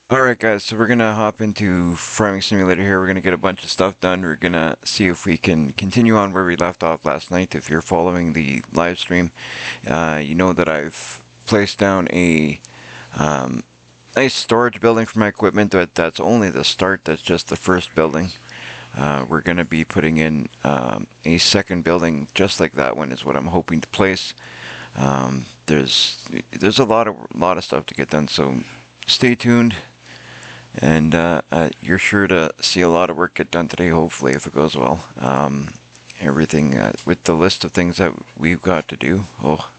Alright guys, so we're gonna hop into Farming Simulator here. We're gonna get a bunch of stuff done. We're gonna see if we can continue on where we left off last night. If you're following the live stream, you know that I've placed down a nice storage building for my equipment, but that's only the start. That's just the first building. We're gonna be putting in a second building just like that one is what I'm hoping to place. There's a lot of stuff to get done, so stay tuned. And you're sure to see a lot of work get done today, hopefully, if it goes well. Everything with the list of things that we've got to do. Oh,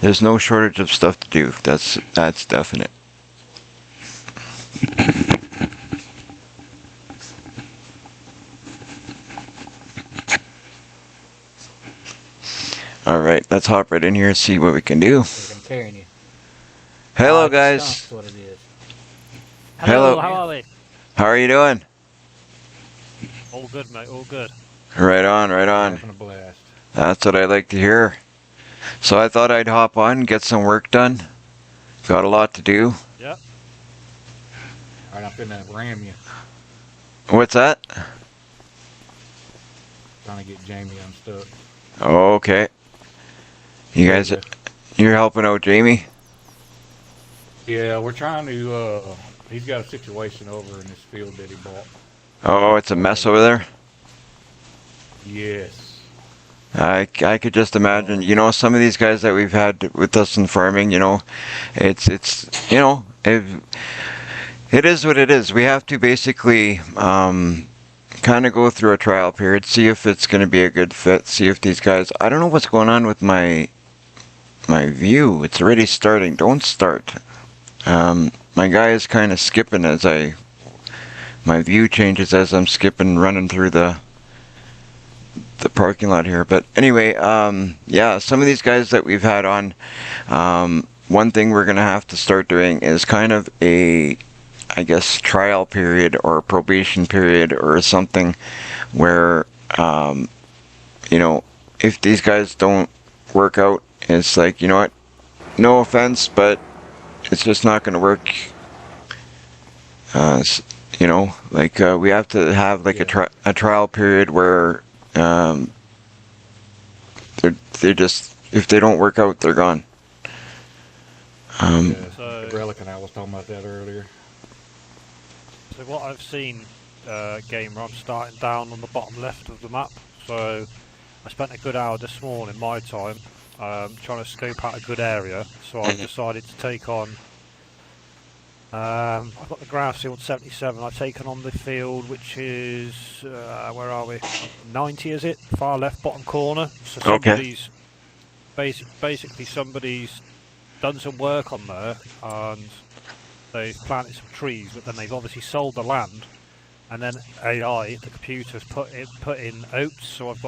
there's no shortage of stuff to do. That's definite. All right, let's hop right in here and see what we can do. I'm carrying you. Hello, guys. That's what it is. Hello. How are we? How are you doing? All good, mate. All good. Right on, right on. Having a blast. That's what I like to hear. So I thought I'd hop on, get some work done. Got a lot to do. Yep. Alright, I'm finna ram you. What's that? Trying to get Jamie unstuck. Oh, okay. You guys, you're helping out Jamie? Yeah, we're trying to, he's got a situation over in this field that he bought. Oh, it's a mess over there? Yes. I could just imagine, you know, some of these guys that we've had with us in farming, you know, it's you know, it is what it is. We have to basically kind of go through a trial period, see if it's going to be a good fit, see if these guys, I don't know what's going on with my view. It's already starting. Don't start. My guy is kind of skipping as my view changes as I'm skipping, running through the parking lot here. But anyway, yeah, some of these guys that we've had on, one thing we're gonna have to start doing is kind of a, I guess, trial period or probation period or something where, you know, if these guys don't work out, it's like, you know what, no offense, but it's just not going to work. You know, like we have to have like a trial period where they're just, if they don't work out, they're gone. So Relic and I was talking about that earlier. So what I've seen, Gamer, I'm starting down on the bottom left of the map. So I spent a good hour this morning, my time, trying to scope out a good area. So I've decided to take on. I've got the grass field 77. I've taken on the field which is where are we? 90 is it? Far left bottom corner. So somebody's basically somebody's done some work on there and they've planted some trees, but then they've obviously sold the land, and then AI, the computer's put in oats. So I've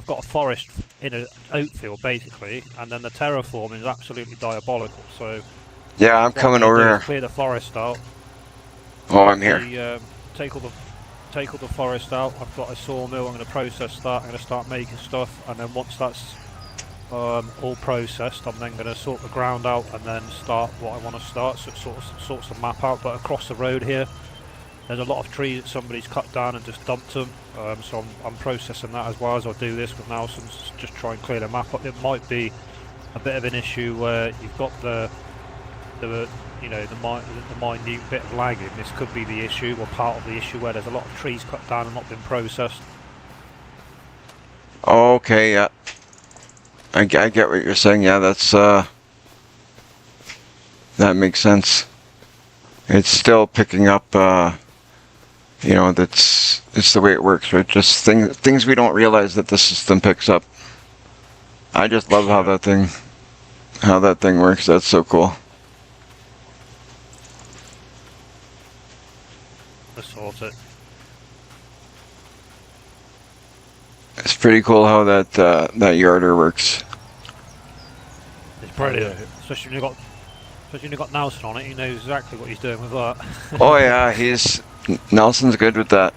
got a forest in an oat field basically, and then the terraforming is absolutely diabolical. So yeah, I'm coming over here. Clear the forest out. Oh, I'm here. Take all the forest out. I've got a sawmill. I'm going to process that. I'm going to start making stuff, and then once that's all processed, I'm then going to sort the ground out and then start what I want to start. So it sorts the map out. But across the road here, there's a lot of trees that somebody's cut down and just dumped them. So I'm processing that as well as I do this with Nelson's. Just try and clear the map up. It might be a bit of an issue where you've got the you know, the minute bit of lagging. This could be the issue, or part of the issue, where there's a lot of trees cut down and not been processed. Okay, yeah. I get what you're saying. Yeah, that's that makes sense. It's still picking up. You know, it's the way it works, right? Just things we don't realize that the system picks up. I just love how that thing works. That's so cool. Let's sort it. It's pretty cool how that yarder works. It's brilliant, especially when you've got Nelson on it. He knows exactly what he's doing with that. Oh yeah, Nelson's good with that.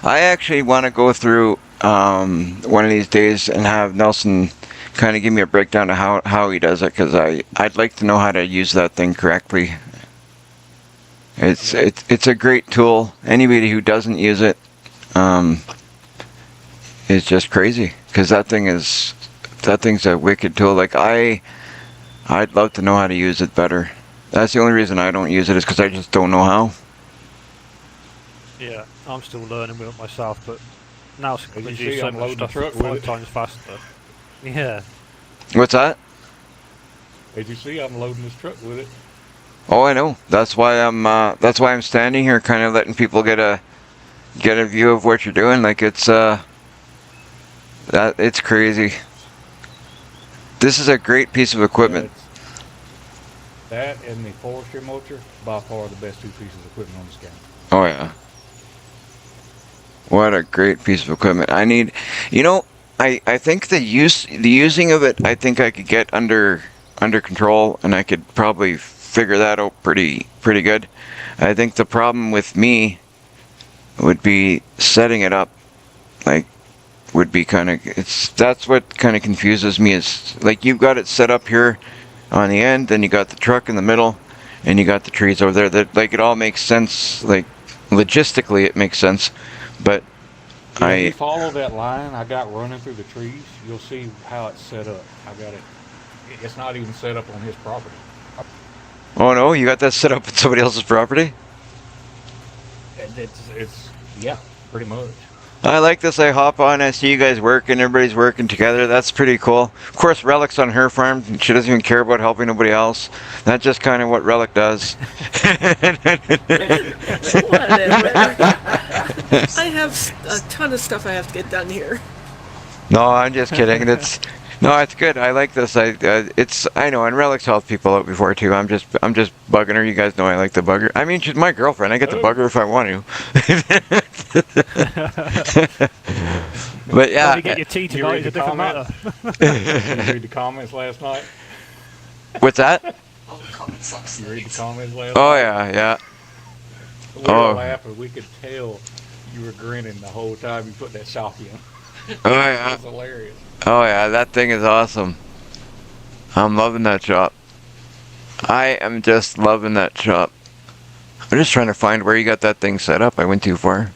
I actually want to go through one of these days and have Nelson kind of give me a breakdown of how he does it, because I'd like to know how to use that thing correctly. It's a great tool. Anybody who doesn't use it is just crazy, because that thing's a wicked tool. Like I'd love to know how to use it better. That's the only reason I don't use it, is because I just don't know how. Yeah, I'm still learning with it myself, but now it's As you going to see, do so I'm much loading the stuff truck with 5 it. times faster. Yeah. What's that? As you see, I'm loading this truck with it. Oh, I know. That's why I'm standing here, kind of letting people get a view of what you're doing. Like it's crazy. This is a great piece of equipment. That and the forestry mulcher, by far the best 2 pieces of equipment on this game. Oh yeah. What a great piece of equipment. I think the using of it, I think I could get under control, and I could probably figure that out pretty good. I think the problem with me would be setting it up, like, would be that's what kind of confuses me, is like you've got it set up here on the end, then you got the truck in the middle, and you got the trees over there. That, like, it all makes sense, like logistically it makes sense, but If you follow that line I got running through the trees, you'll see how it's set up. I got it. It's not even set up on his property. Oh no, you got that set up at somebody else's property? It's yeah, pretty much. I like this. I hop on, I see you guys working, everybody's working together. That's pretty cool. Of course, Relic's on her farm. She doesn't even care about helping nobody else. That's just kind of what Relic does. Whatever. I have a ton of stuff I have to get done here. No, I'm just kidding. No, it's good. I like this. I know, and Relic's helped people out before too. I'm just bugging her. You guys know I like to bug her. I mean, she's my girlfriend. I get to bug her if I want to. But yeah. When you get your tea tonight, it's a different matter. Did you read the comments last night? What's that? You read the comments last Oh night? yeah. We were laughing. We could tell you were grinning the whole time you put that shock in. Oh It yeah. was hilarious. Oh yeah, that thing is awesome. I'm loving that shop. I am just loving that shop. I'm just trying to find where you got that thing set up. I went too far.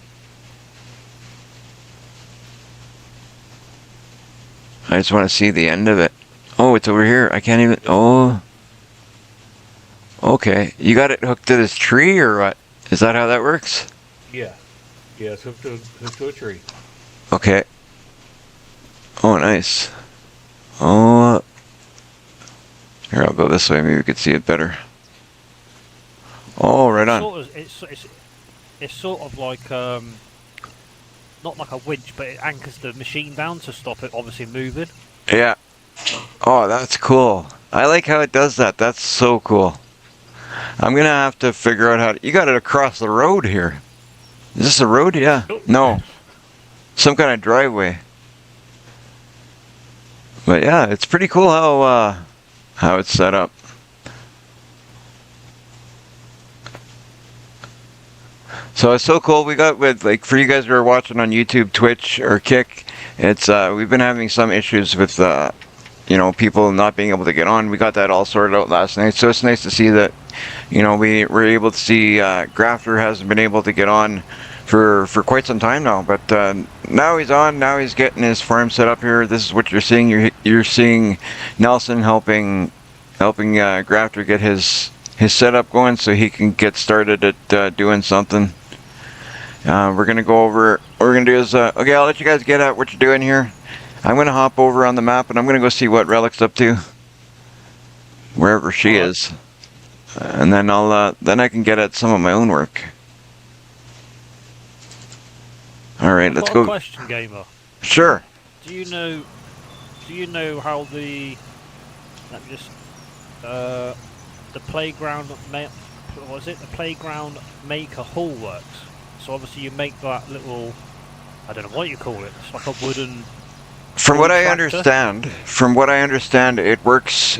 I just want to see the end of it. Oh, it's over here. I can't even. Oh. Okay. You got it hooked to this tree or what? Is that how that works? Yeah. Yeah, it's hooked to a tree. Okay. Oh, nice. Oh. Here, I'll go this way. Maybe we could see it better. Oh, right on. It's sort of like not like a winch, but it anchors the machine down to stop it obviously moving. Yeah. Oh, that's cool. I like how it does that. That's so cool. I'm gonna have to figure out how to... You got it across the road here. Is this a road? Yeah. No. Some kind of driveway. But yeah, it's pretty cool how it's set up. So it's so cool. We got with, like, for you guys who are watching on YouTube, Twitch, or Kick, it's we've been having some issues with people not being able to get on. We got that all sorted out last night, so it's nice to see that we were able to see Grafter hasn't been able to get on for quite some time now, but now he's on. Now he's getting his farm set up here. This is what you're seeing. You're seeing Nelson helping Grafter get his setup going so he can get started at doing something. We're gonna go over. What we're gonna do is okay. I'll let you guys get at what you're doing here. I'm gonna hop over on the map and I'm gonna go see what Relic's up to, wherever she is, and then then I can get at some of my own work. All right, let's go. Question, gamer. Sure. Do you know how the playground the playground maker hull works? So obviously you make that little, I don't know what you call it. It's like a wooden. From what I tractor? understand, it works.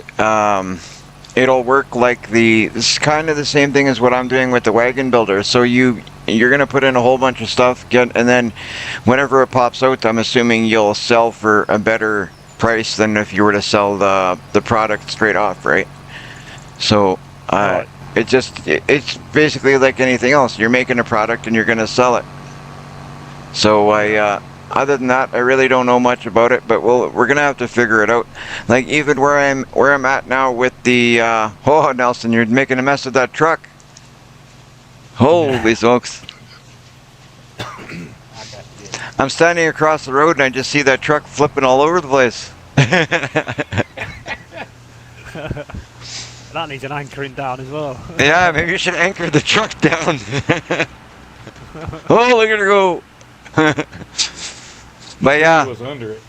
It'll work like it's kind of the same thing as what I'm doing with the wagon builder. So you're gonna put in a whole bunch of stuff, and then whenever it pops out, I'm assuming you'll sell for a better price than if you were to sell the product straight off, right? So Right. it's basically like anything else. You're making a product and you're gonna sell it. So other than that, I really don't know much about it, but we're gonna have to figure it out. Like even where I'm at now with the oh Nelson, you're making a mess of that truck. Holy smokes! I got to get it. I'm standing across the road and I just see that truck flipping all over the place. That needs an anchoring down as well. Yeah, maybe you should anchor the truck down. Oh, look at her go! But Who yeah, was under it.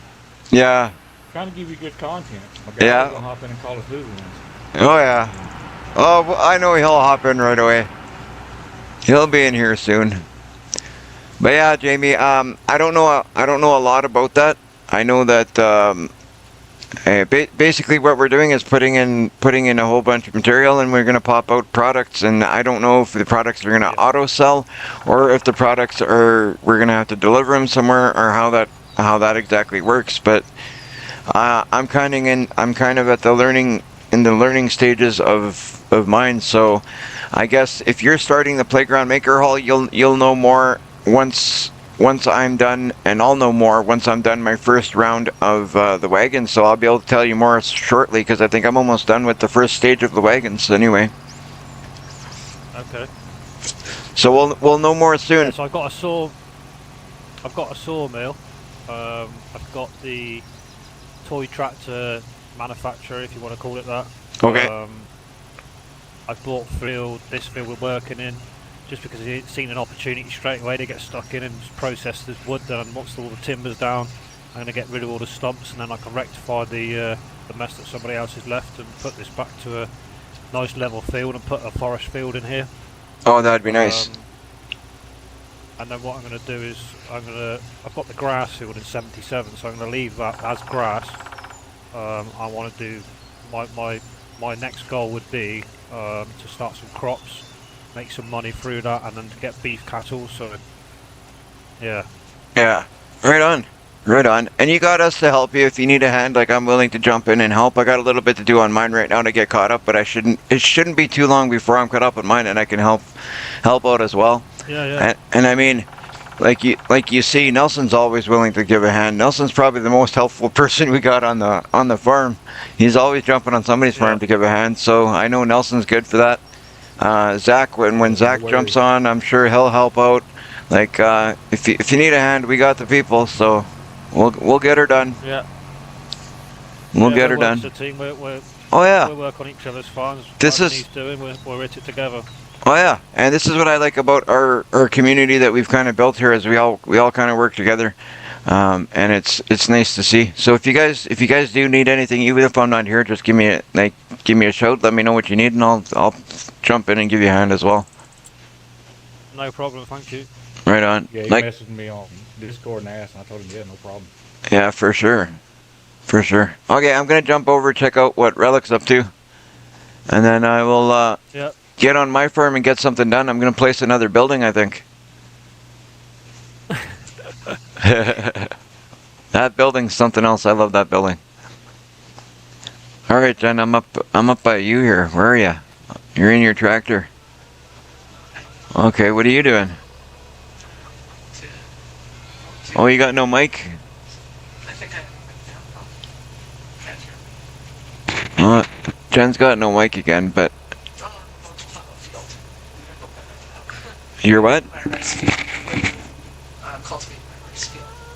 yeah, Trying to give you good content. My guy's Yeah. gonna hop in and call us Hoovians. oh yeah. Oh, well, I know he'll hop in right away. He'll be in here soon. But yeah, Jamie, I don't know a lot about that. I know that basically what we're doing is putting in a whole bunch of material, and we're gonna pop out products. And I don't know if the products are gonna auto sell, or if the products we're gonna have to deliver them somewhere, or how that exactly works. But I'm kind of at the learning stages of mine. So I guess if you're starting the Playground Maker Hall, you'll know more once I'm done, and I'll know more once I'm done my first round of the wagons. So I'll be able to tell you more shortly, because I think I'm almost done with the first stage of the wagons anyway. Okay. So we'll know more soon. Yeah, so I've got a sawmill. I've got the toy tractor manufacturer, if you want to call it that. Okay. I've bought this field we're working in, just because it's seen an opportunity straight away to get stuck in and process this wood. Then once all the timber's down, I'm going to get rid of all the stumps, and then I can rectify the mess that somebody else has left, and put this back to a nice level field, and put a forest field in here. Oh, that'd be nice. And then what I'm going to do is I've got the grass field in 77, so I'm going to leave that as grass. I want to do my next goal would be to start some crops, make some money through that, and then to get beef cattle. So yeah. Yeah. Right on. Right on. And you got us to help you if you need a hand. Like, I'm willing to jump in and help. I got a little bit to do on mine right now to get caught up, but it shouldn't be too long before I'm caught up on mine, and I can help out as well. Yeah. And I mean, like you see, Nelson's always willing to give a hand. Nelson's probably the most helpful person we got on the farm. He's always jumping on somebody's farm to give a hand. So I know Nelson's good for that. Zach, when Zach jumps on, I'm sure he'll help out. Like, if you need a hand, we got the people. So we'll get her done. Yeah. We'll get her done. As a team, Oh yeah. we work on each other's farms. This Whatever is- he's doing, we're at it together. Oh yeah, and this is what I like about our community that we've kind of built here, is we all kind of work together, and it's nice to see. So if you guys do need anything, even if I'm not here, just give me a shout. Let me know what you need, and I'll jump in and give you a hand as well. No problem, thank you. Right on. Yeah, he Like, messaged me on Discord and asked, and I told him, yeah, no problem. yeah, for sure. Okay, I'm gonna jump over, check out what Relic's up to, and then I will Yeah. get on my farm and get something done. I'm gonna place another building, I think. That building's something else. I love that building. All right, Jen, I'm up by you here. Where are you? You're in your tractor. Okay, what are you doing? Oh, you got no mic? Jen's got no mic again, but you're what?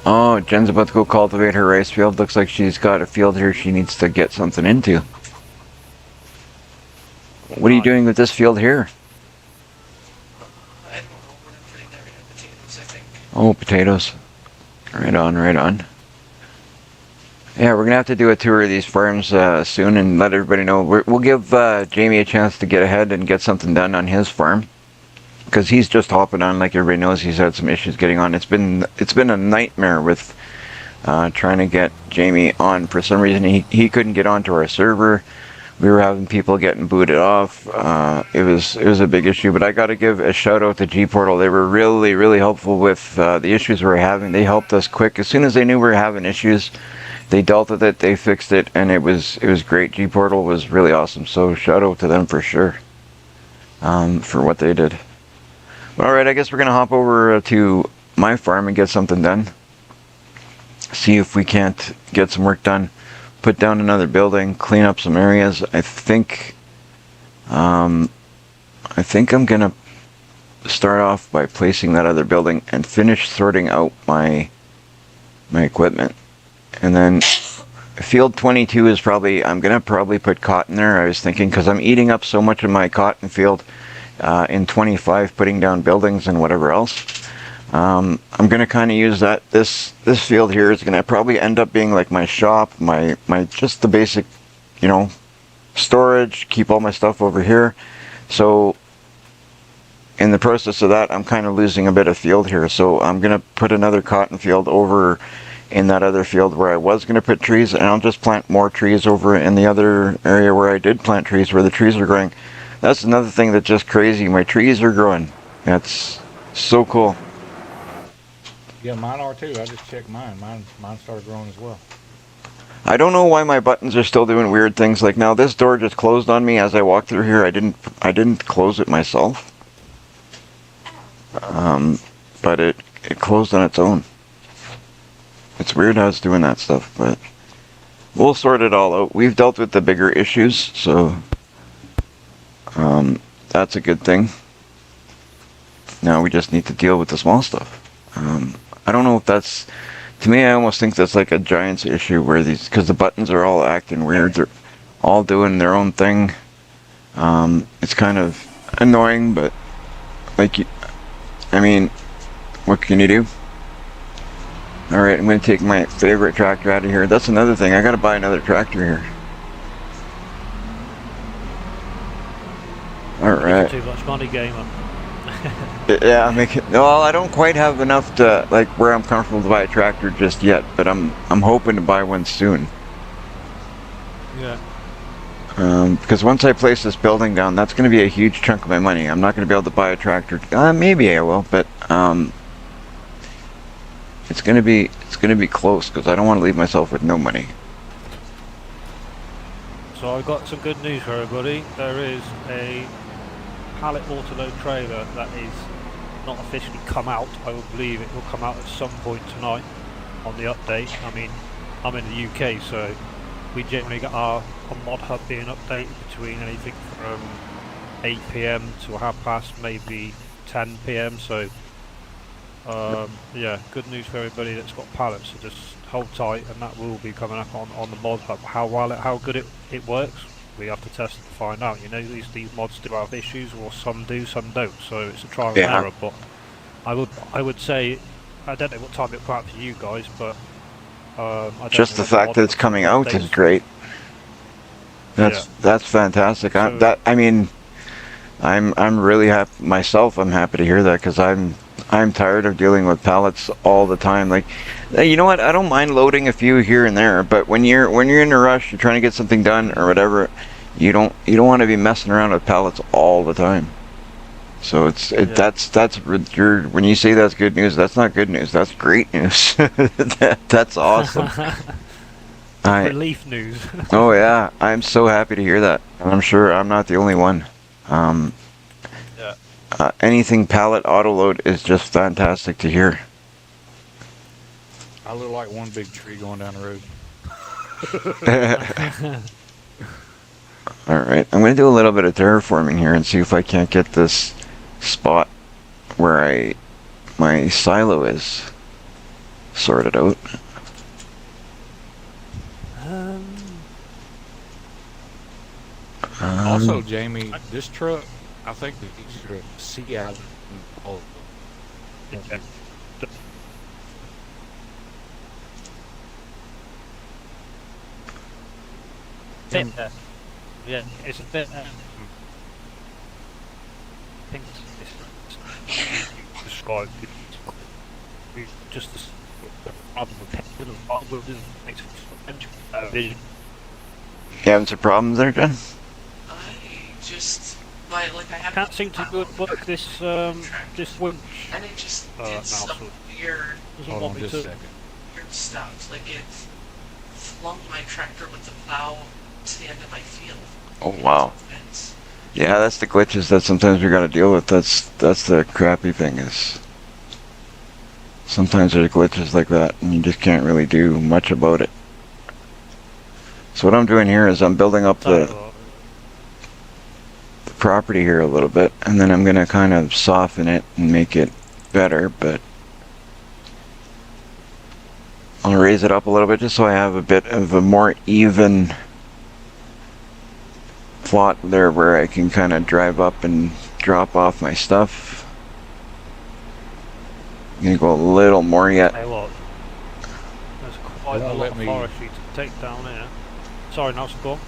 Oh, Jen's about to go cultivate her rice field. Looks like she's got a field here she needs to get something into. What are you doing with this field here? Oh, potatoes. Right on. Yeah, we're gonna have to do a tour of these farms soon and let everybody know. We'll give Jamie a chance to get ahead and get something done on his farm, because he's just hopping on. Like everybody knows, he's had some issues getting on. It's been a nightmare with trying to get Jamie on. For some reason, he couldn't get onto our server. We were having people getting booted off. It was a big issue, but I got to give a shout out to G-Portal. They were really, really helpful with the issues we were having. They helped us quick. As soon as they knew we were having issues, they dealt with it, they fixed it, and it was great. G-Portal was really awesome, so shout out to them for sure. for what they did. All right, I guess we're gonna hop over to my farm and get something done. See if we can't get some work done. Put down another building, clean up some areas. I think I'm gonna start off by placing that other building and finish sorting out my equipment, and then field 22 is probably, I'm gonna probably put cotton there. I was thinking, because I'm eating up so much of my cotton field in 25, putting down buildings and whatever else. I'm gonna kind of use that. This field here is gonna probably end up being like my shop, my just the basic, you know, storage. Keep all my stuff over here. So in the process of that, I'm kind of losing a bit of field here. So I'm gonna put another cotton field over in that other field where I was gonna put trees, and I'll just plant more trees over in the other area where I did plant trees, where the trees are growing. That's another thing that's just crazy. My trees are growing. That's so cool. Yeah, mine are too. I just checked mine. Mine started growing as well. I don't know why my buttons are still doing weird things. Like now, this door just closed on me as I walked through here. I didn't close it myself. But it closed on its own. It's weird how it's doing that stuff, but we'll sort it all out. We've dealt with the bigger issues, so that's a good thing. Now we just need to deal with the small stuff. I don't know if that's, to me, I almost think that's like a Giants issue where these, because the buttons are all acting weird. They're all doing their own thing. It's kind of annoying, but like, I mean, what can you do? Alright, I'm going to take my favorite tractor out of here. That's another thing. I got to buy another tractor here. Alright. Too much money, gamer. Yeah, well, I don't quite have enough to, like, where I'm comfortable to buy a tractor just yet, but I'm hoping to buy one soon. Yeah. Because once I place this building down, that's going to be a huge chunk of my money. I'm not going to be able to buy a tractor. Maybe I will, but it's going to be close, because I don't want to leave myself with no money. So I've got some good news for everybody. There is a pallet autoload trailer that is not officially come out. I will believe it will come out at some point tonight on the update. I mean, I'm in the UK, so we generally get our mod hub being updated between anything from 8 PM to half past, maybe 10 PM. So yeah, good news for everybody that's got pallets. So just hold tight, and that will be coming up on the mod hub. How good it works, we have to test it to find out. You know, these mods do have issues, or some do, some don't. So it's a trial and error. But I would say, I don't know what time it'll come out for you guys, but I don't just know the fact that it's coming out is great. That's fantastic. So, I'm really happy myself. I'm happy to hear that, because I'm tired of dealing with pallets all the time. Like, you know what? I don't mind loading a few here and there, but when you're in a rush, you're trying to get something done or whatever, you don't want to be messing around with pallets all the time. So when you say that's good news, that's not good news. That's great news. That's awesome. relief news. Oh yeah, I'm so happy to hear that, and I'm sure I'm not the only one. Anything pallet autoload is just fantastic to hear. I look like one big tree going down the road. Alright, I'm going to do a little bit of terraforming here and see if I can't get this spot where my silo is sorted out. Also, Jamie, this truck, I think it's easier to see out of all. Yeah, it's a bit. I think it's described just this rather than makes vision. You having some problems there, Jen? I have Can't seem to work this this winch. and it just now, did some so weird doesn't Hold want on me just a to. second. stuff. Like it flung my tractor with the plow to the end of my field. Oh wow. And Yeah, that's the glitches that sometimes we gotta deal with. That's the crappy thing is sometimes there's glitches like that and you just can't really do much about it. So what I'm doing here is I'm building up Tell you the what, property here a little bit, and then I'm gonna kind of soften it and make it better, but I'll raise it up a little bit just so I have a bit of a more even plot there where I can kind of drive up and drop off my stuff. I'm gonna go a little more yet. hey, look, there's quite a Won't lot let of me- forestry to take down here. Sorry, Nelson, go on.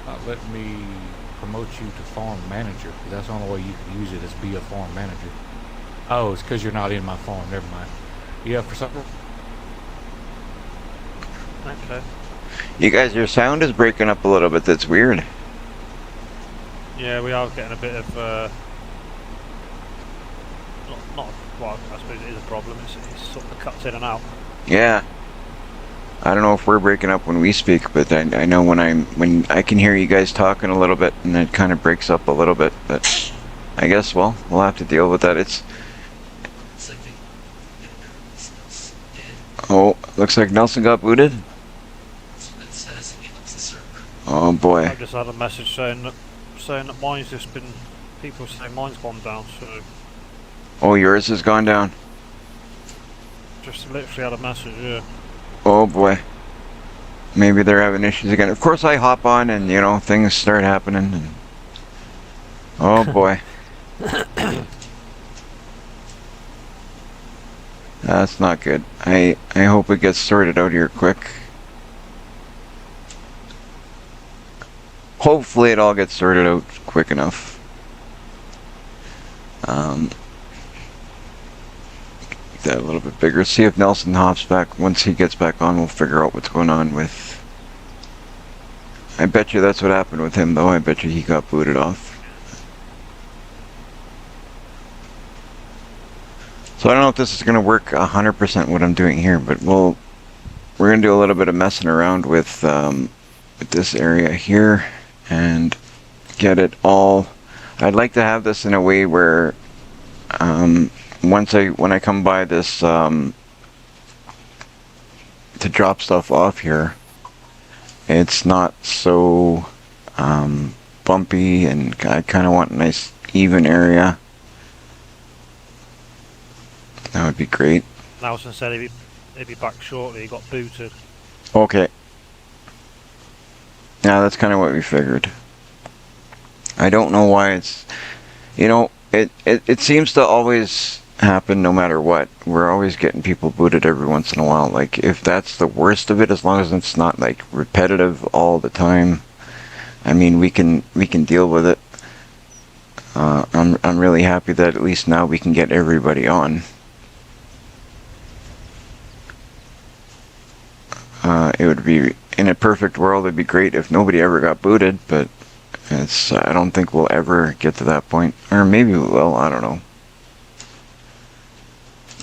Not let me promote you to farm manager. That's the only way you can use it is be a farm manager. Oh, it's because you're not in my farm. Never mind. You up for something? Okay. You guys, your sound is breaking up a little bit. That's weird. Yeah, we are getting a bit of, not well, I suppose it is a problem, it's sort of cuts in and out. Yeah. I don't know if we're breaking up when we speak, but I know when I can hear you guys talking a little bit, and it kind of breaks up a little bit. But I guess we'll have to deal with that. Oh, looks like Nelson got booted. Oh boy. I've just had a message saying that mine's just been, people saying mine's gone down, so Oh, yours has gone down. just literally had a message, yeah. Oh boy. Maybe they're having issues again. Of course, I hop on and things start happening. And oh boy. That's not good. I hope it gets sorted out here quick. Hopefully it all gets sorted out quick enough. Make that a little bit bigger. See if Nelson hops back. Once he gets back on, we'll figure out what's going on with... I bet you that's what happened with him, though. I bet you he got booted off. So I don't know if this is going to work 100% what I'm doing here, but we're going to do a little bit of messing around with this area here and get it all. I'd like to have this in a way where when I come by this to drop stuff off here, it's not so bumpy, and I kind of want a nice even area. That would be great. Nelson said he'd be back shortly, he got booted. Okay. Yeah, that's kind of what we figured. I don't know why it's... it seems to always happen no matter what. We're always getting people booted every once in a while. Like, if that's the worst of it, as long as it's not, like, repetitive all the time, I mean, we can deal with it. I'm really happy that at least now we can get everybody on. It would be, in a perfect world, it'd be great if nobody ever got booted, but I don't think we'll ever get to that point. Or maybe we will, I don't know.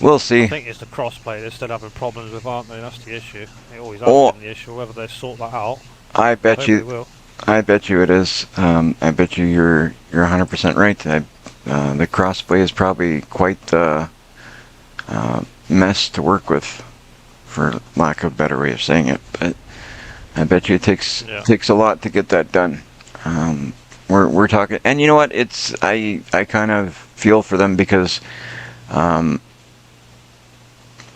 We'll see. I think it's the crossplay they're still having problems with, aren't they? That's the issue. It always has Oh. been the issue, whether they sort that out. I bet hope you they will. I bet you it is. I bet you're 100% right. The crossplay is probably quite the mess to work with, for lack of a better way of saying it. But I bet you it takes a lot to get that done. We're talking, and you know what? I kind of feel for them because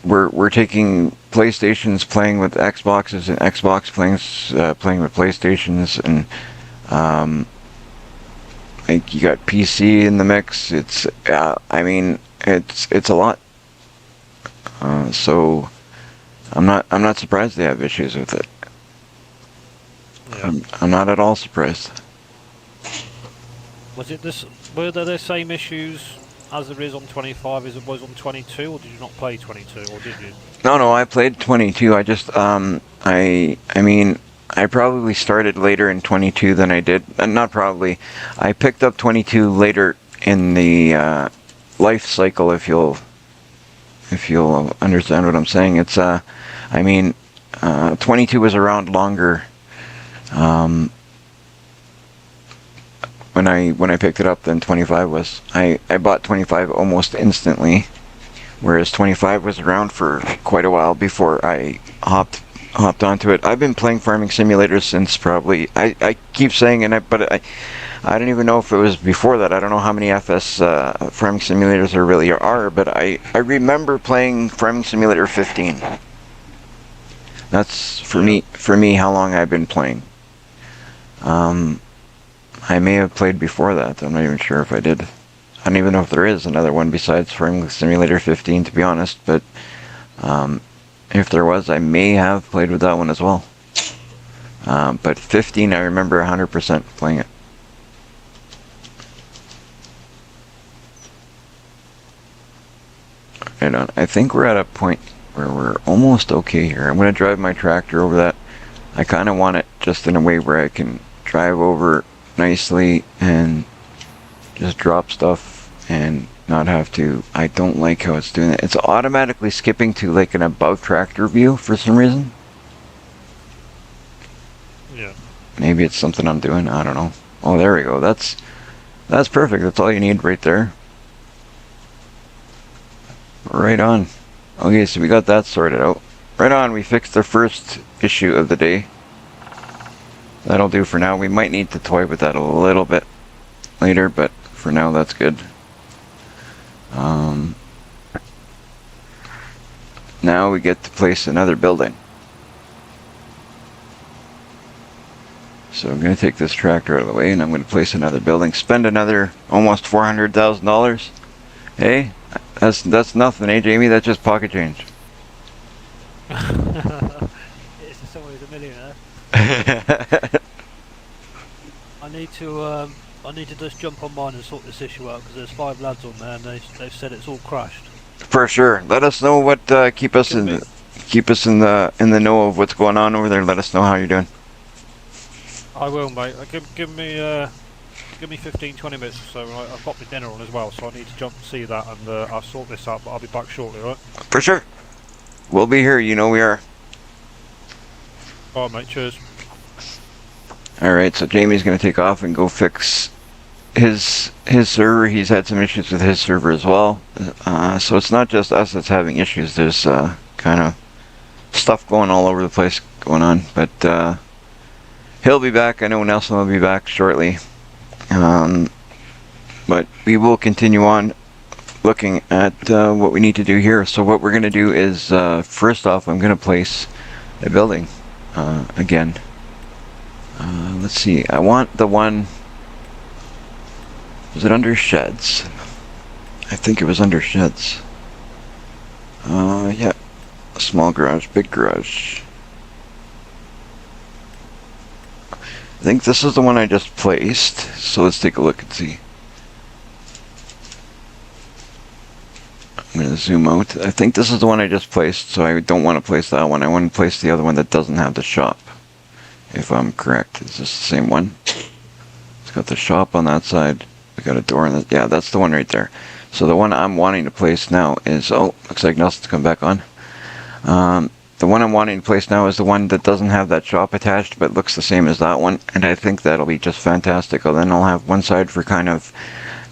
we're taking PlayStations playing with Xboxes and Xbox playing with PlayStations, and like you got PC in the mix. It's I mean it's a lot. So I'm not surprised they have issues with it. Yeah. I'm not at all surprised. Were there the same issues as there is on 25 as it was on 22, or did you not play 22, or did you? No, I played 22. I just I mean I probably started later in 22 than I did. Not probably. I picked up 22 later in the life cycle, if you'll understand what I'm saying. It's I mean 22 was around longer. when I picked it up than 25 was. I bought 25 almost instantly, whereas 25 was around for quite a while before I hopped onto it. I've been playing Farming Simulator since probably, I keep saying, but I don't even know if it was before that. I don't know how many FS Farming Simulators there really are, but I remember playing Farming Simulator 15. That's for me how long I've been playing. I may have played before that. I'm not even sure if I did. I don't even know if there is another one besides Farming Simulator 15, to be honest, but if there was, I may have played with that one as well. But 15, I remember 100% playing it. Right on. I think we're at a point where we're almost okay here. I'm going to drive my tractor over that. I kind of want it just in a way where I can drive over nicely and just drop stuff and not have to. I don't like how it's doing it. It's automatically skipping to like an above tractor view for some reason. Yeah. Maybe it's something I'm doing. I don't know. Oh, there we go. That's perfect. That's all you need right there. Right on. Okay, so we got that sorted out. Right on, we fixed the first issue of the day. That'll do for now. We might need to toy with that a little bit later, but for now that's good. Now we get to place another building. So I'm going to take this tractor out of the way and I'm going to place another building. Spend another almost $400,000. Hey, that's nothing, eh, Jamie? That's just pocket change. It's someone who's a millionaire. I need to just jump on mine and sort this issue out because there's 5 lads on there and they've said it's all crashed. For sure. Let us know what keep us in the know of what's going on over there. Let us know how you're doing. I will, mate. Give me 15-20 minutes or so. Right? I've got my dinner on as well, so I need to jump and see that, and I'll sort this out. But I'll be back shortly, right? For sure. We'll be here. You know we are. All right, mate. Cheers. All right. So Jamie's going to take off and go fix his server. He's had some issues with his server as well. So it's not just us that's having issues. There's kind of stuff going all over the place going on. But he'll be back. I know Nelson will be back shortly. But we will continue on looking at what we need to do here. So what we're going to do is, first off, I'm going to place a building again. Let's see. I want the one... Was it under sheds? I think it was under sheds. Yeah. Small garage, big garage. I think this is the one I just placed, so let's take a look and see. I'm going to zoom out. I think this is the one I just placed, so I don't want to place that one. I want to place the other one that doesn't have the shop, if I'm correct. Is this the same one? It's got the shop on that side. We got a door on that. Yeah, that's the one right there. So the one I'm wanting to place now is... Oh, looks like Nelson's come back on. The one I'm wanting to place now is the one that doesn't have that shop attached, but looks the same as that one, and I think that'll be just fantastic. Then I'll have one side for kind of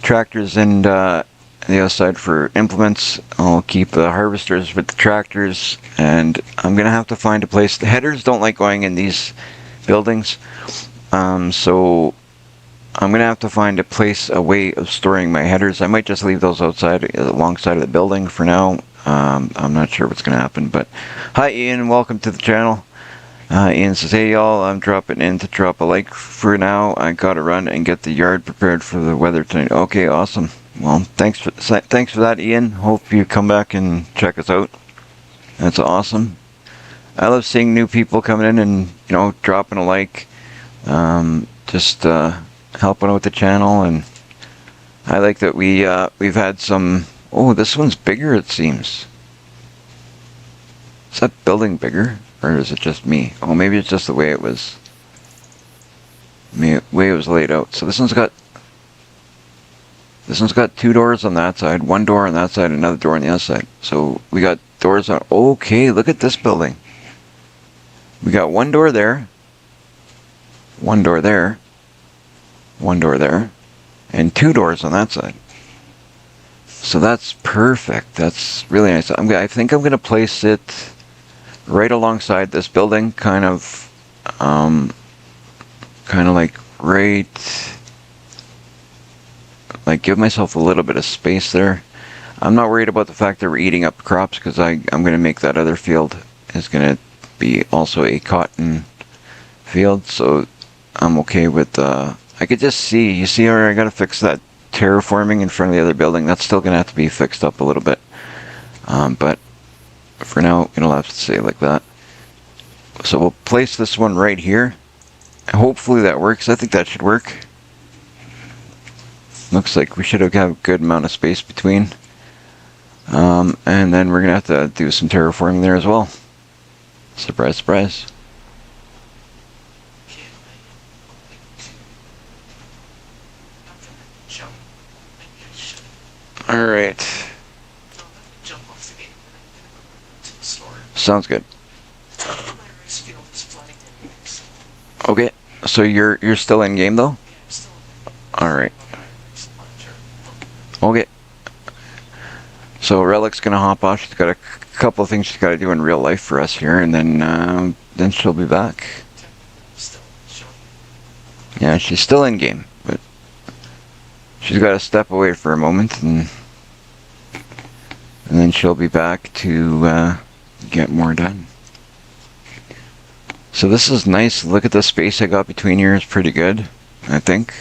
tractors and the other side for implements. I'll keep the harvesters with the tractors, and I'm going to have to find a place. The headers don't like going in these buildings, so I'm going to have to find a place, a way of storing my headers. I might just leave those outside, alongside of the building for now. I'm not sure what's going to happen, but hi Ian, welcome to the channel. Ian says, hey y'all, I'm dropping in to drop a like for now. I gotta run and get the yard prepared for the weather tonight. Okay, awesome. Well, thanks for that, Ian. Hope you come back and check us out. That's awesome. I love seeing new people coming in and, you know, dropping a like, just helping out the channel, and I like that we've had some. Oh, this one's bigger, it seems. Is that building bigger? Or is it just me? Oh, maybe it's just the way it was. Way it was laid out. So this one's got 2 doors on that side, 1 door on that side, another door on the other side. So we got doors on... Okay, look at this building. We got 1 door there. 1 door there. one door there, and 2 doors on that side. So that's perfect. That's really nice. I think I'm gonna place it right alongside this building, kind of like give myself a little bit of space there. I'm not worried about the fact that we're eating up crops, because I'm going to make that other field is going to be also a cotton field, so I'm okay with I could just see, you see where I got to fix that terraforming in front of the other building. That's still going to have to be fixed up a little bit, but for now it'll have to stay like that. So we'll place this one right here. Hopefully that works. I think that should work. Looks like we should have a good amount of space between. And then we're going to have to do some terraforming there as well. Surprise, surprise. Alright. Sounds good. Okay, so you're still in game though? Alright. Okay. So Relic's gonna hop off. She's got a couple of things she's gotta do in real life for us here, and then she'll be back. Yeah, she's still in game, but she's gotta step away for a moment, and then she'll be back to get more done. So this is nice. Look at the space I got between here. It's pretty good, I think.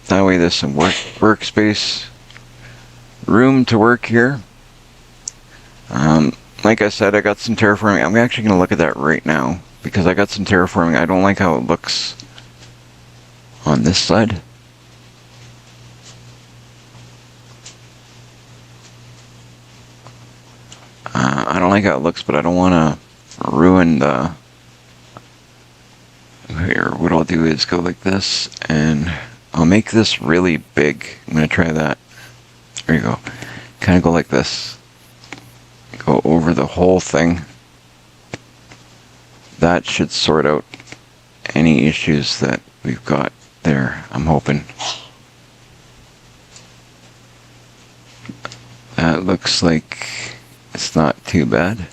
That way there's some workspace, room to work here. Like I said, I got some terraforming. I'm actually going to look at that right now, because I got some terraforming. I don't like how it looks on this side. I don't like how it looks, but I don't want to ruin the... Here, what I'll do is go like this, and I'll make this really big. I'm going to try that. There you go. Kind of go like this. Go over the whole thing. That should sort out any issues that we've got there, I'm hoping. That looks like it's not too bad.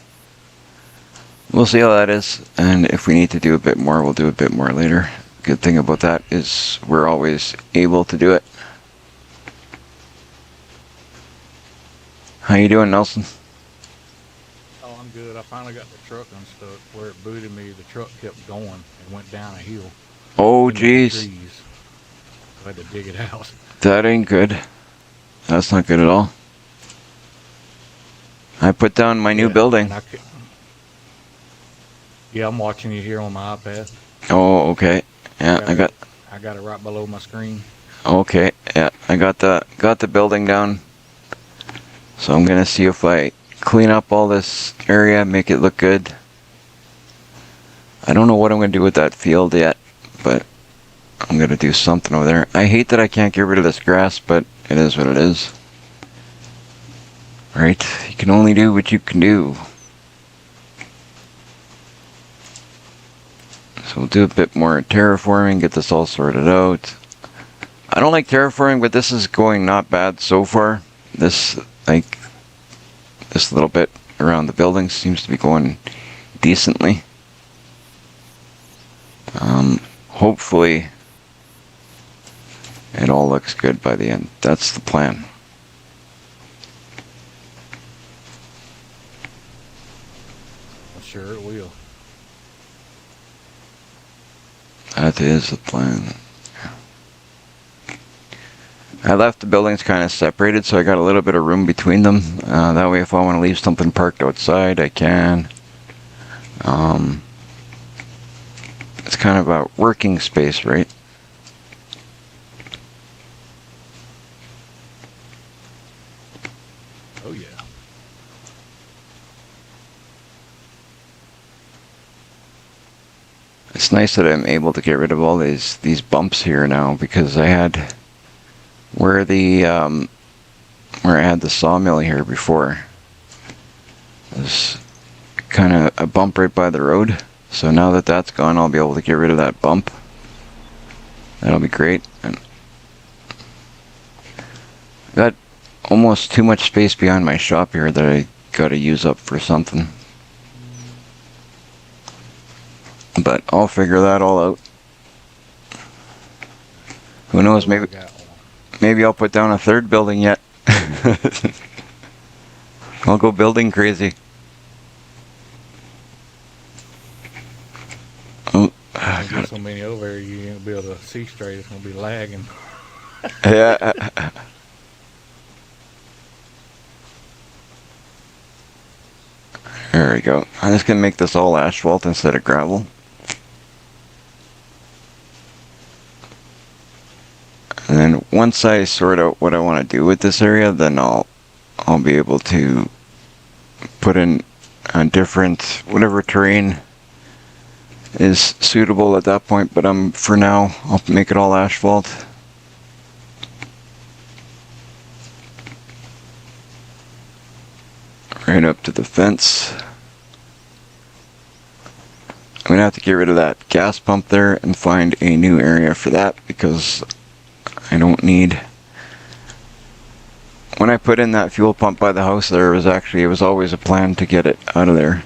We'll see how that is, and if we need to do a bit more, we'll do a bit more later. Good thing about that is we're always able to do it. How you doing, Nelson? Oh, I'm good. I finally got the truck unstuck. Where it booted me, the truck kept going and went down a hill. Oh, jeez. I had to dig it out. That ain't good. That's not good at all. I put down my new building. Yeah, I'm watching you here on my iPad. Oh, okay. Yeah, I got it right below my screen. Okay, yeah, I got the building down. So I'm gonna see if I clean up all this area, make it look good. I don't know what I'm gonna do with that field yet, but I'm gonna do something over there. I hate that I can't get rid of this grass, but it is what it is. Right? You can only do what you can do. So we'll do a bit more terraforming, get this all sorted out. I don't like terraforming, but this is going not bad so far. This little bit around the building seems to be going decently. Hopefully it all looks good by the end. That's the plan. Sure it will. That is the plan. I left the buildings kind of separated, so I got a little bit of room between them. That way if I want to leave something parked outside, I can. It's kind of a working space, right? Oh yeah. It's nice that I'm able to get rid of all these bumps here now, because I had where I had the sawmill here before. There's kind of a bump right by the road. So now that that's gone, I'll be able to get rid of that bump. That'll be great. And got almost too much space behind my shop here that I gotta use up for something. But I'll figure that all out. Who knows, maybe I'll put down a third building yet. I'll go building crazy. Oh, I There's so many over here, you ain't gonna be able to see straight. It's gonna be lagging. yeah. There we go. I'm just gonna make this all asphalt instead of gravel. And then once I sort out what I want to do with this area, then I'll be able to put in a different whatever terrain is suitable at that point. But for now, I'll make it all asphalt. Right up to the fence. I'm gonna have to get rid of that gas pump there and find a new area for that because I don't need. When I put in that fuel pump by the house, it was always a plan to get it out of there.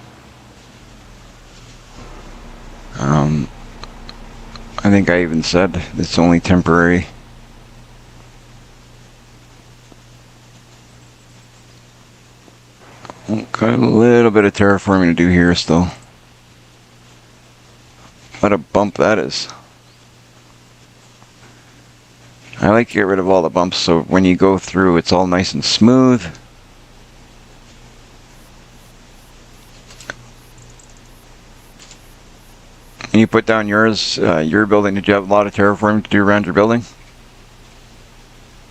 I think I even said it's only temporary. Got a little bit of terraforming to do here still. What a bump that is. I like to get rid of all the bumps so when you go through it's all nice and smooth. And you put down your building, did you have a lot of terraforming to do around your building?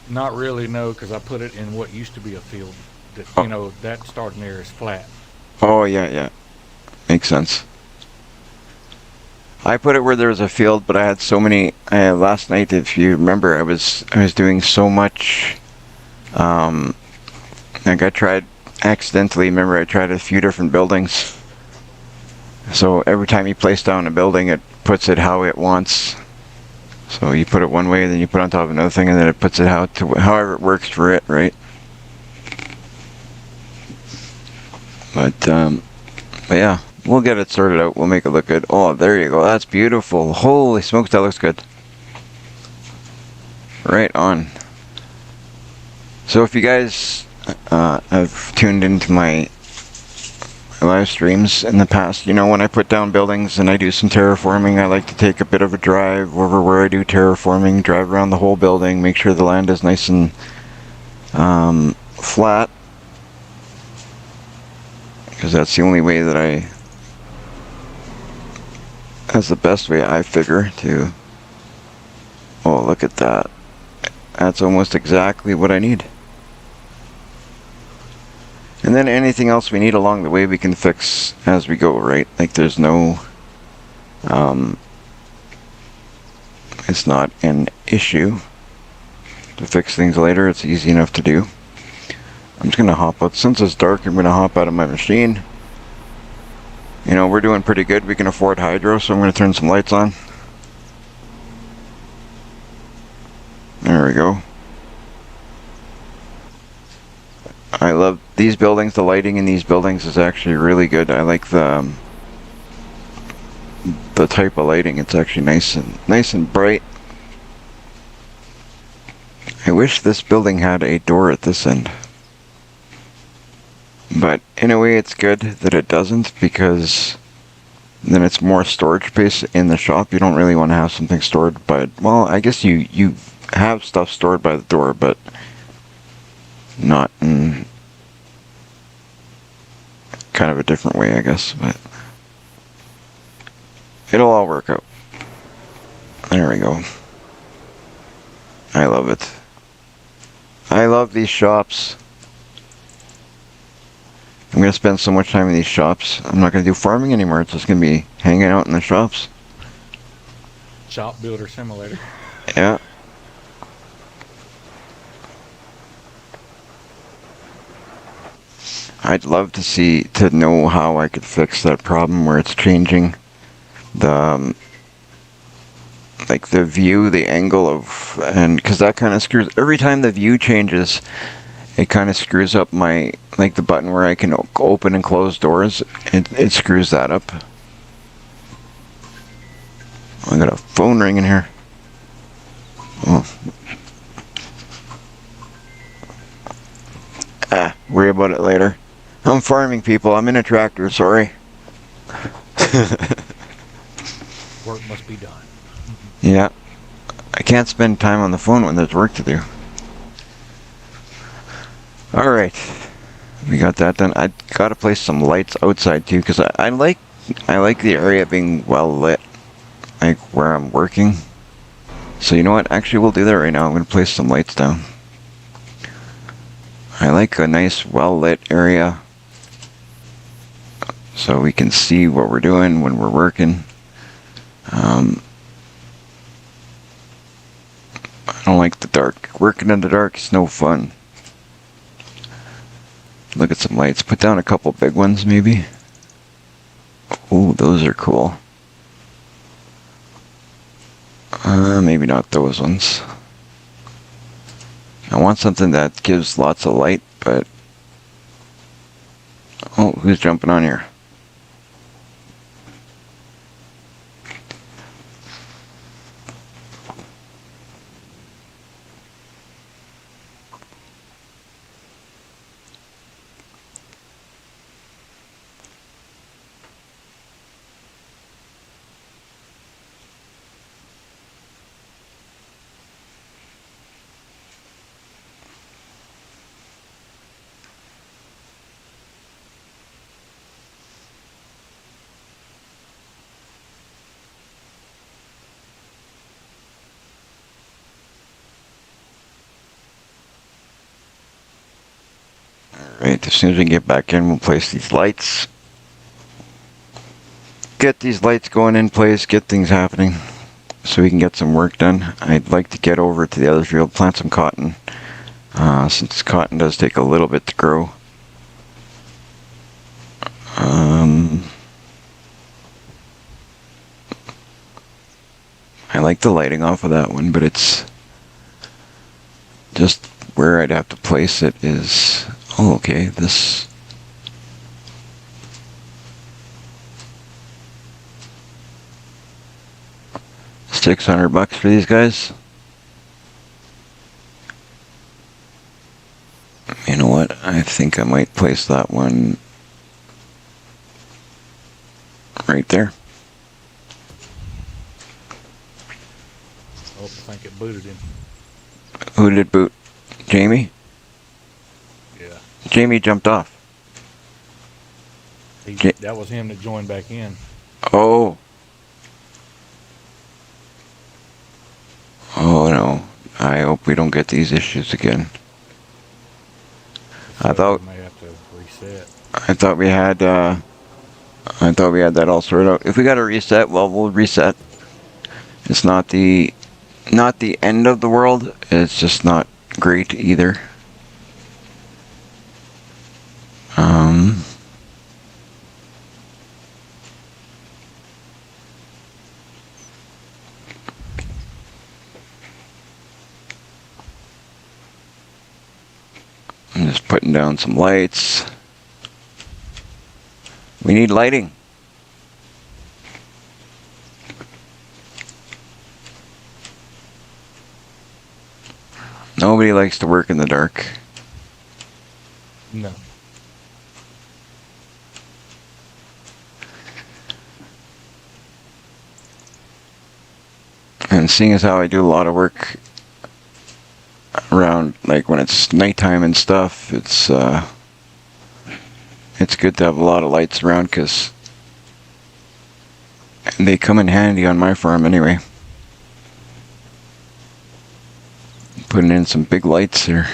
Not really, no, because I put it in what used to be a field. That, Oh. You know, that starting there is flat. Oh yeah. Makes sense. I put it where there was a field, but I had so many. Last night, if you remember, I was doing so much. Like I tried accidentally. Remember, I tried a few different buildings. So every time you place down a building, it puts it how it wants. So you put it one way, then you put it on top of another thing, and then it puts it however it works for it, right? But yeah. We'll get it sorted out. We'll make it look good. Oh, there you go. That's beautiful. Holy smokes, that looks good. Right on. So if you guys have tuned into my live streams in the past, you know when I put down buildings and I do some terraforming, I like to take a bit of a drive over where I do terraforming, drive around the whole building, make sure the land is nice and flat. Because that's the only way that that's the best way I figure to. Oh, look at that. That's almost exactly what I need. And then anything else we need along the way we can fix as we go, right? Like there's no it's not an issue to fix things later. It's easy enough to do. I'm just gonna hop out. Since it's dark, I'm gonna hop out of my machine. You know, we're doing pretty good. We can afford hydro, so I'm going to turn some lights on. There we go. I love these buildings. The lighting in these buildings is actually really good. I like the type of lighting. It's actually nice and bright. I wish this building had a door at this end. But in a way it's good that it doesn't, because then it's more storage space in the shop. You don't really want to have something stored by, well, I guess you have stuff stored by the door, but not in kind of a different way, I guess. But it'll all work out. There we go. I love it. I love these shops. I'm going to spend so much time in these shops. I'm not going to do farming anymore. It's just going to be hanging out in the shops. Shop Builder Simulator. Yeah. I'd love to know how I could fix that problem where it's changing the like the view, the angle of, and because that kind of screws, every time the view changes, it kind of screws up my, like the button where I can open and close doors, it screws that up. I got a phone ringing here. Oh. Worry about it later. I'm farming, people. I'm in a tractor, sorry. Work must be done. Yeah. I can't spend time on the phone when there's work to do. Alright. We got that done. I gotta place some lights outside too, because I like the area being well lit. Like where I'm working. So you know what? Actually, we'll do that right now. I'm gonna place some lights down. I like a nice well lit area. So we can see what we're doing when we're working. I don't like the dark. Working in the dark is no fun. Look at some lights. Put down a couple big ones, maybe. Oh, those are cool. Maybe not those ones. I want something that gives lots of light, but... Oh, who's jumping on here? Alright, as soon as we get back in, we'll place these lights. Get these lights going in place, get things happening, so we can get some work done. I'd like to get over to the other field, plant some cotton, since cotton does take a little bit to grow. I like the lighting off of that one, but it's just where I'd have to place it is... Oh, okay, this... $600 for these guys. You know what? I think I might place that one right there. Oh, I think it booted him. Who did it boot? Jamie? Yeah. Jamie jumped off. That was him that joined back in. Oh. Oh no. I hope we don't get these issues again. So I thought we may have to reset. I thought we had that all sorted out. If we got to reset, well, we'll reset. It's not the end of the world. It's just not great either. I'm just putting down some lights. We need lighting. Nobody likes to work in the dark. No. And seeing as how I do a lot of work around, like when it's nighttime and stuff, it's good to have a lot of lights around because they come in handy on my farm anyway. Putting in some big lights here.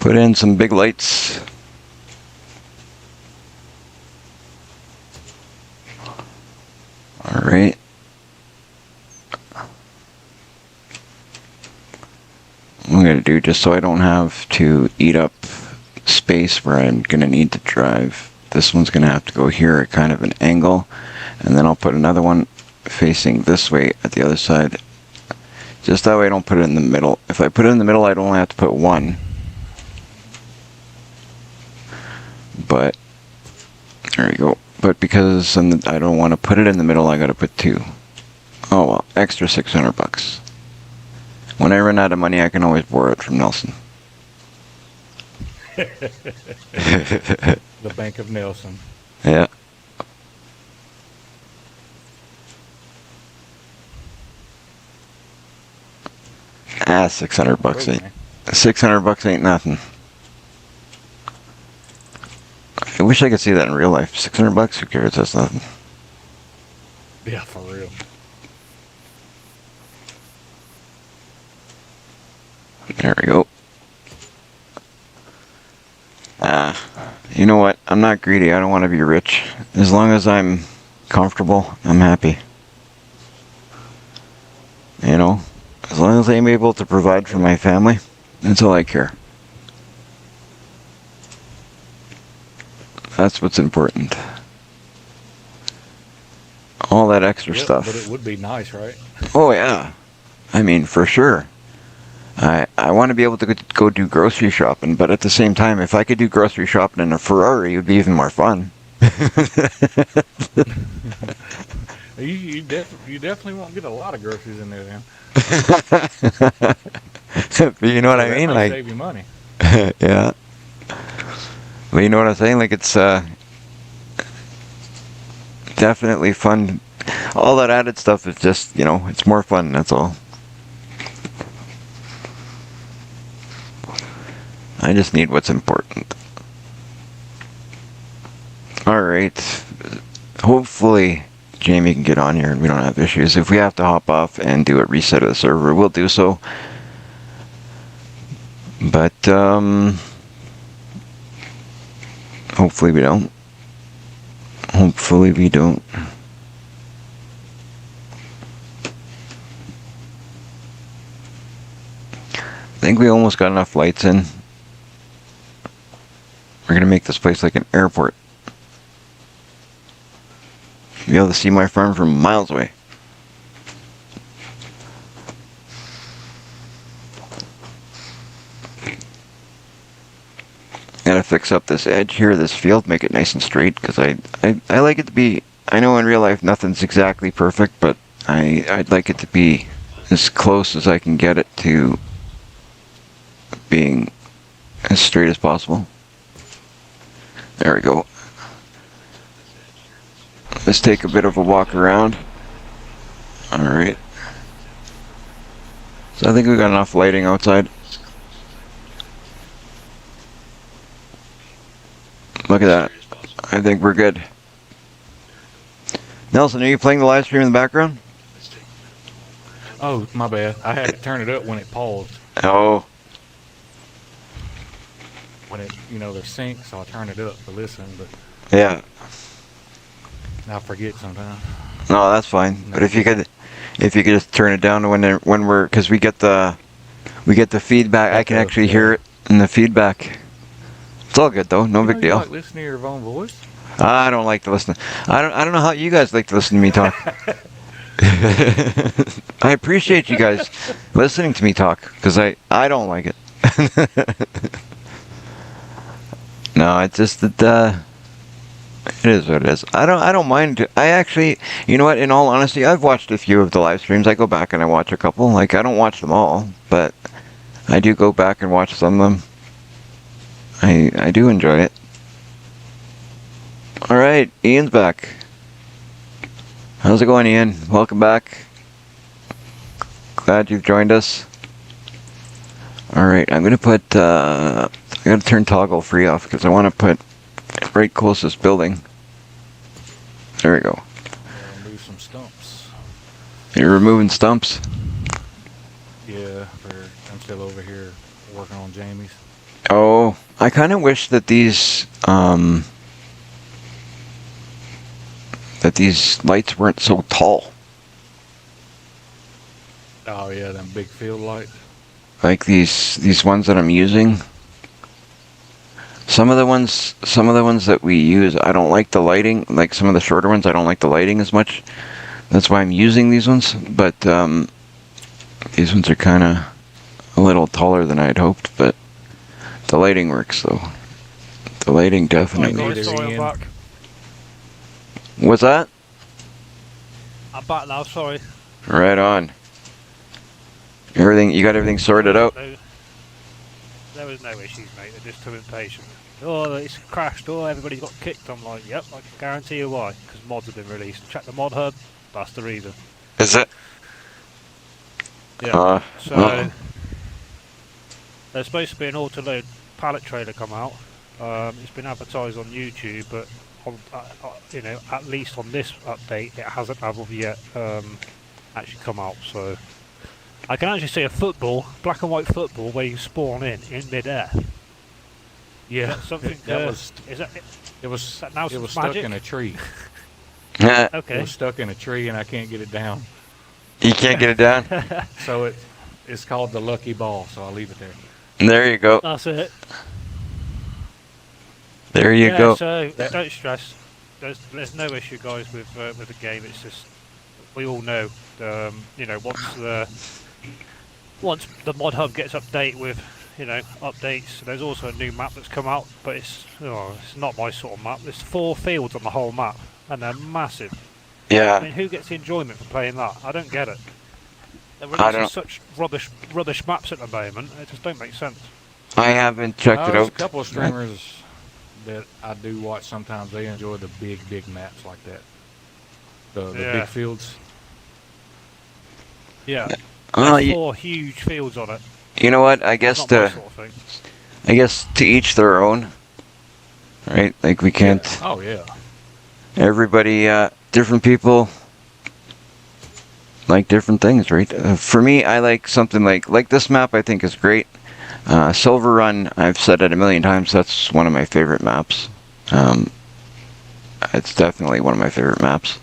Put in some big lights. Alright. I'm going to do, just so I don't have to eat up space where I'm going to need to drive this one's going to have to go here at kind of an angle, and then I'll put another one facing this way at the other side. Just that way I don't put it in the middle. If I put it in the middle, I'd only have to put one. But, there we go. But because I don't want to put it in the middle, I got to put two. Oh well, extra $600. When I run out of money, I can always borrow it from Nelson. The Bank of Nelson. Yeah. $600 ain't. $600 ain't nothing. I wish I could see that in real life. $600, who cares? That's nothing. Yeah, for real. There we go. You know what? I'm not greedy. I don't want to be rich. As long as I'm comfortable, I'm happy. You know? As long as I'm able to provide for my family, that's all I care. That's what's important. All that extra stuff. But it would be nice, right? Oh yeah. I mean, for sure. I want to be able to go do grocery shopping, but at the same time, if I could do grocery shopping in a Ferrari, it would be even more fun. You definitely won't get a lot of groceries in there then. But you know what I mean? Might Like, save you money. yeah. But you know what I'm saying? Like, it's definitely fun. All that added stuff is just, you know, it's more fun, that's all. I just need what's important. Alright. Hopefully Jamie can get on here and we don't have issues. If we have to hop off and do a reset of the server, we'll do so. But, hopefully we don't. Hopefully we don't. I think we almost got enough lights in. We're gonna make this place like an airport. Be able to see my farm from miles away. Gotta fix up this edge here, this field, make it nice and straight, because I like it to be, I know in real life nothing's exactly perfect, but I'd like it to be as close as I can get it to being as straight as possible. There we go. Let's take a bit of a walk around. Alright. So I think we got enough lighting outside. Look at that. I think we're good. Nelson, are you playing the live stream in the background? Oh, my bad. I had to turn it up when it paused. Oh. When it, they're synced, so I turn it up to listen, but Yeah. I forget sometimes. No, that's fine. But if you could just turn it down to when we're, because we get the feedback. I can actually hear it in the feedback. It's all good though. No big deal. You like listening to your own voice? I don't like to listen. I don't know how you guys like to listen to me talk. I appreciate you guys listening to me talk, because I don't like it. No, it's just that it is what it is. I don't mind. I actually, you know what? In all honesty, I've watched a few of the live streams. I go back and I watch a couple. Like, I don't watch them all, but I do go back and watch some of them. I do enjoy it. All right, Ian's back. How's it going, Ian? Welcome back. Glad you've joined us. All right, I'm gonna put. I gotta turn toggle free off because I want to put right closest building. There we go. Remove some stumps. You're removing stumps. Yeah, I'm still over here working on Jamie's. Oh, I kind of wish that these lights weren't so tall. Oh yeah, them big field lights. Like these ones that I'm using. Some of the ones that we use, I don't like the lighting. Like some of the shorter ones, I don't like the lighting as much. That's why I'm using these ones. But these ones are kind of a little taller than I'd hoped. But the lighting works though. The lighting definitely. Right, Neither guys, sorry, I'm Ian. back. What's that? I'm back now, sorry. Right on. Everything, you got everything sorted out? There was no issues, mate. They're just too impatient. Oh, it's crashed. Oh, everybody got kicked. I'm like, yep, I can guarantee you why. Because mods have been released. Check the mod hub. That's the reason. Is it? Yeah. So uh-oh. there's supposed to be an auto-load pallet trailer come out. It's been advertised on YouTube, but on, you know, at least on this update, it hasn't as of yet actually come out. So I can actually see a football, black and white football, where you spawn in mid-air. Yeah, Is that something? that was Is that? it was Is that now it some was stuck magic? in a tree. Yeah. It Okay. was stuck in a tree, and I can't get it down. You can't get it down? So it's called the lucky ball. So I'll leave it there. There you go. That's it. There you Yeah, go. so don't stress. There's no issue, guys, with the game. It's just we all know, you know, once the mod hub gets updated with, you know, updates. There's also a new map that's come out, but it's not my sort of map. There's 4 fields on the whole map, and they're massive. I Yeah. mean, who gets the enjoyment from playing that? I don't get it. They're I releasing don't- such rubbish maps at the moment. It just don't make sense. I haven't checked it There's a out. couple of streamers that I do watch sometimes. They enjoy the big maps like that. The Yeah. big fields. Yeah, Well, there's 4 huge fields on it. you know what? I guess Not my to sort of thing. to each their own. Right? Like we can't. Oh yeah. Everybody, different people like different things, right? For me, I like something like this map. I think is great. Silver Run. I've said it a million times. That's one of my favorite maps. It's definitely one of my favorite maps.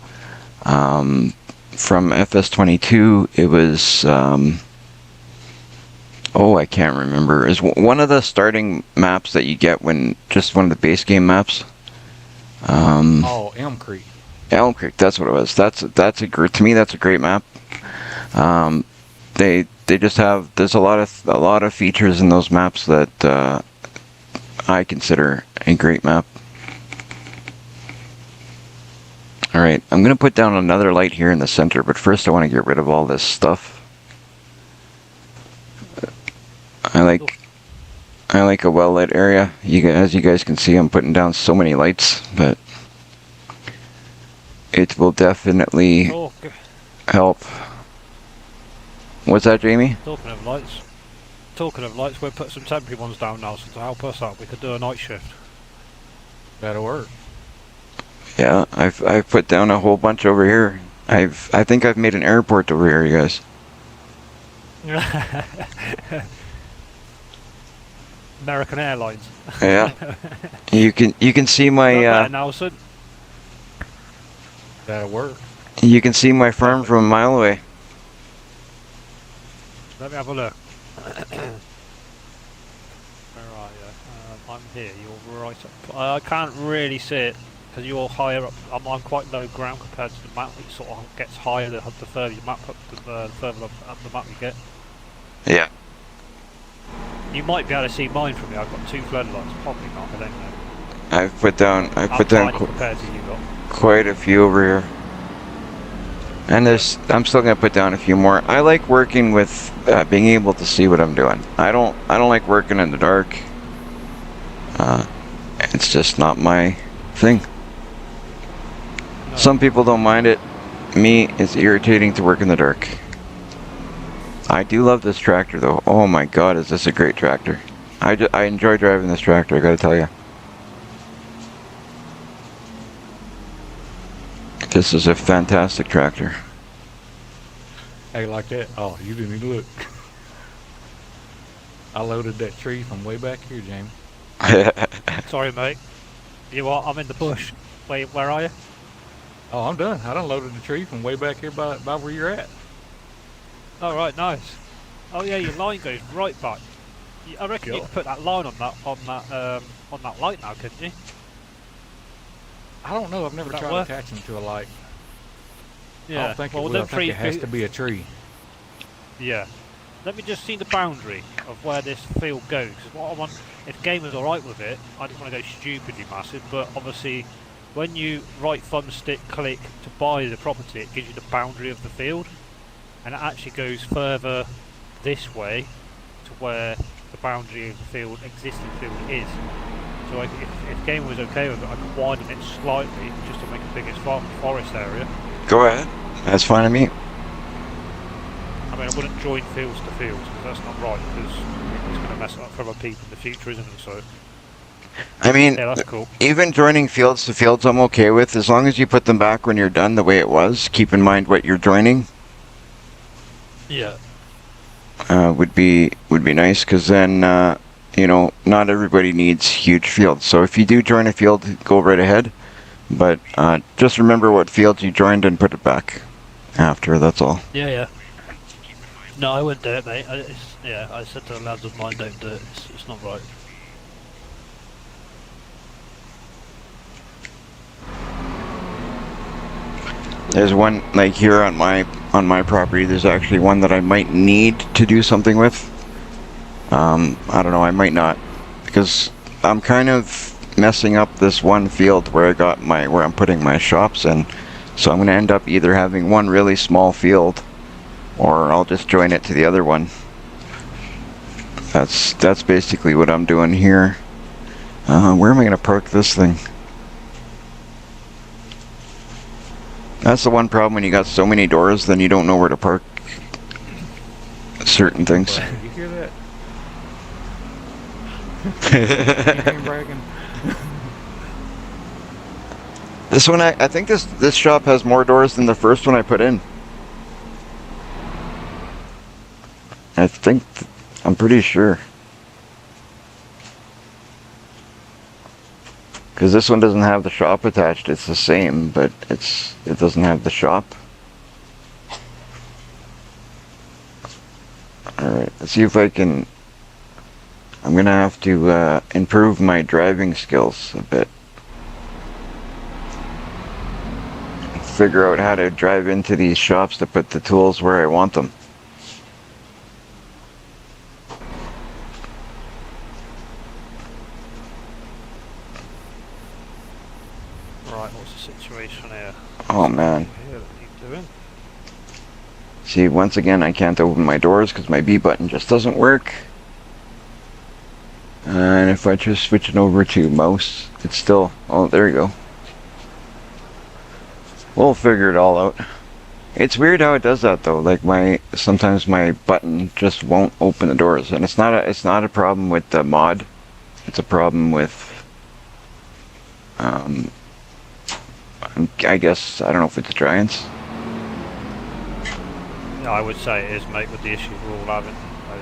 From FS22, it was. Oh, I can't remember. Is one of the starting maps that you get when just one of the base game maps. Oh, Elm Creek. Elm Creek, that's what it was. To me that's a great map. They just have there's a lot of features in those maps that I consider a great map. All right, I'm gonna put down another light here in the center, but first I want to get rid of all this stuff. I like a well lit area. As you guys can see, I'm putting down so many lights, but it will definitely help. What's that, Jamie? Talking of lights, we'll put some temporary ones down now, so to help us out, we could do a night shift. That'll work. Yeah, I've put down a whole bunch over here. I think I've made an airport over here, you guys. American Airlines. Yeah. You can see my Nelson. That'll work. you can see my farm from a mile away. Let me have a look. Where are you? I'm here. You're right up. I can't really see it because you're higher up. I'm quite low ground compared to the map. It sort of gets higher the further you map up, the further up the map you get. Yeah. You might be able to see mine from here. I've got 2 floodlights. Probably not. I don't know. I've put down I'm tiny compared to you lot. quite a few over here. And I'm still gonna put down a few more. I like working with being able to see what I'm doing. I don't like working in the dark. It's just not my thing. No. Some people don't mind it. Me, it's irritating to work in the dark. I do love this tractor though. Oh my god, is this a great tractor. I enjoy driving this tractor, I gotta tell you. This is a fantastic tractor. Hey, like that. Oh, you didn't even look. I loaded that tree from way back here, Jamie. Sorry, mate. You what? I'm in the bush. Wait, where are you? Oh, I'm done. I done loaded the tree from way back here by where you're at. Oh, right, nice. Oh, yeah, your line goes right back. I reckon you Cool. could put that line on that on that light now, couldn't you? I don't know. I've never Would that tried work? attaching to a light. I Yeah. don't think well, it will. them I think it has three- to be a tree. Yeah. Let me just see the boundary of where this field goes. 'Cause what I want, if game is alright with it, I don't want to go stupidly massive, but obviously when you right thumbstick click to buy the property, it gives you the boundary of the field, and it actually goes further this way to where the boundary of the field, existing field is. So if game was okay with it, I could widen it slightly just to make a bigger forest area. Go ahead. That's fine with me. I mean, I wouldn't join fields to fields because that's not right, because it's going to mess it up for other people in the future, isn't it? So, I mean, yeah, that's cool. even joining fields to fields, I'm okay with, as long as you put them back when you're done the way it was. Keep in mind what you're joining. Yeah. Would be nice, because then not everybody needs huge fields. So if you do join a field, go right ahead, but just remember what fields you joined and put it back after. That's all. Yeah. No, I wouldn't do it, mate. I said to the lads of mine, don't do it. It's not right. There's one like here on my property. There's actually one that I might need to do something with. I don't know. I might not, because I'm kind of messing up this one field where I'm putting my shops in. So I'm going to end up either having one really small field, or I'll just join it to the other one. That's basically what I'm doing here. Where am I going to park this thing? That's the one problem when you got so many doors, then you don't know where to park certain things. You hear that? You ain't bragging. This one, I think this shop has more doors than the first one I put in. I'm pretty sure. Because this one doesn't have the shop attached. It's the same, but it doesn't have the shop. Alright, let's see if I can... I'm gonna have to improve my driving skills a bit. Figure out how to drive into these shops to put the tools where I want them. Right, what's the situation here? Oh man. Here that need doing. See, once again, I can't open my doors because my B button just doesn't work. And if I just switch it over to mouse, it's still... Oh, there you go. We'll figure it all out. It's weird how it does that though. Like sometimes my button just won't open the doors, and it's not a problem with the mod. It's a problem with I guess, I don't know if it's Giants. Yeah, I would say it is, mate, with the issues we're all having.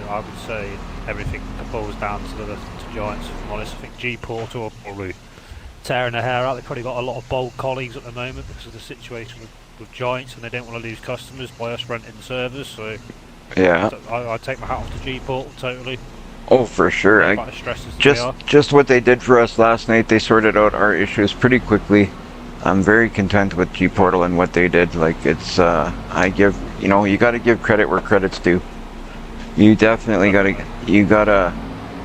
I would say everything boils down to Giants, if I'm honest. I think G-Portal are probably tearing their hair out. They've probably got a lot of bold colleagues at the moment because of the situation with Giants, and they don't want to lose customers by us renting servers, so Yeah. I take my hat off to G-Portal totally. Oh, for sure. Quite as stressed as they are. Just what they did for us last night, they sorted out our issues pretty quickly. I'm very content with G-Portal and what they did. Like, it's, you gotta give credit where credit's due. You definitely gotta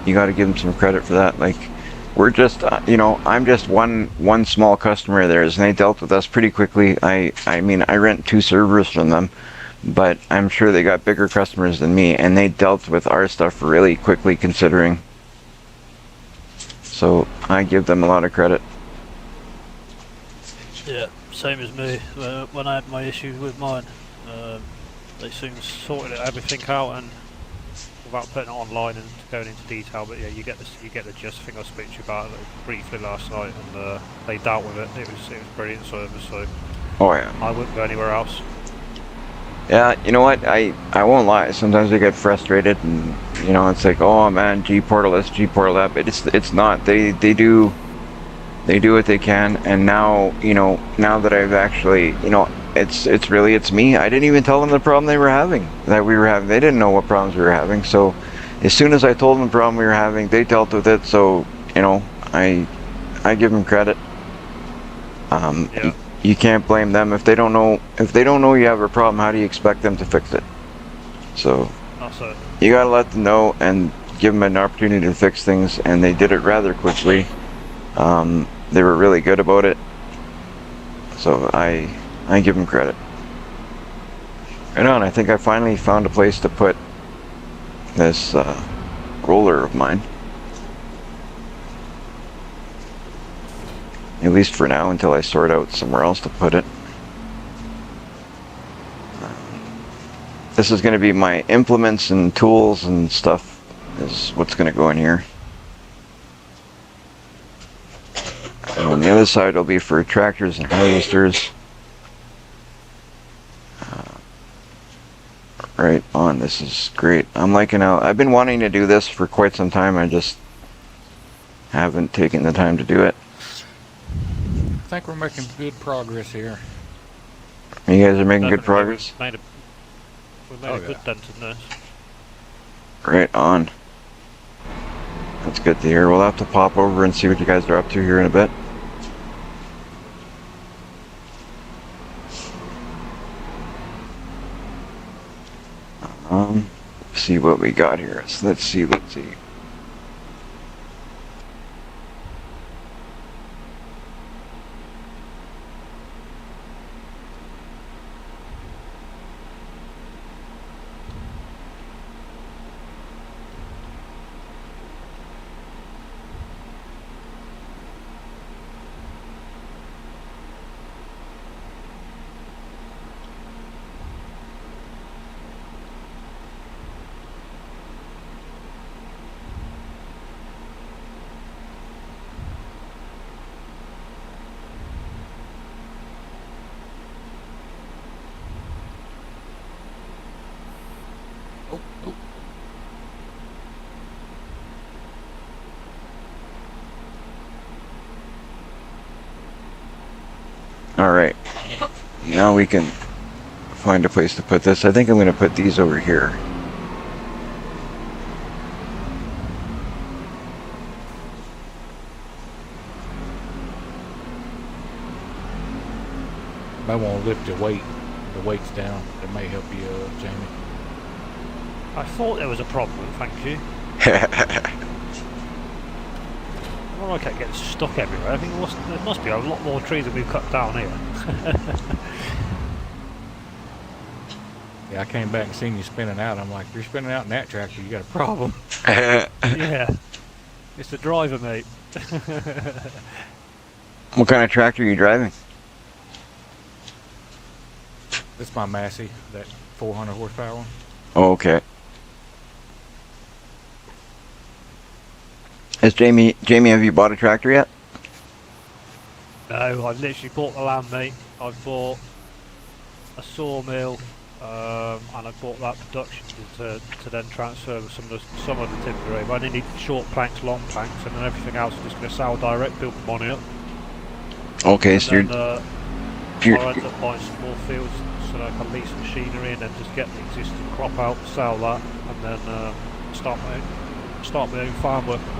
give them some credit for that. Like, we're just, I'm just one small customer of theirs, and they dealt with us pretty quickly. I mean, I rent 2 servers from them, but I'm sure they got bigger customers than me, and they dealt with our stuff really quickly considering. So I give them a lot of credit. Yeah, same as me. When I had my issues with mine, they soon sorted everything out, and without putting it online and going into detail, but yeah, you get the gist. I think I spoke to you about it briefly last night, and they dealt with it. It was brilliant service, so Oh yeah. I wouldn't go anywhere else. Yeah, you know what? I won't lie. Sometimes I get frustrated, and it's like, oh man, G-Portal this, G-Portal that. But it's not. They do what they can, and now now that I've actually it's me. I didn't even tell them the problem we were having. They didn't know what problems we were having. So as soon as I told them the problem we were having, they dealt with it. So I give them credit. Yeah. You can't blame them if they don't know you have a problem. How do you expect them to fix it? So That's it. you gotta let them know and give them an opportunity to fix things, and they did it rather quickly. They were really good about it, so I give them credit. Right on. I think I finally found a place to put this roller of mine. At least for now, until I sort out somewhere else to put it. This is going to be my implements and tools and stuff is what's going to go in here. And on the other side will be for tractors and harvesters. Right on. This is great. I'm liking how I've been wanting to do this for quite some time. I just haven't taken the time to do it. I think we're making good progress here. You guys are making good Definitely progress? We made Oh, a good yeah. dent in this. Right on. That's good to hear. We'll have to pop over and see what you guys are up to here in a bit. See what we got here. So let's see. Oh, oh. All right. Now we can find a place to put this. I think I'm going to put these over here. Might want to lift the weights down. That may help you, Jamie. I thought there was a problem, thank you. Well, I kept getting stuck everywhere. I think there must be a lot more trees than we've cut down here. Yeah, I came back and seen you spinning out. I'm like, if you're spinning out in that tractor, you got a problem. Yeah. It's the driver, mate. What kind of tractor are you driving? This is my Massey, that 400 horsepower one. Oh, okay. Jamie, have you bought a tractor yet? No, I've literally bought the land, mate. I've bought a sawmill, and I bought that production to then transfer some of the timber over. I only need short planks, long planks, and then everything else I'm just going to sell direct, build the money up. Okay, And so then, you're I'll end up buying some more fields so that I can lease machinery and then just get the existing crop out, sell that, and then start my own farm work on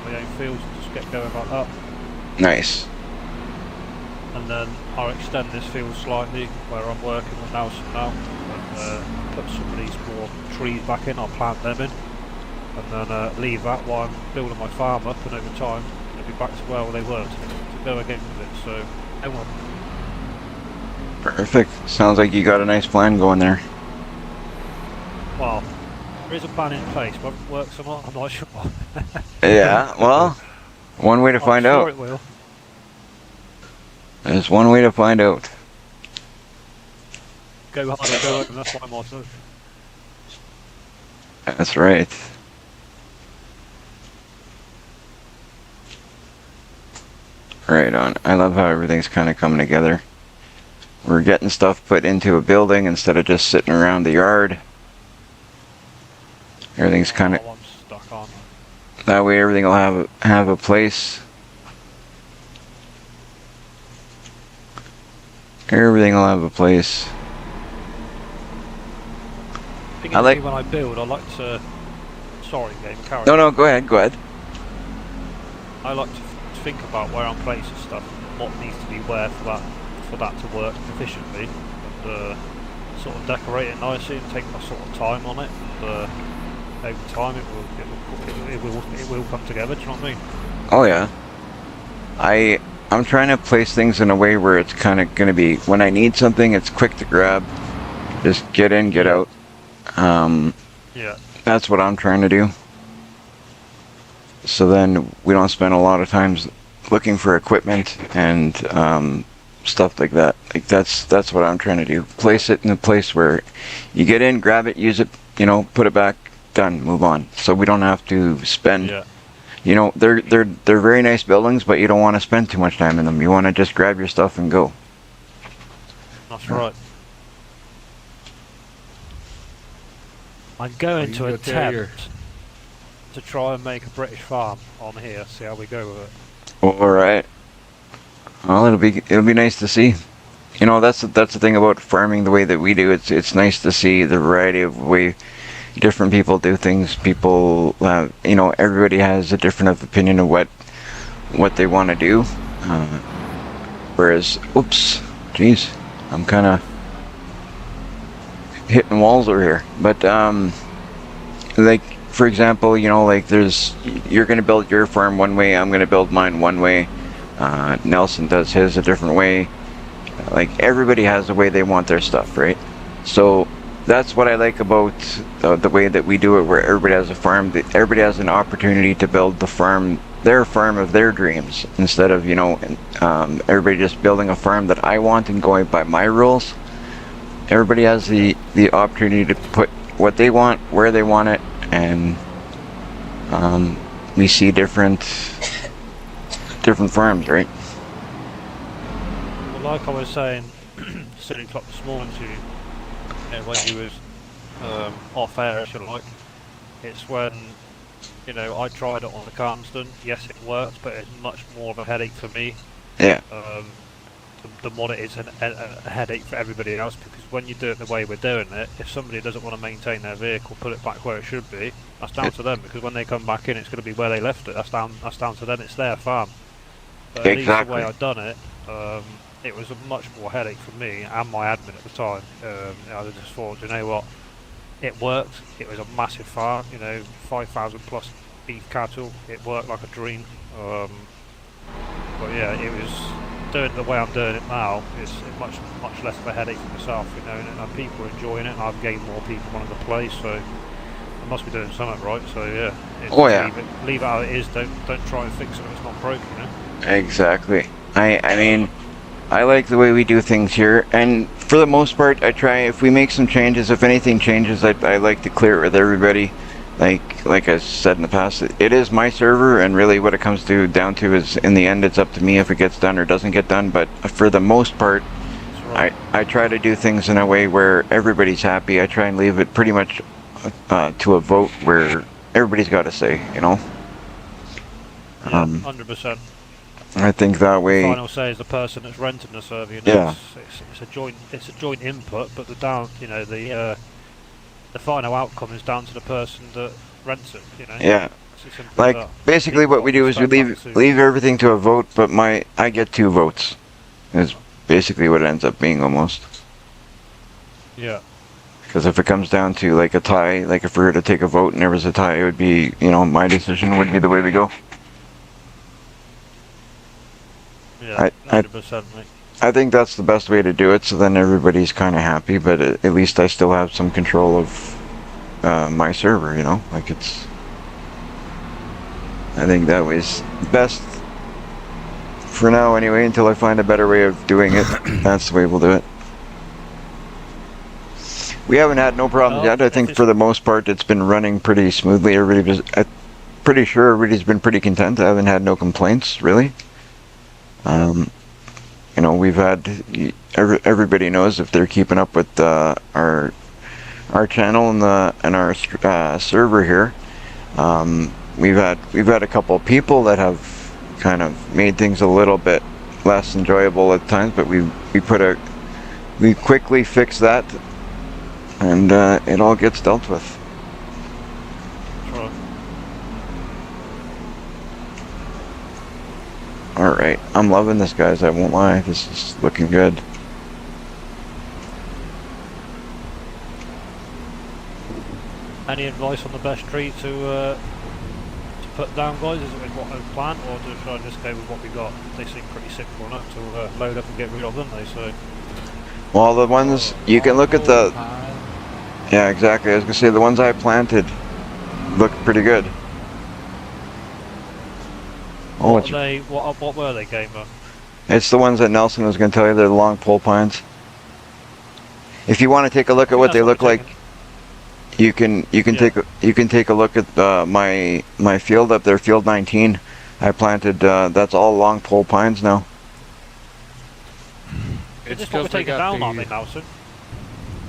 my own fields and just get going like that. nice. And then I'll extend this field slightly where I'm working with now and put some of these more trees back in. I'll plant them in and then leave that while I'm building my farm up, and over time they'll be back to where they were to go again with it. So anyway. Perfect. Sounds like you got a nice plan going there. Well, there is a plan in place, whether it works or not, I'm not sure. Yeah, well, one way to find I'm sure out. it will. There's one way to find out. Go hard or go home, that's my motto. That's right. Right on. I love how everything's kind of coming together. We're getting stuff put into a building instead of just sitting around the yard. Everything's kind of I'm stuck on. that way. Everything will have a place. Everything will have a place. Thing I is, like- when I build, I like to. Sorry, game carry. No, go ahead. I like to to think about where I'm placing stuff, and what needs to be where for that to work efficiently, and sort of decorate it nicely and take my sort of time on it. And, over time, it will come together. Do you know what I mean? Oh yeah. I'm trying to place things in a way where it's kind of going to be, when I need something, it's quick to grab. Just get in, get out. Yeah. That's what I'm trying to do. So then we don't spend a lot of times looking for equipment and stuff like that. Like that's what I'm trying to do. Place it in a place where you get in, grab it, use it, put it back, done, move on. So we don't have to spend. Yeah. They're very nice buildings, but you don't want to spend too much time in them. You want to just grab your stuff and go. That's right. I'm going to attempt to try and make a British farm on here. See how we go with it. All right. Well, it'll be nice to see. That's the thing about farming the way that we do. It's nice to see the variety of way different people do things. People, everybody has a different opinion of what they want to do. Whereas, oops, geez, I'm kind of hitting walls over here. But like for example, you're gonna build your farm one way. I'm gonna build mine one way. Nelson does his a different way. Like everybody has the way they want their stuff, right? So that's what I like about the way that we do it, where everybody has a farm. Everybody has an opportunity to build their farm of their dreams, instead of everybody just building a farm that I want and going by my rules. Everybody has the opportunity to put what they want where they want it, and we see different farms, right? Well, like I was saying, Silly Clock this morning to you, when he was off air, if you like, it's when I tried it on the Carmston. Yes, it works, but it's much more of a headache for me. Yeah. Than what it is a headache for everybody else, because when you do it the way we're doing it, if somebody doesn't want to maintain their vehicle, put it back where it should be, that's down to them, because when they come back in, it's going to be where they left it. That's down to them. It's their farm. But at least the way I've done it, it was a much more headache for me and my admin at the time. I just thought, you know what, it worked. It was a massive farm, 5,000 plus beef cattle. It worked like a dream. But yeah, it was doing it the way I'm doing it now. It's much less of a headache for myself, and people are enjoying it, and I've gained more people wanting to play. So I must be doing something right. So yeah, leave it how it is. Don't try and fix it if it's not broken. Exactly. I mean, I like the way we do things here, and for the most part, I try, if we make some changes, if anything changes, I like to clear it with everybody. Like I said in the past, it is my server, and really what it comes down to is, in the end, it's up to me if it gets done or doesn't get done. But for the most part, right, I try to do things in a way where everybody's happy. I try and leave it pretty much to a vote where everybody's got a say, Yeah, 100%. I think that way. The final say is the person that's renting the server. Yeah. It's a joint input, but the final outcome is down to the person that rents it. Yeah. Like basically, what we do is we leave everything to a vote, but I get 2 votes. Is basically what it ends up being almost. Yeah. Because if it comes down to like a tie, like if we were to take a vote and there was a tie, it would be, my decision would be the way we go. Yeah, 100%, mate. I think that's the best way to do it, so then everybody's kind of happy, but at least I still have some control of my server, like I think that was best for now anyway, until I find a better way of doing it. That's the way we'll do it. We haven't had no problems yet. I think for the most part it's been running pretty smoothly. I'm pretty sure everybody's been pretty content. I haven't had no complaints, really. We've had, everybody knows, if they're keeping up with our channel and our server here, we've had a couple of people that have kind of made things a little bit less enjoyable at times, but we quickly fix that, and it all gets dealt with. Sure. Alright, I'm loving this, guys, I won't lie. This is looking good. Any advice on the best tree to put down, guys? Is it with what I've planned, or should I just go with what we got? They seem pretty simple enough to load up and get rid of, don't they? So Well, the ones, you can look at the... Yeah, exactly. I was gonna say, the ones I planted look pretty good. Oh, what were they, Gamer? it's the ones that Nelson was gonna tell you. They're the long pole pines. If you want to take a look at what they look like, you can take a look at my field up there, field 19. I planted. That's all long pole pines now. Is this what we're taking down, aren't they, Nelson?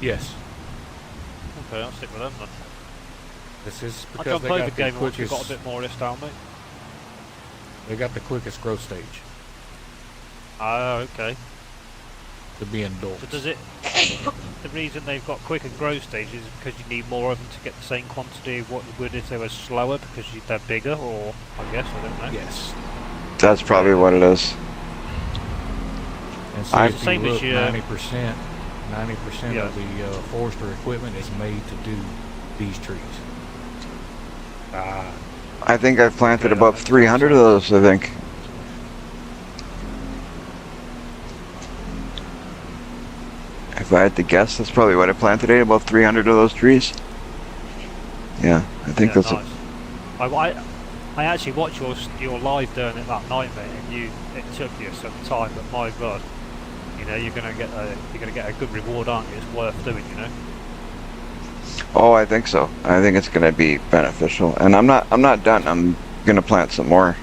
Yes. Okay, I'll stick with them then. This is I'll because jump they over got the Gamer once we've got a quickest. bit more of this down, mate. They got the quickest growth stage Oh, okay. to be indoors. So does it... the reason they've got quicker growth stages is because you need more of them to get the same quantity of what you would if they were slower, because they're bigger, or... I guess, I don't know. Yes. That's probably what it is. And so I'm- if you Same as look, your- 90% Yeah. of the forester equipment is made to do these trees. I think I've planted Yeah, about that makes 300 of those. I think. If I had to guess, that's probably what I planted today. About 300 of those trees. Yeah, I think Yeah, that's it. nice. I actually watched your live doing it that night, mate, and it took you some time, but my god, you know, you're gonna get a good reward, aren't you? It's worth doing, you know. Oh, I think so. I think it's gonna be beneficial, and I'm not done. I'm gonna plant some more.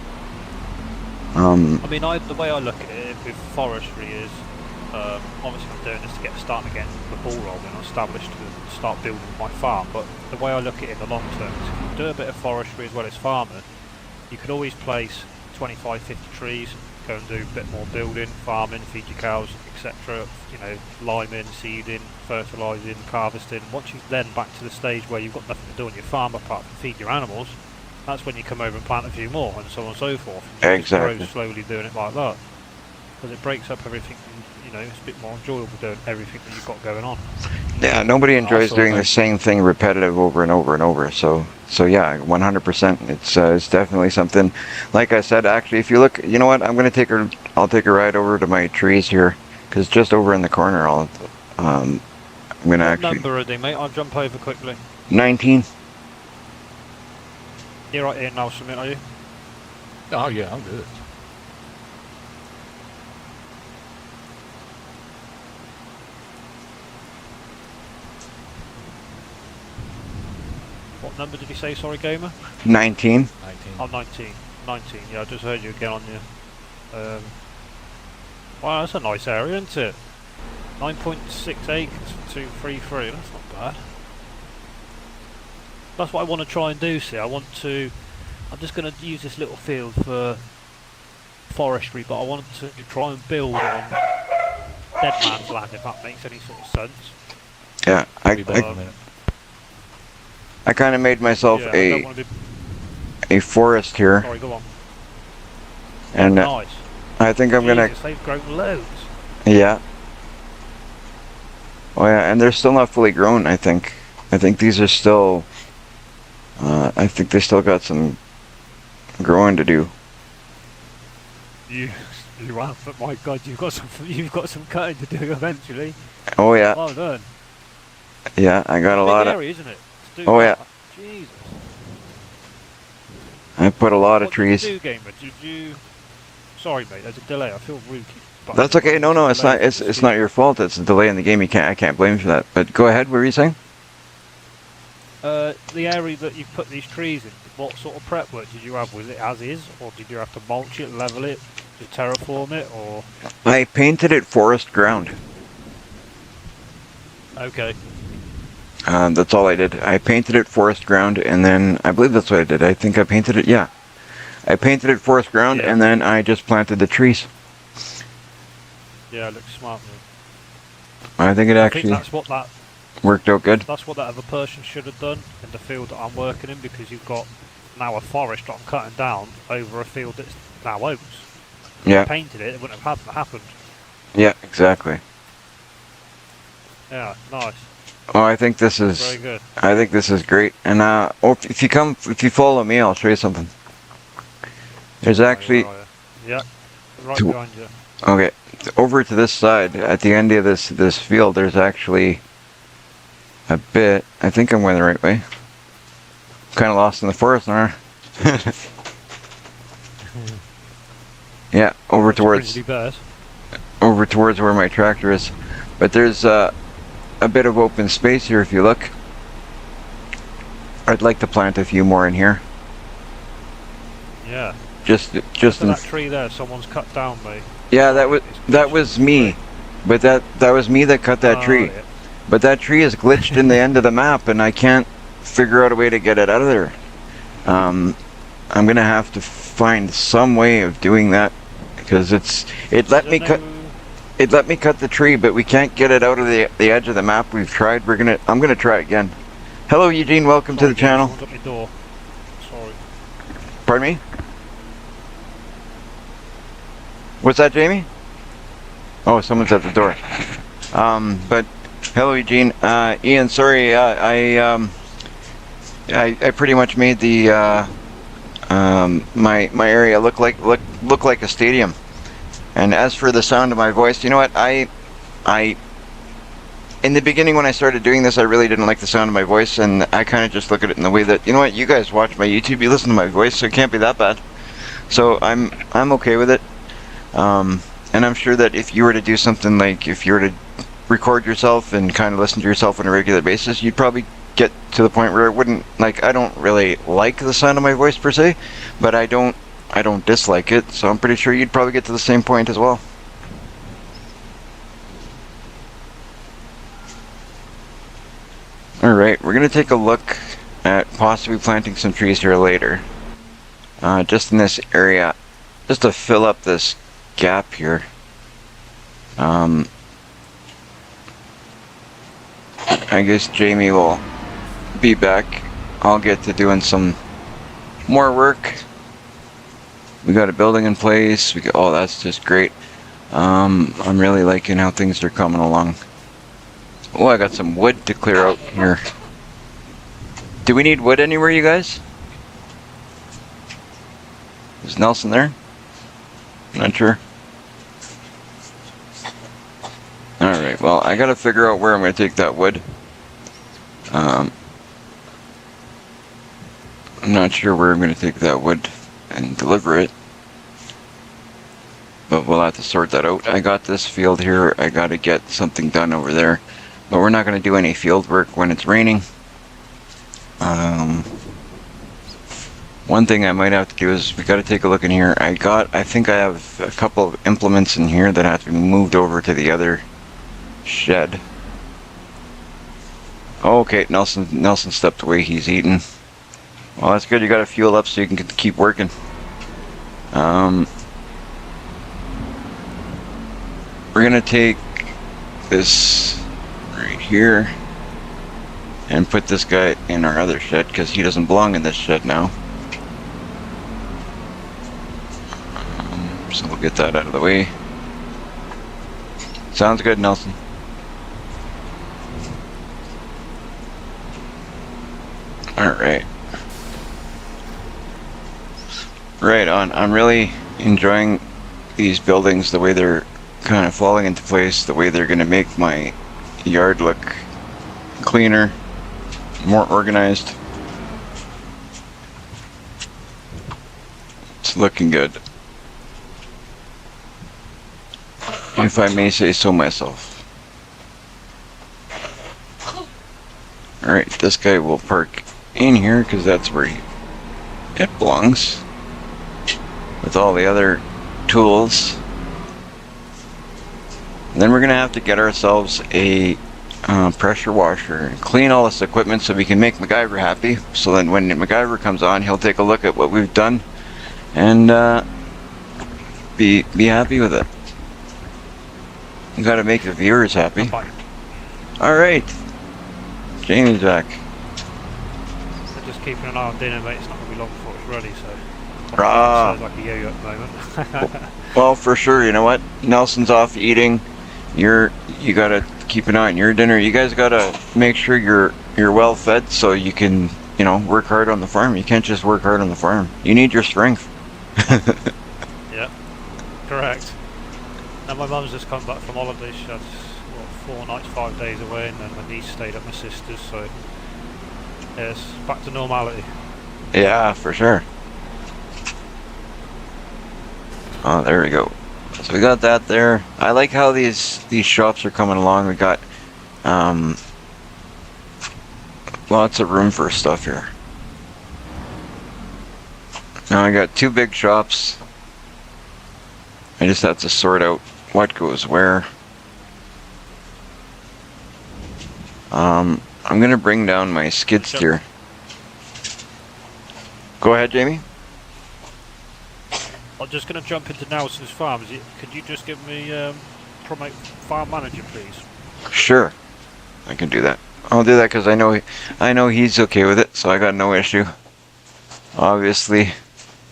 I mean, the way I look at it with forestry is, obviously I'm doing this to start getting the ball rolling, established to start building my farm. But the way I look at it in the long term is, if you do a bit of forestry as well as farming, you can always place 25, 50 trees, go and do a bit more building, farming, feed your cows, etc. You know, liming, seeding, fertilising, harvesting. Once you then back to the stage where you've got nothing to do on your farm apart from feed your animals, that's when you come over and plant a few more, and so on and so forth. You just Exactly. grow slowly doing it like that, because it breaks up everything. You know, it's a bit more enjoyable doing everything that you've got going on. Yeah, nobody enjoys Also, doing the like- same thing repetitive over and over and over. So yeah, 100%. It's definitely something. Like I said, actually, if you look, you know what? I'll take a ride over to my trees here, because just over in the corner, I'm gonna What actually number are they, mate? I'll jump over quickly. 19. You're right here now, Submit, are you? Oh yeah, I'm good. What number did you say, sorry, Gamer? 19. 19. Oh, 19. 19, yeah, I just heard you again on your... Wow, that's a nice area, isn't it? 9.6 acres for 233, that's not bad. That's what I want to try and do, see. I'm just going to use this little field for forestry, but I want to try and build on dead man's land, if that makes any sort of sense. Yeah, Be back in a minute. I kind of made myself Yeah, I don't want to be... a forest here, Sorry, go on. and Nice. I think I'm gonna. Jesus, they've grown loads. Yeah. Oh yeah, and they're still not fully grown. I think these are still. I think they still got some growing to do. You have, but my God, you've got some cutting to do eventually. Oh yeah, Well done. yeah. I got a Big lot of. area, isn't it? To do Oh, that. yeah. Jesus. I put a lot of What trees. Did you do, Gamer? Did you? Sorry, mate. There's a delay. I feel rude. but That's okay. No, there's it's a not. delay It's for the it's not your fault. It's a delay in the game. I can't blame you for that. But go ahead. What were you saying? The area that you've put these trees in, what sort of prep work did you have? Was it as is, or did you have to mulch it, level it, did you terraform it, or? I painted it forest ground. Okay. That's all I did. I painted it forest ground, and then I believe that's what I did. I think I painted it. Yeah, I painted it forest ground, Yeah. and then I just planted the trees. Yeah, it looks smart, man. I think it I think actually that's what worked out good. that other person should have done in the field that I'm working in, because you've got now a forest that I'm cutting down over a field that's now oats. Yeah. Painted it, it wouldn't have happened. Yeah, exactly. Yeah, nice. Oh, I think this Very is good. great. And if you follow me, I'll show you something. There's actually Where are you? Yeah, right To- behind you. okay, over to this side at the end of this field. There's actually a bit. I think I'm going the right way. Kind of lost in the forest now. Yeah, over towards Grizzly bears. where my tractor is. But there's a bit of open space here if you look. I'd like to plant a few more in here. Yeah. Just So in that tree there, someone's cut down, mate. yeah, that was me. But that was me that cut that tree. Yeah. But that tree is glitched in the end of the map, and I can't figure out a way to get it out of there. I'm gonna have to find some way of doing that because it let me cut the tree, but we can't get it out of the edge of the map. We've tried. I'm gonna try again. Hello, Eugene. Welcome to the channel. Someone's at my door. Sorry. Pardon me. What's that, Jamie? Oh, someone's at the door. But hello, Eugene. Ian, sorry. I pretty much made the my area look like a stadium. And as for the sound of my voice, you know what? I in the beginning when I started doing this, I really didn't like the sound of my voice, and I kind of just look at it in the way that, you know what? You guys watch my YouTube, you listen to my voice, so it can't be that bad. So I'm okay with it. And I'm sure that if you were to do something like, if you were to record yourself and kind of listen to yourself on a regular basis, you'd probably get to the point where it wouldn't, like, I don't really like the sound of my voice per se, but I don't dislike it, so I'm pretty sure you'd probably get to the same point as well. Alright, we're going to take a look at possibly planting some trees here later. Just in this area, just to fill up this gap here. I guess Jamie will be back. I'll get to doing some more work. We got a building in place. Oh, that's just great. I'm really liking how things are coming along. Oh, I got some wood to clear out here. Do we need wood anywhere, you guys? Is Nelson there? Not sure. Alright, well, I gotta figure out where I'm gonna take that wood. I'm not sure where I'm gonna take that wood and deliver it. But we'll have to sort that out. I got this field here. I gotta get something done over there. But we're not gonna do any field work when it's raining. One thing I might have to do is we gotta take a look in here. I think I have a couple of implements in here that have to be moved over to the other shed. Okay, Nelson stepped away. He's eating. Well, that's good. You got to fuel up so you can keep working. We're gonna take this right here and put this guy in our other shed because he doesn't belong in this shed now. So we'll get that out of the way. Sounds good, Nelson. Alright. Right on. I'm really enjoying these buildings, the way they're kind of falling into place, the way they're going to make my yard look cleaner, more organized. It's looking good, if I may say so myself. Alright, this guy will park in here because that's where it belongs, with all the other tools. And then we're gonna have to get ourselves a pressure washer and clean all this equipment so we can make MacGyver happy. So then when MacGyver comes on, he'll take a look at what we've done and be happy with it. You gotta make the viewers happy. Alright, Jamie's back. So just keeping an eye on dinner, mate. It's not going to be long before it's ready, so. Ah. Sounds like a yo-yo at the moment. Well, for sure. You know what? Nelson's off eating. You gotta keep an eye on your dinner. You guys gotta make sure you're well fed so you can, work hard on the farm. You can't just work hard on the farm. You need your strength. Yep, correct. And my mum's just come back from holiday. She had 4 nights, 5 days away, and then my niece stayed at my sister's. So yeah, it's back to normality. Yeah, for sure. Oh, there we go. So we got that there. I like how these shops are coming along. We got lots of room for stuff here. Now I got 2 big shops. I just have to sort out what goes where. I'm gonna bring down my skid steer. Go ahead, Jamie. I'm just going to jump into Nelson's farm. Could you just give me promote farm manager, please? Sure, I can do that. I'll do that because I know he's okay with it, so I got no issue. Obviously,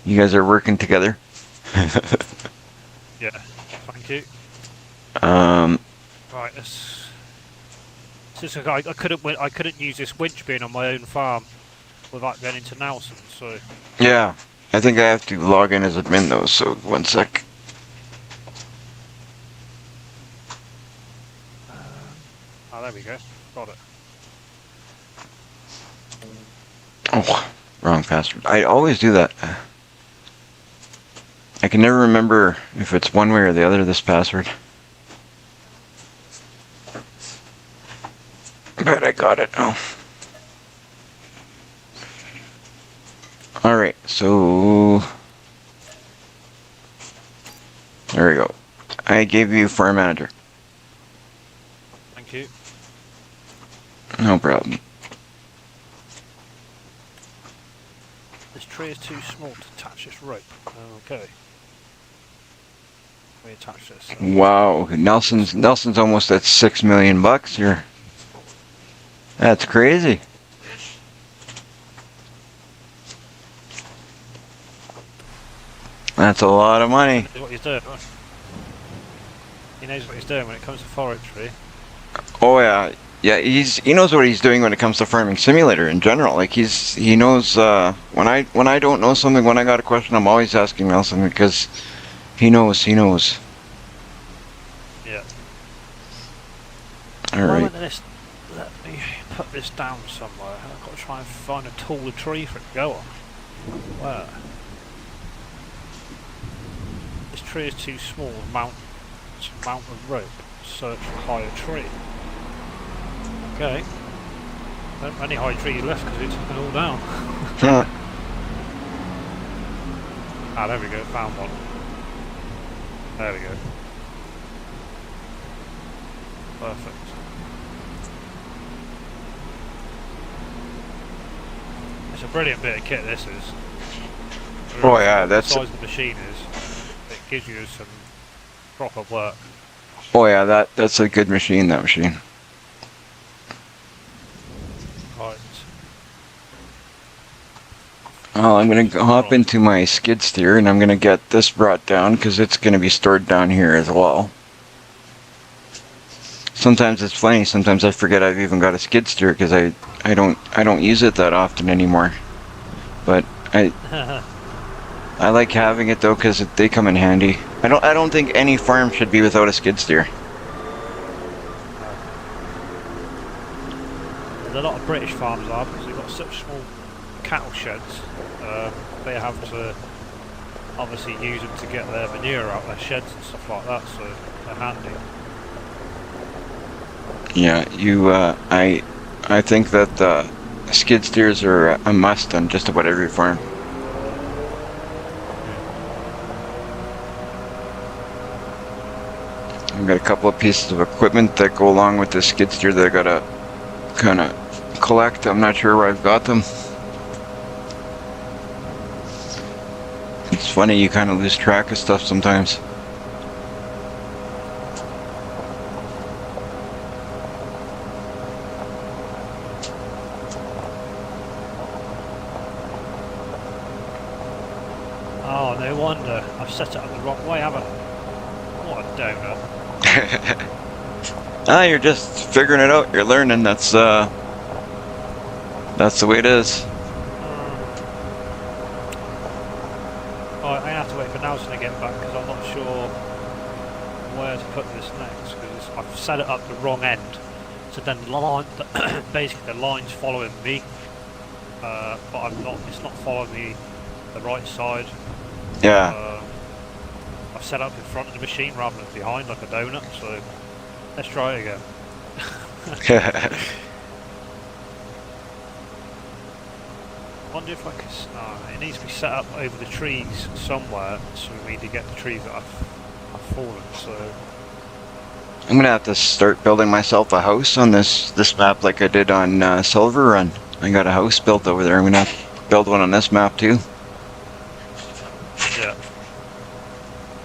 you guys are working together. Yeah, thank you. Right, I couldn't use this winch being on my own farm without going into Nelson. So Yeah, I think I have to log in as admin though. So 1 sec. there we go. Got it. Oh, wrong password. I always do that. I can never remember if it's one way or the other, this password. But I got it now. Alright, so... there we go. I gave you farm manager. Thank you. No problem. This tree is too small to attach this rope. Okay. We attach this. Wow, Nelson's almost at $6 million here. That's crazy. That's a lot of money. He knows what he's doing. He knows what he's doing when it comes to forestry. Oh yeah, yeah. He knows what he's doing when it comes to Farming Simulator in general. Like he knows when I don't know something, when I got a question, I'm always asking Nelson because he knows. Yeah. All right. Let me put this down somewhere. I've got to try and find a taller tree for it to go on. Where? This tree is too small to mount a rope. Search for higher tree. Okay. Don't any high tree left because it's taken all down. Ah, there we go. Found one. There we go. Perfect. It's a brilliant bit of kit, this is. Oh yeah, that's. The size of the machine is. It gives you some proper work. Oh yeah, that's a good machine. That machine. Right. Well, I'm gonna hop into my skid steer and I'm gonna get this brought down because it's gonna be stored down here as well. Sometimes it's funny. Sometimes I forget I've even got a skid steer because I don't use it that often anymore. But I like having it though because they come in handy. I don't think any farm should be without a skid steer. A lot of British farms are because they've got such small cattle sheds. They have to obviously use them to get their manure out their sheds and stuff like that, so they're handy. Yeah, I think that skid steers are a must on just about every farm. I've got a couple of pieces of equipment that go along with the skid steer that I gotta kind of collect. I'm not sure where I've got them. It's funny, you kind of lose track of stuff sometimes. No wonder. I've set it up the wrong way, haven't I? What a donut. You're just figuring it out. You're learning. That's the way it is. Right, I'm going to have to wait for Nelson to get back because I'm not sure where to put this next because I've set it up the wrong end. So then basically the line's following me, but it's not following me the right side. Yeah. I've set up in front of the machine rather than behind like a donut, so let's try it again. I wonder if I can. It needs to be set up over the trees somewhere, so we need to get the trees that have fallen. So I'm gonna have to start building myself a house on this map like I did on Silver Run. I got a house built over there. I'm gonna have to build one on this map too. yeah,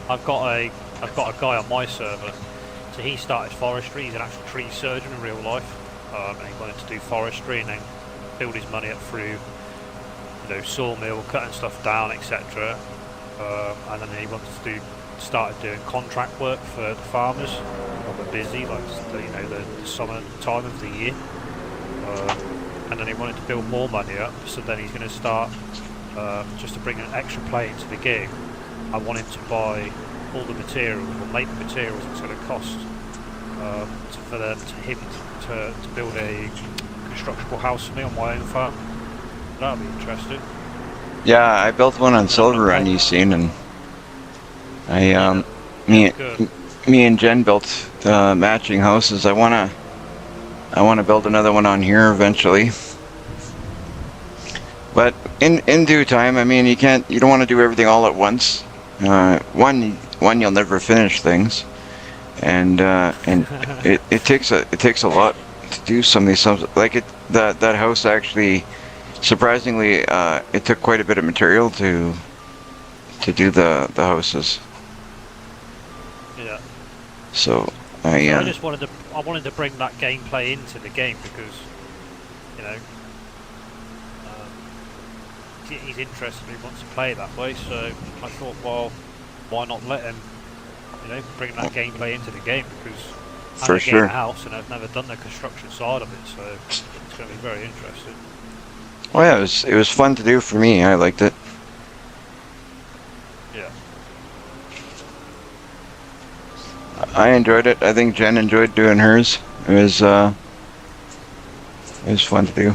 I've got a guy on my server. So he started forestry. He's an actual tree surgeon in real life, and he wanted to do forestry and then build his money up through, sawmill, cutting stuff down, etc. And then he wanted to started doing contract work for the farmers. We're busy, like the summer time of the year. And then he wanted to build more money up. So then he's going to start just to bring an extra play into the game. I want him to buy all the materials, or make the materials it's going to cost for them to build a constructible house for me on my own farm. That'll be interesting. Yeah, I built one on Silver Run, you seen, and me and Jen built matching houses. I wanna build another one on here eventually. But in due time, I mean, you don't want to do everything all at once. One, you'll never finish things, and it takes a lot to do some of these stuff. Like that house actually, surprisingly, it took quite a bit of material to do the houses. Yeah. So I just wanted to bring that gameplay into the game because he's interested, he wants to play it that way, so I thought, well, why not let him bring that gameplay into the game, because I'm getting a house and I've never done the construction side of it, so it's going to be very interesting. Well, yeah, it was fun to do for me. I liked it. Yeah. I enjoyed it. I think Jen enjoyed doing hers. It was fun to do.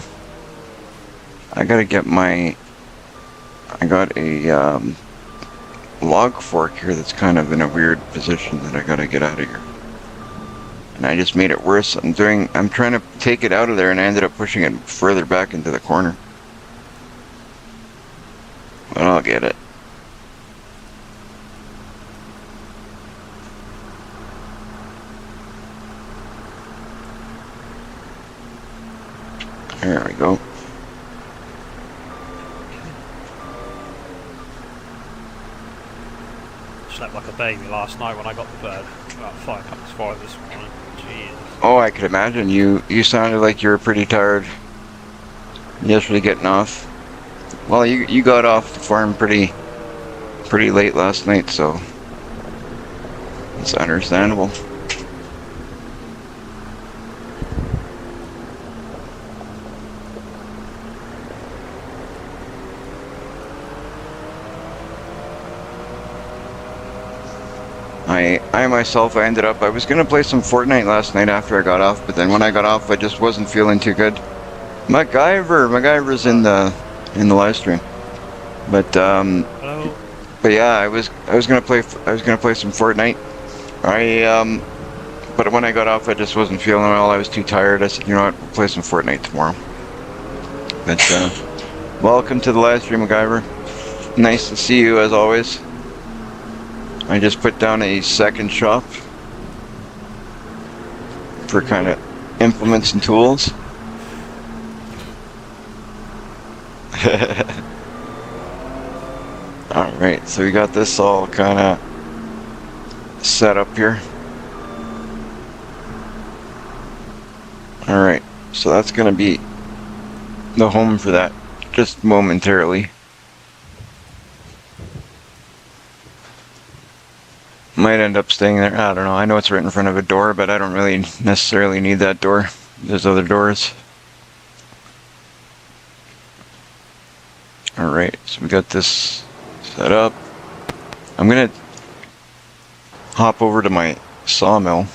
I got a log fork here that's kind of in a weird position that I gotta get out of here. And I just made it worse. I'm trying to take it out of there and I ended up pushing it further back into the corner. But I'll get it. There we go. Slept like a baby last night when I got to bed. About 5:05 this morning. Jeez. Oh, I could imagine. You sounded like you were pretty tired yesterday getting off. Well, you got off the farm pretty late last night, so it's understandable. I myself, I was gonna play some Fortnite last night after I got off, but then when I got off, I just wasn't feeling too good. MacGyver's in the live stream, but Hello. but yeah, I was gonna play some Fortnite. But when I got off, I just wasn't feeling well. I was too tired. I said, you know what, we'll play some Fortnite tomorrow. But welcome to the live stream, MacGyver. Nice to see you as always. I just put down a second shop for kind of implements and tools. Alright, so we got this all kind of set up here. Alright, so that's going to be the home for that just momentarily. Might end up staying there. I don't know. I know it's right in front of a door, but I don't really necessarily need that door. There's other doors. Alright, so we got this set up. I'm gonna hop over to my sawmill.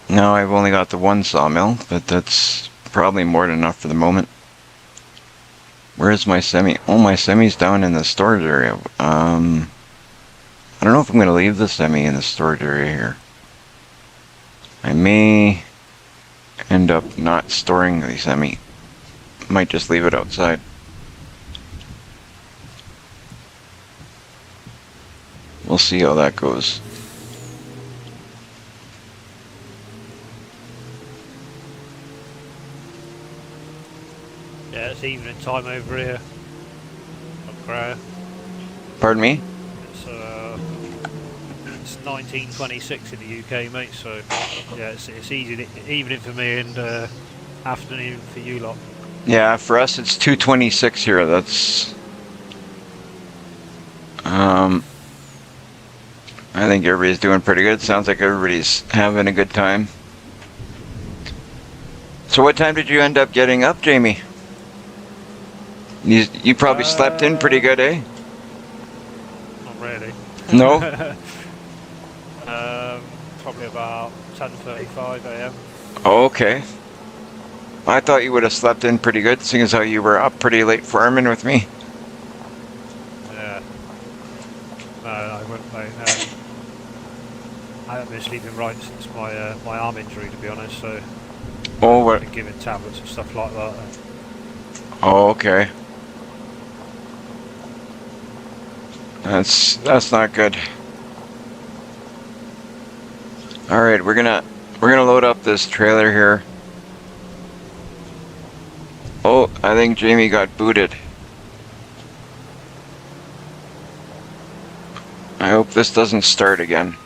Now I've only got the one sawmill, but that's probably more than enough for the moment. Where's my semi? Oh, my semi's down in the storage area. I don't know if I'm going to leave the semi in the storage area here. I may end up not storing the semi. Might just leave it outside. We'll see how that goes. Yeah, it's evening time over here. Up Grey. Pardon me? It's 1926 in the UK, mate. So yeah, it's easy evening for me and afternoon for you lot. Yeah, for us it's 2:26 here. That's I think everybody's doing pretty good. Sounds like everybody's having a good time. So what time did you end up getting up, Jamie? You probably slept in pretty good, eh? Not really. No? Probably about 10:35 a.m. Oh, okay. I thought you would have slept in pretty good, seeing as how you were up pretty late farming with me. Yeah. No, I wouldn't, mate. No. I haven't been sleeping right since my arm injury, to be honest. So Oh, I've what? been given tablets and stuff like that. Oh, okay. That's not good. All right, we're gonna load up this trailer here. Oh, I think Jamie got booted. I hope this doesn't start again.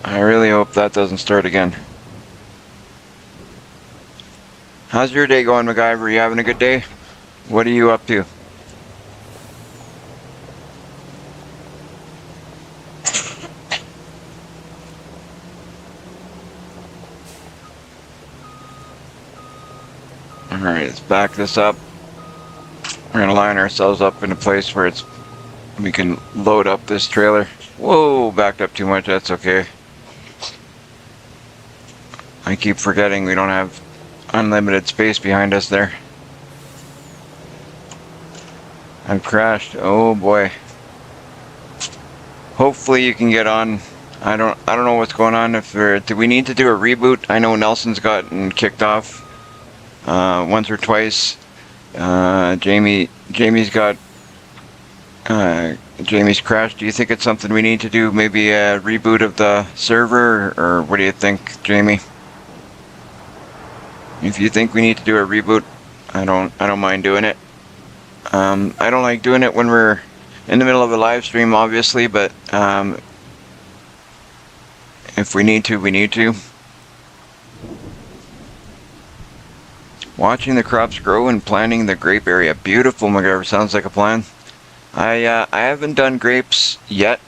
I really hope that doesn't start again. How's your day going, MacGyver? You having a good day? What are you up to? Alright, let's back this up. We're gonna line ourselves up in a place where we can load up this trailer. Whoa, backed up too much, that's okay. I keep forgetting we don't have unlimited space behind us there. I've crashed. Oh boy. Hopefully you can get on. I don't know what's going on. Do we need to do a reboot? I know Nelson's gotten kicked off once or twice. Jamie's got Jamie's crashed. Do you think it's something we need to do? Maybe a reboot of the server, or what do you think, Jamie? If you think we need to do a reboot, I don't mind doing it. I don't like doing it when we're in the middle of a live stream, obviously, but if we need to, we need to. Watching the crops grow and planting the grape area. Beautiful, MacGyver. Sounds like a plan. I haven't done grapes yet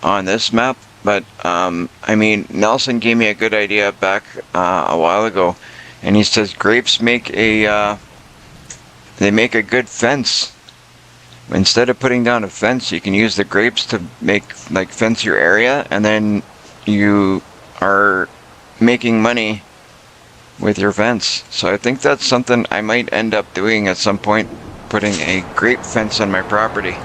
on this map, but I mean, Nelson gave me a good idea back a while ago, and he says grapes make a good fence. Instead of putting down a fence, you can use the grapes to fence your area, and then you are making money with your fence. So I think that's something I might end up doing at some point, putting a grape fence on my property,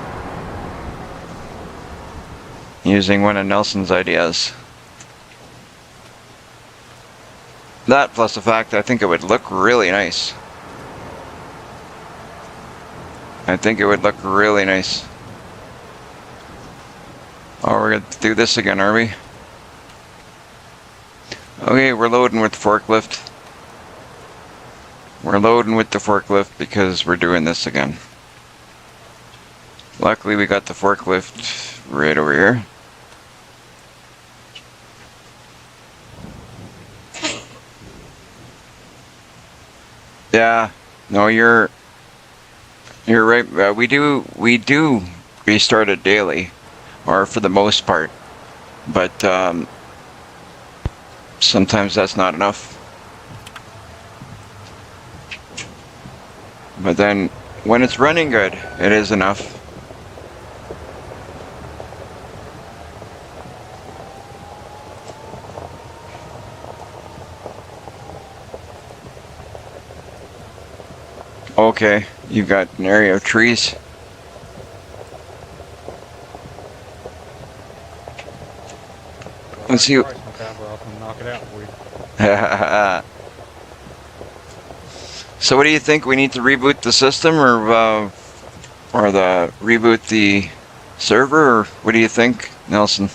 using one of Nelson's ideas. That plus the fact I think it would look really nice. I think it would look really nice. Oh, we're gonna do this again, are we? Okay, we're loading with the forklift. We're loading with the forklift because we're doing this again. Luckily, we got the forklift right over here. Yeah, no, you're You're right. We do restart it daily, or for the most part. But sometimes that's not enough. But then when it's running good, it is enough. Okay, you've got an area of trees. Let's see. Price my cover off and knock it out for you. So what do you think? We need to reboot the system, or reboot the server, or what do you think, Nelson?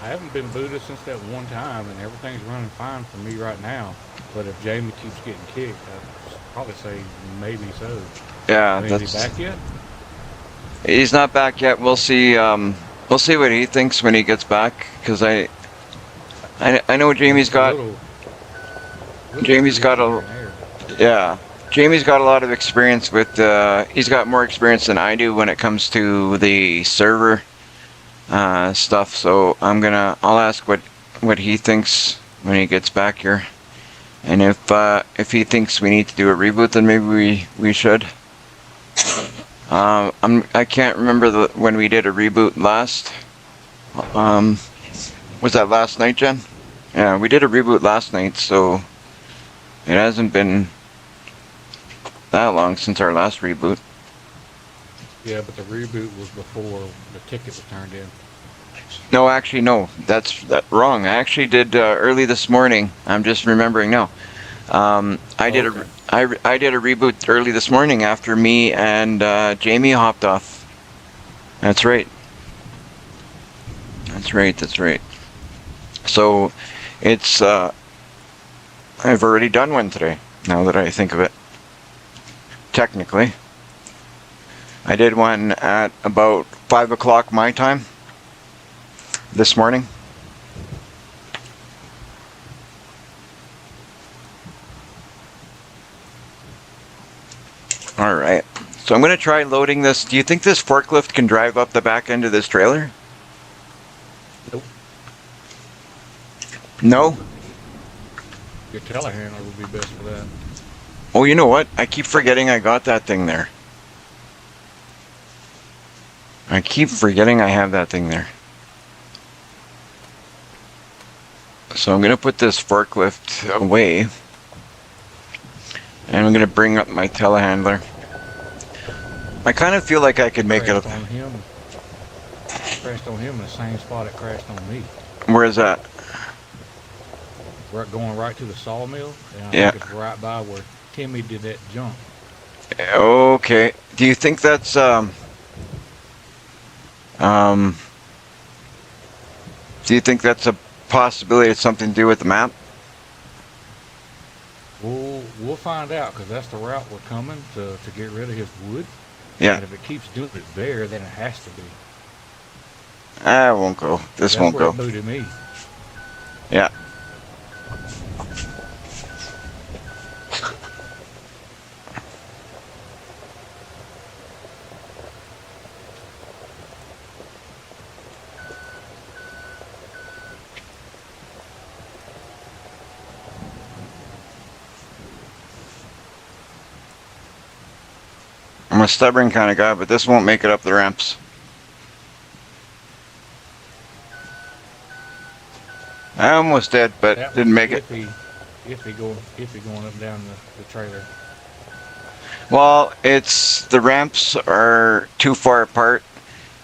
I haven't been booted since that one time, and everything's running fine for me right now. But if Jamie keeps getting kicked, I'd probably say maybe so. Yeah, I mean, is he back yet? He's not back yet. We'll see. We'll see what he thinks when he gets back, because I know Jamie's got. Jamie's got yeah. Jamie's got a lot of experience with. He's got more experience than I do when it comes to the server stuff. So I'll ask what he thinks when he gets back here, and if he thinks we need to do a reboot, then maybe we should. I can't remember when we did a reboot last. Was that last night, Jen? Yeah, we did a reboot last night, so it hasn't been that long since our last reboot. Yeah, but the reboot was before the ticket was turned in. No, actually, no. That's wrong. I actually did early this morning. I'm just remembering now. I did a reboot early this morning after me and Jamie hopped off. That's right. That's right. So it's I've already done one today, now that I think of it. Technically. I did one at about 5 o'clock my time this morning. Alright, so I'm going to try loading this. Do you think this forklift can drive up the back end of this trailer? Nope. No? Your telehandler would be best for that. Oh, you know what? I keep forgetting I got that thing there. I keep forgetting I have that thing there. So I'm going to put this forklift away. And I'm going to bring up my telehandler. I kind of feel like I could make it up. Crashed on him in the same spot it crashed on me. Where is that? We're going right to the sawmill. And I Yeah. think it's right by where Timmy did that jump. Okay. Do you think that's do you think that's a possibility? It's something to do with the map? We'll find out, because that's the route we're coming to get rid of his wood. Yeah. And if it keeps doing it there, then it has to be. I won't go. This That's won't where go. it booted me. Yeah. I'm a stubborn kind of guy, but this won't make it up the ramps. I almost did, but That didn't was make it. Iffy going up down the trailer. Well, the ramps are too far apart.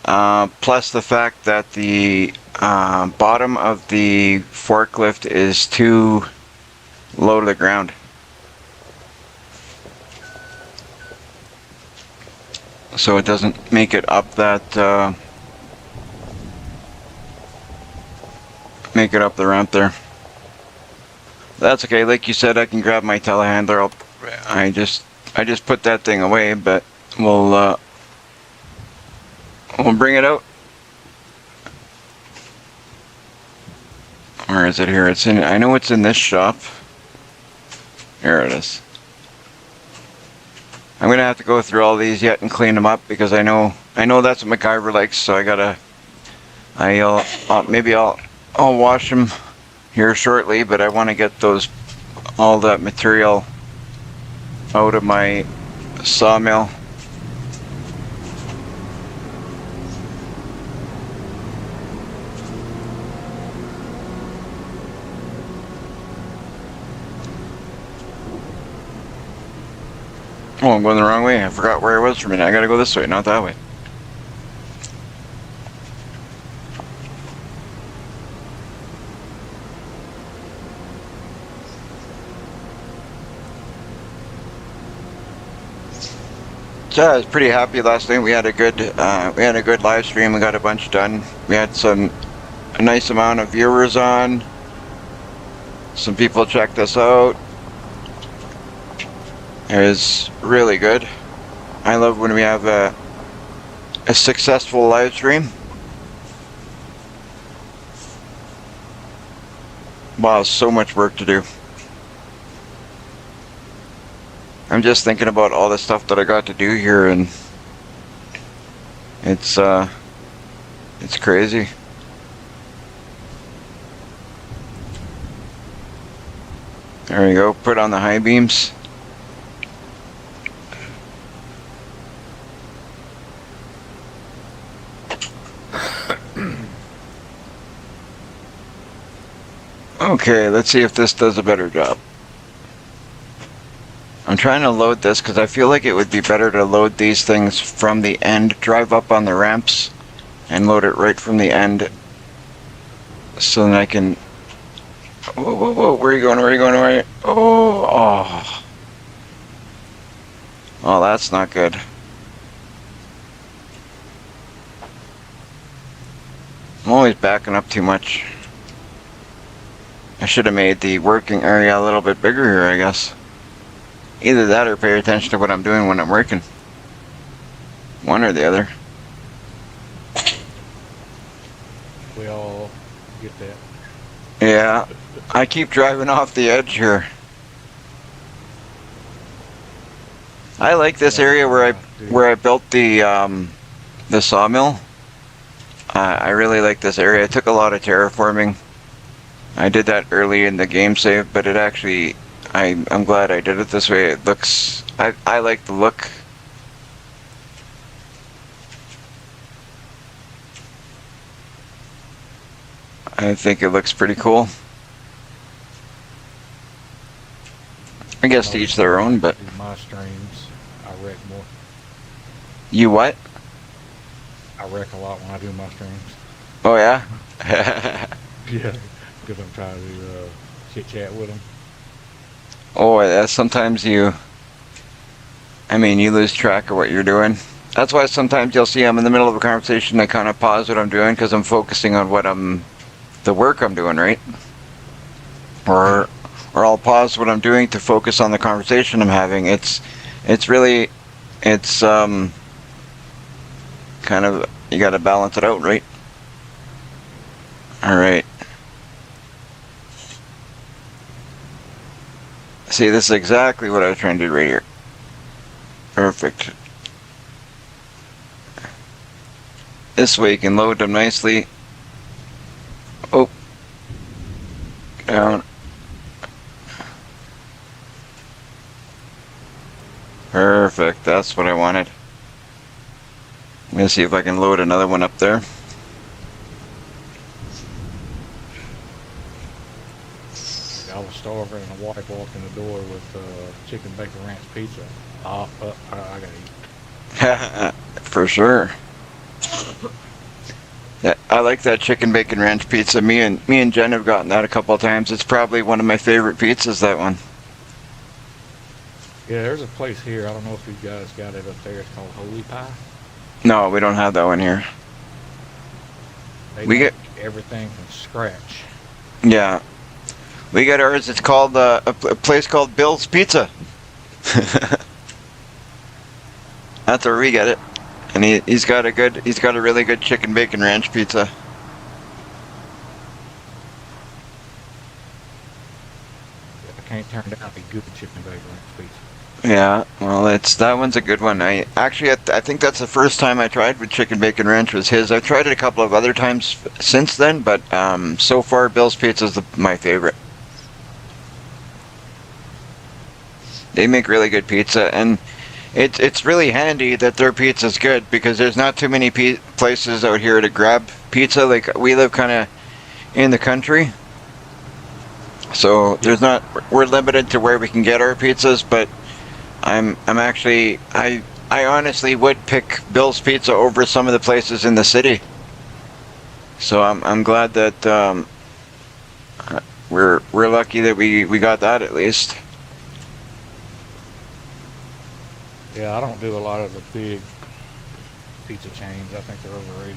Plus the fact that the bottom of the forklift is too low to the ground. So it doesn't make it up that, make it up the ramp there. That's okay. Like you said, I can grab my telehandler. I just put that thing away, but we'll bring it out. Where is it here? It's in. I know it's in this shop. Here it is. I'm gonna have to go through all these yet and clean them up because I know that's what MacGyver likes. So maybe I'll wash them here shortly, but I want to get all that material out of my sawmill. Oh, I'm going the wrong way. I forgot where I was for a minute. I gotta go this way, not that way. Yeah, I was pretty happy last night. We had a good live stream. We got a bunch done. We had a nice amount of viewers on. Some people checked us out. It was really good. I love when we have a successful live stream. Wow, so much work to do. I'm just thinking about all the stuff that I got to do here, and it's crazy. There we go. Put on the high beams. Okay, let's see if this does a better job. I'm trying to load this because I feel like it would be better to load these things from the end, drive up on the ramps, and load it right from the end so that I can... Whoa, whoa, whoa, where are you going, where are you going, where are you... Oh, oh, that's not good. I'm always backing up too much. I should have made the working area a little bit bigger here, I guess. Either that or pay attention to what I'm doing when I'm working. One or the other. We all get that. Yeah, I keep driving off the edge here. I like this area where I built the sawmill. I really like this area. It took a lot of terraforming. I did that early in the game save, but it actually, I'm glad I did it this way. It looks, I like the look. I think it looks pretty cool. I guess to each their own, but... My streams, I wreck more. You what? I wreck a lot when I do my streams. Oh yeah? Yeah. Because I'm trying to chit-chat with them. Oh, yeah, sometimes you lose track of what you're doing. That's why sometimes you'll see I'm in the middle of a conversation, I kind of pause what I'm doing because I'm focusing on the work I'm doing, right? Or I'll pause what I'm doing to focus on the conversation I'm having. It's kind of, you gotta balance it out, right? Alright. See, this is exactly what I was trying to do right here. Perfect. This way you can load them nicely. Oh. Down. Perfect, that's what I wanted. I'm gonna see if I can load another one up there. I was starving and a wife walked in the door with chicken bacon ranch pizza. I gotta eat. For sure. Yeah, I like that chicken bacon ranch pizza. Me and Jen have gotten that a couple of times. It's probably one of my favorite pizzas, that one. Yeah, there's a place here. I don't know if you guys got it up there. It's called Holy Pie. No, we don't have that one here. They We make get- everything from scratch. Yeah. We got ours. It's called a place called Bill's Pizza. That's where we get it. And he's got a really good chicken bacon ranch pizza. I can't turn down a good chicken bacon ranch pizza. Yeah, well, it's that one's a good one. I actually, I think that's the first time I tried with Chicken Bacon Ranch was his. I've tried it a couple of other times since then, but so far Bill's Pizza is my favorite. They make really good pizza, and it's really handy that their pizza's good because there's not too many places out here to grab pizza. Like we live kind of in the country, so there's not. We're limited to where we can get our pizzas, but I'm actually I honestly would pick Bill's Pizza over some of the places in the city. So I'm glad that we're lucky that we got that at least. Yeah, I don't do a lot of the big pizza chains. I think they're overrated.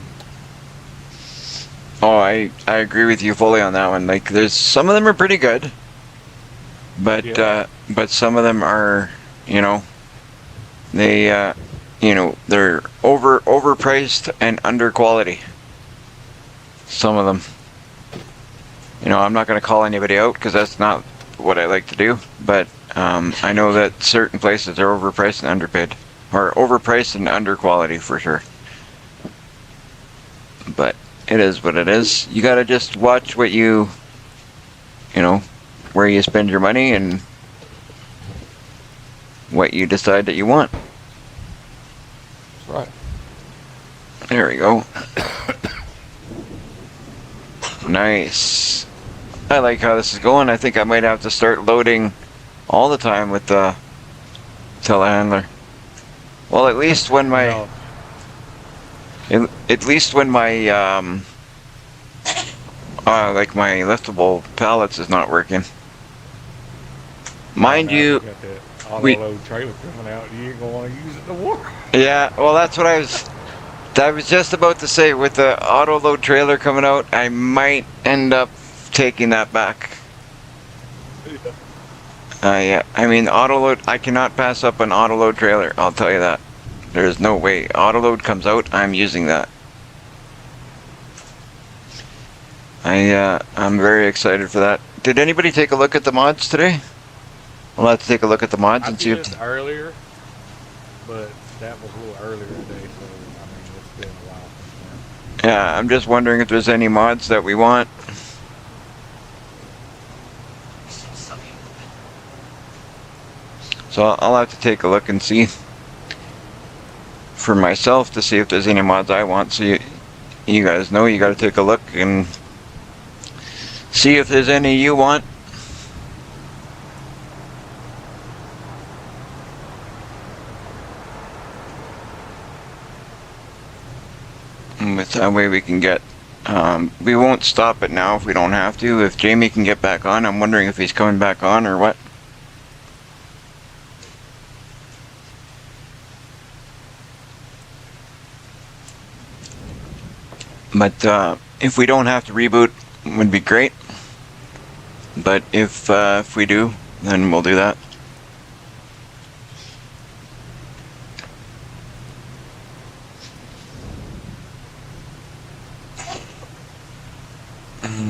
Oh, I agree with you fully on that one. Like there's some of them are pretty good, but Yeah. but some of them are, you know, they they're overpriced and under quality. Some of them. I'm not going to call anybody out because that's not what I like to do, but I know that certain places are overpriced and underpaid, or overpriced and under quality for sure. But it is what it is. You got to just watch what where you spend your money and what you decide that you want. That's right. There we go. Nice. I like how this is going. I think I might have to start loading all the time with the telehandler. Well, at least when my No, at least when my like my liftable pallets is not working. Mind now you, got that auto we load trailer coming out. You ain't gonna want to use it no more. yeah. Well, that's what I was just about to say. With the auto load trailer coming out, I might end up taking that back. Yeah, I mean, auto load. I cannot pass up an auto load trailer. I'll tell you that. There's no way. Auto load comes out, I'm using that. I'm very excited for that. Did anybody take a look at the mods today? Well, let's take a look at the mods I and see did if. earlier, but that was a little earlier today, so I mean it's been a while since then. Yeah, I'm just wondering if there's any mods that we want. So I'll have to take a look and see for myself to see if there's any mods I want. So you guys know you got to take a look and see if there's any you want. And with that way we can get. We won't stop it now if we don't have to. If Jamie can get back on, I'm wondering if he's coming back on or what. But if we don't have to reboot, would be great. But if we do, then we'll do that.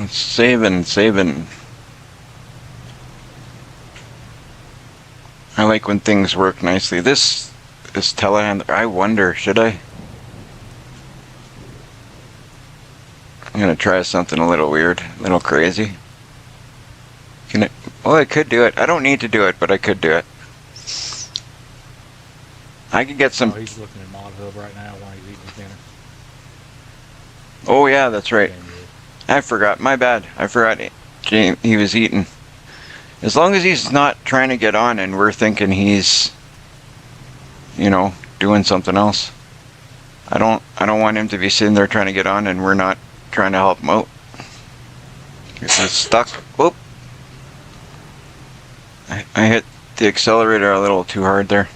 Saving. I like when things work nicely. This telehandler, I wonder, should I? I'm gonna try something a little weird, a little crazy. Can it? Well, I could do it. I don't need to do it, but I could do it. I could get Oh, some. he's looking at Mod Hub right now while he's eating his dinner. Oh yeah, that's right. Damn good. I forgot. My bad. I forgot. He was eating. As long as he's not trying to get on, and we're thinking he's, doing something else. I don't want him to be sitting there trying to get on, and we're not trying to help him out. If it's stuck. Whoop. I hit the accelerator a little too hard there.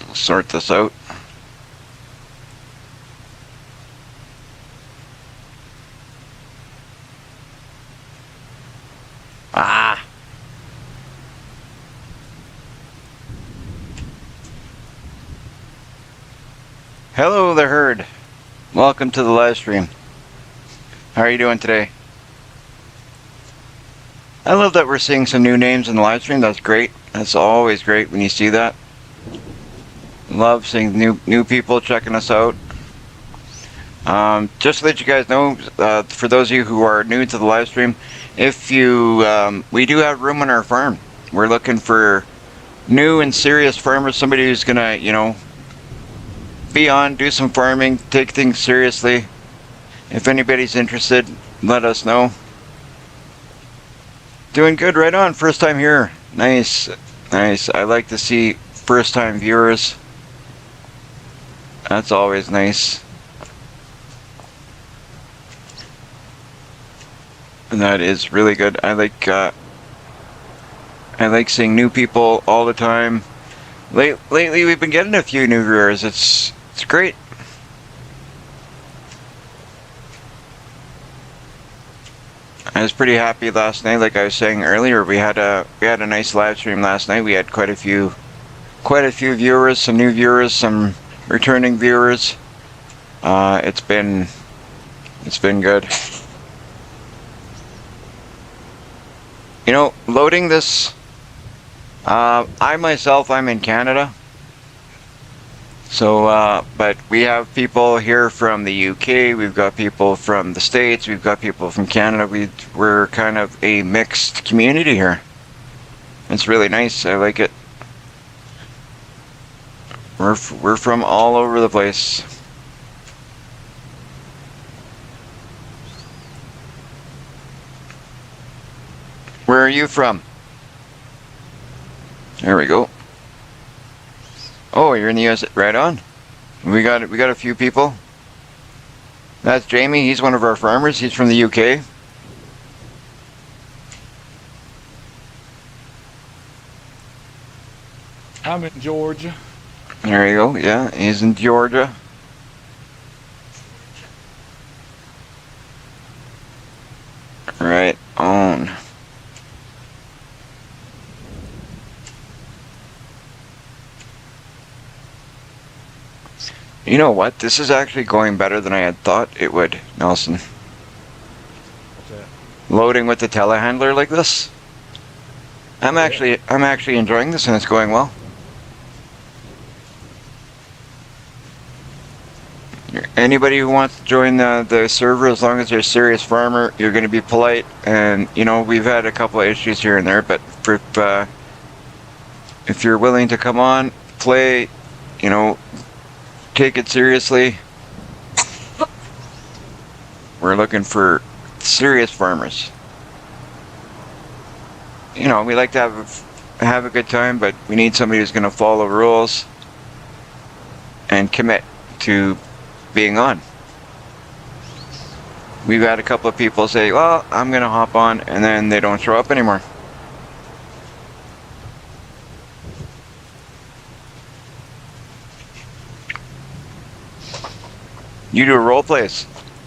We'll sort this out. Ah! Hello, the herd. Welcome to the live stream. How are you doing today? I love that we're seeing some new names in the live stream. That's great. That's always great when you see that. Love seeing new people checking us out. Just to let you guys know, for those of you who are new to the live stream, if you, we do have room on our farm. We're looking for new and serious farmers, somebody who's gonna, you know, be on, do some farming, take things seriously. If anybody's interested, let us know. Doing good, right on. First time here. Nice, nice. I like to see first time viewers. That's always nice. That is really good. I like seeing new people all the time. Lately, we've been getting a few new viewers. It's great. I was pretty happy last night. Like I was saying earlier, we had a nice live stream last night. We had quite a few viewers, some new viewers, some returning viewers. It's been good. You know, loading this. I myself, I'm in Canada. So, but we have people here from the UK, we've got people from the States, we've got people from Canada. We're kind of a mixed community here. It's really nice. I like it. We're from all over the place. Where are you from? There we go. Oh, you're in the US. Right on. We got a few people. That's Jamie. He's one of our farmers. He's from the UK. I'm in Georgia. There you go. Yeah, he's in Georgia. Right on. You know what? This is actually going better than I had thought it would, Nelson. What's that? Loading with the telehandler like this. I'm actually enjoying this, and it's going well. Anybody who wants to join the server, as long as they're a serious farmer, you're going to be polite. And you know, we've had a couple of issues here and there, but if you're willing to come on, play, you know, take it seriously. We're looking for serious farmers. You know, we like to have a good time, but we need somebody who's going to follow rules and commit to being on. We've had a couple of people say, well, I'm going to hop on, and then they don't show up anymore. You do role plays.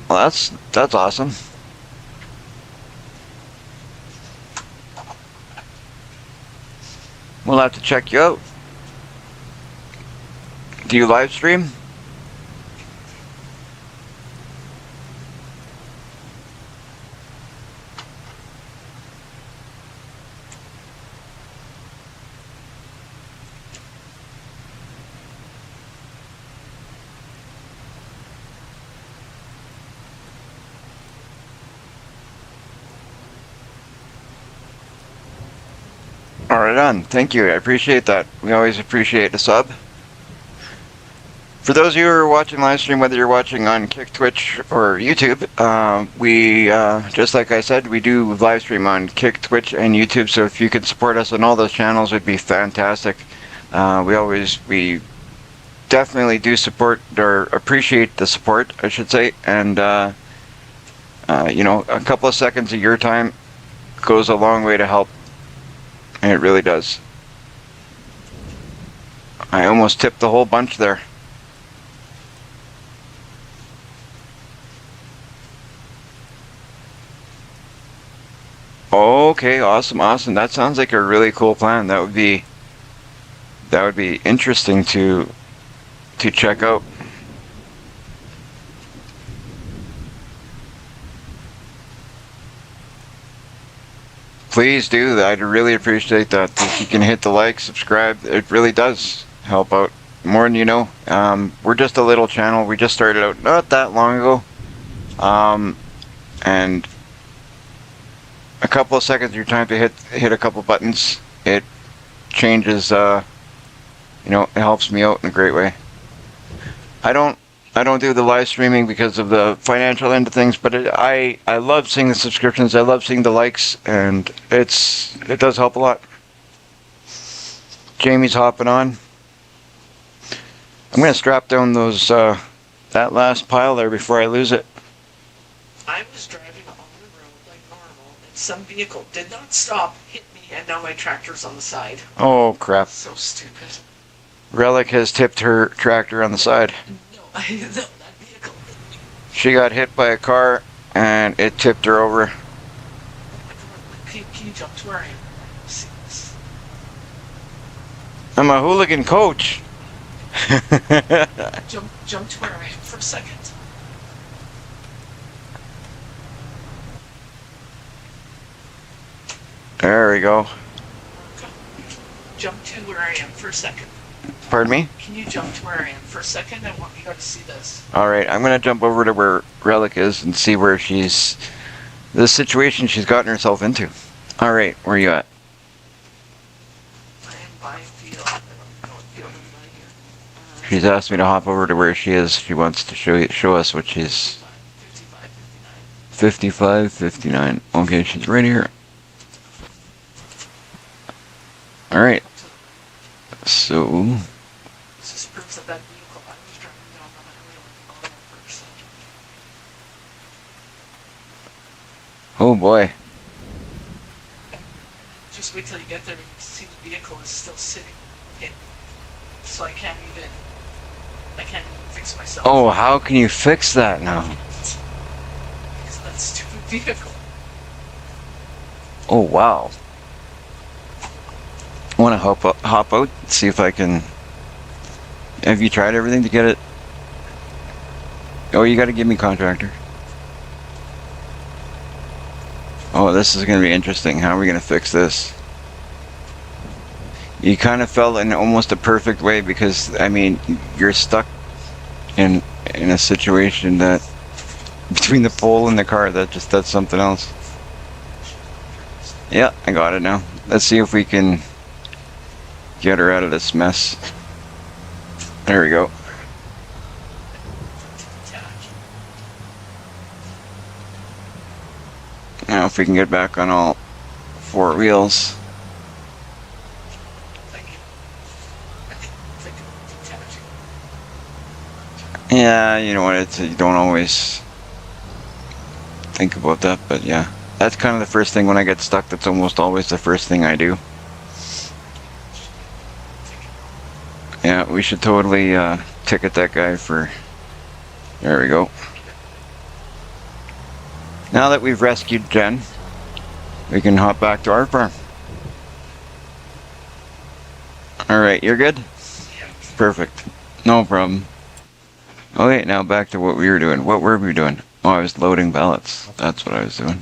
Well, that's awesome. We'll have to check you out. Do you live stream? Alright on. Thank you. I appreciate that. We always appreciate a sub. For those of you who are watching live stream, whether you're watching on Kick, Twitch, or YouTube, we, just like I said, we do live stream on Kick, Twitch, and YouTube, so if you could support us on all those channels, it would be fantastic. We definitely do support, or appreciate the support, I should say, and, you know, a couple of seconds of your time goes a long way to help. It really does. I almost tipped the whole bunch there. Okay, awesome. That sounds like a really cool plan. That would be interesting to check out. please do. I'd really appreciate that. If you can hit the like, subscribe, it really does help out more than you know. We're just a little channel. We just started out not that long ago. And a couple of seconds of your time to hit a couple buttons, it changes, you know, it helps me out in a great way. I don't do the live streaming because of the financial end of things, but I love seeing the subscriptions. I love seeing the likes, and it does help a lot. Jamie's hopping on. I'm gonna strap down those that last pile there before I lose it. I was driving on the road like normal, and some vehicle did not stop, hit me, and now my tractor's on the side. Oh crap! So stupid. Relic has tipped her tractor on the side. No, that vehicle. She got hit by a car, and it tipped her over. Can you jump to where I am? See this? I'm a hooligan coach. Jump to where I am for a second. There we go. Jump to where I am for a second. Pardon me? Can you jump to where I am for a second? I want you to see this. Alright, I'm gonna jump over to where Relic is and see where the situation she's gotten herself into. Alright, where are you at? I am by field. I don't know what field I'm by here. She's asked me to hop over to where she is. She wants to show us what she's... 55, 55, 59. Okay, she's right here. Alright. So... This just proves that vehicle I was driving down the highway on first. Oh boy. Just wait till you get there and you can see the vehicle is still sitting in. So I can't even fix myself. Oh, how can you fix that now? Because of that stupid vehicle. Oh wow. I want to hop out, see if I can... Have you tried everything to get it? Oh, you got to give me contractor. Oh, this is going to be interesting. How are we going to fix this? You kind of fell in almost a perfect way because, I mean, you're stuck in a situation that... Between the pole and the car, that's something else. Yeah, I got it now. Let's see if we can... get her out of this mess. There we go. Now if we can get back on all four wheels. Yeah, you know what, you don't always think about that, but yeah. That's kind of the first thing when I get stuck, that's almost always the first thing I do. Yeah, we should totally ticket that guy for... There we go. Now that we've rescued Jen, we can hop back to our farm. Alright, you're good? Perfect. No problem. Okay, now back to what we were doing. What were we doing? Oh, I was loading ballots. That's what I was doing.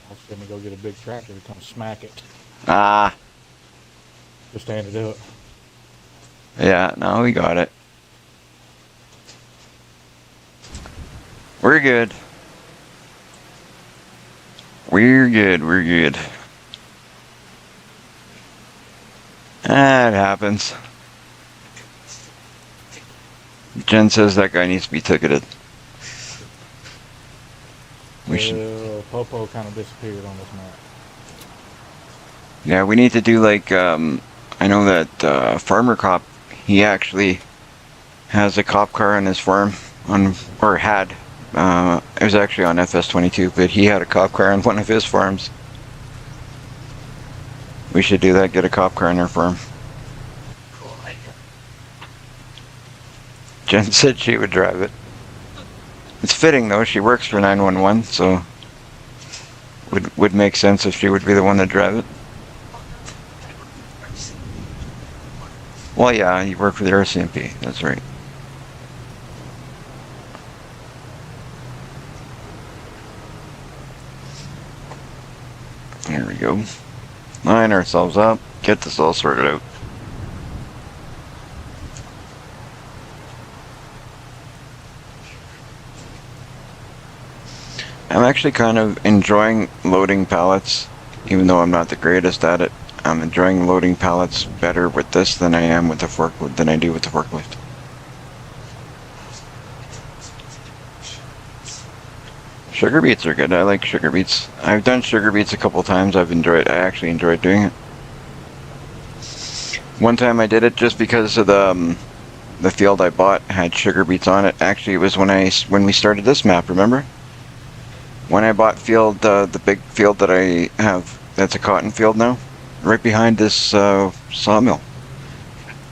I was gonna go get a big tractor to come smack it. Ah. Just stand it up. Yeah, no, we got it. We're good. We're good, we're good. Ah, it happens. Jen says that guy needs to be ticketed. We should... Popo kind of disappeared on this map. Yeah, we need to do like, I know that Farmer Cop, he actually has a cop car on his farm, or had. It was actually on FS22, but he had a cop car on one of his farms. We should do that, get a cop car on our farm. Cool idea. Jen said she would drive it. It's fitting though, she works for 911, so would make sense if she would be the one to drive it. Well, yeah, you work for the RCMP, that's right. There we we go. Line ourselves up. Get this all sorted out. I'm actually kind of enjoying loading pallets, even though I'm not the greatest at it. I'm enjoying loading pallets better with this than I am with the forklift than I do with the forklift. Sugar beets are good. I like sugar beets. I've done sugar beets a couple times. I actually enjoyed doing it. One time I did it just because of the field I bought had sugar beets on it. Actually, it was when we started this map. Remember? When I bought the big field that I have, that's a cotton field now, right behind this sawmill.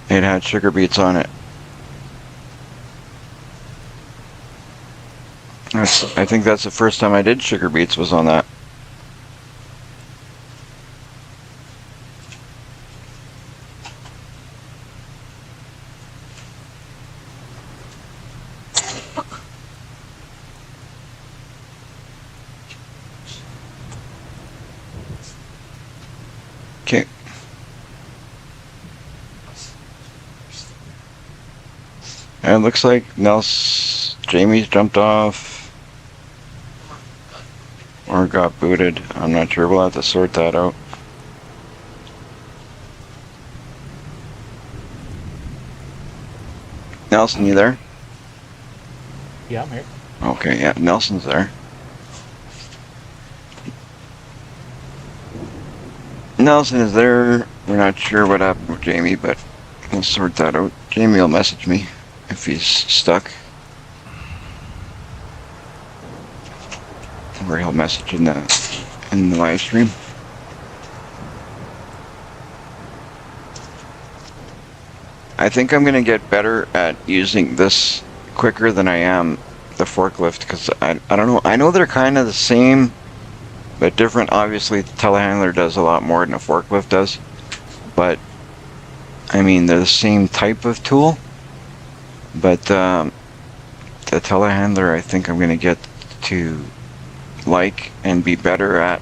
It had sugar beets on it. I think that's the first time I did sugar beets was on that. Okay. And it looks like Jamie's jumped off. Or got booted. I'm not sure. We'll have to sort that out. Nelson, you there? Yeah, I'm here. Okay, yeah, Nelson's there. Nelson is there. We're not sure what happened with Jamie, but we'll sort that out. Jamie will message me if he's stuck. Or he'll message in the live stream. I think I'm gonna get better at using this quicker than I am the forklift, because I don't know. I know they're kind of the same, but different. Obviously, the telehandler does a lot more than a forklift does, but I mean they're the same type of tool. But the telehandler, I think I'm gonna get to like and be better at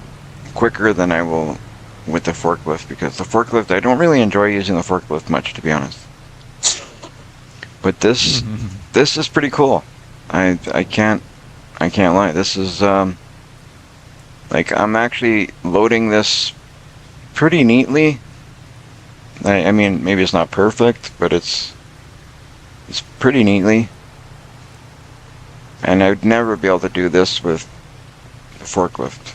quicker than I will with the forklift, because the forklift, I don't really enjoy using the forklift much, to be honest. But this is pretty cool. I can't lie. This is like, I'm actually loading this pretty neatly. I mean, maybe it's not perfect, but it's pretty neatly. And I'd never be able to do this with the forklift.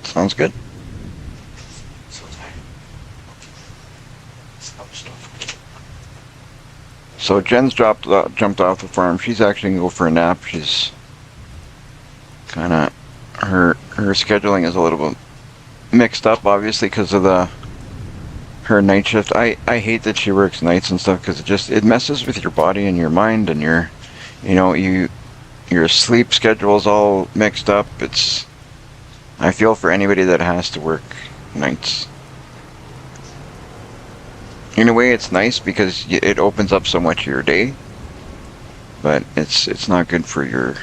Sounds good. So Jen's jumped off the farm. She's actually gonna go for a nap. She's kind of her scheduling is a little bit mixed up, obviously, because of her night shift. I hate that she works nights and stuff, because it messes with your body and your mind, and your sleep schedule is all mixed up. I feel for anybody that has to work nights. In a way, it's nice because it opens up so much of your day, but it's not good for your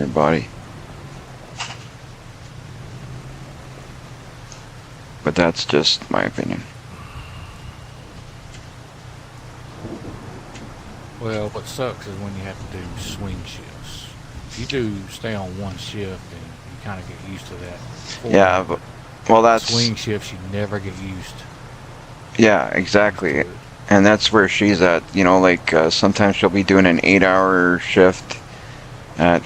body. But that's just my opinion. Well, what sucks is when you have to do swing shifts. If you do stay on one shift, and you kind of get used to that. Yeah, but that's swing shifts. You never get used. Yeah, exactly. And that's where she's at. Like sometimes she'll be doing an 8-hour shift at,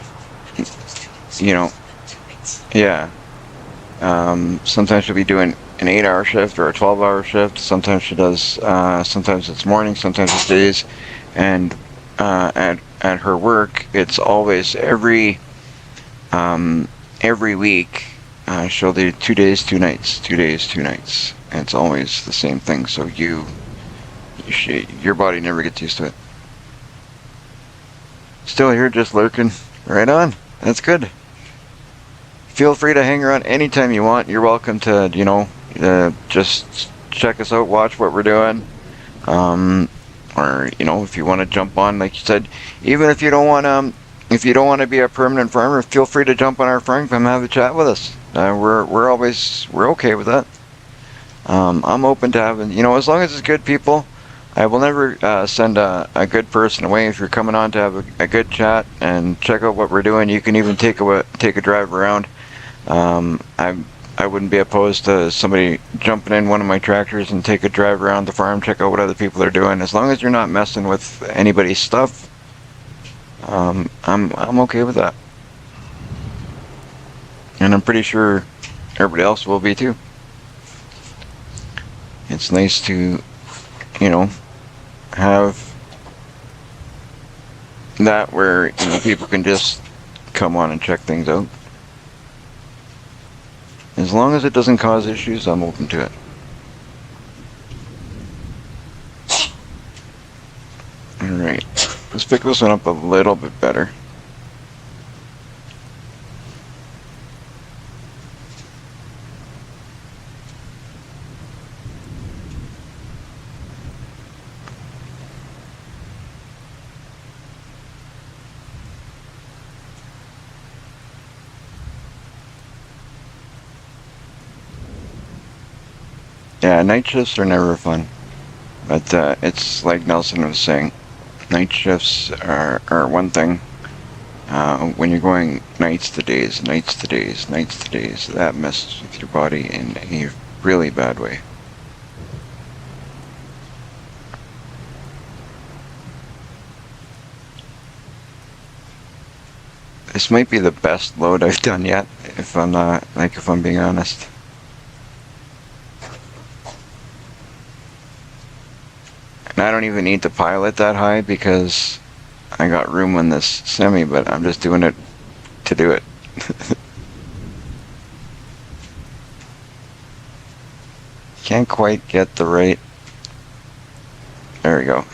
yeah. Sometimes she'll be doing an 8-hour shift or a 12-hour shift. Sometimes she does. Sometimes it's morning. Sometimes it's days. And at her work, it's always every week. She'll do 2 days, 2 nights, 2 days, 2 nights. And it's always the same thing. So your body never gets used to it. Still here, just lurking. Right on. That's good. Feel free to hang around anytime you want. You're welcome to, just check us out, watch what we're doing. or you know, if you want to jump on, like you said, even if you don't want to. If you don't want to be a permanent farmer, feel free to jump on our farm and have a chat with us. We're okay with that. I'm open to having, you know, as long as it's good people. I will never send a good person away. If you're coming on to have a good chat and check out what we're doing, you can even take a drive around. I wouldn't be opposed to somebody jumping in one of my tractors and take a drive around the farm, check out what other people are doing. As long as you're not messing with anybody's stuff. I'm okay with that, and I'm pretty sure everybody else will be too. It's nice to, you know, have that where, you know, people can just come on and check things out. As long as it doesn't cause issues, I'm open to it. All right. Let's pick this one up a little bit better. Yeah, night shifts are never fun, but it's like Nelson was saying. Night shifts are one thing. When you're going nights to days, that messes with your body in a really bad way. This might be the best load I've done yet, if I'm being honest. And I don't even need to pilot that high because I got room on this semi, but I'm just doing it to do it. Can't quite get the right. There we go.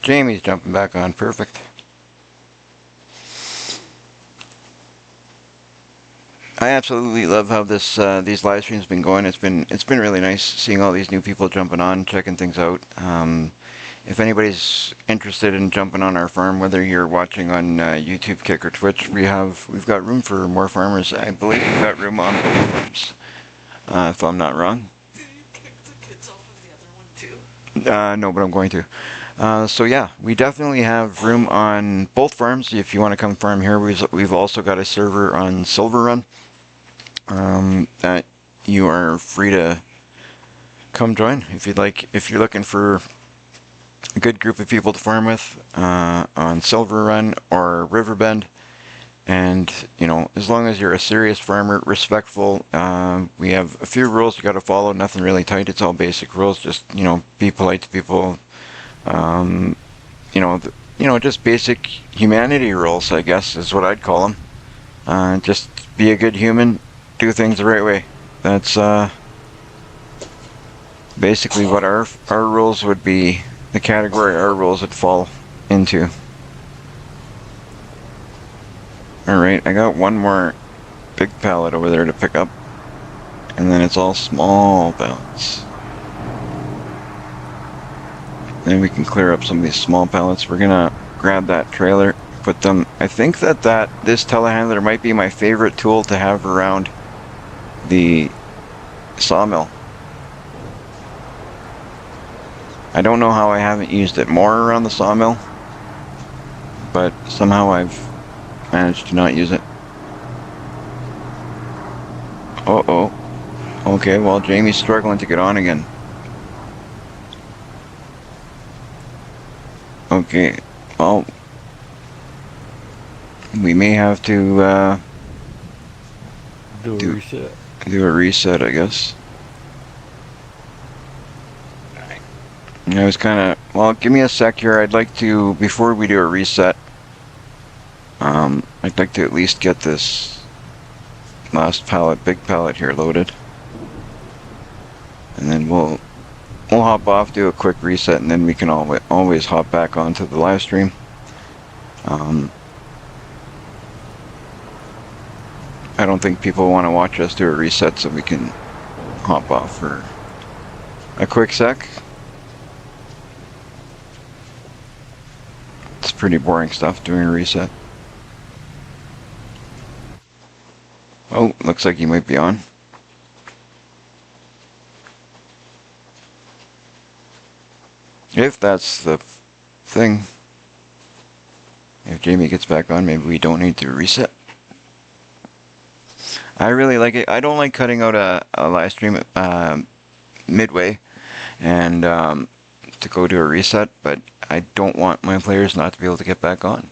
Jamie's jumping back on. Perfect. I absolutely love how these live streams been going. It's been really nice seeing all these new people jumping on, checking things out. If anybody's interested in jumping on our farm, whether you're watching on YouTube, Kick, or Twitch, we've got room for more farmers. I believe we've got room on both farms, if I'm not wrong. Did you kick the kids off of the other one too? No, but I'm going to. So yeah, we definitely have room on both farms. If you want to come farm here, we've also got a server on Silver Run that you are free to come join if you'd like. If you're looking for a good group of people to farm with on Silver Run or Riverbend, and you know, as long as you're a serious farmer, respectful, we have a few rules you got to follow. Nothing really tight. It's all basic rules. Just, you know, be polite to people. Just basic humanity rules, I guess, is what I'd call them. Just be a good human, do things the right way. That's basically what our rules would be, the category our rules would fall into. Alright, I got one more big pallet over there to pick up, and then it's all small pallets. Then we can clear up some of these small pallets. We're gonna grab that trailer, put them. I think that this telehandler might be my favorite tool to have around the sawmill. I don't know how I haven't used it more around the sawmill, but somehow I've managed to not use it. Uh-oh. Okay, well, Jamie's struggling to get on again. Okay, well, we may have to Do a reset. do a reset, I guess. I was kind of, well, give me a sec here. I'd like to, before we do a reset, I'd like to at least get this last pallet, big pallet here loaded. And then we'll hop off, do a quick reset, and then we can always hop back onto the live stream. I don't think people want to watch us do a reset, so we can hop off for a quick sec. It's pretty boring stuff doing a reset. Oh, looks like you might be on. If that's the thing. If Jamie gets back on, maybe we don't need to reset. I really like it. I don't like cutting out a live stream midway and to go to a reset, but I don't want my players not to be able to get back on.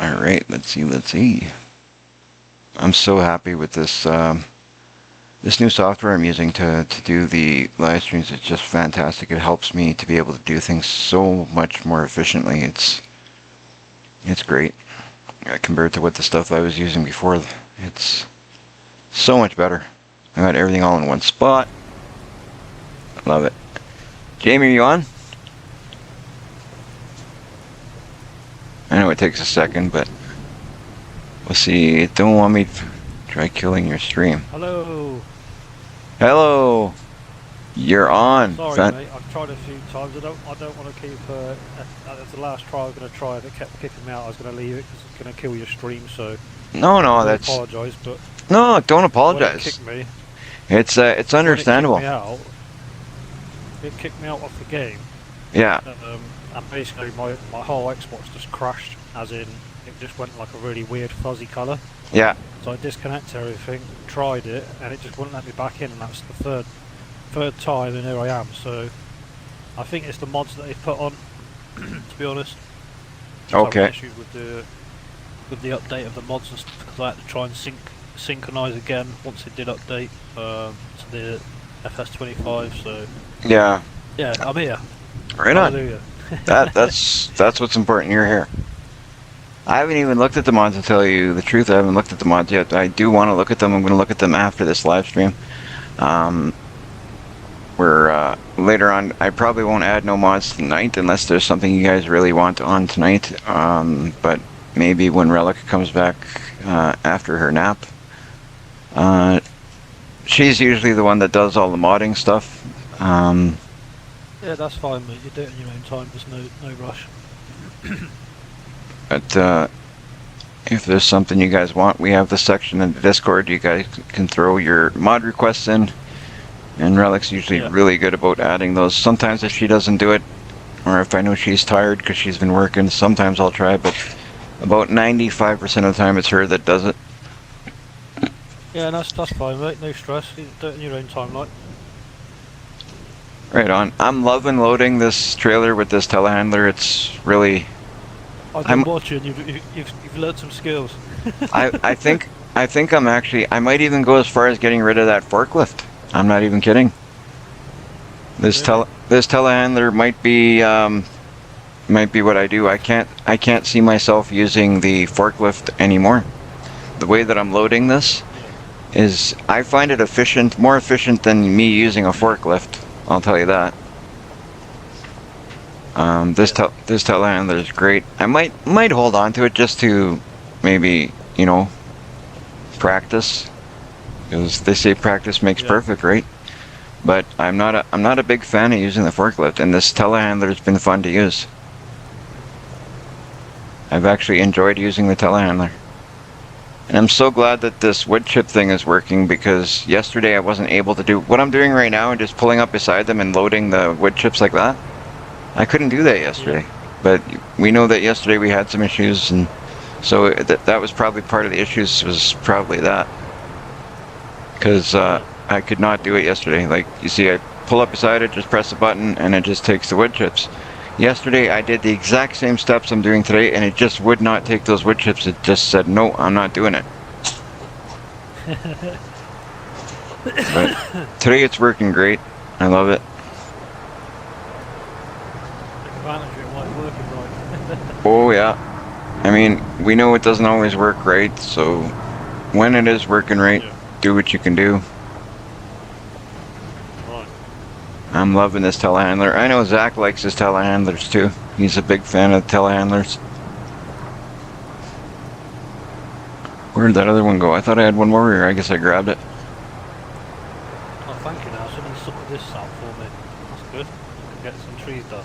Alright, let's see. I'm so happy with this this new software I'm using to do the live streams. It's just fantastic. It helps me to be able to do things so much more efficiently. It's great compared to what the stuff I was using before. It's so much better. I got everything all in one spot. Love it. Jamie, are you on? I know it takes a second, but we'll see. Don't want me to try killing your stream. Hello. Hello. You're on. Sorry, mate. I've tried a few times. I don't want to keep. That's the last try I was going to try, and it kept kicking me out. I was going to leave it because it's going to kill your stream. So. No, I that's. apologise, but. No, don't When apologize. it kicked me. It's understandable. It kicked me out of the game. Yeah. And basically my whole Xbox just crashed, as in it just went like a really weird fuzzy colour. Yeah. So I disconnected everything, tried it, and it just wouldn't let me back in, and that's the third time, and here I am. So I think it's the mods that they've put on, to be honest. Okay. Issues with the update of the mods and stuff, because I had to try and synchronise again once it did update to the FS25. So Yeah. yeah, I'm here. Right on. Hallelujah. That's what's important. You're here. I haven't even looked at the mods, to tell you the truth. I haven't looked at the mods yet. I do want to look at them. I'm going to look at them after this live stream. We're later on. I probably won't add no mods tonight unless there's something you guys really want on tonight. But maybe when Relic comes back after her nap. She's usually the one that does all the modding stuff. Yeah, that's fine, mate. You do it in your own time. There's no rush. But if there's something you guys want, we have the section in the Discord. You guys can throw your mod requests in, and Relic's usually really good about adding those. Sometimes if she doesn't do it, or if I know she's tired because she's been working, sometimes I'll try, but about 95% of the time it's her that does it. Yeah, that's fine, mate. No stress. You do it in your own time, like. Right on. I'm loving loading this trailer with this telehandler. It's really... I've been watching. You've learned some skills. I think I'm actually... I might even go as far as getting rid of that forklift. I'm not even kidding. This telehandler might be what I do. I can't see myself using the forklift anymore. The way that I'm loading this is, I find it efficient, more efficient than me using a forklift. I'll tell you that. This telehandler is great. I might hold on to it just to maybe, practice, because they say practice makes perfect, right? But I'm not a big fan of using the forklift, and this telehandler's been fun to use. I've actually enjoyed using the telehandler. And I'm so glad that this wood chip thing is working, because yesterday I wasn't able to do what I'm doing right now and just pulling up beside them and loading the wood chips like that. I couldn't do that yesterday. But we know that yesterday we had some issues, and so that was probably part of the issues, was probably that. Because I could not do it yesterday. Like, you see, I pull up beside it, just press the button, and it just takes the wood chips. Yesterday I did the exact same steps I'm doing today, and it just would not take those wood chips. It just said, no, I'm not doing it. But today it's working great. I love it. Take advantage of it while it's working right. Oh yeah. I mean, we know it doesn't always work right, so when it is working right, do what you can do. Right. I'm loving this telehandler. I know Zach likes his telehandlers too. He's a big fan of telehandlers. Where did that other one go? I thought I had one more here. I guess I grabbed it. Oh, thank you now. Somebody sorted this out for me. That's good. I can get some trees done.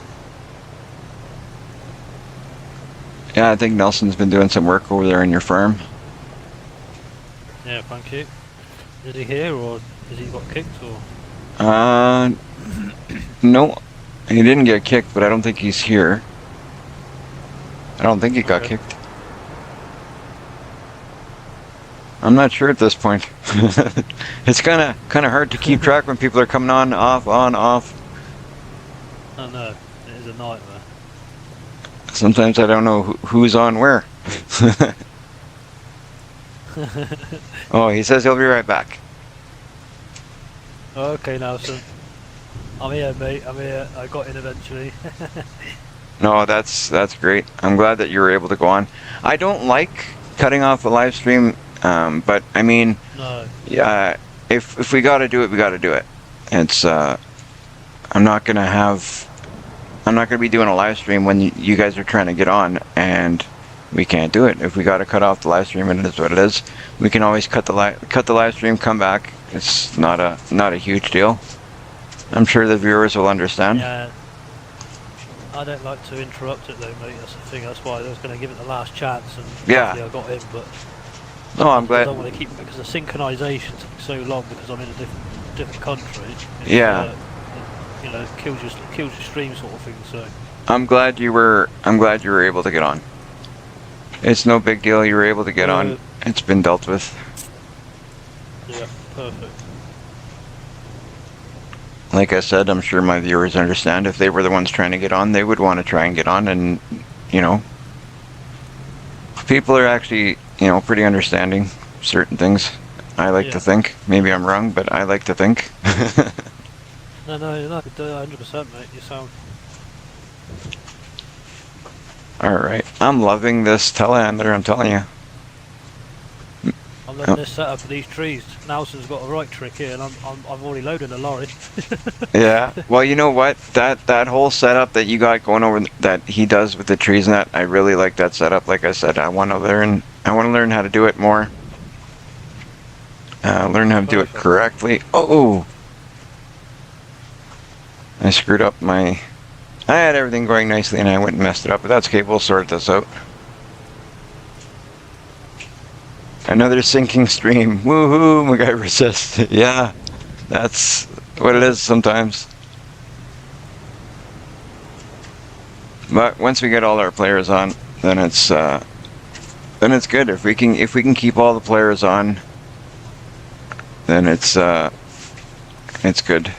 Yeah, I think Nelson's been doing some work over there in your farm. Yeah, thank you. Is he here or has he got kicked or? No, he didn't get kicked, but I don't think he's here. I don't think he got Okay. kicked. I'm not sure at this point. It's kind of hard to keep track when people are coming on, off, on, off. I know. It is a nightmare. Sometimes I don't know who's on where. Oh, he says he'll be right back. Okay, Nelson. I'm here, mate. I'm here. I got in eventually. No, that's great. I'm glad that you were able to go on. I don't like cutting off a live stream, but I mean, No. yeah, if we got to do it, we got to do it. It's I'm not gonna be doing a live stream when you guys are trying to get on and we can't do it. If we got to cut off the live stream, it is what it is. We can always cut the live stream, come back. It's not a huge deal. I'm sure the viewers will understand. Yeah. I don't like to interrupt it though, mate. That's the thing. That's why I was going to give it the last chance, and Yeah. luckily I got in. But No, I'm I glad. don't want to keep it because the synchronisation took so long because I'm in a different country. It's, Yeah. you know, it kills your stream sort of thing. So I'm glad you were able to get on. It's no big deal. You were able to get on. It's been dealt with. yeah, perfect. Like I said, I'm sure my viewers understand. If they were the ones trying to get on, they would want to try and get on. And, you know, people are actually, you know, pretty understanding certain things. I like to Yeah. think. Maybe I'm wrong, but I like to think. No, 100%, mate. You sound. All right. I'm loving this telehandler, I'm telling you. I'm loving this setup of these trees. Nelson's got a right trick here, and I've already loaded a lorry. Yeah. Well, you know what? That whole setup that you got going over that he does with the trees and that, I really like that setup. Like I said, I want to learn how to do it more. Learn how to do it Perfect. correctly. Oh, I screwed up my. I had everything going nicely and I went and messed it up, but that's okay. We'll sort this out. Another sinking stream. Woohoo! MacGyver says, yeah, that's what it is sometimes. But once we get all our players on, then it's good. If we can keep all the players on, then it's good.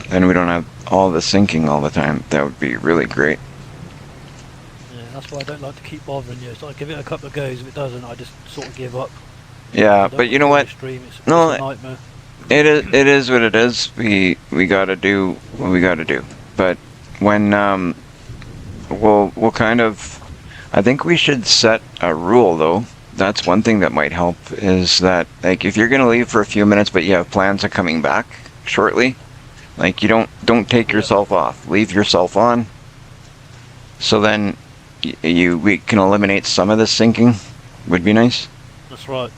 Then we don't have all the syncing all the time. That would be really great. Yeah, that's why I don't like to keep bothering you. So I give it a couple of goes. If it doesn't, I just sort of give up. I Yeah, don't but you know want what? to stream. It's No, a nightmare. It is what it is. We gotta do what we gotta do. But when we'll kind of, I think we should set a rule though. That's one thing that might help is that like if you're gonna leave for a few minutes but you have plans of coming back shortly, like you don't take yourself off. Leave yourself on. So then we can eliminate some of the sinking. Would be nice. That's right.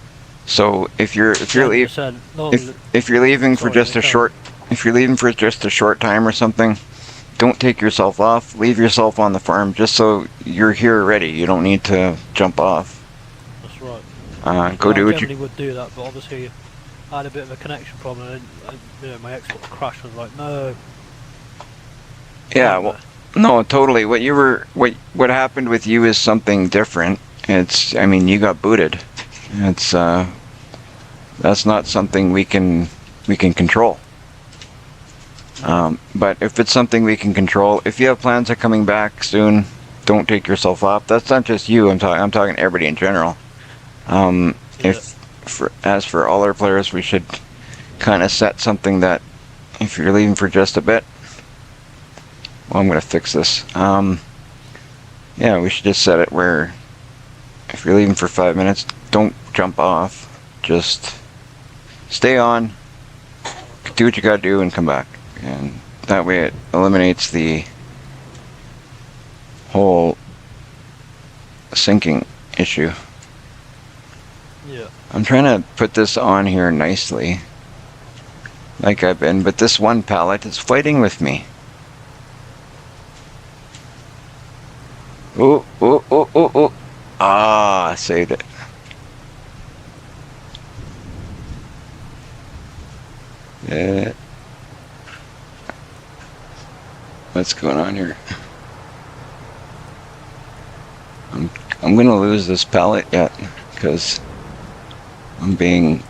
So if you're leaving. 100%. No, If you're leaving for Sorry, just a Nico. short time or something, don't take yourself off. Leave yourself on the farm just so you're here ready. You don't need to jump off. that's right. Go I do what generally you. would do that, but obviously I had a bit of a connection problem, and my Xbox crashed. I was like, no. Yeah. Well, no, totally. What happened with you is something different. I mean, you got booted. It's that's not something we can control. But if it's something we can control, if you have plans of coming back soon, don't take yourself off. That's not just you. I'm talking everybody in general. As for all our players, we should kind of set something that if you're leaving for just a bit. Well, I'm gonna fix this. Yeah, we should just set it where if you're leaving for 5 minutes, don't jump off. Just stay on. do what you gotta do and come back. And that way it eliminates the whole sinking issue. Yeah. I'm trying to put this on here nicely, like I've been, but this one pallet is fighting with me. Oh, oh, oh, oh, oh. Ah, I saved it. Yeah. What's going on here? I'm gonna lose this pallet yet because I'm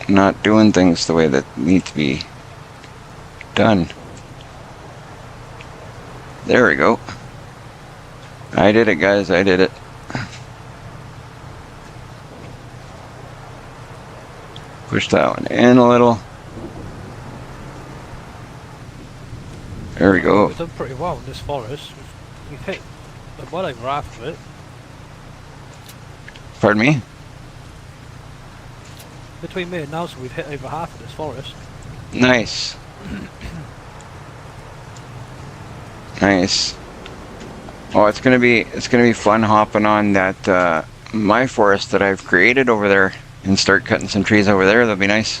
not doing things the way that need to be done. There we go. I did it, guys. I did it. Push that one in a little. There we go. We've done pretty well in this forest. We've hit well over half of it. Pardon me? Between me and Nelson, we've hit over half of this forest. Nice. Nice. Oh, it's gonna be fun hopping on that my forest that I've created over there and start cutting some trees over there. That'll be nice.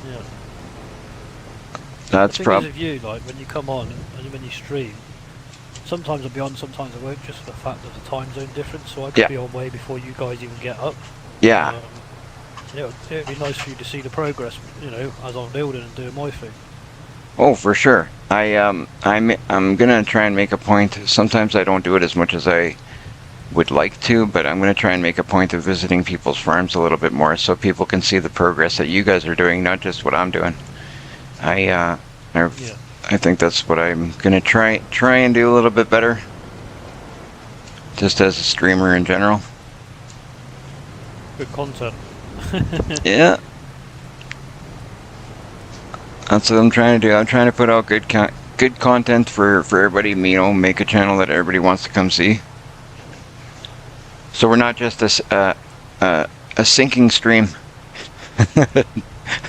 Yeah. That's the thing probably is with you, like when you come on and when you stream, sometimes I'll be on, sometimes I won't, just for the fact that the time zone difference. So I could Yeah. be on way before you guys even get up. yeah. It'd be nice for you to see the progress, you know, as I'm building and doing my thing. Oh, for sure. I'm gonna try and make a point. Sometimes I don't do it as much as I would like to, but I'm gonna try and make a point of visiting people's farms a little bit more, so people can see the progress that you guys are doing, not just what I'm doing. I think that's what I'm gonna try and do a little bit better, just as a streamer in general. Good content. Yeah. That's what I'm trying to do. I'm trying to put out good content for everybody, you know, make a channel that everybody wants to come see. So we're not just a sinking stream,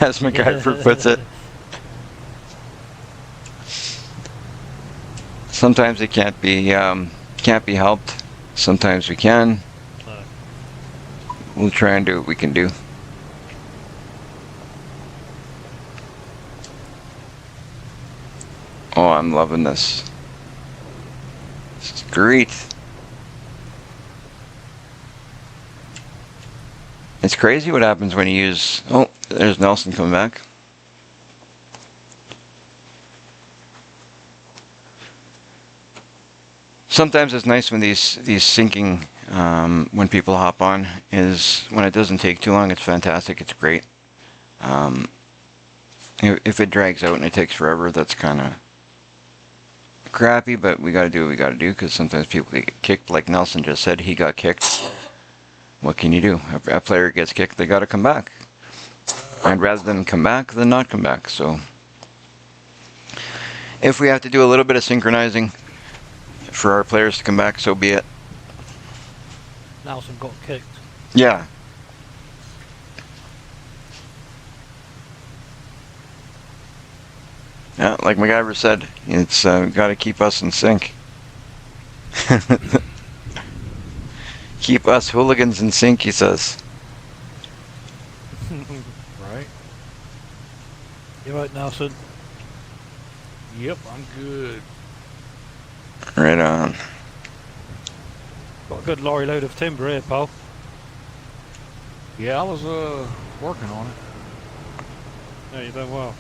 as MacGyver puts it. Sometimes it can't be helped. Sometimes we can. No. We'll try and do what we can do. Oh, I'm loving this. This is great. It's crazy what happens when you use... Oh, there's Nelson coming back. Sometimes it's nice when these syncing, when people hop on, is when it doesn't take too long. It's fantastic. It's great. If it drags out and it takes forever, that's kind of crappy, but we got to do what we got to do, because sometimes people get kicked. Like Nelson just said, he got kicked. What can you do? A player gets kicked, they got to come back. I'd rather them come back than not come back. So if we have to do a little bit of synchronizing for our players to come back, so be it. Nelson got kicked. Yeah. Yeah, like MacGyver said, it's got to keep us in sync. Keep us hooligans in sync, he says. Right? You right, Nelson? Yep, I'm good. Right on. Got a good lorry load of timber here, pal. Yeah, I was working on it. Yeah, you done well.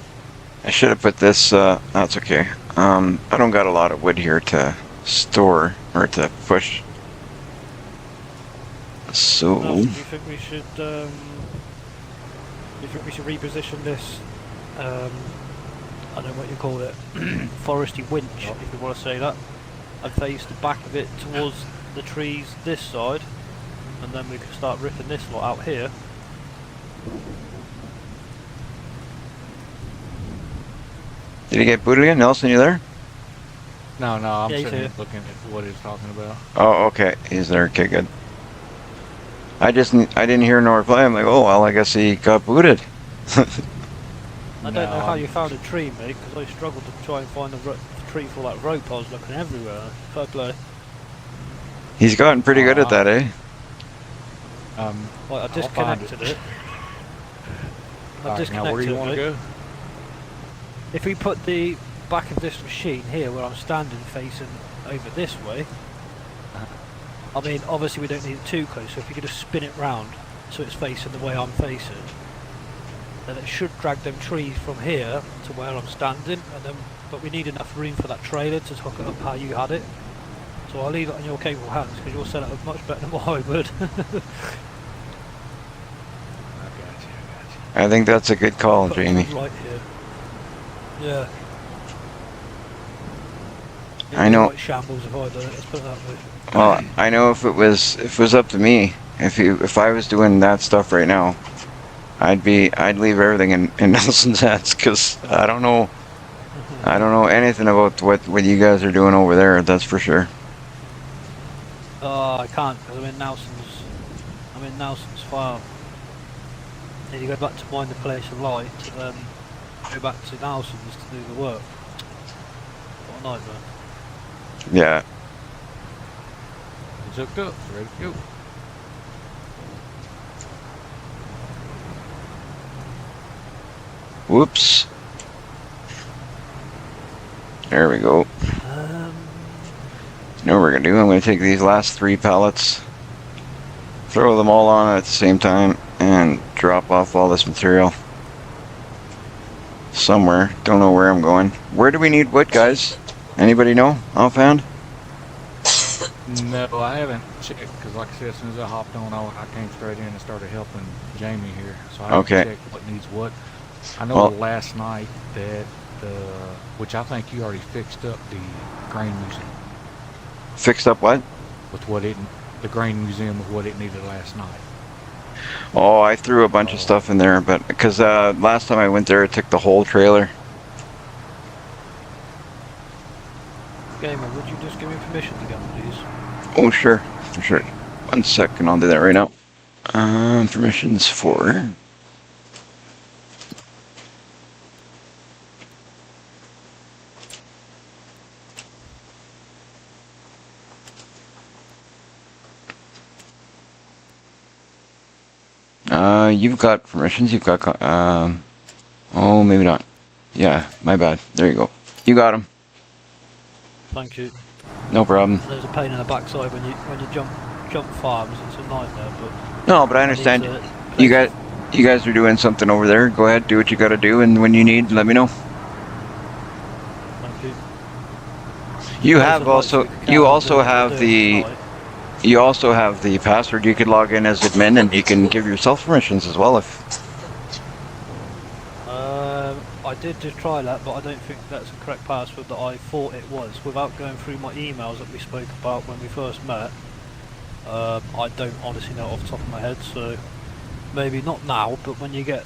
I should have put this, that's okay. I don't got a lot of wood here to store, or to push. So... Nelson, do you think we should, reposition this, I don't know what you call it, foresty winch, if you want to say that, and face the back of it towards the trees this side, and then we can start ripping this lot out here. Did he get booted again? Nelson, you there? No, I'm Yeah, he's sitting here. looking at what he's talking about. Oh, okay. He's there. Okay, good. I didn't hear no reply. I'm like, oh, well, I guess he got booted. I don't know how you found a tree, mate, because I struggled to try and find the tree for that rope. I was looking everywhere. Fair play. He's gotten pretty good at that, eh? Right, I I'll disconnected find it. I Alright, now where do disconnected you it, want to mate. go? If we put the back of this machine here, where I'm standing, facing over this way, I mean, obviously we don't need it too close, so if you could just spin it round so it's facing the way I'm facing, then it should drag them trees from here to where I'm standing, and then, but we need enough room for that trailer to hook it up how you had it. So I'll leave it on your capable hands, because you'll set it up much better than what I would. I got you. I think that's a good call, Put it Jamie. right here. Yeah. I know. Like shambles if I do it, let's put it that way. Well, I know if it was up to me, if I was doing that stuff right now, I'd leave everything in Nelson's hands, because I don't know anything about what you guys are doing over there. That's for sure. Oh, I can't, because I'm in Nelson's farm. Need to go back to mine the place of light, and then go back to Nelson's to do the work. What a nightmare. Yeah. It's hooked up. It's ready to go. Whoops. There we go. You know what we're gonna do? I'm gonna take these last 3 pallets, throw them all on at the same time, and drop off all this material somewhere. Don't know where I'm going. Where do we need wood, guys? Anybody know offhand? No, I haven't checked, because like I said, as soon as I hopped on, I came straight in and started helping Jamie here. So I haven't Okay. checked what needs what. I know Well- last night that, which I think you already fixed up the grain museum Fixed up what? with the grain museum with what it needed last night. Oh, I threw a bunch of stuff in there, but because last time I went there, it took the whole trailer. Gamer, would you just give me permission to get these? Oh, sure, for sure. 1 second, I'll do that right now. Permissions for. You've got permissions. You've got. Oh, maybe not. Yeah, my bad. There you go. You got them. Thank you. No problem. There's a pain in the backside when you jump farms. It's a nightmare, but No, but I understand. You guys are doing something over there. Go ahead, do what you got to do, and when you need, let me know. Thank you. You have also. You also have the. You also have the password. You could log in as admin, and you can give yourself permissions as well. If I did just try that, but I don't think that's the correct password that I thought it was. Without going through my emails that we spoke about when we first met, I don't honestly know off the top of my head. So maybe not now, but when you get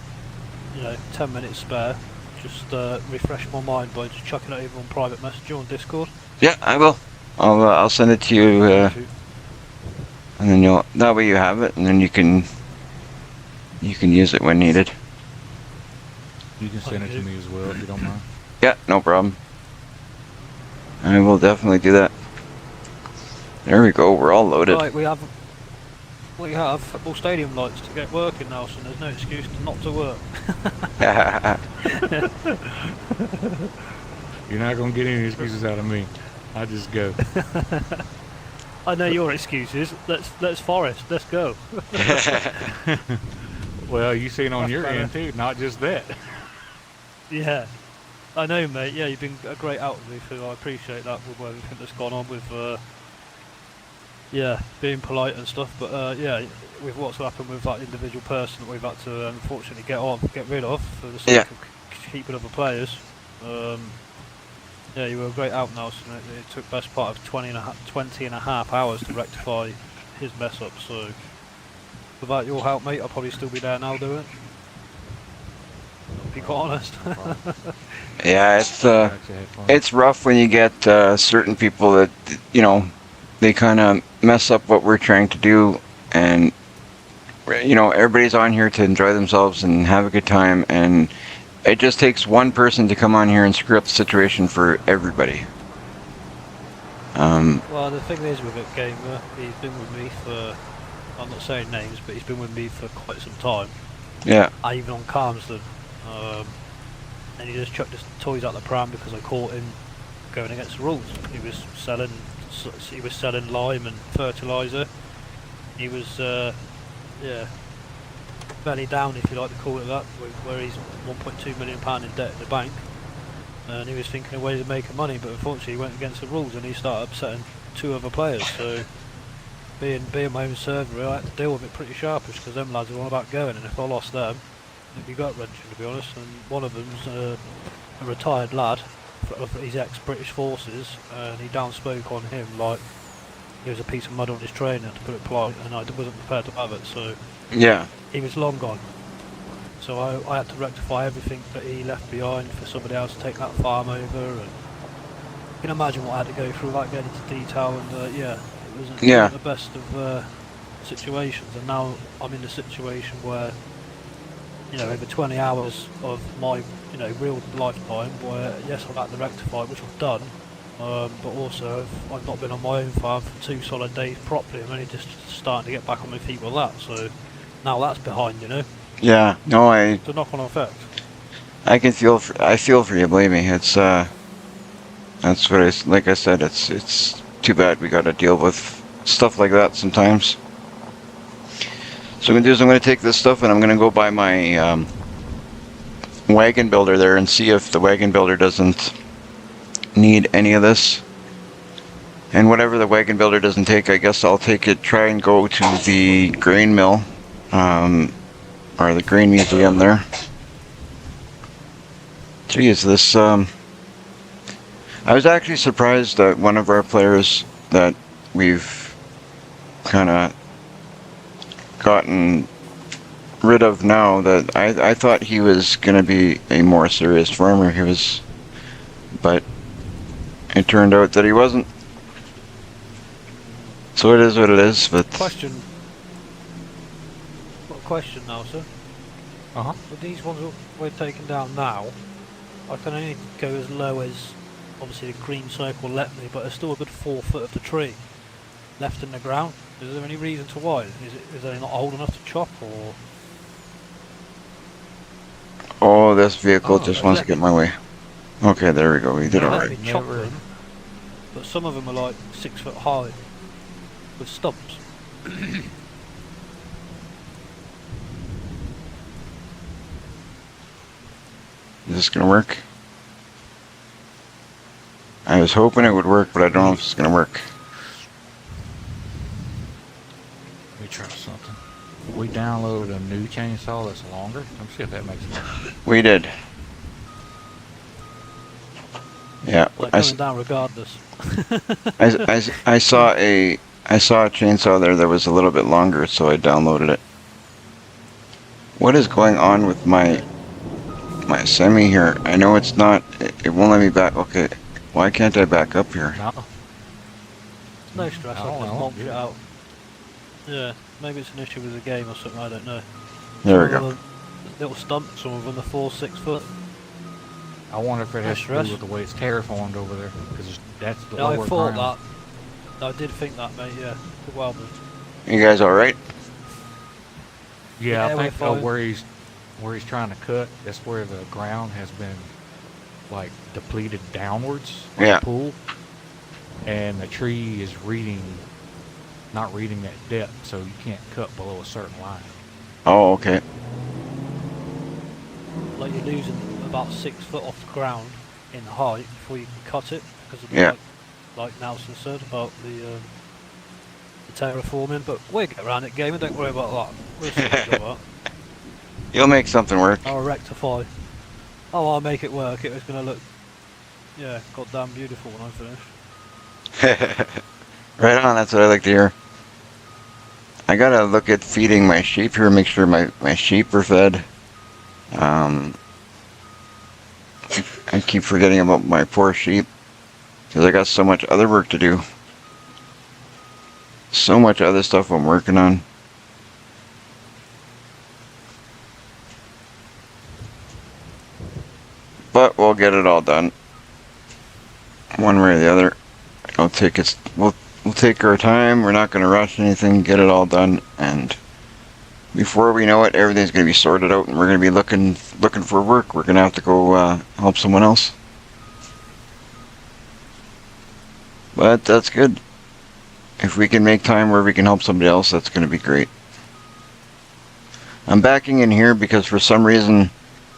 10 minutes spare, just refresh my mind by just chucking it over on private messenger on Discord. yeah, I will. I'll send it to you, and then that way you have it, and then you can use it when needed. You can send it to me as well if you don't mind. Yeah, no problem. I will definitely do that. There we go. We're all loaded. Right, we have football stadium lights to get working now, so there's no excuse not to work. You're not going to get any excuses out of me. I just go. I know your excuses. Let's forest. Let's go. Well, you seen on That's your better. end too, not just that. Yeah, I know, mate. Yeah, you've been a great out with me, so I appreciate that with everything that's gone on with, being polite and stuff. But yeah, with what's happened with that individual person that we've had to unfortunately get rid of for the sake Yeah. of keeping other players. Yeah, you were a great out now. So it took best part of 20 and a half hours to rectify his mess up. So without your help, mate, I'll probably still be there now doing it. To be quite honest. Yeah, it's rough when you get certain people that they kind of mess up what we're trying to do, and everybody's on here to enjoy themselves and have a good time, and it just takes one person to come on here and screw up the situation for everybody. Well, the thing is with it, Gamer, he's been with me for, I'm not saying names, but he's been with me for quite some time. Yeah. Even on Calmsden. And he just chucked his toys out the pram because I caught him going against the rules. He was selling lime and fertiliser. He was, belly down, if you like to call it that, where he's £1.2 million in debt in the bank. And he was thinking of ways of making money, but unfortunately he went against the rules and he started upsetting 2 other players. So being my own server, I had to deal with it pretty sharpish because them lads are all about going, and if I lost them, it'd be gut wrenching, to be honest. And one of them's a retired lad, he's ex-British forces, and he downspoke on him like he was a piece of mud on his trainer, to put it polite, and I wasn't prepared to have it. So Yeah. he was long gone. So I had to rectify everything that he left behind for somebody else to take that farm over, and you can imagine what I had to go through without getting into detail, and it wasn't the best of situations, and now I'm in a situation where, over 20 hours of my, real lifetime, where yes, I've had to rectify it, which I've done, but also I've not been on my own farm for 2 solid days properly. I'm only just starting to get back on my feet with that, so now that's behind, Yeah. No, It's a knock-on effect. I feel for you. Believe me, it's that's what like I said. It's too bad we got to deal with stuff like that sometimes. So what I'm gonna do is I'm gonna take this stuff and I'm gonna go buy my wagon builder there and see if the wagon builder doesn't need any of this. And whatever the wagon builder doesn't take, I guess I'll take it. Try and go to the grain mill, or the grain museum there. Geez, this I was actually surprised that one of our players that we've kind of gotten rid of now, that I thought he was going to be a more serious farmer. But it turned out that he wasn't. So it is what it is. But Question. Got a question now, sir. With these ones that we're taking down now, I can only go as low as, obviously the green circle let me, but there's still a good 4 foot of the tree left in the ground. Is there any reason to why? Is they not old enough to chop, or? oh, this vehicle just wants to get my way. Okay, there we go. We did They all let right. me chop them, but some of them are like 6 foot high with stumps. Is this gonna work? I was hoping it would work, but I don't know if it's gonna work. Let me try something. We downloaded a new chainsaw that's longer. Let me see if that makes sense. We did. Yeah, Well, they're coming down regardless. I saw a chainsaw there that was a little bit longer, so I downloaded it. What is going on with my semi here? I know it's not. It won't let me back. Okay, why can't I back up here? No. No stress, I I'll don't just know, monk it yeah. out. Yeah, maybe it's an issue with the game or something, I don't know. There we Some go. of them, little stumps, some of them are 4-6 foot. I wonder if it has to stress. do with the way it's terraformed over there, because that's the Yeah, I lower thought ground. that. I did think that, mate, yeah. Good well done. You guys all right? Yeah, Yeah, I we're think fine. where he's trying to cut, that's where the ground has been like depleted downwards on Yeah. the pool, and the tree is not reading that depth, so you can't cut below a certain line. Oh, okay. Like you're losing about 6 foot off the ground in height before you can cut it, because of the, Yeah. like Nelson said about the terraforming, but we'll get around it, gamer, don't worry about that. We'll see what we got. You'll make something work. I'll rectify. Oh, I'll make it work. It was going to look, yeah, goddamn beautiful when I finish. Right on. That's what I like to hear. I gotta look at feeding my sheep here, make sure my sheep are fed. I keep forgetting about my poor sheep because I got so much other work to do. So much other stuff I'm working on. but we'll get it all done. One way or the other. We'll take our time. We're not going to rush anything. Get it all done, and before we know it, everything's going to be sorted out, and we're going to be looking for work. We're going to have to go help someone else. But that's good. If we can make time where we can help somebody else, that's going to be great. I'm backing in here because for some reason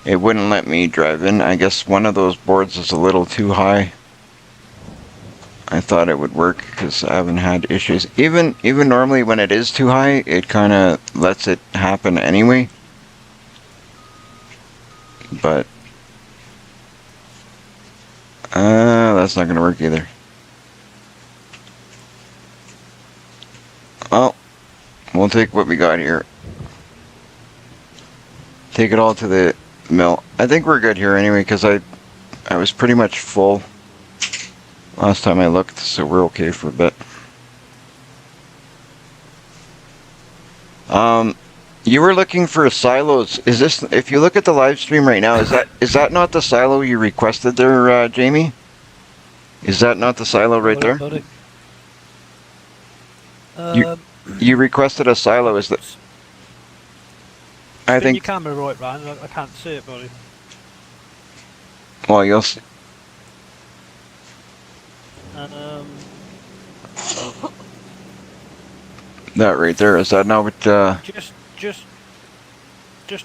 it wouldn't let me drive in. I guess one of those boards is a little too high. I thought it would work because I haven't had issues. Even normally when it is too high, it kind of lets it happen anyway. But that's not going to work either. Well, we'll take what we got here. Take it all to the mill. I think we're good here anyway because I was pretty much full last time I looked, so we're okay for a bit. You were looking for silos. Is this, if you look at the live stream right now, is that not the silo you requested there, Jamie? Is that not the silo right there? You requested a silo, is that? I think your camera right round. I can't see it, buddy. Well, you'll see. That right there, is that not what, Just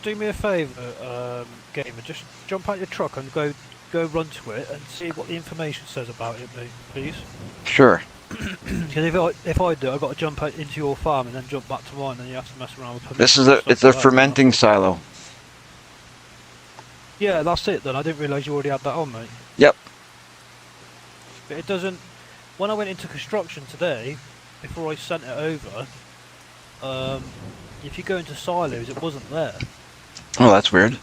do me a favour, gamer. Just jump out your truck and go run to it and see what the information says about it, mate, please. Sure. Because if I do, I've got to jump out into your farm and then jump back to mine, and you have to mess around with. It's a fermenting silo. Yeah, that's it then. I didn't realise you already had that on, mate. Yep. But it doesn't. When I went into construction today, before I sent it over, if you go into silos, it wasn't there. Oh, that's weird.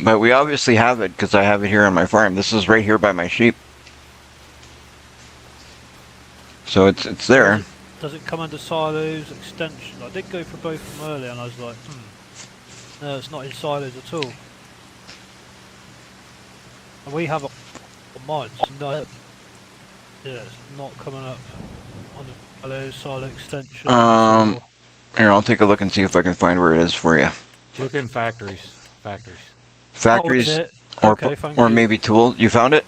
But we obviously have it because I have it here on my farm. This is right here by my sheep. So it's there. Does it come under silos, extension? I did go for both of them earlier and I was like, no, it's not in silos at all. And we have a mine, so no, yeah, it's not coming up on the silos, silo extension. Here, I'll take a look and see if I can find where it is for you. Look in factories. Factories, Oh, okay, thank or you. maybe tools. You found it?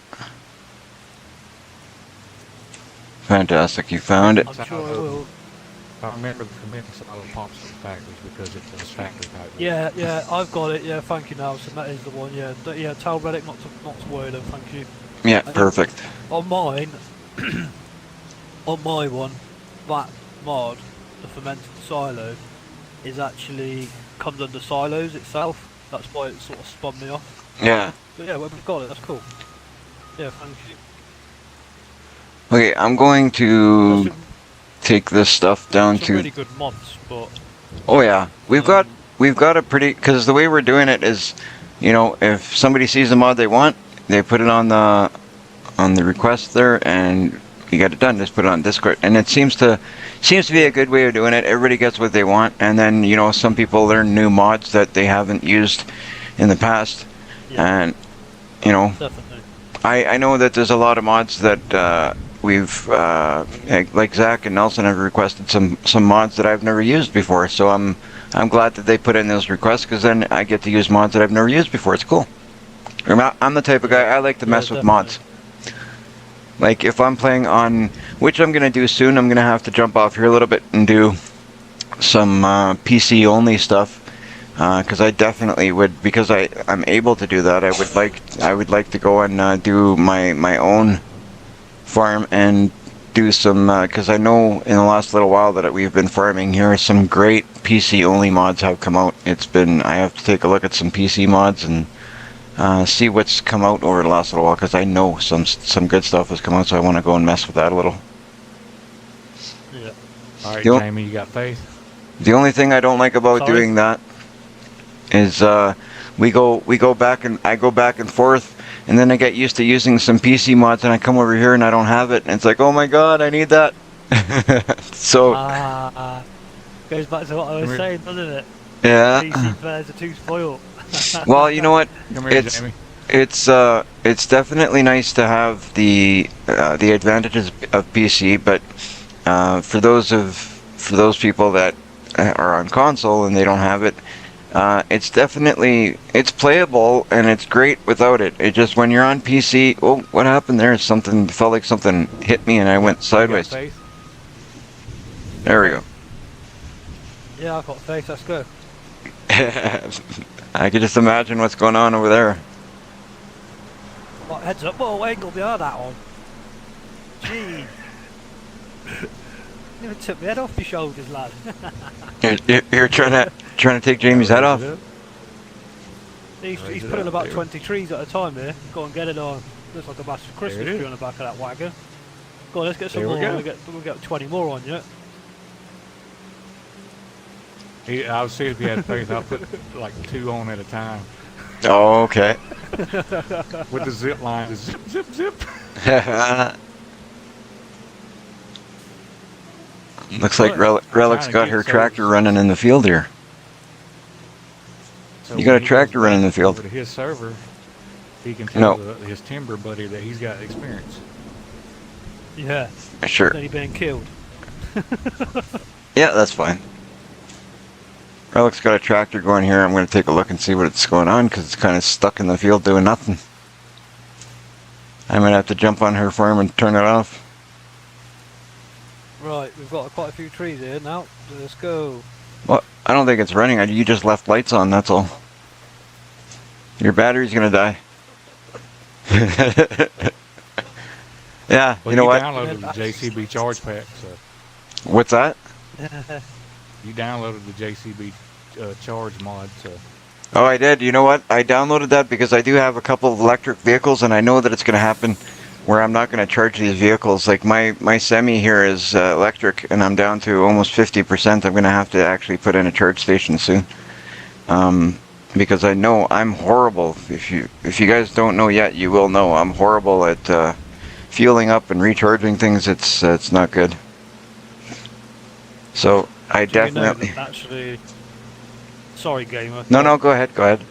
Fantastic, you found it. I'm sure I will. I remember the commitment silo pumps in factories because it was factory type. Yeah, I've got it. Yeah, thank you, Nelson. That is the one. Yeah, yeah. Tell Reddick not to worry. Then, thank you. Yeah, perfect. On mine, on my one, that mod, the fermented silo, is actually comes under silos itself. That's why it sort of spun me off. Yeah. But yeah, well, we've got it. That's cool. Yeah, thank you. Okay, I'm going to take this stuff down It's to. really good mods, but Oh yeah, we've got a pretty, because the way we're doing it is, you know, if somebody sees the mod they want, they put it on the request there, and you get it done. Just put it on Discord, and it seems to be a good way of doing it. Everybody gets what they want, and then you know some people learn new mods that they haven't used in the past, yeah, and you know, definitely. I know that there's a lot of mods that we've like Zach and Nelson have requested some mods that I've never used before. So I'm glad that they put in those requests because then I get to use mods that I've never used before. It's cool. I'm the type of guy I like to mess with mods. Like if I'm playing on, which I'm gonna do soon, I'm gonna have to jump off here a little bit and do some PC only stuff. Because I definitely would, because I'm able to do that. I would like to go and do my own farm and do some. Because I know in the last little while that we've been farming here, some great PC only mods have come out. I have to take a look at some PC mods and see what's come out over the last little while. Because I know some good stuff has come out, so I want to go and mess with that a little. Yeah. All right, Yep. Jamie, you got faith? The only thing I don't like about Sorry? doing that is we go back and I go back and forth, and then I get used to using some PC mods, and I come over here and I don't have it, and it's like, oh my god, I need that. So Goes back to what I was saying, doesn't it? yeah. PC players are too spoiled. Well, you know what? Come here, It's Jamie. It's definitely nice to have the advantages of PC, but for those people that are on console and they don't have it, it's playable and it's great without it. It just when you're on PC, oh, what happened there? Something felt like something hit me and I went You got sideways. faith? There we go. Yeah, I've got faith. Let's go. I could just imagine what's going on over there. What, heads up? Whoa, angle behind that one. Gee. Never took my head off your shoulders, lad. You're trying to take Jamie's head off. He's putting about 20 trees at a time here. Go and get it on. Looks like a massive Christmas There it is. tree on the back of that wagon. Go on, let's get some There we more. go. We'll get 20 more on you. I was serious if you had faith. I'll put like 2 on at a time Oh, okay. with the zip line. The zip, zip, zip. Looks like Relic's got her tractor running in the field here. So You got a when he tractor goes running in the back field. over to his server, he can No. tell his timber buddy that he's got experience. Yeah, Sure. then he's being killed. Yeah, that's fine. Relic's got a tractor going here. I'm going to take a look and see what's going on because it's kind of stuck in the field doing nothing. I might have to jump on her farm and turn it off. Right, we've got quite a few trees here now. Let's go. Well, I don't think it's running. You just left lights on, that's all. Your battery's going to die. Yeah, Well, you know what? downloaded the JCB charge pack, so What's that? you downloaded the JCB charge mod, so Oh, I did. You know what? I downloaded that because I do have a couple of electric vehicles, and I know that it's going to happen where I'm not going to charge these vehicles. Like my semi here is electric, and I'm down to almost 50%. I'm going to have to actually put in a charge station soon, because I know I'm horrible. If you guys don't know yet, you will know. I'm horrible at fueling up and recharging things. It's not good. So I Do you know definitely. that actually, sorry, gamer. No, go ahead. Go ahead.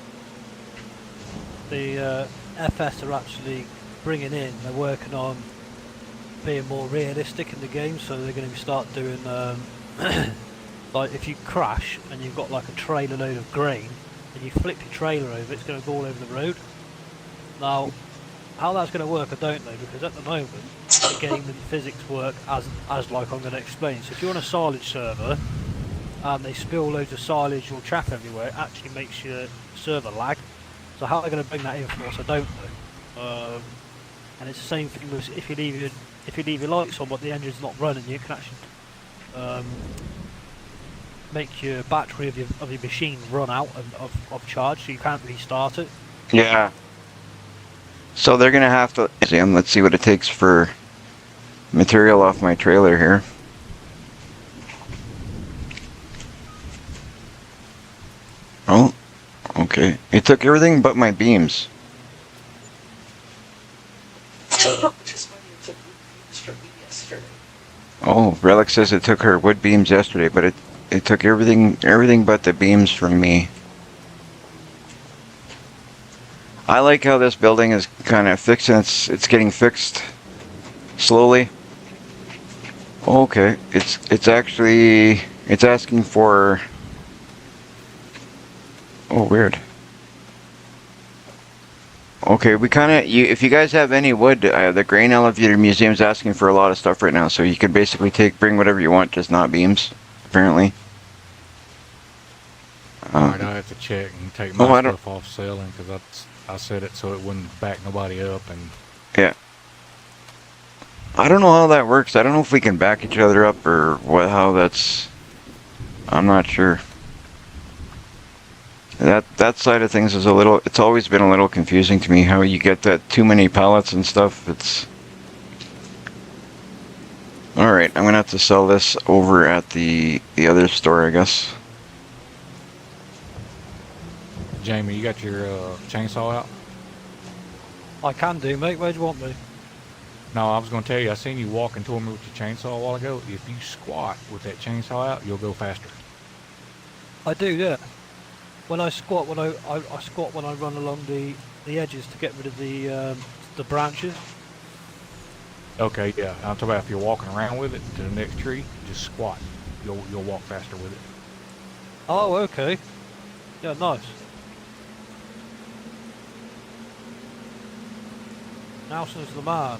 The FS are actually bringing in. They're working on being more realistic in the game, so they're going to start doing like if you crash and you've got like a trailer load of grain and you flip your trailer over, it's going to go all over the road. Now, how that's going to work, I don't know, because at the moment the game and physics work as like I'm going to explain. So if you're on a silage server and they spill loads of silage or chaff everywhere, it actually makes your server lag. So how they're going to bring that in for us, I don't know. And it's the same thing with if you leave your lights on but the engine's not running, you can actually make your battery of your machine run out of charge, so you can't restart it. Yeah. So they're gonna have to. Let's see what it takes for material off my trailer here. Oh, okay. It took everything but my beams. Just when you took this from me yesterday. Oh, Relic says it took her wood beams yesterday, but it took everything but the beams from me. I like how this building is kind of fixing. It's getting fixed slowly. Okay, it's actually asking for. Oh, weird. Okay, we kind of if you guys have any wood, the Grain Elevator Museum's asking for a lot of stuff right now, so you could basically bring whatever you want, just not beams, apparently. alright, I have to check and take my I don't- stuff off selling because I set it so it wouldn't back nobody up, and Yeah. I don't know how that works. I don't know if we can back each other up or how that's. I'm not sure. That side of things is a little. It's always been a little confusing to me how you get that too many pallets and stuff. It's. All right, I'm gonna have to sell this over at the other store, I guess. Jamie, you got your chainsaw out? I can do, mate. Where do you want me? No, I was going to tell you, I seen you walking toward me with your chainsaw a while ago. If you squat with that chainsaw out, you'll go faster. I do, yeah. when I squat, I squat when I run along the edges to get rid of the branches. Okay, yeah. I'm talking about if you're walking around with it to the next tree, just squat. You'll walk faster with it. Oh, okay. Yeah, nice. Nelson's the man.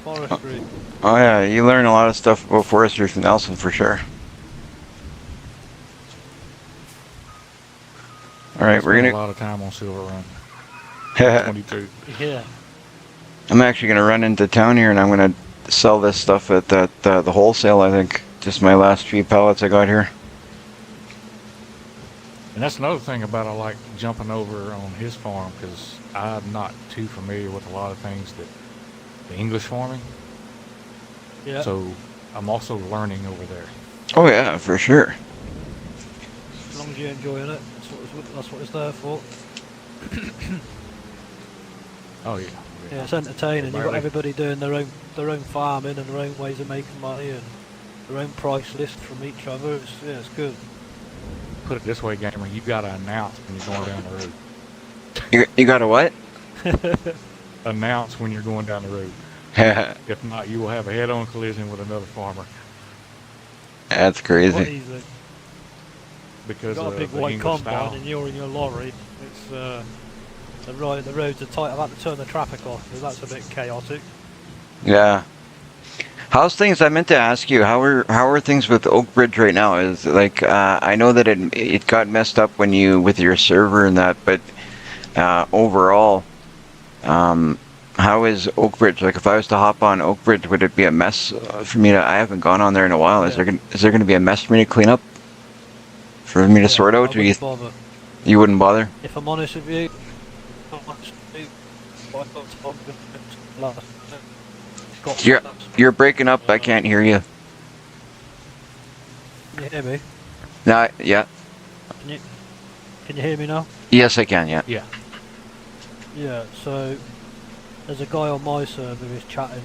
Forestry. Oh yeah, you learn a lot of stuff about forestry from Nelson for sure. All right, we're Spent a gonna. lot of time on Silver Run. I'm 22. Yeah. actually gonna run into town here, and I'm gonna sell this stuff at the wholesale. I think just my last few pallets I got here. And that's another thing about I like jumping over on his farm because I'm not too familiar with a lot of things that the English farming. Yeah. So I'm also learning over there. Oh yeah, for sure. As long as you're enjoying it, that's what it's there for. Oh yeah. Yeah, it's entertaining. You've got Barely. everybody doing their own farming and their own ways of making money and their own price list from each other. It's good. Put it this way, gamer, you gotta announce when you're going down the road. You got a what? Announce when you're going down the road. That's If not, you will have a head-on collision with another farmer Quite crazy. easy. You've because got a of big the white English combine style. and you're in your lorry. It's the roads are tight. I've had to turn the traffic off because that's a bit chaotic. Yeah. How's things? I meant to ask you, how are things with Oak Bridge right now? Is like I know that it got messed up when you with your server and that, but overall, how is Oak Bridge? Like if I was to hop on Oak Bridge, would it be a mess for me to? I haven't gone on there in a while. Is Yeah. there gonna be a mess for me to clean up? For me to Yeah, sort I out? Or wouldn't bother. you wouldn't bother? If I'm honest with you, not much to do. I thought Tom last- got You're that. you're breaking up. I can't hear you. Can you hear me? No, yeah. Can you hear me now? Yes, I can. Yeah. Yeah. Yeah, so there's a guy on my server who's chatting.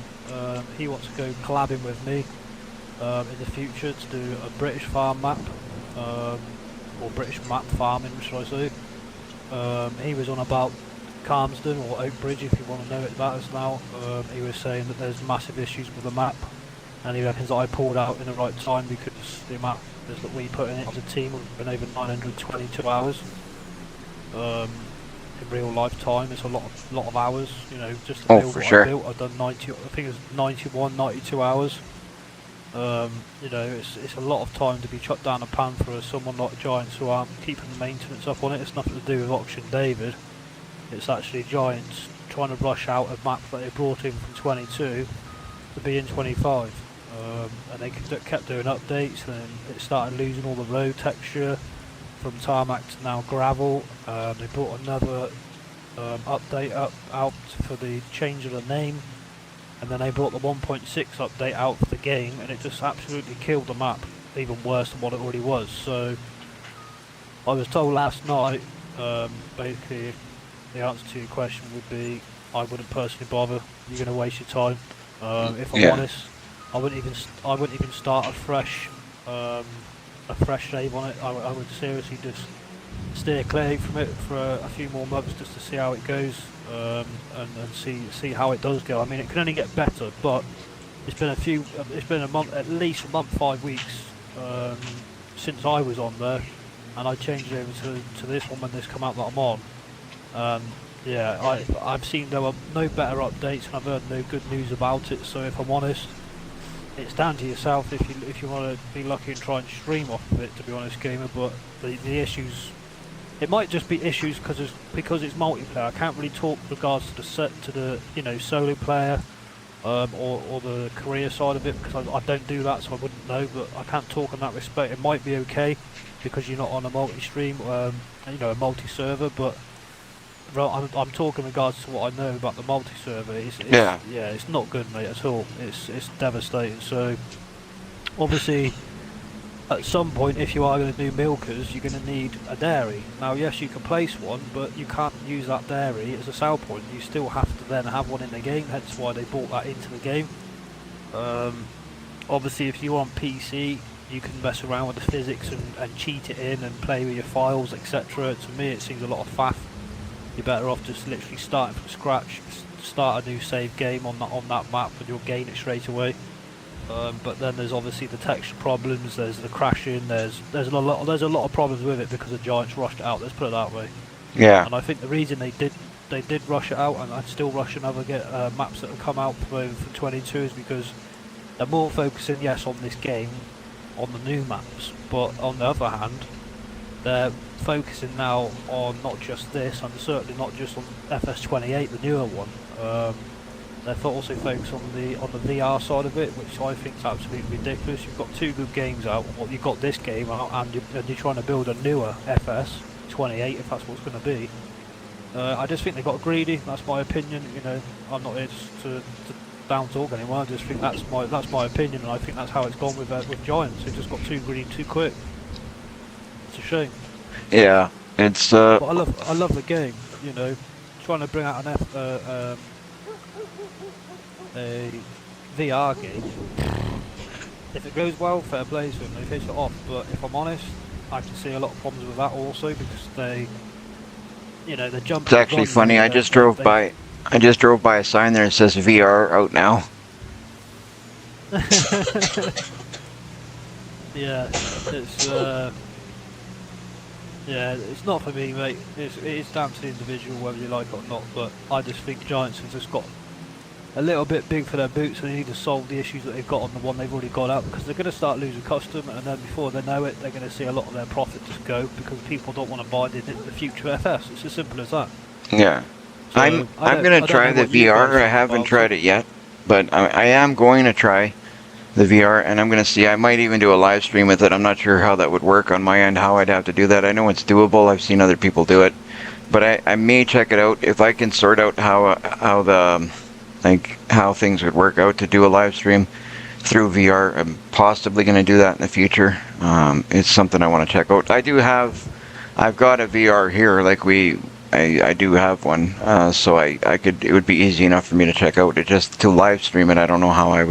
He wants to go collabing with me in the future to do a British farm map, or British map farming, should I say. He was on about Calmsden or Oak Bridge, if you want to know it that as now. He was saying that there's massive issues with the map, and he reckons that I pulled out in the right time because the map that we put in it as a team have been over 922 hours. In real life time, it's a lot of hours, you know, just to Oh, build for what sure. I built. I've done 90, I think it was 91, 92 hours. You know, it's a lot of time to be chucked down a pan for someone like Giants who aren't keeping the maintenance up on it. It's nothing to do with Auction David. It's actually Giants trying to rush out a map that they brought in from 22 to be in 25. And they kept doing updates, and it started losing all the road texture from tarmac to now gravel. They brought another update out for the change of the name, and then they brought the 1.6 update out for the game, and it just absolutely killed the map, even worse than what it already was. So I was told last night, basically the answer to your question would be I wouldn't personally bother. You're going to waste your time. If I'm Yeah. honest, I wouldn't even start a fresh save on it. I would seriously just steer clear from it for a few more months just to see how it goes, and see how it does go. I mean, it can only get better, but it's been a month, at least a month, 5 weeks since I was on there, and I changed over to this one when this come out that I'm on. Yeah, I've seen no better updates, and I've heard no good news about it. So if I'm honest, it's down to yourself if you want to be lucky and try and stream off of it, to be honest, gamer. But the issues, it might just be issues because it's multiplayer. I can't really talk regards to the solo player or the career side of it, because I don't do that, so I wouldn't know. But I can't talk in that respect. It might be okay because you're not on a multi-stream, a multi-server, but I'm talking in regards to what I know about the multi-server. It's not good, mate, at all. It's devastating. So obviously, at some point, if you are going to do milkers, you're going to need a dairy. Now, yes, you can place one, but you can't use that dairy as a sell point. You still have to then have one in the game. Hence why they brought that into the game. Obviously, if you're on PC, you can mess around with the physics and cheat it in and play with your files, etc. To me, it seems a lot of faff. You're better off just literally starting from scratch, start a new save game on that map, and you'll gain it straight away. But then there's obviously the texture problems, there's the crashing, there's a lot of problems with it because the Giants rushed it out. Let's put it that way. Yeah. And I think the reason they did rush it out, and I'd still rush another maps that have come out for 22, is because they're more focusing, yes, on this game, on the new maps, but on the other hand, they're focusing now on not just this, and certainly not just on FS28, the newer one. They're also focused on the VR side of it, which I think is absolutely ridiculous. You've got two good games out, well, you've got this game out, and you're trying to build a newer FS28, if that's what it's going to be. I just think they got greedy. That's my opinion. You know, I'm not here to down talk anyone. I just think that's my opinion, and I think that's how it's gone with Giants. They just got too greedy too quick. It's a shame. Yeah, it's. But I love the game. You know, trying to bring out a VR game. If it goes well, fair play to them. They finish it off. But if I'm honest, I can see a lot of problems with that also, because they, you know, they're jumping. It's actually funny. I just drove by a sign there that says VR out now. Yeah, it's not for me, mate. It's down to the individual whether you like it or not. But I just think Giants have just got a little bit big for their boots, and they need to solve the issues that they've got on the one they've already got out, because they're going to start losing custom, and then before they know it, they're going to see a lot of their profit just go, because people don't want to buy the future FS. It's as simple as that. Yeah. So, I'm going to try the VR. I haven't tried it yet, but I am going to try the VR, and I'm going to see. I might even do a live stream with it. I'm not sure how that would work on my end, how I'd have to do that. I know it's doable. I've seen other people do it, but I may check it out if I can sort out how things would work out to do a live stream through VR. I'm possibly going to do that in the future. It's something I want to check out. I've got a VR here, like I do have one, so it would be easy enough for me to check out. It just to live stream it, I don't know how it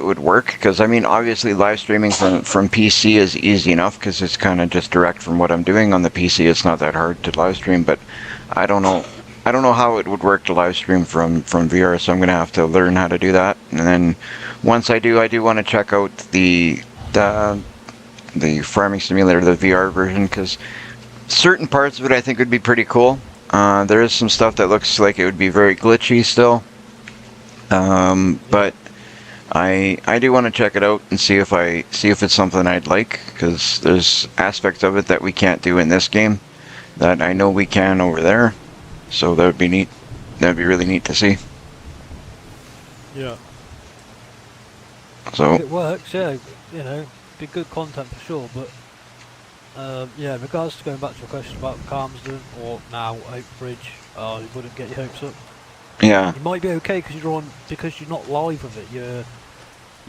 would work, because I mean, obviously live streaming from PC is easy enough, because it's kind of just direct from what I'm doing on the PC. It's not that hard to live stream, but I don't know how it would work to live stream from VR, so I'm going to have to learn how to do that. And then once I do want to check out the farming simulator, the VR version, because certain parts of it I think would be pretty cool. There is some stuff that looks like it would be very glitchy still, but I do want to check it out and see if it's something I'd like, because there's aspects of it that we can't do in this game that I know we can over there. So that would be neat. That'd be really neat to see. Yeah. So if it works, yeah, you know, be good content for sure. But yeah, in regards to going back to your question about Calmsden or now Oakbridge, you wouldn't get your hopes up. yeah, You might be okay because you're not live with it.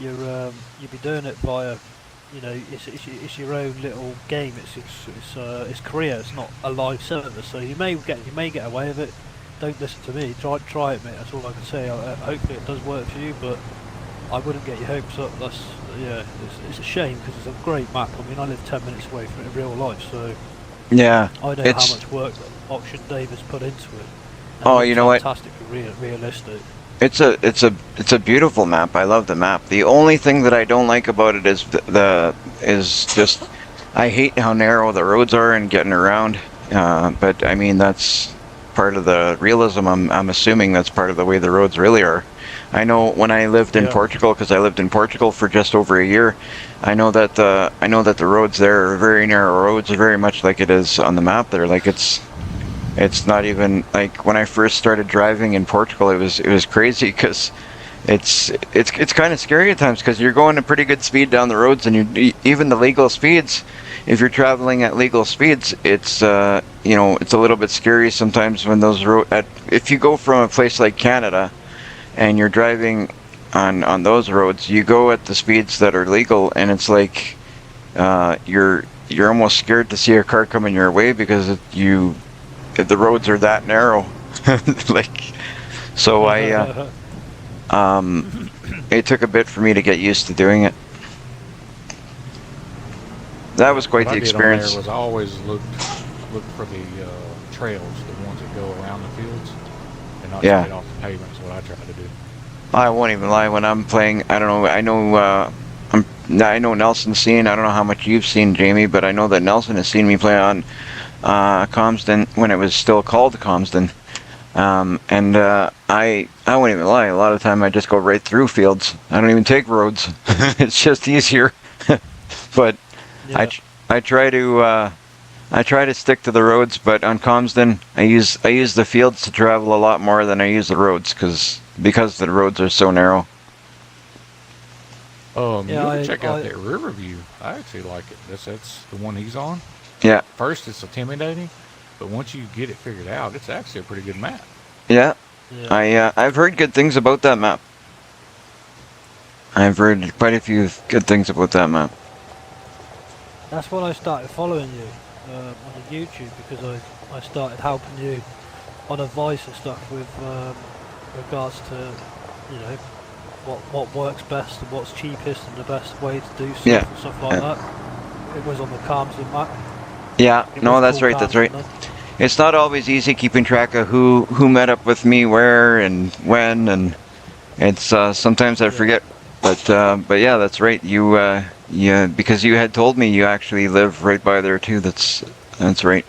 You'll be doing it via, you know, it's your own little game. It's Korea. It's not a live server, so you may get away with it. Don't listen to me. Try it, mate. That's all I can say. Hopefully it does work for you, but I wouldn't get your hopes up. It's a shame, because it's a great map. I mean, I live 10 minutes away from it in real life, so yeah. I know how much work that Auction Davis put into it. And Oh, it's you know what? fantastically realistic. It's a beautiful map. I love the map. The only thing that I don't like about it is just I hate how narrow the roads are and getting around. But I mean, that's part of the realism. I'm assuming that's part of the way the roads really are. I know when I lived in Portugal, because I lived in Portugal for just over a year, I know that the roads there are very narrow roads, very much like it is on the map there. Like it's not even like when I first started driving in Portugal, it was crazy, because it's kind of scary at times, because you're going at pretty good speed down the roads, and even the legal speeds, if you're traveling at legal speeds, it's it's a little bit scary sometimes when those if you go from a place like Canada and you're driving on those roads, you go at the speeds that are legal, and it's like you're almost scared to see a car coming your way, because the roads are that narrow. Like, so it took a bit for me to get used to doing it. that was quite What the I did on there experience. was I always look for the trails, the ones that go around the fields, and not Yeah. straight off the pavement. Is what I try to do. I won't even lie. When I'm playing, I don't know. I know Nelson's seen. I don't know how much you've seen, Jamie, but I know that Nelson has seen me play on Comston when it was still called Comston. I won't even lie. A lot of the time I just go right through fields. I don't even take roads. It's just easier. But Yeah. I try to stick to the roads. But on Comston, I use the fields to travel a lot more than I use the roads because the roads are so narrow. Yeah, You ought to I- check out I- that Riverview. I actually like it. That's the one he's on. Yeah, First, it's intimidating, but once you get it figured out, it's actually a pretty good map. yeah. Yeah. I've heard good things about that map. I've heard quite a few good things about that map. That's when I started following you on the YouTube, because I started helping you on advice and stuff with regards to, you know, what works best and what's cheapest and the best way to do stuff Yeah, and stuff like yeah. that. It was on the Camden map. Yeah, It no, was that's called right. That's right. Camden then. It's not always easy keeping track of who met up with me where and when, and it's sometimes I forget. But yeah, that's right. You because you had told me you actually live right by there too. That's right.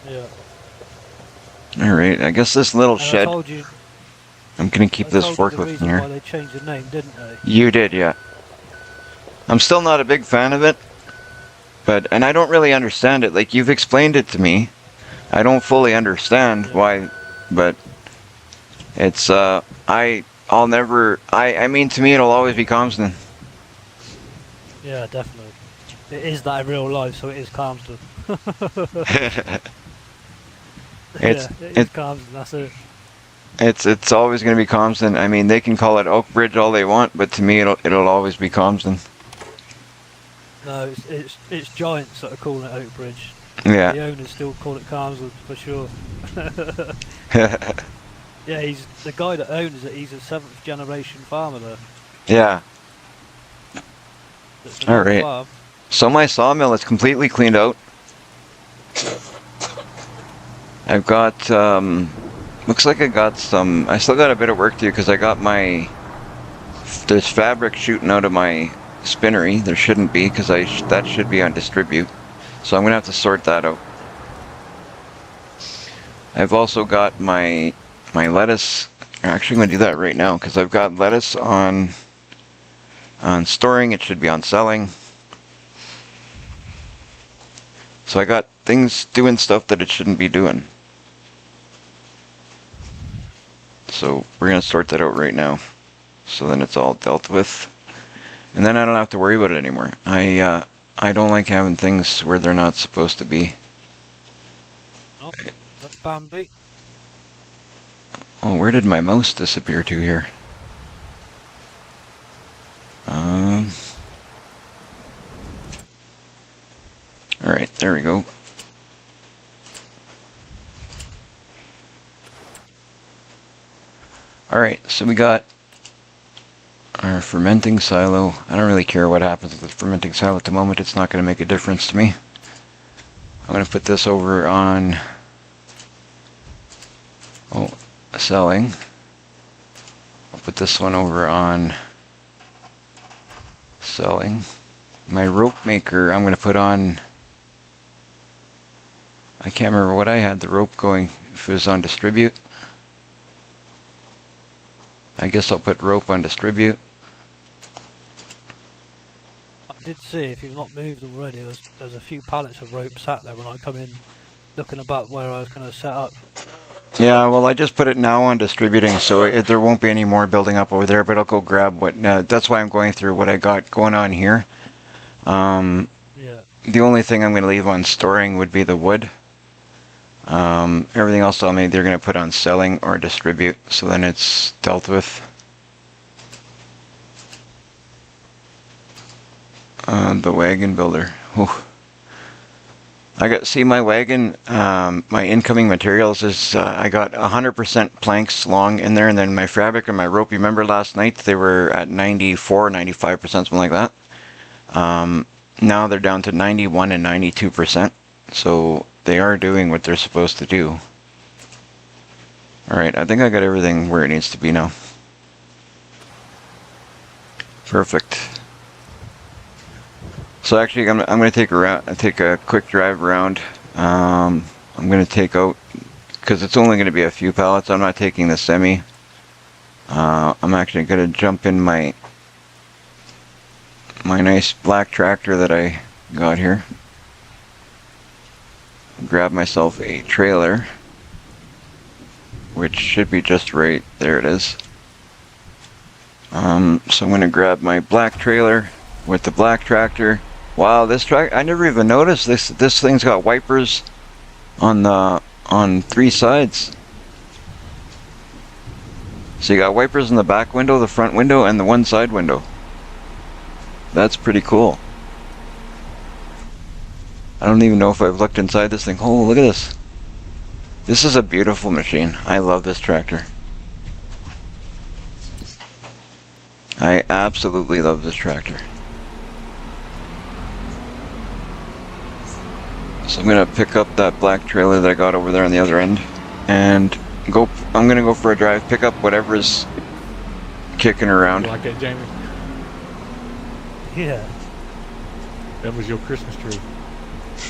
Yeah. All right. I guess this little And shed. I told you, I'm gonna keep I this told you the forklift in reason here. why they changed the name, didn't they? You did, yeah. I'm still not a big fan of it, and I don't really understand it. Like, you've explained it to me. I don't fully understand why, but it's I'll never. I mean, to me, it'll always be Comston. Yeah, definitely. It is that in real life, so it is Camden. It's- yeah, it is Camden, that's it. It's always gonna be Comston. I mean, they can call it Oak Bridge all they want, but to me, it'll always be Comston. No, it's Giants that are calling it Oak Bridge. Yeah. The owners still call it Camden for sure. Yeah, he's the guy that owns it. He's a 7th generation farmer there. Yeah. That's an All old right. farm. So my sawmill is completely cleaned out. I've got, looks like I got some, I still got a bit of work to do because I got there's fabric shooting out of my spinnery. There shouldn't be because that should be on distribute. So I'm going to have to sort that out. I've also got my lettuce. I'm actually going to do that right now because I've got lettuce on storing. It should be on selling. So I got things doing stuff that it shouldn't be doing. So we're going to sort that out right now. So then it's all dealt with. And then I don't have to worry about it anymore. I don't like having things where they're not supposed to be. Oh, that's Bambi. Oh, where did my mouse disappear to here? Alright, there we go. Alright, so we got our fermenting silo. I don't really care what happens with the fermenting silo at the moment. It's not going to make a difference to me. I'm going to put this over on selling. I'll put this one over on selling. My rope maker I'm going to put on, I can't remember what I had the rope going, if it was on distribute. I guess I'll put rope on distribute. I did see, if you've not moved already, there's a few pallets of rope sat there when I come in looking about where I was going to set up. Yeah, well, I just put it now on distributing, so there won't be any more building up over there, but I'll go grab what, that's why I'm going through what I got going on here. Yeah. The only thing I'm going to leave on storing would be the wood. Everything else they're going to put on selling or distribute, so then it's dealt with. The wagon builder. Whew. See my wagon, my incoming materials is, I got 100% planks long in there, and then my fabric and my rope, you remember last night, they were at 94, 95%, something like that. Now they're down to 91 and 92%. So they are doing what they're supposed to do. Alright, I think I got everything where it needs to be now. Perfect. So actually, I'm going to take a quick drive around. I'm going to take out, because it's only going to be a few pallets. I'm not taking the semi. I'm actually going to jump in my nice black tractor that I got here. Grab myself a trailer, which should be just right. There it is. So I'm going to grab my black trailer with the black tractor. Wow, this track, I never even noticed this thing's got wipers on 3 sides. So you got wipers in the back window, the front window, and the one side window. That's pretty cool. I don't even know if I've looked inside this thing. Oh, look at this. This is a beautiful machine. I love this tractor. I absolutely love this tractor. So I'm gonna pick up that black trailer that I got over there on the other end and go. I'm gonna go for a drive, pick up whatever's kicking around. You like that, Jamie? Yeah. That was your Christmas tree.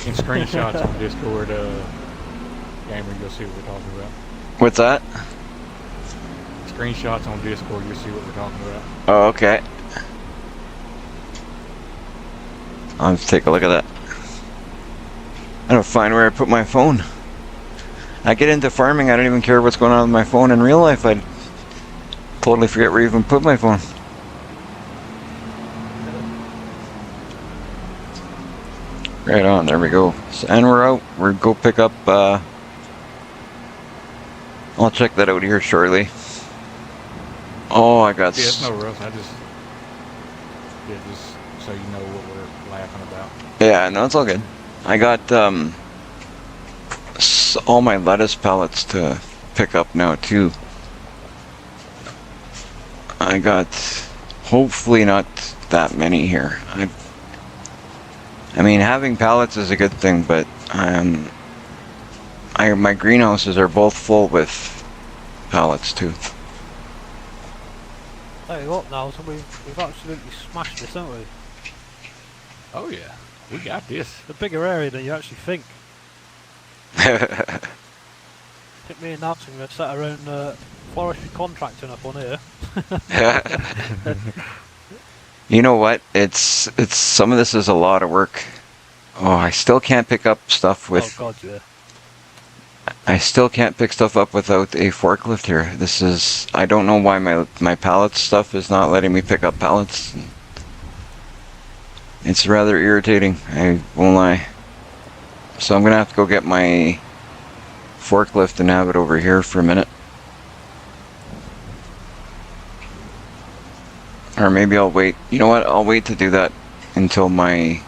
In screenshots on Discord, Gamer, you'll see what we're talking about. What's that? Screenshots on Discord, you'll see what we're talking about. Oh, okay. I'll have to take a look at that. I don't find where I put my phone. I get into farming, I don't even care what's going on with my phone. In real life, I totally forget where I even put my phone. Right on, there we go. So, and we're out. We're go pick up, I'll check that out here shortly. Oh, I got... Yeah, it's no rush. Just so you know what we're laughing about. Yeah, no, it's all good. I got all my lettuce pallets to pick up now too. I got hopefully not that many here. I mean, having pallets is a good thing, but my greenhouses are both full with pallets too. There you go now, so we've absolutely smashed this, haven't we? Oh yeah, we got this. The bigger area than you actually think. Took me and Nancy going to set our own forestry contracting up on here. You know what? It's some of this is a lot of work. Oh, I still can't pick up stuff with. Oh God, yeah. I still can't pick stuff up without a forklift here. This is. I don't know why my pallet stuff is not letting me pick up pallets. It's rather irritating. I won't lie. So I'm gonna have to go get my forklift and have it over here for a minute. Or maybe I'll wait. You know what? I'll wait to do that until my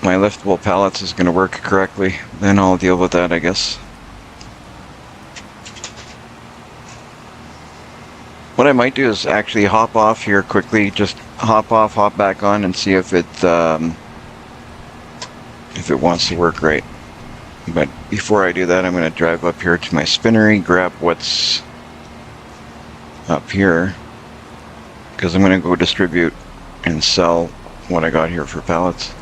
liftable pallets is going to work correctly. Then I'll deal with that, I guess. What I might do is actually hop off here quickly. Just hop off, hop back on, and see if it wants to work right. But before I do that, I'm going to drive up here to my spinnery, grab what's up here, because I'm going to go distribute and sell what I got here for pallets.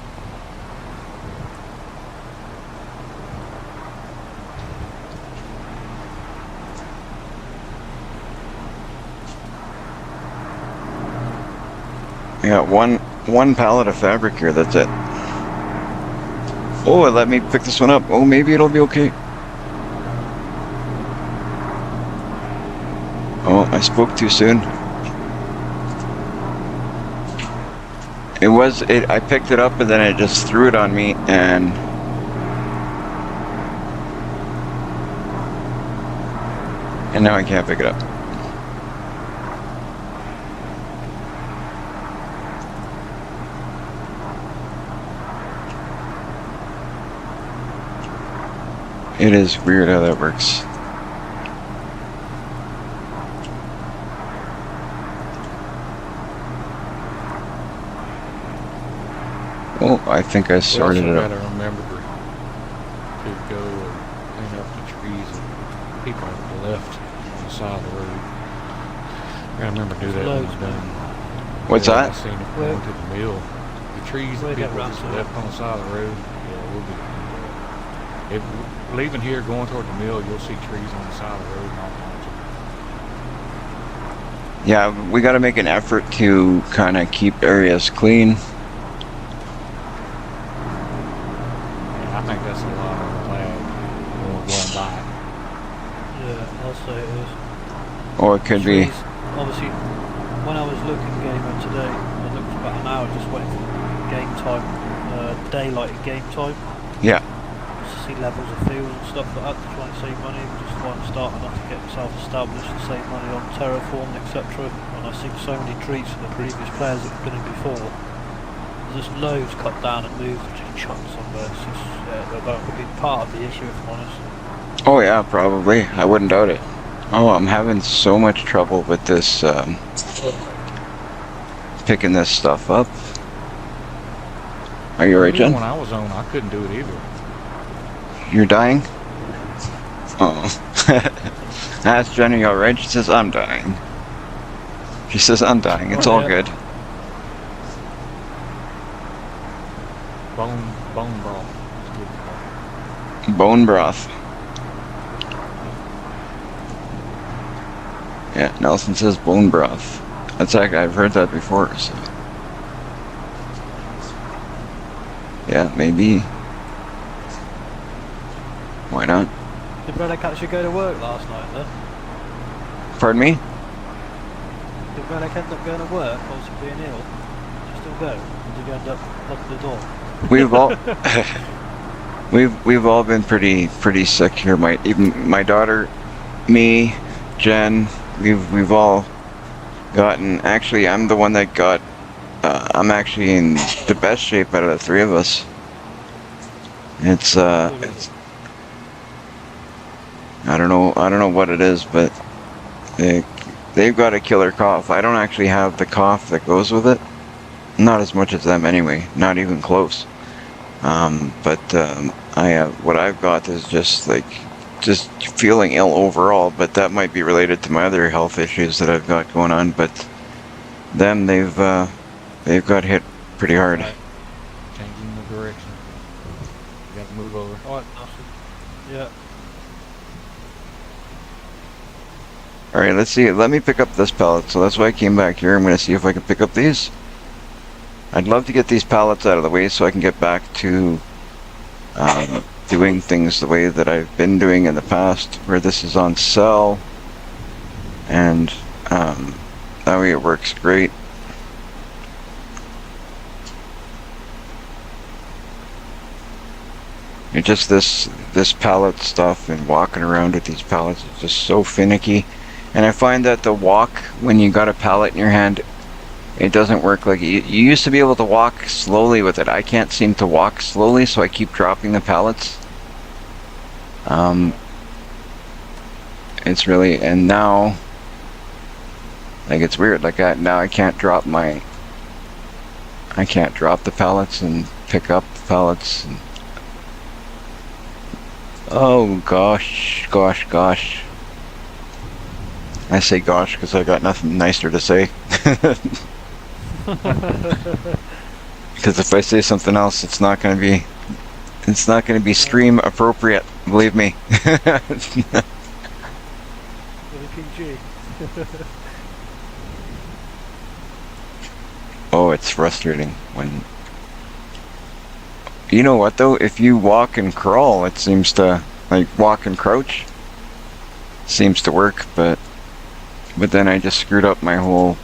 I got one pallet of fabric here, that's it. Oh, let me pick this one up. Oh, maybe it'll be okay. Oh, I spoke too soon. I picked it up and then it just threw it on me and now I can't pick it up. It is weird how that works. Oh, I think I We sorted also it got out. to remember to go and clean up the trees and people have left on the side of the road. I gotta remember to do that when Loads, we're done. What's Yeah, I that? seen it Where- going to the mill. The trees We'll that get people round just to it. left on the side of the road. Yeah, we'll be. If leaving here, going toward the mill, you'll see trees on the side of the road and all kinds of. Yeah, we got to make an effort to kind of keep areas clean. Yeah, I think that's a lot of lag going by. Yeah, I'll say it is. Or it could be. Trees, obviously, when I was looking gamer today, I looked for about an hour just waiting for game time, daylight and game time. Yeah. Just to see levels of field and stuff like that to try and save money, which is why I'm starting off to get myself established and save money on terraform, etc. And I've seen so many trees from the previous players that have been in before. There's just loads cut down and moved to chunks somewhere. It's just, yeah, that could be part of the issue, if I'm honest. Oh yeah, probably. I wouldn't doubt it. Oh, I'm having so much trouble with this, picking this stuff up. Are you alright, Even Jen? when I was on, I couldn't do it either. You're dying? Oh. I asked Jenny alright? She says, I'm dying. She says, I'm dying. It's Oh, all yeah. good. Bone broth. It's good. Bone broth. Yeah, Nelson says bone broth. That's actually, I've heard that before, so. Yeah, maybe. Why not? Did Relic actually go to work last night then? Pardon me? Did Relic end up going to work, obviously being ill? Did you still go? Or did you end up locking the door? We've all we've all been pretty sick here. Even my daughter, me, Jen, we've all gotten. Actually, I'm the one that got. I'm actually in the best shape out of the three of us. It's I don't know what it is, but they've got a killer cough. I don't actually have the cough that goes with it. Not as much as them anyway, not even close. What I've got is just feeling ill overall, but that might be related to my other health issues that I've got going on. But them, they've got hit pretty hard. Right. Changing the direction. You got to move over. Alright, Nelson. Yeah. Alright, let's see. Let me pick up this pallet. So that's why I came back here. I'm going to see if I can pick up these. I'd love to get these pallets out of the way so I can get back to doing things the way that I've been doing in the past, where this is on sell, and that way it works great. It just this pallet stuff and walking around with these pallets is just so finicky, and I find that the walk when you got a pallet in your hand, it doesn't work like you used to be able to walk slowly with it. I can't seem to walk slowly, so I keep dropping the pallets. It's really, and now, like, it's weird. Like, now I can't drop the pallets and pick up the pallets. And, oh gosh. I say gosh because I got nothing nicer to say. Because if I say something else, it's not going to be stream appropriate. Believe me. With a PG. Oh, it's frustrating when. You know what though? If you walk and crawl, it seems to, like, walk and crouch. Seems to work, but then I just screwed up my whole.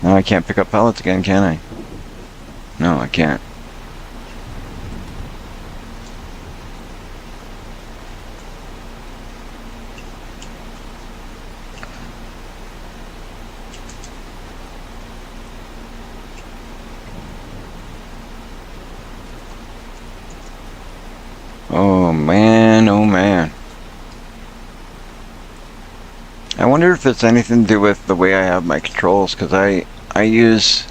Now I can't pick up pallets again, can I? No, I can't. Oh man, oh man. I wonder if it's anything to do with the way I have my controls, because I use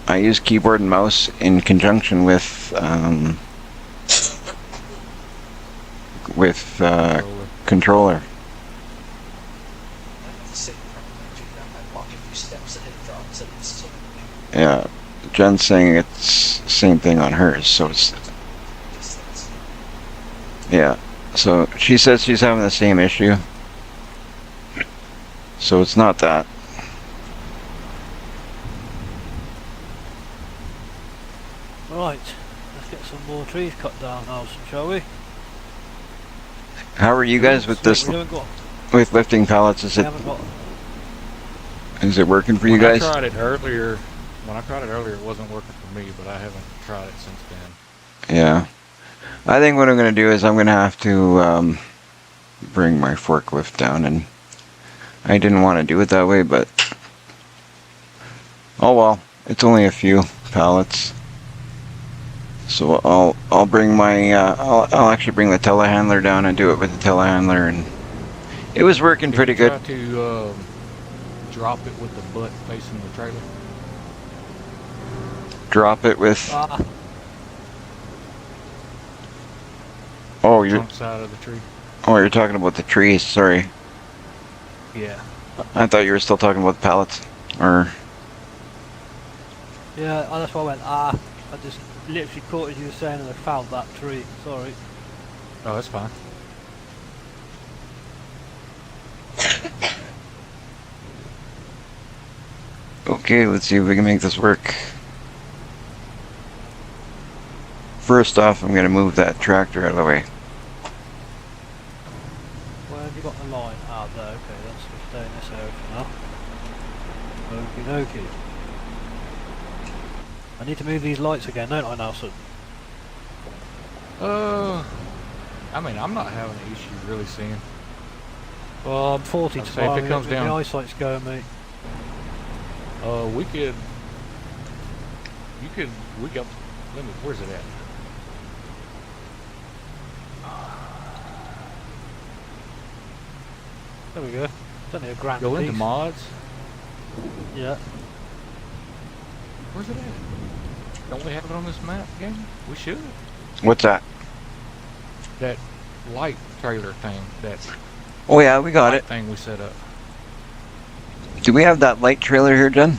I use keyboard and mouse in conjunction with Controller. controller. I have to say, I walk a few steps ahead of the opposite end, so Yeah, Jen's saying it's same thing on hers, so it's distance. yeah. So she says she's having the same issue. So it's not that. Right, let's get some more trees cut down, Alison, shall we? How are you guys with Sweet, this we haven't got, with lifting pallets? Is we it haven't got, is it working for you When guys? I tried it earlier, it wasn't working for me, but I haven't tried it since then. Yeah. I think what I'm going to do is I'm going to have to bring my forklift down, and I didn't want to do it that way, but oh well, it's only a few pallets. So I'll bring my I'll actually bring the telehandler down and do it with the telehandler, and it was working pretty good. Try to drop it with the butt facing the trailer. Drop it with ah, oh you're Trunk side of the tree. you're talking about the trees. Sorry, Yeah. I thought you were still talking about the pallets. Or yeah, that's why I went, I just literally caught as you were saying and I found that tree, sorry. Oh, that's fine. okay, let's see if we can make this work. First off, I'm gonna move that tractor out of the way. Where have you got the line? Ah, there, okay, that's just stay in this area for now. Okie dokie. I need to move these lights again, don't I, Nelson? I mean, I'm not having an issue really seeing. Well, I'm 40 I'd say if tomorrow, it comes my down- eyesight's going, mate. We could. Let me. Where's it at? There we go. It's only a grand Go into piece. mods. Yeah. Where's it at? Don't we have it on this map game? We should. What's that? That light trailer thing. That Oh yeah, we got light it. thing we set up. Do we have that light trailer here, Jen? I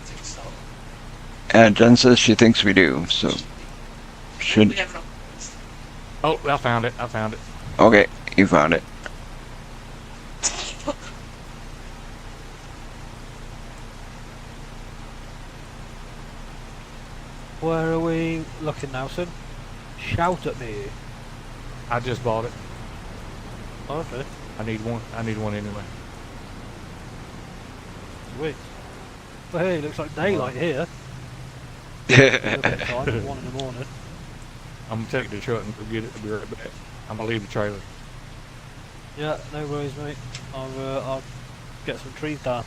think so. Jen says she thinks we do, so We should. have no. Oh, I found it. Okay, you found it. Where are we looking, Nelson? Shout at me. I just bought it. Oh, okay. I need one anyway. Sweet. Well, hey, looks like daylight here. Look at the time, it's 1 in the morning. I'm gonna take the truck and go get it. I'll be right back. I'm gonna leave the trailer. Yeah, no worries, mate. I'll get some trees down.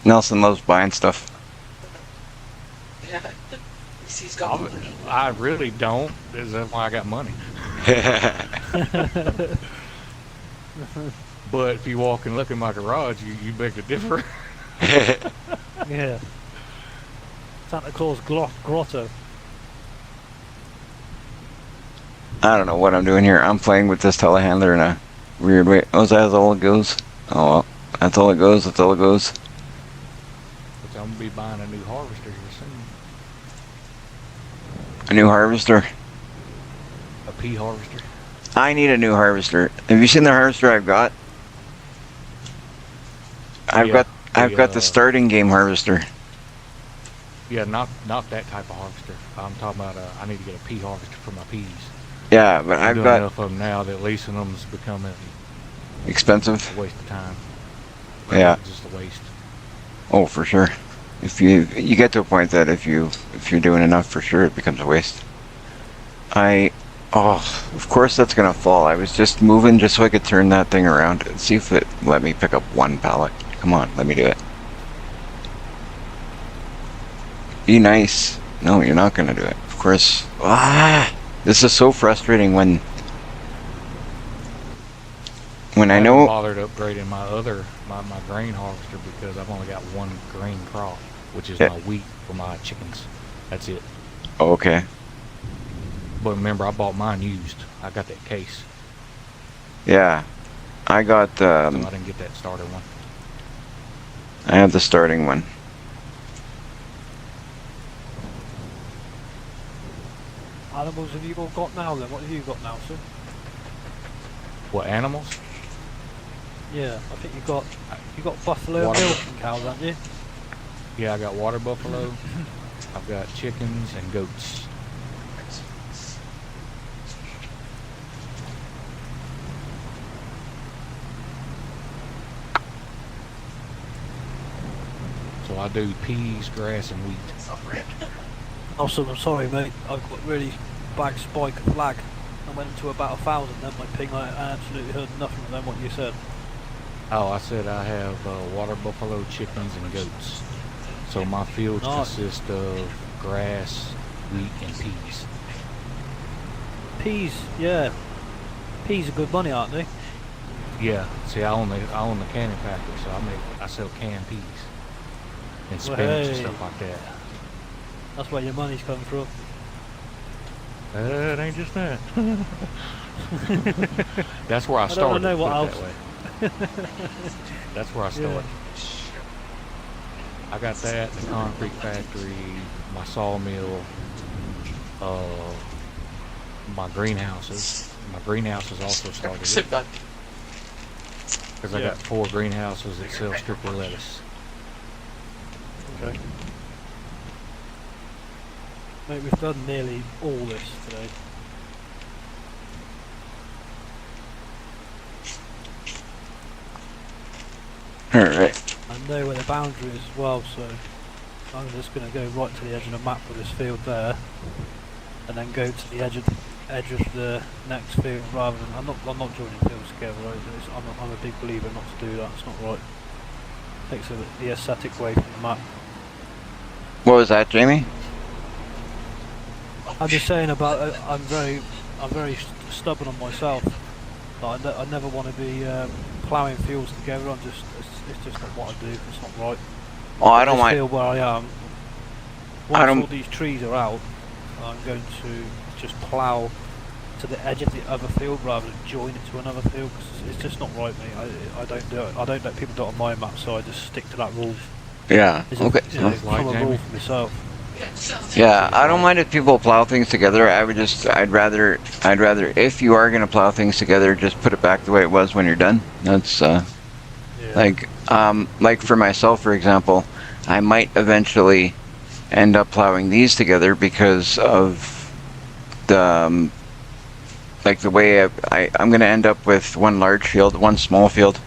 Nelson loves buying stuff. Yeah. He's got one. I really don't. That's why I got money. But if you walk and look in my garage, you beg to differ. Yeah. Santa Claus Grotto. I don't know what I'm doing here. I'm playing with this telehandler in a weird way. Oh, that's all it goes? Oh, well, that's all it goes. That's all it goes. But I'm gonna be buying a new harvester here soon. A new harvester. A pea harvester. I need a new harvester. Have you seen the harvester I've got? I've Yeah, got the starting game harvester. Yeah, not that type of harvester. I'm talking about I need to get a pea harvester for my peas. Yeah, but I'm I've doing got enough of them now that leasing them is becoming expensive. a waste of time. Yeah. Just a waste. Oh, for sure. If you get to a point that if you're doing enough, for sure it becomes a waste. Of course that's gonna fall. I was just moving just so I could turn that thing around and see if it let me pick up one pallet. Come on, let me do it. Be nice. No, you're not gonna do it. Of course. This is so frustrating when when I haven't know. bothered upgrading my grain harvester because I've only got one grain crop, which is Yeah. my wheat for my chickens. That's it. Oh, okay. But remember, I bought mine used. I got that case, Yeah. I got. so I didn't get that starter one. I have the starting one. Animals have you all got now then? What have you got now, sir? What animals? Yeah, I think you got buffalo Water milk and cows, haven't you? Yeah, I got water buffalo. I've got chickens and goats. So I do peas, grass, and wheat. It's not red. Also, I'm sorry, mate. I've got really bad spike of lag. I went into about 1,000. Then my ping, I absolutely heard nothing of them. What you said. Oh, I said I have water buffalo, chickens, and goats. So my fields Nice. consist of grass, wheat, and peas. Peas, yeah. Peas are good money, aren't they? Yeah. See, I own the canning factory, so I sell canned peas and Well, spinach and hey. stuff like that. That's where your money's coming from. It ain't just that. That's where I don't started. know what put it else. that way. That's where I started. I got that, the concrete factory, my sawmill, my greenhouses. My greenhouses also started it Sit back. because I Yeah. got 4 greenhouses that sell strictly lettuce. Okay. Mate, we've done nearly all this today. Alright. I know where the boundary is as well, so I'm just going to go right to the edge of the map with this field there, and then go to the edge of the next field rather than I'm not joining fields together. Right? I'm a big believer not to do that. It's not right. Takes the aesthetic away from the map. What was that, Jamie? I'm just saying about I'm very stubborn on myself. Like, I never want to be ploughing fields together. It's just not what I do. It's not right. Oh, I don't This mind. field where I am. I Once don't- all these trees are out, I'm going to just plough to the edge of the other field rather than join it to another field. 'Cause it's just not right, mate. I don't do it. I don't let people do it on my map, so I just stick to that rule. Yeah. It's a- Okay. you know, Sounds like from a Jamie. rule for myself. Yeah, sounds Yeah, I don't mind if people plow things together. I'd rather if you are gonna plow things together, just put it back the way it was when you're done. That's Yeah. like for myself, for example, I might eventually end up plowing these together because of the like the way I'm gonna end up with one large field, one small field.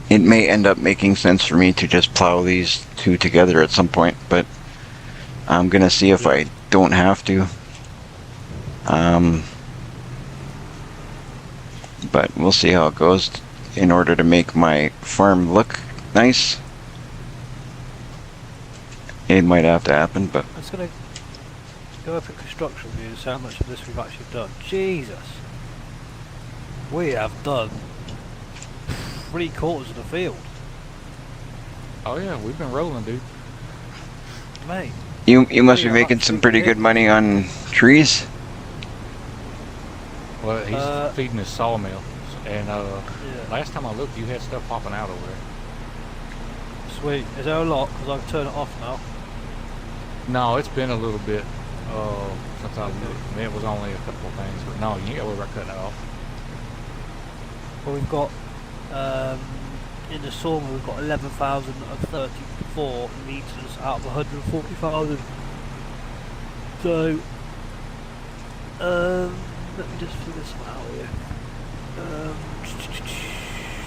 It may end up making sense for me to just plow these two together at some point, but I'm gonna see if I don't have to. But we'll see how it goes in order to make my farm look nice. It might have to happen, but I'm just going to go up in construction views, how much of this we've actually done. Jesus! We have done 3/4 of the field. Oh yeah, we've been rolling, dude. Mate, you must be Yeah, making some pretty good money on trees. Well, he's Uh, feeding his sawmill, and yeah. last time I looked, you had stuff popping out over there. Sweet. Is there a lot? Because I've turned it off now. No, it's been a little bit since I looked. I mean, it was only a couple of things, but no, you ain't got to worry about cutting it off. Well, we've got, in the sawmill, we've got 11,034 litres out of 140,000. So, let me just figure this one out here.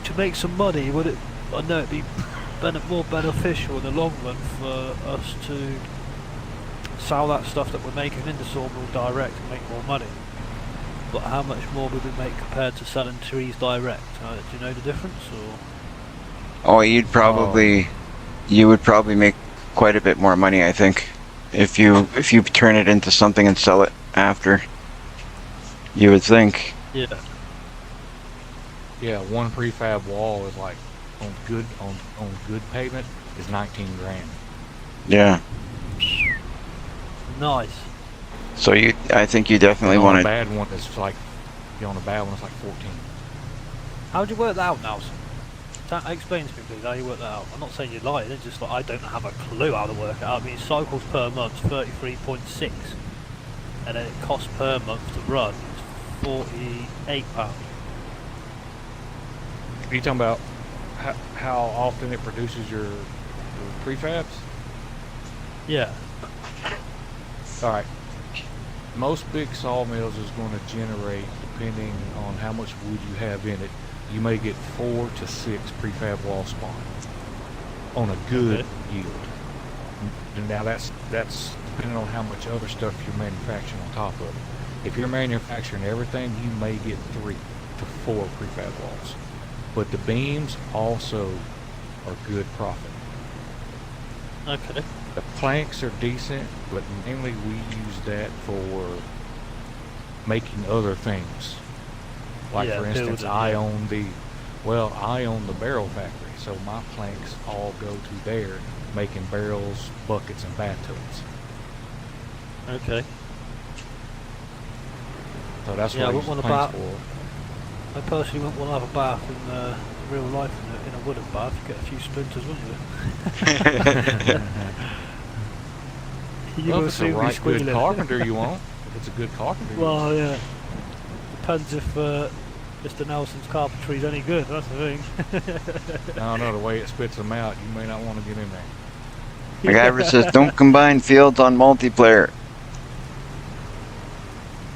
To make some money, would it? I know it'd be more beneficial in the long run for us to sell that stuff that we're making in the sawmill direct and make more money. But how much more would we make compared to selling trees direct? Do you know the difference? Or Oh, you would probably make quite a bit more money, I think, if you turn it into something and sell it after. You would think. yeah, Yeah, one prefab wall is like on good pavement is 19 grand. Yeah. Nice. So I think you definitely And on want a to. bad one, it's like, on a bad one, it's like 14. How'd you work that out, Nelson? Explain to me, please, how you work that out. I'm not saying you're lying, it's just like I don't have a clue how to work it out. I mean, cycles per month, 33.6. And then it costs per month to run, it's £48. Are you talking about how often it produces your prefabs? Yeah. All right. Most big sawmills is going to generate, depending on how much wood you have in it, you may get 4 to 6 prefab wall spawn on a good yield. Now that's depending on how much other stuff you're manufacturing on top of it. If you're manufacturing everything, you may get 3 to 4 prefab walls. But the beams also are good profit. Okay. The planks are decent, but mainly we use that for making other things. Like Yeah, for instance, building, I yeah. own the barrel factory, so my planks all go to there, making barrels, buckets, and bathtubs. Okay. So that's Yeah, I what I use wouldn't the want a planks bath. for. I personally wouldn't want to have a bath in real life in a wooden bath. You get a few splinters, wouldn't you? You Well, will if it's a soon be right good squealing. carpenter you want, if it's a good carpenter you want. Well, yeah. Depends if Mr. Nelson's carpentry's any good, that's the thing. I don't know, the way it spits them out, you may not want to get in there. MacGyver says, don't combine fields on multiplayer.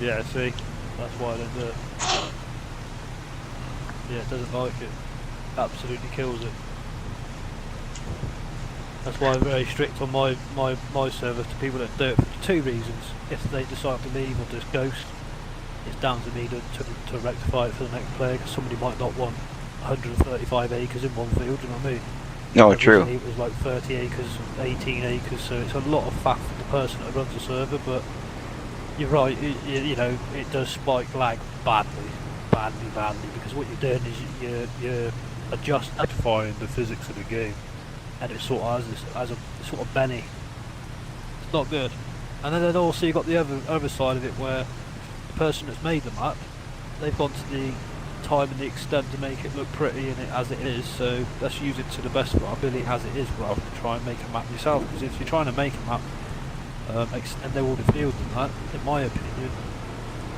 Yeah, see? That's why I don't do it. Yeah, it doesn't like it. Absolutely kills it. That's why I'm very strict on my server to people that do it for 2 reasons. If they decide to leave or just ghost, it's down to me to rectify it for the next player, because somebody might not want 135 acres in one field, do you know what I mean? No, true. Originally it was like 30 acres, 18 acres, so it's a lot of faff for the person that runs the server, but you're right, you know, it does spike lag badly, because what you're doing is you're justifying the physics of the game, and it sort of has a sort of Benny. It's not good. And then also you've got the other side of it, where the person that's made the map, they've gone to the time and the extent to make it look pretty in it as it is, so let's use it to the best of our ability as it is, rather than try and make a map yourself. Because if you're trying to make a map, extend all the fields and that, in my opinion,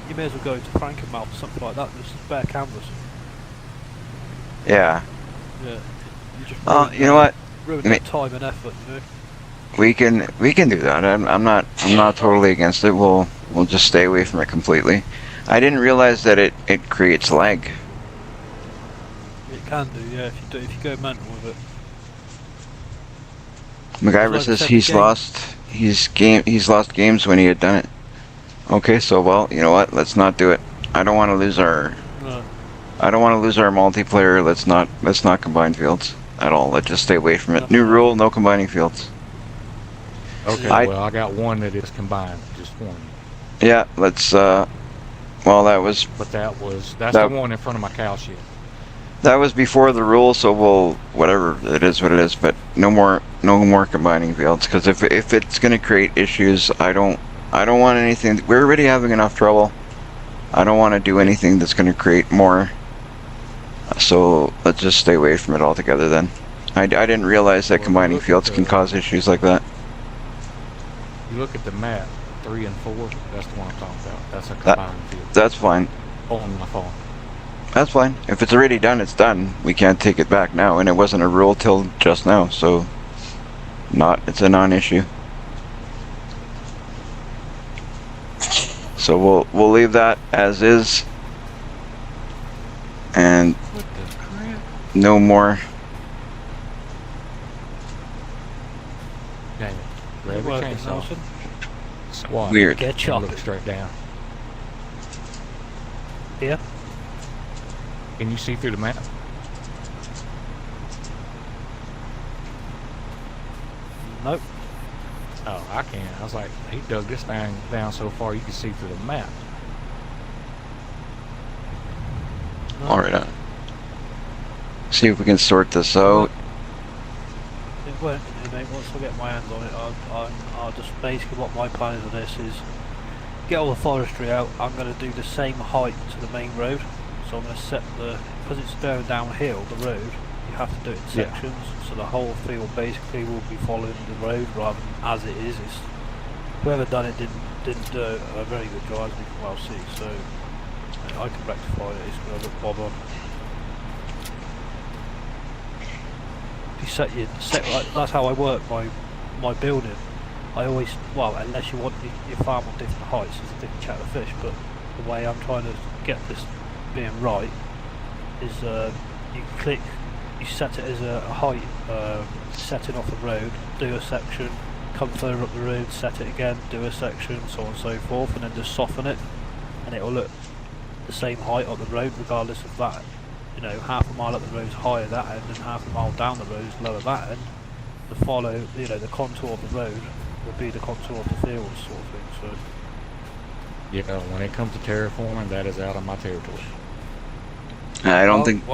you may as well go to Frankenmouth or something like that. There's spare canvas. Yeah. Yeah. You just You know what? ruin I mean- that time and effort, you know. We can do that. I'm not totally against it. We'll just stay away from it completely. I didn't realize that it creates lag. It can do, yeah, if you go mental with it. MacGyver Like I says said, he's the game- lost lost games when he had done it. Okay, so well, you know what? Let's not do it. I don't want to lose our No. multiplayer. Let's not combine fields at all. Let's just stay away from it. New rule: no combining fields. Okay, well, I got one that is combined, just one. Yeah, let's. Well, that's But that's That- the one in front of my cow shed. that was before the rule, so we'll whatever it is, what it is. But no more combining fields, because if it's gonna create issues, I don't want anything. We're already having enough trouble. I don't want to do anything that's gonna create more. So let's just stay away from it altogether then. I didn't realize that Well, combining look at fields can the- cause issues like that. You look at the map, 3 and 4, that's the one I'm talking about. That's a That- combined field That's fine. on my farm. That's fine. If it's already done, it's done. We can't take it back now, and it wasn't a rule till just now, so it's a non-issue. So we'll leave that as is, and What the crap? no more. Dang it. Grab Good your work, chainsaw. Nelson. Squat. Weird. Get And chopped. look straight down. Here. Can you see through the map? Nope. Oh, I can. I was like, he dug this thing down so far you can see through the map. No. All right. See if we can sort this out. It won't, mate. Once I get my hands on it, I'll just basically what my plan is of this is get all the forestry out. I'm going to do the same height to the main road, so I'm going to set because it's going downhill the road. You have to do it in Yeah. sections, so the whole field basically will be following the road rather than as it is. Whoever done it didn't do a very good job, as we can well see. So I can rectify it. It's going to look bob on. If you set like, that's how I work my building. I always, well, unless you want your farm on different heights, it's a different kettle of fish. But the way I'm trying to get this being right is you set it as a height setting off the road, do a section, come further up the road, set it again, do a section, so on and so forth, and then just soften it, and it will look the same height up the road regardless of that. You know, half a mile up the road is higher that end, and half a mile down the road is lower that end. To follow, you know, the contour of the road would be the contour of the field, sort of thing. So Yeah, when it comes to terraforming, that is out of my territory. I don't I'm think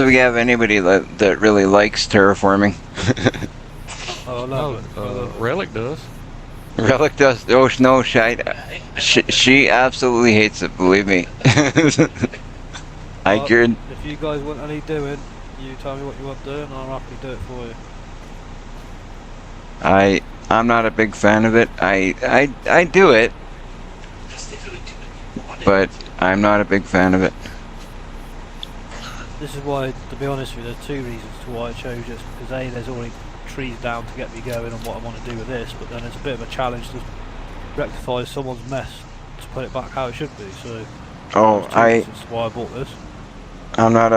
we have anybody that really likes terraforming. Oh, I love it. Relic does. Relic does. Oh no, she absolutely hates it. Believe me. I Well, could. If you guys want any doing, you tell me what you want doing, and I'll happily do it for you. I'm not a big fan of it. I do it, Just if it would do it, you want it. but I'm not a big fan of it. This is why, to be honest with you, there's two reasons to why I chose this. Because A, there's already trees down to get me going on what I want to do with this, but then it's a bit of a challenge to rectify someone's mess to put it back how it should be. So Oh, there's two reasons why I bought this. I'm not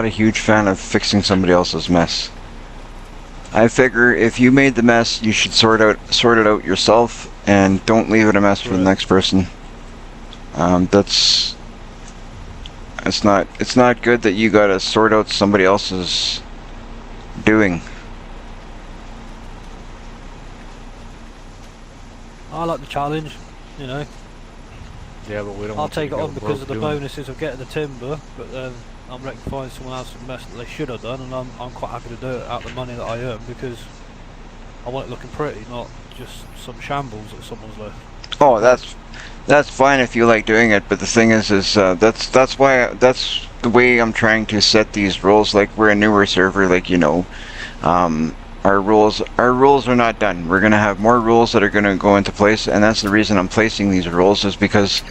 a huge fan of fixing somebody else's mess. I figure if you made the mess, you should sort it out yourself, and don't leave it a mess for the Right. next person. It's not good that you gotta sort out somebody else's doing. I like the challenge, you know. Yeah, but we don't. I'll want you take to it go on because broke of the doing it. bonuses of getting the timber, but then I'm rectifying someone else's mess that they should have done, and I'm quite happy to do it out of the money that I earn because I want it looking pretty, not just some shambles that someone's left. Oh, that's fine if you like doing it, but the thing is that's the way I'm trying to set these rules. Like, we're a newer server, like, you know, our rules are not done. We're gonna have more rules that are gonna go into place, and that's the reason I'm placing these rules, is because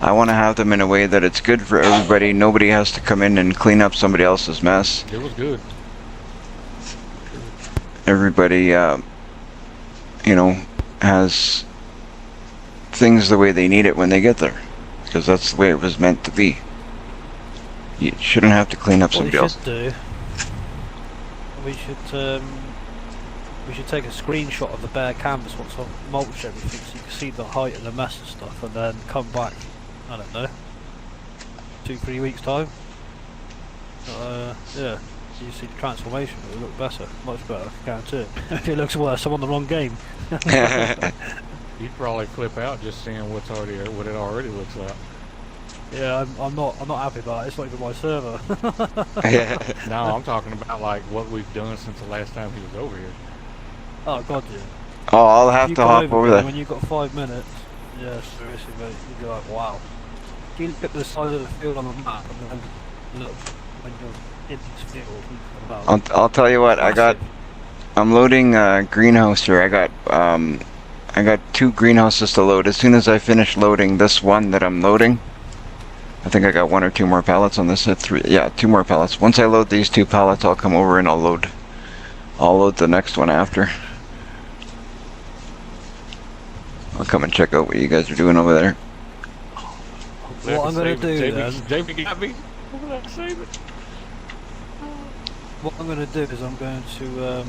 I want to have them in a way that it's good for everybody. Nobody has to come in and clean up somebody else's mess. It was good. Everybody, you know, has things the way they need it when they get there, because that's the way it was meant to be. You shouldn't have to clean up What somebody we else. should do, we should take a screenshot of the bare canvas once I've mulched everything, so you can see the height and the mess and stuff, and then come back, I don't know, 2-3 weeks time. Yeah, you see the transformation, it will look better, much better, I can guarantee it. If it looks worse, I'm on the wrong game. You'd probably flip out just seeing what it already looks like. Yeah, I'm not happy about it, it's not even my server. No, I'm talking about like what we've done since the last time he was over here. Oh god, yeah. Oh, I'll have You to come hop over here there. when you've got 5 minutes. Yeah, seriously, mate. You'd be like, wow. You look at the side of the field on the map and then look when you're in this field. About I'll tell you what, I'm loading greenhouse here. I got 2 greenhouses to load. As soon as I finish loading this one that I'm loading, I think I got 1 or 2 more pallets on this. 3, yeah, 2 more pallets. Once I load these 2 pallets, I'll come over and I'll load the next one after. I'll come and check out what you guys are doing over there. What I'm going to do then, JP got me. I'm gonna save it. what I'm going to do is I'm going to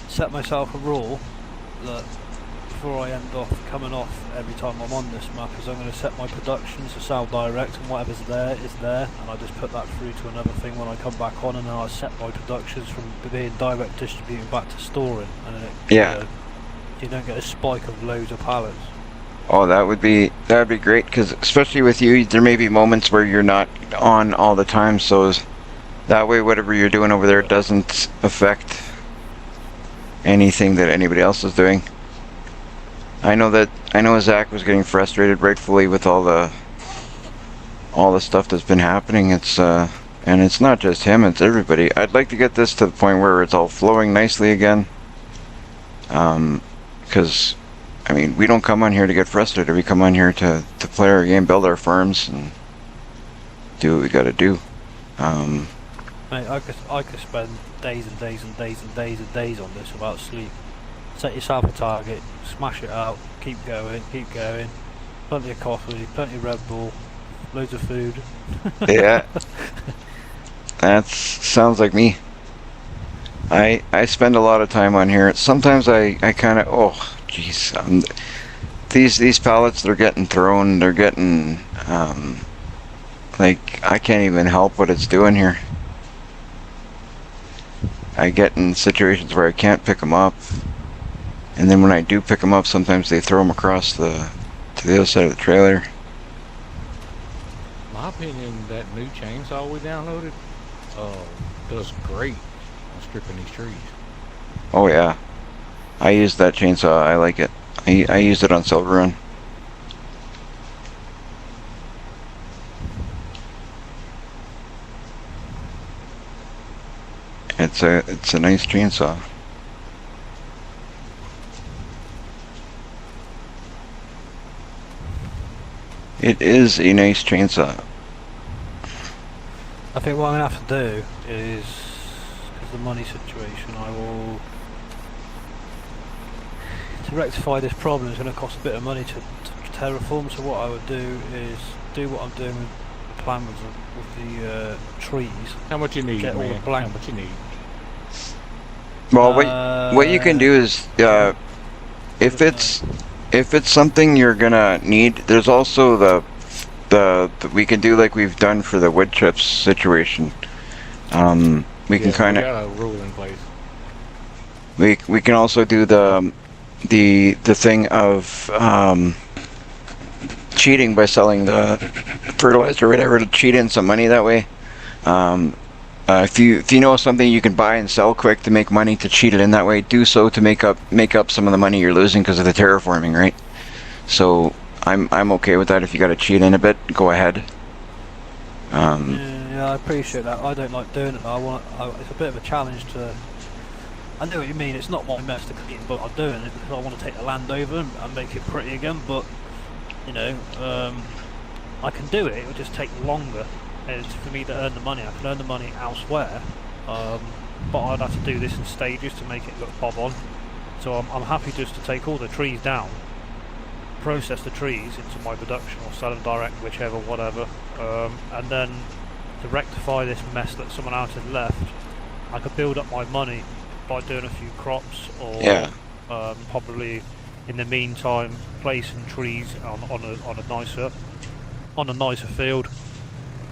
set myself a rule that before I end off coming off every time I'm on this map is I'm going to set my productions to sell direct, and whatever's there is there, and I just put that through to another thing when I come back on, and then I set my productions from being direct distributing back to storing, and then it, Yeah. you don't get a spike of loads of pallets. Oh, that'd be great, because especially with you, there may be moments where you're not on all the time, so that way whatever you're doing over there doesn't affect anything that anybody else is doing. I know Zach was getting frustrated, rightfully, with all the stuff that's been happening. And it's not just him, it's everybody. I'd like to get this to the point where it's all flowing nicely again. Because, I mean, we don't come on here to get frustrated. We come on here to play our game, build our farms, and do what we gotta do. Mate, I could spend days and days and days and days and days on this without sleep. Set yourself a target, smash it out, keep going, plenty of coffee, plenty of Red Bull, loads of food. Yeah. That sounds like me. I spend a lot of time on here. Sometimes I kind of, oh jeez, these pallets, they're getting thrown, they're getting like, I can't even help what it's doing here. I get in situations where I can't pick them up, and then when I do pick them up, sometimes they throw them across to the other side of the trailer. My opinion, that new chainsaw we downloaded does great on stripping these trees. Oh yeah, I used that chainsaw. I like it. I used it on Silver Run. It's a nice chainsaw. It is a nice chainsaw. I think what I'm going to have to do is, because of the money situation, I will, to rectify this problem, it's going to cost a bit of money to terraform, so what I would do is do what I'm doing with the plan with the trees. How much you need, Get all man? the blank. How much you need? Well, what you can do is, if it's something you're gonna need, there's also the we can do like we've done for the wood chips situation. We can kind of got a rule in place. we can also do the thing of cheating by selling the fertilizer or whatever to cheat in some money that way. If you know something you can buy and sell quick to make money to cheat it in that way, do so to make up some of the money you're losing because of the terraforming, right? So I'm okay with that. If you got to cheat in a bit, go ahead. Yeah, I appreciate that. I don't like doing it. It's a bit of a challenge to. I know what you mean. It's not my mess to clean, but I'm doing it because I want to take the land over and make it pretty again. But you know, I can do it. It will just take longer. It's for me to earn the money. I can earn the money elsewhere, but I'd have to do this in stages to make it look bob on. So I'm happy just to take all the trees down, process the trees into my production or sell them direct, whichever, whatever, and then to rectify this mess that someone else has left, I could build up my money by doing a few crops or probably in the meantime placing trees on a nicer field.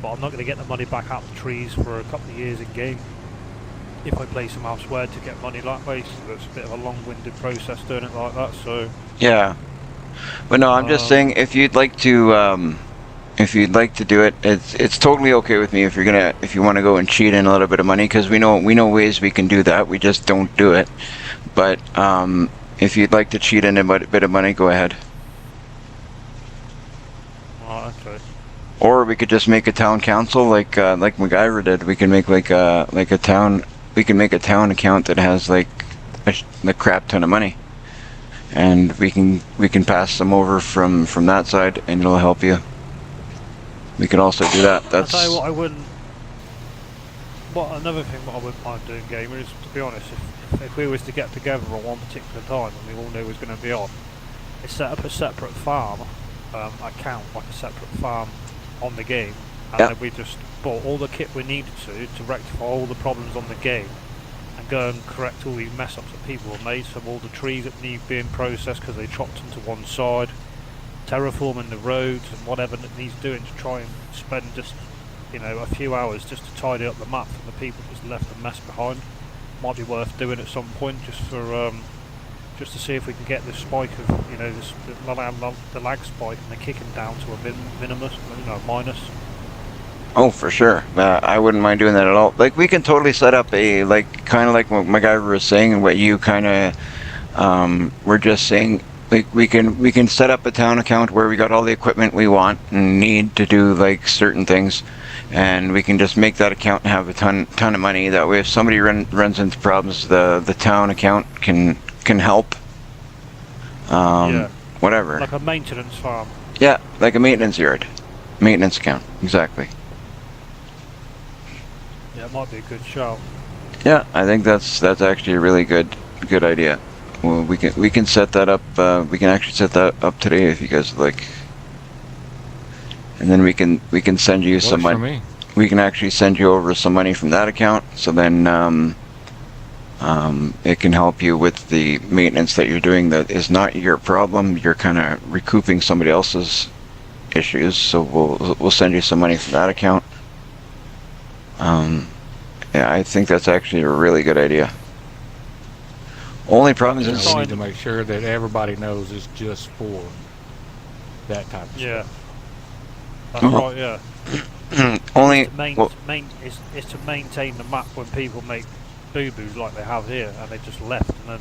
But I'm not going to get the money back out of the trees for a couple of years in game if I place them elsewhere to get money that way. So it's a bit of a long-winded process doing it like that. So yeah, but no, I'm just saying if you'd like to do it, it's totally okay with me if you want to go and cheat in a little bit of money, because we know ways we can do that. We just don't do it. But if you'd like to cheat in a bit of money, go ahead. right, okay. Or we could just make a town council like MacGyver did. We can make like a town. We can make a town account that has like a crap ton of money, and we can pass them over from that side, and it'll help you. We could also do that. I'll tell you what I wouldn't. Another thing what I wouldn't mind doing, gamer, is to be honest, if we was to get together on one particular time and we all knew it was going to be on, is set up a separate farm account, like a separate farm on the game, and then we just bought all the kit we needed to rectify all the problems on the game and go and correct all these mess ups that people have made. So all the trees that need being processed because they chopped them to one side, terraforming the roads and whatever that needs doing to try and spend just a few hours just to tidy up the map from the people just left the mess behind. Might be worth doing at some point just just to see if we can get this spike of, the lag spike and the kicking down to a minimum, minus. Oh, for sure. I wouldn't mind doing that at all. Like, we can totally set up a, like, kind of like what MacGyver was saying and what you kind of were just saying. Like, we can set up a town account where we got all the equipment we want and need to do, like, certain things. And we can just make that account and have a ton of money. That way, if somebody runs into problems, the town account can help. Whatever. Like a maintenance farm. Yeah, like a maintenance yard. Maintenance account, exactly. Yeah, it might be a good shout. Yeah, I think that's actually a really good idea. Well, we can set that up. We can actually set that up today if you guys would like. And then we can send you some Works for money. me. We can actually send you over some money from that account. So then it can help you with the maintenance that you're doing that is not your problem. You're kind of recouping somebody else's issues. So we'll send you some money from that account. Yeah, I think that's actually a really good idea. Only problem is We need to make sure that everybody knows it's just for that type of Yeah. stuff. That's right, yeah. only It's to maintain the map when people make boo-boos like they have here, and they just left, and then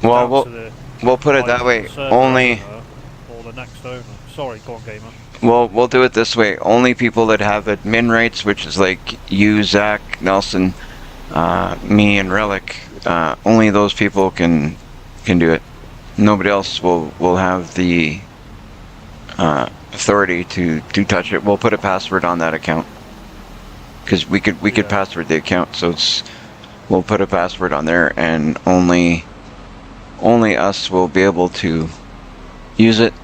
well down to the we'll put it that way. server Only owner or the next owner. Sorry, go on, gamer. we'll do it this way. Only people that have admin rights, which is like you, Zach, Nelson, me, and Relic. Only those people can do it. Nobody else will have the authority to touch it. We'll put a password on that account because we could password the account. So we'll put a password on there, and only us will be able to use it.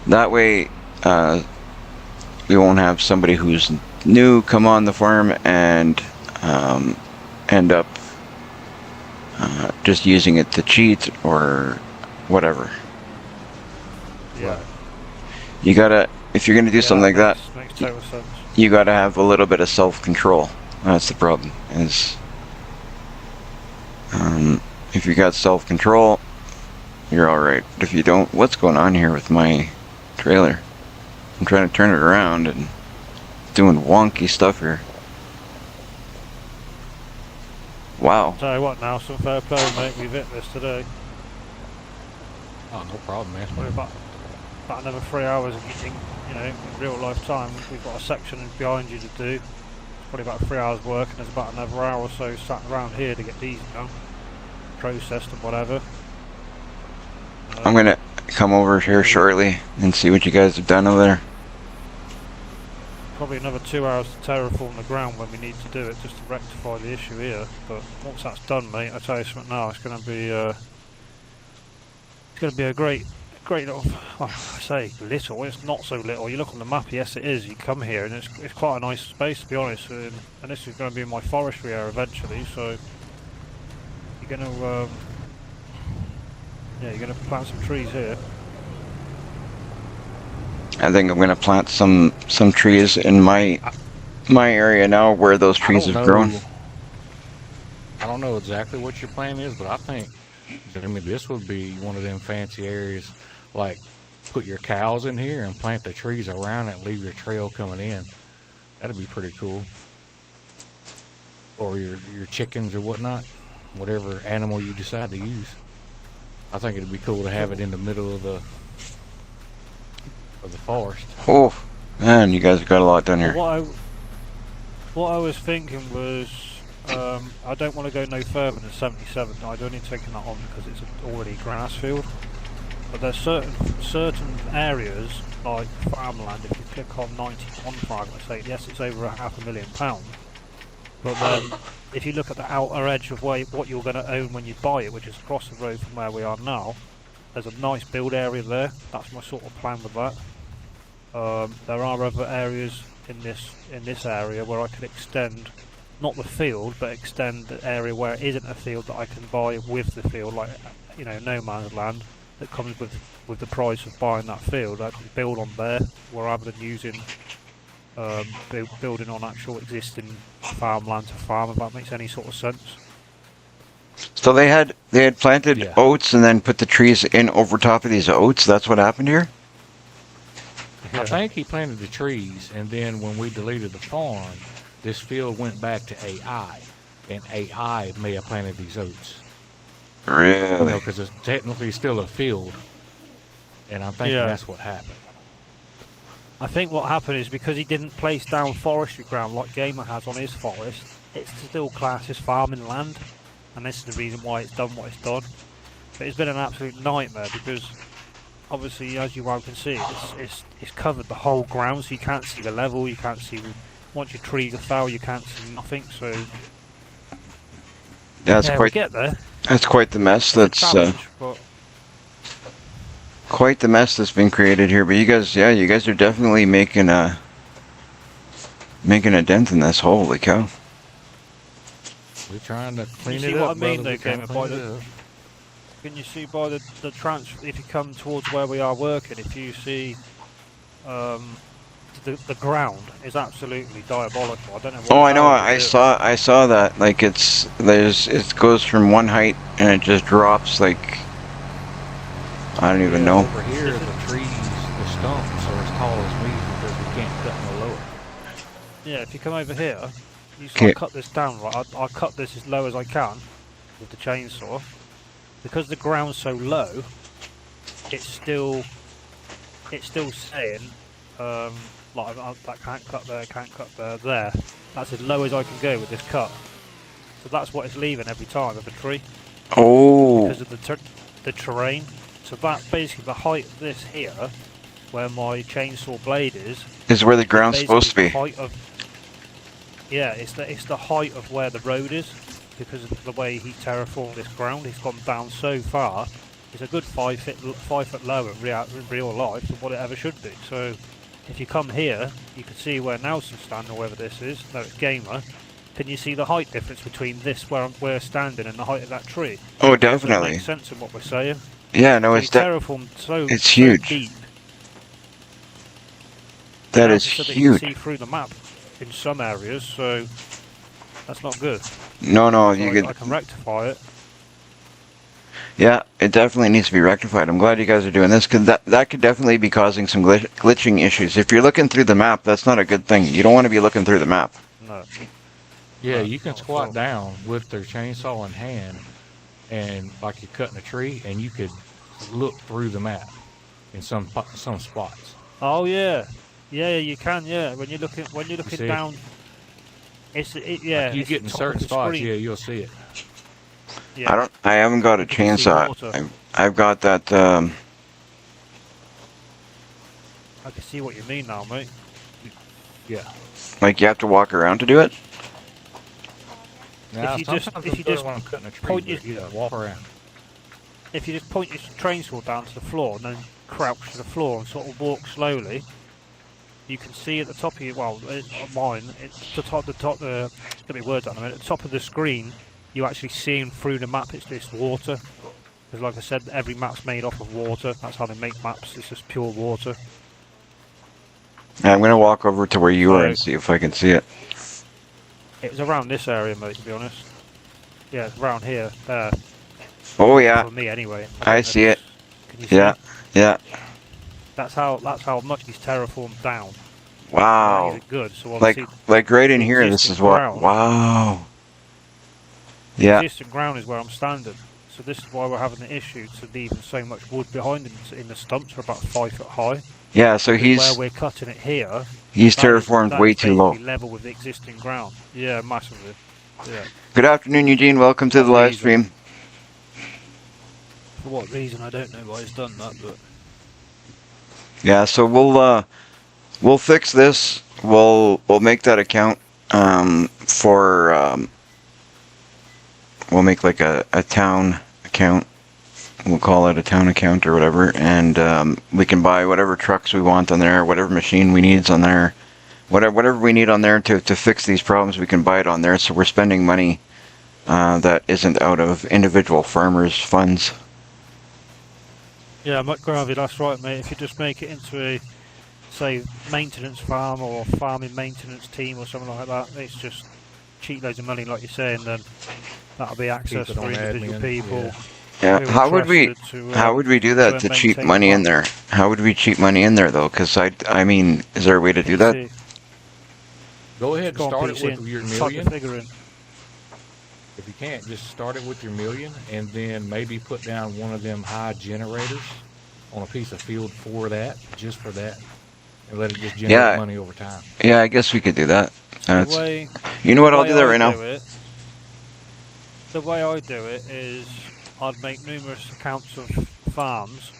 That way, we won't have somebody who's new come on the farm and end up just using it to cheat or whatever. Yeah. You gotta, if you're gonna do something like that, Makes total sense. you gotta have a little bit of self-control. That's the problem. Is if you got self-control, you're all right. But if you don't, what's going on here with my trailer? I'm trying to turn it around and doing wonky stuff here. Wow. Tell you what now, some fair play, mate. We've hit this today. Oh, no problem, man. We're about another 3 hours of getting, in real life time. We've got a section behind you to do. It's probably about 3 hours work, and there's about another hour or so sat around here to get these done, processed and whatever. I'm gonna come over here shortly and see what you guys have done over there. Probably another 2 hours to terraform the ground when we need to do it, just to rectify the issue here. But once that's done, mate, I tell you something now, it's going to be a great little. I say little, it's not so little. You look on the map, yes, it is. You come here, and it's quite a nice space, to be honest. And this is going to be my forestry area eventually, so you're going to you're going to plant some trees here. I think I'm gonna plant some trees in my area now where those trees have grown. I don't know exactly what your plan is, but I think, this would be one of them fancy areas, like put your cows in here and plant the trees around it and leave your trail coming in. That'd be pretty cool. Or your chickens or whatnot, whatever animal you decide to use. I think it'd be cool to have it in the middle of the forest. Oh, man, you guys got a lot done here. What I was thinking was, I don't want to go no further than 77. I'd only taken that on because it's already a grass field. But there's certain areas, like farmland, if you click on 91 for argument's sake, yes, it's over £500,000. But then, if you look at the outer edge of what you're going to own when you buy it, which is across the road from where we are now, there's a nice build area there. That's my sort of plan with that. There are other areas in this area where I could extend, not the field, but extend the area where it isn't a field that I can buy with the field, like no man's land that comes with the price of buying that field. I can build on there rather than using building on actual existing farmland to farm, if that makes any sort of sense. So they had planted Yeah. oats and then put the trees in over top of these oats. That's what happened here. I think he planted the trees, and then when we deleted the farm, this field went back to AI, and AI may have planted these oats. You know, Really? because it's technically still a field, and I'm thinking Yeah. that's what happened. I think what happened is because he didn't place down forestry ground like Gamer has on his forest, it's still classed as farming land, and this is the reason why it's done what it's done. But it's been an absolute nightmare because, obviously, as you well can see, it's covered the whole ground, so you can't see the level, you can't see. Once your trees are foul, you can't see nothing. So That's yeah, we quite get there. that's quite the mess. It's a That's challenge, but quite the mess that's been created here. But you guys are definitely making a dent in this. Holy cow! We're trying to clean see it what up, I mean, brother. We're though, trying to Gamer, by clean the- it up. can you see by the transfer, if you come towards where we are working, if you see the ground is absolutely diabolical. I don't know what Oh, I know. the hell I they do. saw that. Like it goes from one height and it just drops like I don't even Yeah, know. Over here, the trees, the stumps are as tall as me because we can't cut no lower. Yeah, if you come over here, you Okay. cut this down, right? I cut this as low as I can with the chainsaw. Because the ground's so low, it's still saying, like, that can't cut there, can't cut there, there. That's as low as I can go with this cut. So that's what it's leaving every time of a tree, Oh, because of the terrain. So that, basically, the height of this here, where my chainsaw blade is where the ground's supposed to basically be. the height of, yeah, it's the height of where the road is, because of the way he terraformed this ground. He's gone down so far. It's a good 5 foot lower in real life than what it ever should be. So if you come here, you can see where Nelson's standing, or wherever this is. No, it's Gamer. Can you see the height difference between this where we're standing and the height of that tree? Oh, Does that definitely. make sense in what we're saying? Yeah, no, So it's he terraformed it's so huge. deep. that Now is he said that you can huge. see through the map in some areas, so that's not good. No, So you I could. can rectify it. Yeah, it definitely needs to be rectified. I'm glad you guys are doing this because that could definitely be causing some glitching issues. If you're looking through the map, that's not a good thing. You don't want to be looking through the map. No. Yeah, No, you can not at squat all. down with their chainsaw in hand, and like you're cutting a tree, and you could look through the map in some spots. Oh yeah, yeah, you can. Yeah, when you're looking see it? down, yeah. Like you it's get the in top certain of the spots, screen. yeah, you'll see it. Yeah. I haven't got a You can see chainsaw. water. I've got that. I can see what you mean now, mate. Yeah. Like you have to walk around to do it. Now, you just- sometimes if it's you better just when I'm cutting a tree, point but, your- yeah, walk around. If you just point your chainsaw down to the floor and then crouch to the floor and sort of walk slowly, you can see at the top of your, well, mine, it's the top, get me words out in a minute, at the top of the screen, you actually seeing through the map, it's just water. Because like I said, every map's made off of water. That's how they make maps, it's just pure water. I'm gonna walk over to where you are and So- see if I can see it. It was around this area, mate, to be honest. Yeah, it's around here, there. Oh yeah, For me, anyway. I don't know see if it. Can you see Yeah, it? yeah. That's how much he's terraformed down. Wow. He's good, so Like obviously like right in the here. This existing is what. ground. Wow. the Yeah. existing ground is where I'm standing. So this is why we're having the issue to leaving so much wood behind in the stumps. We're about 5 foot high. Yeah. So Where he's we're cutting it here, he's that is- terraformed that way is too low. basically level with the existing ground. Yeah, massively. Yeah. Good afternoon, Eugene. Welcome to the live Amazing. stream. For what reason, I don't know why he's done that, but Yeah. So we'll fix this. We'll make that account for we'll make like a town account. We'll call it a town account or whatever, and we can buy whatever trucks we want on there, whatever machine we need on there, whatever we need on there to fix these problems. We can buy it on there. So we're spending money that isn't out of individual farmers' funds. yeah, McGravy, that's right, mate. If you just make it into a, say, maintenance farm or farming maintenance team or something like that, it's just cheat loads of money, like you're saying, then that'll be access it for on individual admin, people. Yeah. who are How would we? trusted to, How would we do go that and to cheat maintain money the in there? How would we cheat money in there though? Because I mean, is there a way to do that? PC. Go ahead and Go on start it PC with and your type the million. figure in. If you can't, just start it with your million, and then maybe put down one of them high generators on a piece of field for that, just for that, and let it just generate Yeah. money over time. Yeah, I guess we could do that. The That's- way, you know what? the I'll way do that I right now. do it- The way I do it is I'd make numerous accounts of farms,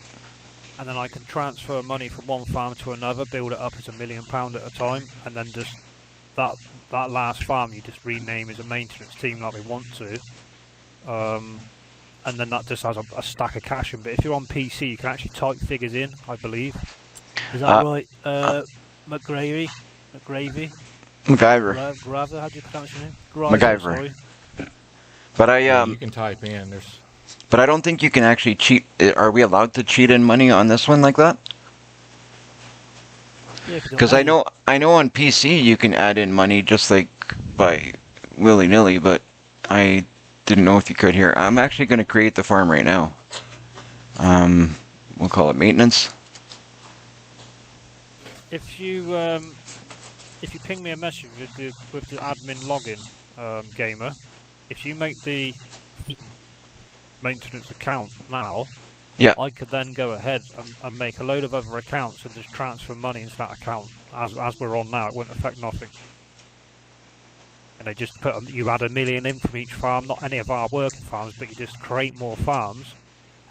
and then I can transfer money from one farm to another, build it up as £1 million at a time, and then just that last farm you just rename as a maintenance team like we want to, and then that just has a stack of cash in. But if you're on PC, you can actually type figures in, I believe. Is that right? McGravy? MacGyver. Graver, how do you pronounce your name? MacGyver. Sorry. But You can type in. There's but I don't think you can actually cheat. Are we allowed to cheat in money on this one like that? Yeah, if you don't Because I know on PC you can add in money just like by willy nilly, but I didn't know if you could here. I'm actually going to create the farm right now. We'll call it maintenance. If you ping me a message with the admin login, gamer, if you make the maintenance account now, Yeah. I could then go ahead and make a load of other accounts and just transfer money into that account as we're on now. It wouldn't affect nothing. And they just you add $1 million in from each farm, not any of our working farms, but you just create more farms.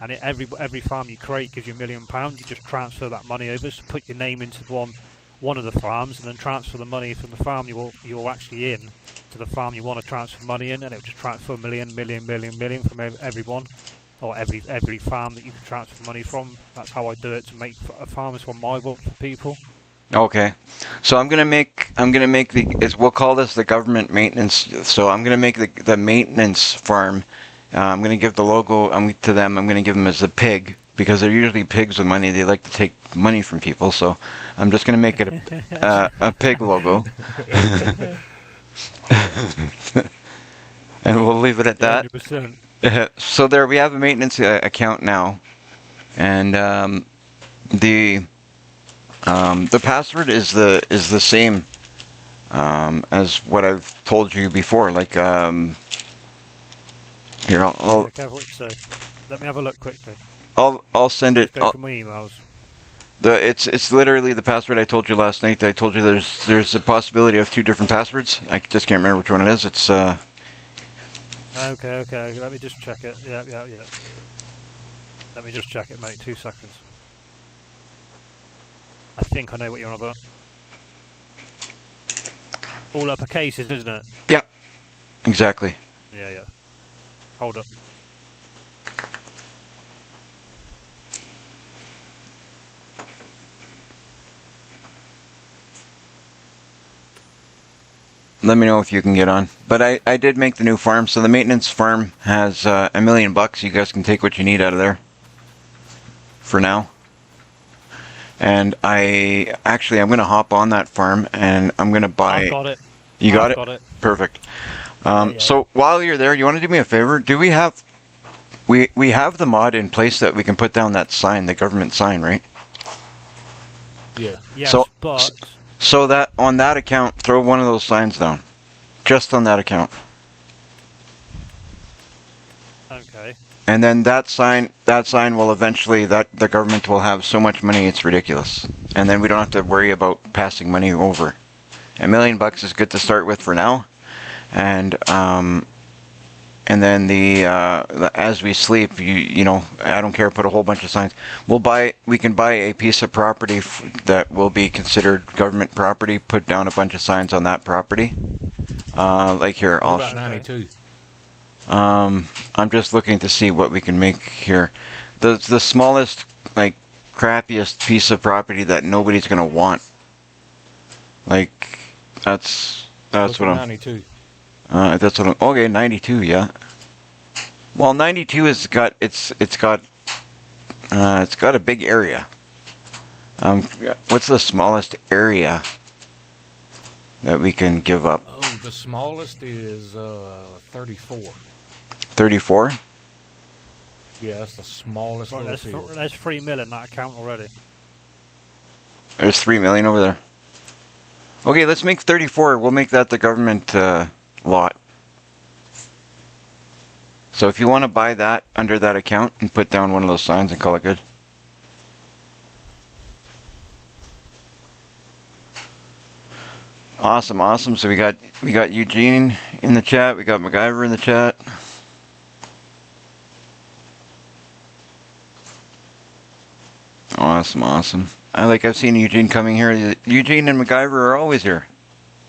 And every farm you create gives you £1 million. You just transfer that money over, so put your name into one of the farms, and then transfer the money from the farm you're actually in to the farm you want to transfer money in, and it will just transfer million from everyone, or every farm that you can transfer money from. That's how I do it to make farmers from my work for people. Okay, so I'm gonna make we'll call this the government maintenance. So I'm gonna make the maintenance farm. I'm gonna give the logo to them. I'm gonna give them as a pig because they're usually pigs with money. They like to take money from people. So I'm just gonna make it a pig logo, and we'll leave it at that. 100%. So there we have a maintenance account now, and the password is the same as what I've told you before. Like here, I'll Careful what you say. Let me have a look quickly. I'll send it. Go for my emails. It's literally the password I told you last night. I told you there's a possibility of 2 different passwords. I just can't remember which one it is. It's Okay. Let me just check it. Yeah. Let me just check it, mate. 2 seconds. I think I know what you're on about. All upper cases, isn't it? yeah, exactly. Yeah. Hold up. Let me know if you can get on. But I did make the new farm, so the maintenance farm has $1 million. You guys can take what you need out of there for now. And I'm going to hop on that farm and I'm going to buy. I've got it. You got I've it? got it. Perfect. Yeah. So while you're there, you want to do me a favor? Do we have we have the mod in place that we can put down that sign, the government sign, right? yeah. Yes, So- but So that on that account, throw one of those signs down. Just on that account. okay. And then that sign will eventually, the government will have so much money it's ridiculous. And then we don't have to worry about passing money over. $1 million is good to start with for now. And then the as we sleep, you know, I don't care, put a whole bunch of signs. We can buy a piece of property that will be considered government property, put down a bunch of signs on that property. Like here, What about 92? I'm just looking to see what we can make here. The smallest, like, crappiest piece of property that nobody's gonna want. Like, that's What's what I'm. 92? That's what I'm. Okay, 92. Yeah. Well, 92 has got it's got a big area. What's the smallest area that we can give up? Oh, The smallest is 34. 34? Yeah, that's the smallest Right, little field. there's 3 mil in that account already. There's 3 million over there. Okay, let's make 34. We'll make that the government lot. So if you want to buy that under that account and put down one of those signs and call it good. Awesome, awesome. So we got Eugene in the chat. We got MacGyver in the chat. Awesome, awesome. I've seen Eugene coming here. Eugene and MacGyver are always here.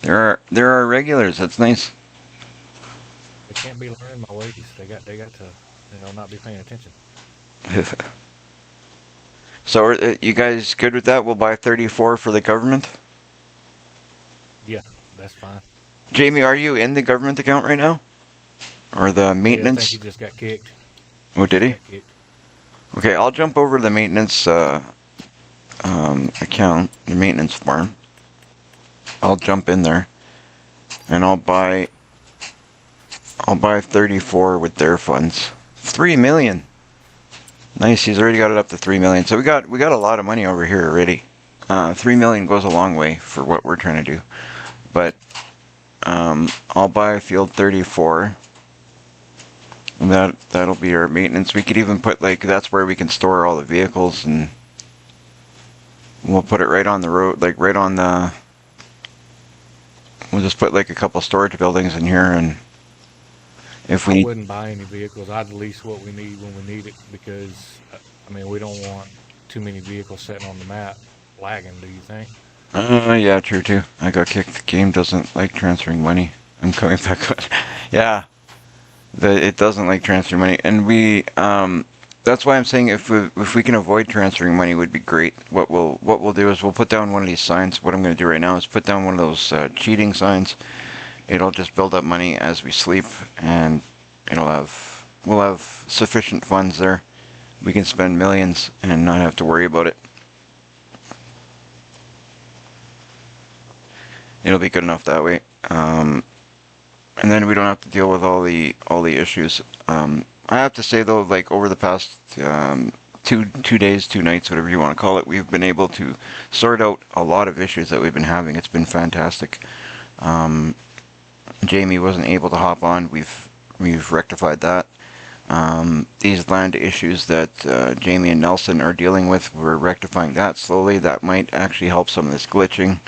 They're our regulars. That's nice. They can't be learning my ways. They got to, not be paying attention. So are you guys good with that? We'll buy 34 for the government. Yeah, that's fine. Jamie, are you in the government account right now? Or the Yeah, I maintenance? think he just got kicked. Oh, did he? Got kicked. Okay, I'll jump over to the maintenance account, the maintenance farm. I'll jump in there, and I'll buy 34 with their funds. 3 million. Nice. He's already got it up to 3 million. So we got a lot of money over here already. 3 million goes a long way for what we're trying to do. But I'll buy field 34. And that'll be our maintenance. We could even put that's where we can store all the vehicles, and we'll put it right on the road, right on the. We'll just put a couple storage buildings in here, and if we I need. wouldn't buy any vehicles. I'd lease what we need when we need it because, we don't want too many vehicles sitting on the map lagging, do you think? Yeah, true too. I got kicked. The game doesn't like transferring money. I'm coming back. Yeah, it doesn't like transferring money, and we. That's why I'm saying if we can avoid transferring money, would be great. What we'll do is we'll put down one of these signs. What I'm going to do right now is put down one of those cheating signs. It'll just build up money as we sleep, and we'll have sufficient funds there. We can spend millions and not have to worry about it. It'll be good enough that way, and then we don't have to deal with all the issues. I have to say though, over the past 2 days, 2 nights, whatever you want to call it, we've been able to sort out a lot of issues that we've been having. It's been fantastic. Jamie wasn't able to hop on. We've rectified that. These land issues that Jamie and Nelson are dealing with, we're rectifying that slowly. That might actually help some of this glitching.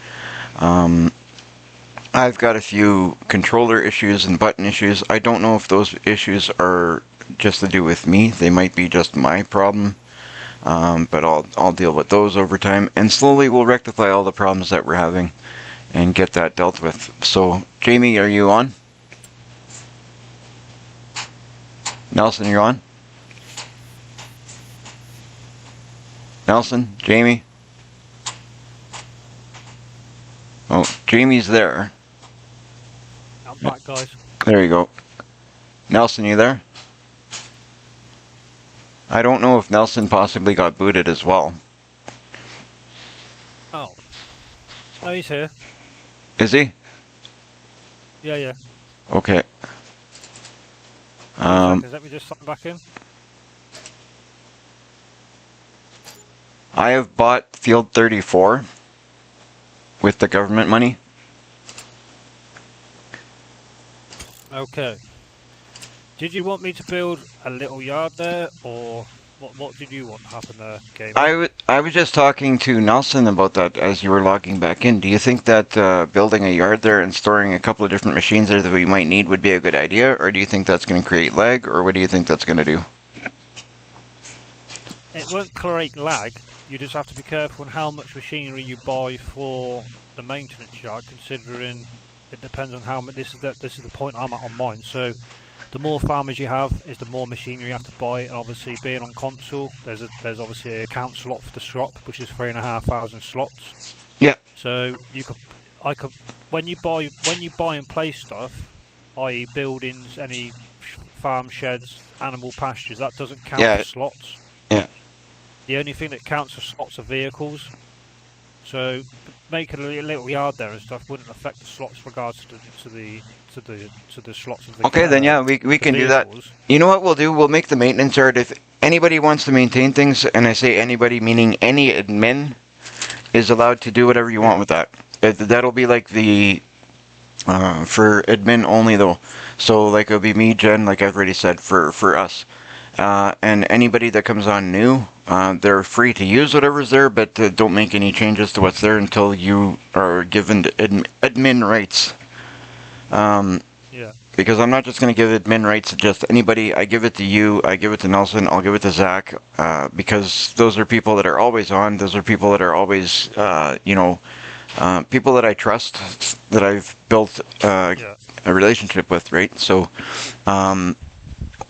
I've got a few controller issues and button issues. I don't know if those issues are just to do with me. They might be just my problem. But I'll deal with those over time, and slowly we'll rectify all the problems that we're having and get that dealt with. So, Jamie, are you on? Nelson, you're on? Nelson? Jamie? Oh, Jamie's there. I'm back, guys. There you go. Nelson, you there? I don't know if Nelson possibly got booted as well. Oh. No, he's here. Is he? Yeah. Okay. Let me just sign back in. I have bought Field 34 with the government money. Okay. Did you want me to build a little yard there, or what did you want to happen there, Game? I was just talking to Nelson about that as you were logging back in. Do you think that building a yard there and storing a couple of different machines there that we might need would be a good idea, or do you think that's going to create lag, or what do you think that's going to do? It won't create lag. You just have to be careful on how much machinery you buy for the maintenance yard, considering it depends on how much. This is the point I'm at on mine. So the more farmers you have, is the more machinery you have to buy. And obviously, being on console, there's obviously a account slot for the shop, which is 3,500 slots. Yeah. So when you buy and place stuff, i.e. buildings, any farm sheds, animal pastures, that doesn't count for slots. Yeah. The only thing that counts for slots are vehicles. So making a little yard there and stuff wouldn't affect the slots regards to the slots of the Okay, then yeah, we the can do that. vehicles. You know what we'll do? We'll make the maintenance yard. If anybody wants to maintain things, and I say anybody meaning any admin, is allowed to do whatever you want with that. That'll be like the for admin only though. So like it'll be me, Jen, like I've already said for us. And anybody that comes on new, they're free to use whatever's there, but don't make any changes to what's there until you are given the admin rights. Yeah. Because I'm not just going to give admin rights to just anybody. I give it to you. I give it to Nelson. I'll give it to Zach. Because those are people that are always on. Those are people that are always, people that I trust, that I've built a relationship with, right? So,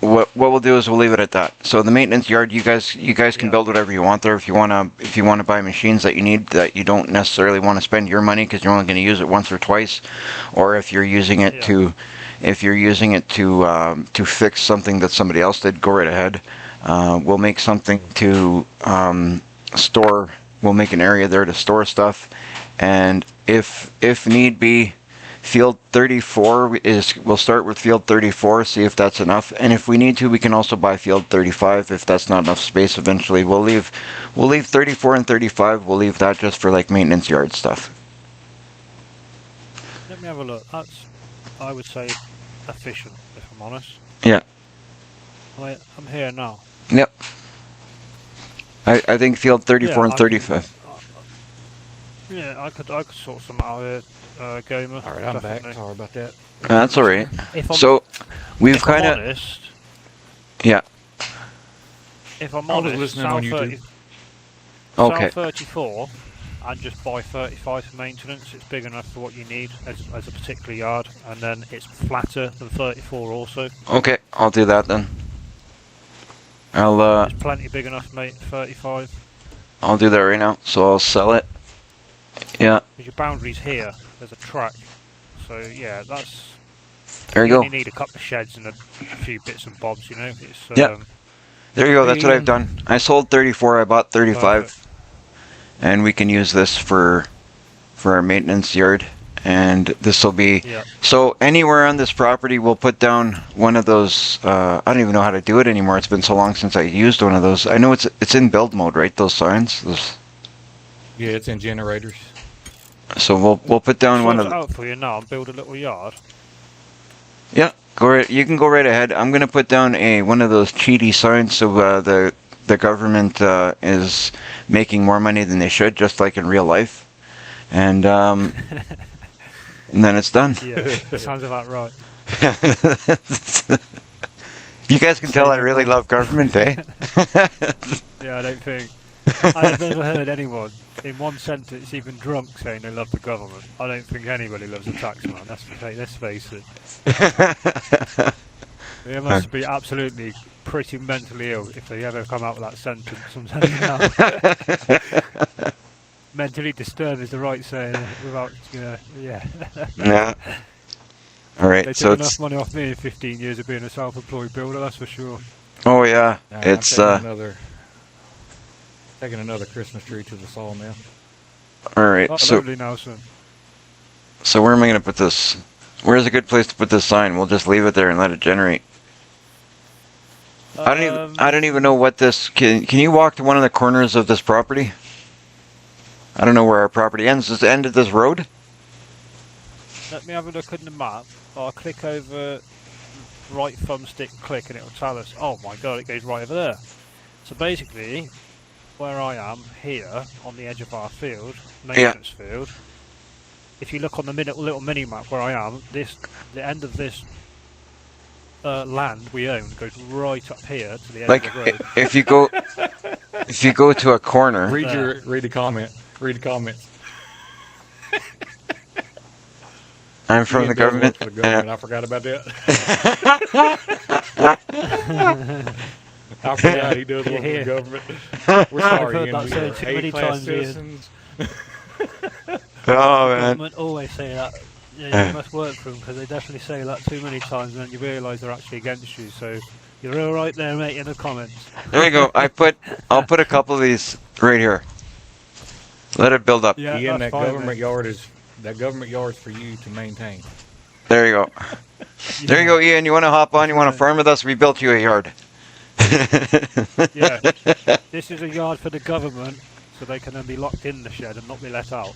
what we'll do is we'll leave it at that. So the maintenance yard, you guys can build whatever you want there. If you wanna buy machines that you need that you don't necessarily want to spend your money because you're only going to use it once or twice, or if you're using it to fix something that somebody else did, go right ahead. We'll make something to store. We'll make an area there to store stuff, and if need be, field 34 we'll start with field 34, see if that's enough, and if we need to, we can also buy field 35 if that's not enough space. Eventually we'll leave 34 and 35. We'll leave that just for like maintenance yard stuff. Let me have a look. That's, I would say, efficient, if I'm honest. Yeah. I'm here now. Yep. I think field 34 and 35. Yeah, I could sort some out here, Gamer. All right, I'm definitely. back. Sorry about that. That's all right. If I'm, So we've if I'm kind of honest, yeah. if I'm I was honest, listening on YouTube. Okay. Sell 34 and just buy 35 for maintenance. It's big enough for what you need as a particular yard, and then it's flatter than 34 also. Okay, I'll do that then. It's plenty big enough, mate. 35. I'll do that right now. So I'll sell it. Yeah. Because your boundary's here. There's a track. So yeah, that's. There you You go. only need a couple of sheds and a few bits and bobs, you know. It's, Yeah. There you go. That's what I've done. I sold 34. I bought 35, Perfect. and we can use this for our maintenance yard. And this will be Yeah. so anywhere on this property, we'll put down one of those. I don't even know how to do it anymore. It's been so long since I used one of those. I know it's in build mode, right? Those signs. Yeah, it's in generators. So we'll put down one Sort of. it out for you now and build a little yard. Yeah, go right. You can go right ahead. I'm gonna put down one of those cheaty signs so the government is making more money than they should, just like in real life, and and then it's done. Yeah, sounds about right. You guys can tell I really love government, eh? Yeah, I don't think. I've never heard anyone in one sentence, even drunk, saying they love the government. I don't think anybody loves a taxman. Let's face it. They must be absolutely pretty mentally ill if they ever come out with that sentence. I'm telling you now. Mentally disturbed is the right saying without, yeah. Yeah. All right. They So took it's. enough money off me in 15 years of being a self-employed builder, that's for sure. Oh yeah. I'm It's taking another Christmas tree to the sawmill. all right. Oh, So lovely, Nelson. where am I gonna put this? Where's a good place to put this sign? We'll just leave it there and let it generate. I don't even know what this. Can you walk to one of the corners of this property? I don't know where our property ends. Does it end at this road? Let me have a look at the map. I'll click over right thumbstick click and it'll tell us. Oh my god, it goes right over there. So basically, where I am here on the edge of our field, maintenance field. If you look on the little mini map where I am, the end of this land we own goes right up here to the end Like of the road. if you go to a corner. Read the comment. Read the comments. I'm from Me the and Bill government. work for the government. I forgot about that. I forgot he does work for the government. We're sorry, heard Ian. that We said are too many A-class times, Ian. citizens. Oh man. Government always say that. Yeah, you must work for them because they definitely say that too many times, and then you realise they're actually against you. So you're all right there, mate, in the comments. There we go. I'll put a couple of these right here. Let it build up. Yeah, Ian, that's that fine, government mate. yard's for you to maintain. There you go. There you go, Ian. You want to hop on? You want to farm with us? We built you a yard. Yeah. This is a yard for the government, so they can then be locked in the shed and not be let out.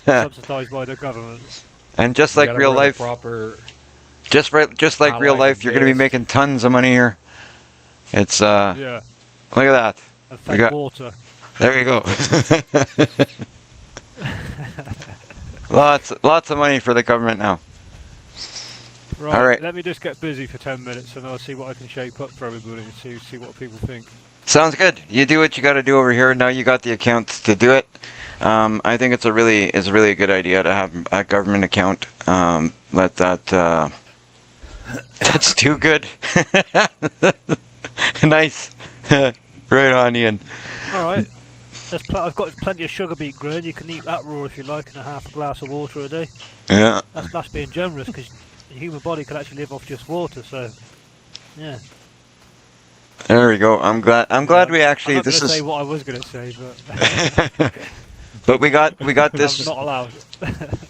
Subsidised by the government. And just You like gotta real run a life, proper. just like real highlighted life, you're going to be vest. making tons of money here. It's Yeah. look at that. And We fed got- water. There you go. Lots of money for the government now. Right, All right. let me just get busy for 10 minutes and I'll see what I can shape up for everybody and see what people think. Sounds good. You do what you got to do over here. Now you got the accounts to do it. I think it's a really good idea to have a government account. Let that. That's too good. Nice. Right on, Ian. Alright. I've got plenty of sugar beet grain. You can eat that raw if you like, and a half a glass of water a day. Yeah. That's being generous because the human body can actually live off just water. So, yeah. There we go. I'm glad we I'm actually. not This going to is. say what I was going to say, but But we got I'm this. not allowed.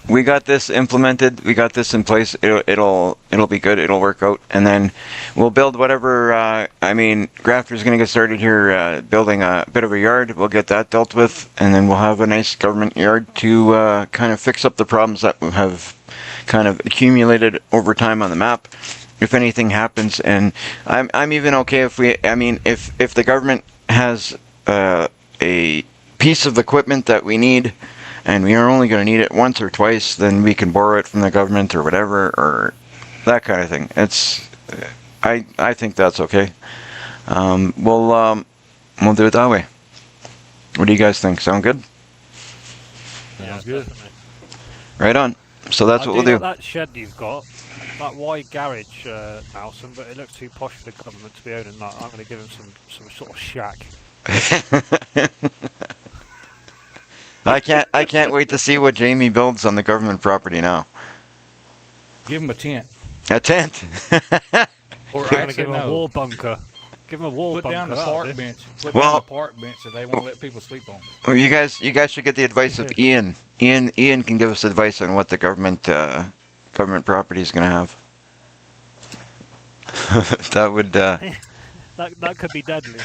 We got this implemented. We got this in place. It'll be good. It'll work out, and then we'll build whatever. I mean, Grafter's going to get started here, building a bit of a yard. We'll get that dealt with, and then we'll have a nice government yard to kind of fix up the problems that have kind of accumulated over time on the map. If anything happens, and I'm even okay if we. I mean, if the government has a piece of equipment that we need, and we are only going to need it once or twice, then we can borrow it from the government or whatever, or that kind of thing. I think that's okay. We'll do it that way. What do you guys think? Sound good? Yeah, good. definitely. Right on. So that's I what we'll do do. like that shed you've got, that wide garage, Nelson, but it looks too posh for the government to be owning that. I'm going to give him some sort of shack. I can't wait to see what Jamie builds on the government property now. Give him a tent. A tent. Or I'm going to actually, give him a no. war bunker. Give him a war Put bunker. down the that'll park do. bench. Put Well- down the park bench that they won't let people sleep on. Well, you guys should get the advice of Ian. Ian can give us advice on what the government property is going to have. That would. That could be deadly.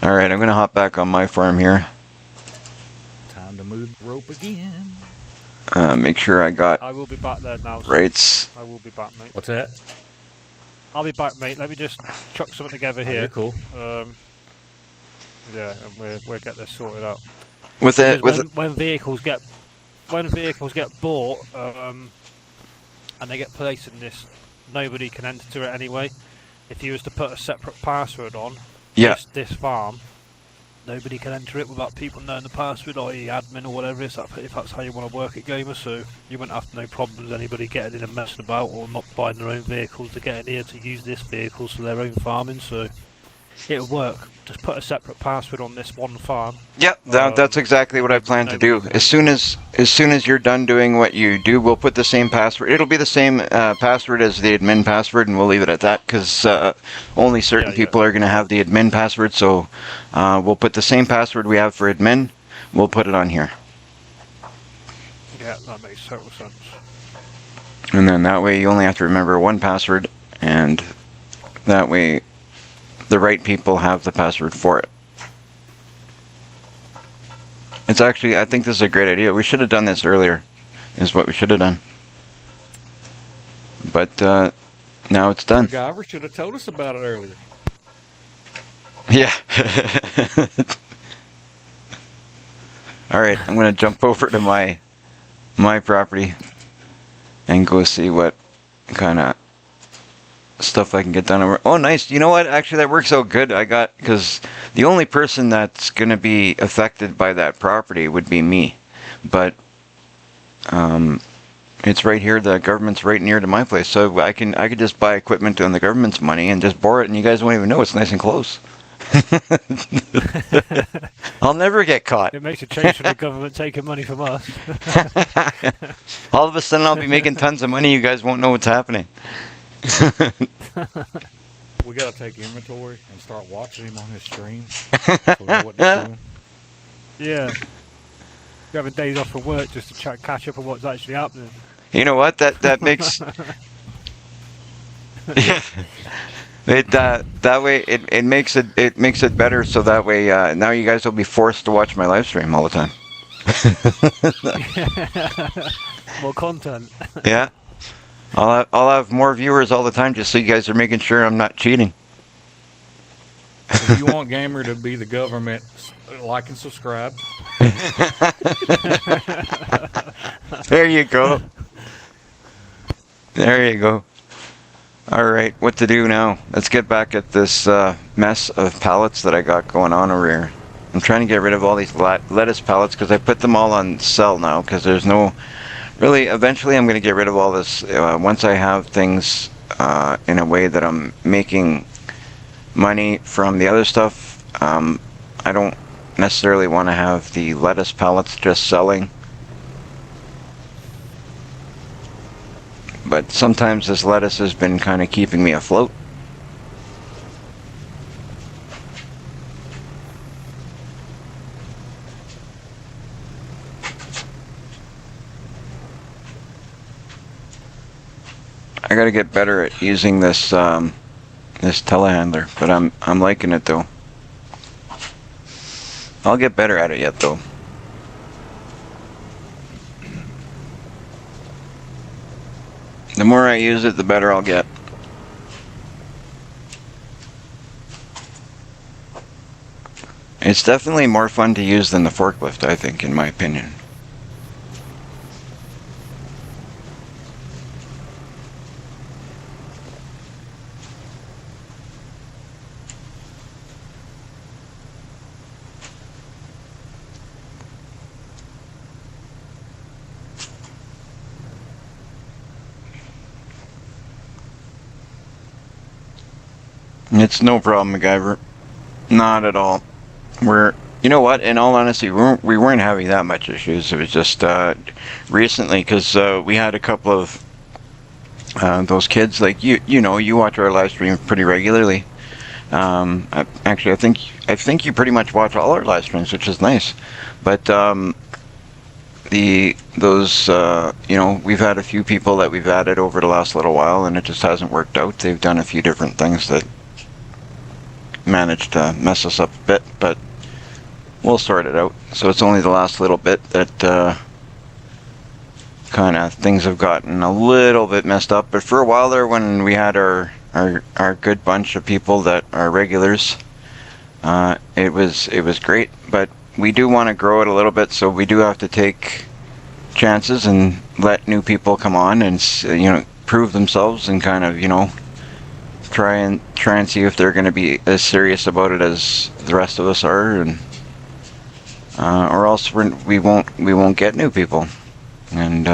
All right, I'm going to hop back on my farm here. Time to move the rope again. Make sure I got I will be back there now. rates. I will be back, mate. What's that? I'll be back, mate. Let me just chuck something together Oh, here. you're cool. Yeah, and we'll get this sorted out. With it, Because when vehicles get bought and they get placed in this, nobody can enter it anyway. If you was to put a separate password on yeah, this farm, nobody can enter it without people knowing the password, i.e. admin or whatever it is, if that's how you want to work it, gamer. So you wouldn't have no problems anybody getting in and messing about or not buying their own vehicles to get in here to use this vehicle for their own farming. So it'll work. Just put a separate password on this one farm. yeah. That's exactly what I plan to do. As soon as you're done doing what you do, we'll put the same password. It'll be the same password as the admin password, and we'll leave it at that because only certain Yeah, people are going to have the admin password. So we'll put the same password we have for admin. We'll put it on here, Yeah, that makes total sense. and then that way you only have to remember one password, and that way the right people have the password for it. It's actually, I think this is a great idea. We should have done this earlier, is what we should have done. But now it's done. MacGyver should have told us about it earlier. Yeah. All right, I'm gonna jump over to my property and go see what kind of stuff I can get done over. Oh, nice. You know what? Actually, that works out good. Because the only person that's gonna be affected by that property would be me, but it's right here. The government's right near to my place, so I could just buy equipment on the government's money and just borrow it, and you guys won't even know. It's nice and close. I'll never get caught. It makes a change for the government taking money from us. All of a sudden, I'll be making tons of money. You guys won't know what's happening. We gotta take inventory and start watching him on his stream. So we know what he's doing. Yeah. You're having days off from work just to catch up on what's actually happening. You know what? That makes it that way it makes it better. So that way now you guys will be forced to watch my live stream all the time. More content. Yeah, I'll have more viewers all the time, just so you guys are making sure I'm not cheating. If you want Gamer to be the government, like and subscribe. There you go. There you go. All right, what to do now? Let's get back at this mess of pallets that I got going on over here. I'm trying to get rid of all these lettuce pallets because I put them all on sell now because there's no... Really, eventually I'm going to get rid of all this once I have things in a way that I'm making money from the other stuff. I don't necessarily want to have the lettuce pallets just selling. But sometimes this lettuce has been kind of keeping me afloat. I gotta get better at using this this telehandler, but I'm liking it though. I'll get better at it yet though. The more I use it, the better I'll get. It's definitely more fun to use than the forklift, I think, in my opinion. It's no problem, MacGyver. Not at all. You know what? In all honesty, we weren't having that much issues. It was just recently because we had a couple of those kids. Like you know, you watch our live stream pretty regularly. Actually, I think you pretty much watch all our live streams, which is nice. But those you know, we've had a few people that we've added over the last little while, and it just hasn't worked out. They've done a few different things that managed to mess us up a bit, but we'll sort it out. So it's only the last little bit that kind of things have gotten a little bit messed up. But for a while there, when we had our good bunch of people that are regulars, it was great. But we do want to grow it a little bit, so we do have to take chances and let new people come on and prove themselves and kind of try and see if they're going to be as serious about it as the rest of us are, and or else we won't get new people, and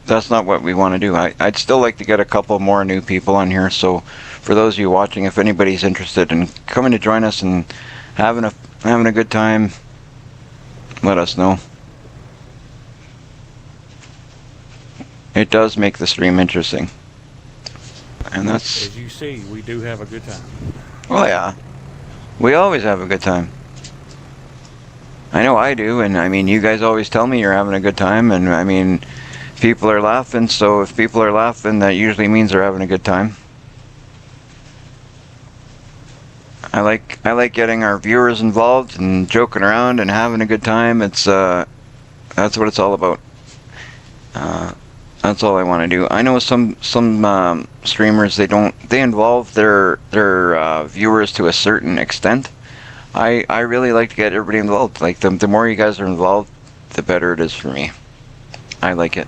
that's not what we want to do. I'd still like to get a couple more new people on here. So for those of you watching, if anybody's interested in coming to join us and having a good time, let us know. It does make the stream interesting. And that's... As you see, we do have a good time. Oh yeah. We always have a good time. I know I do, and I mean, you guys always tell me you're having a good time, and I mean, people are laughing, so if people are laughing, that usually means they're having a good time. I like getting our viewers involved and joking around and having a good time. It's that's what it's all about. That's all I want to do. I know some streamers, they involve their viewers to a certain extent. I really like to get everybody involved. Like the more you guys are involved, the better it is for me. I like it.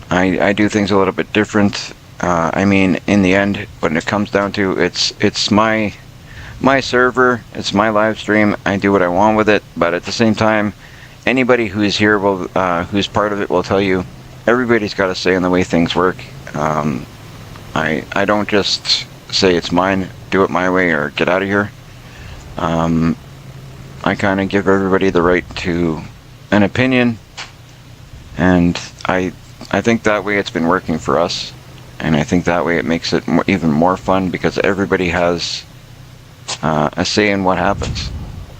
I do things a little bit different. I mean, in the end, when it comes down to it's my server, it's my live stream. I do what I want with it, but at the same time, anybody who is here who's part of it will tell you everybody's got a say in the way things work. I don't just say it's mine, do it my way, or get out of here. I kind of give everybody the right to an opinion, and I think that way it's been working for us. And I think that way it makes it even more fun because everybody has a say in what happens.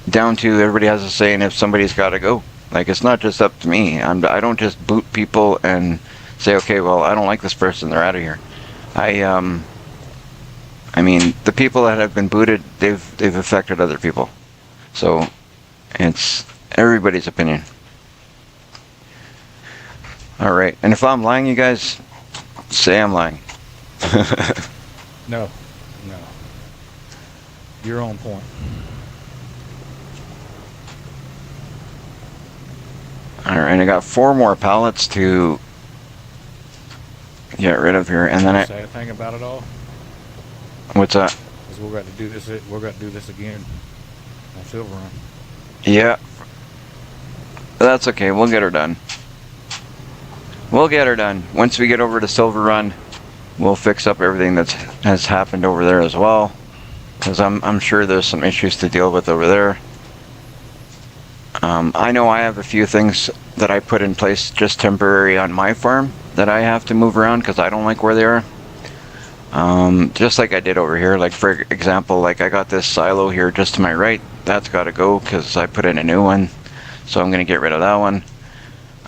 Down to everybody has a say in if somebody's got to go. Like, it's not just up to me. I don't just boot people and say, okay, well, I don't like this person, they're out of here. I mean, the people that have been booted, they've affected other people. So it's everybody's opinion. All right, and if I'm lying, you guys say I'm lying. No. You're on point. All right, I got 4 more pallets to get rid of here, and then Sad thing about it all what's that? is we're going to do this. We're going to do this again on Silver Run. Yeah, that's okay. We'll get her done. We'll get her done. Once we get over to Silver Run, we'll fix up everything that has happened over there as well. Because I'm sure there's some issues to deal with over there. I know I have a few things that I put in place just temporary on my farm that I have to move around because I don't like where they are. Just like I did over here. Like, for example, like I got this silo here just to my right. That's got to go because I put in a new one. So I'm going to get rid of that one.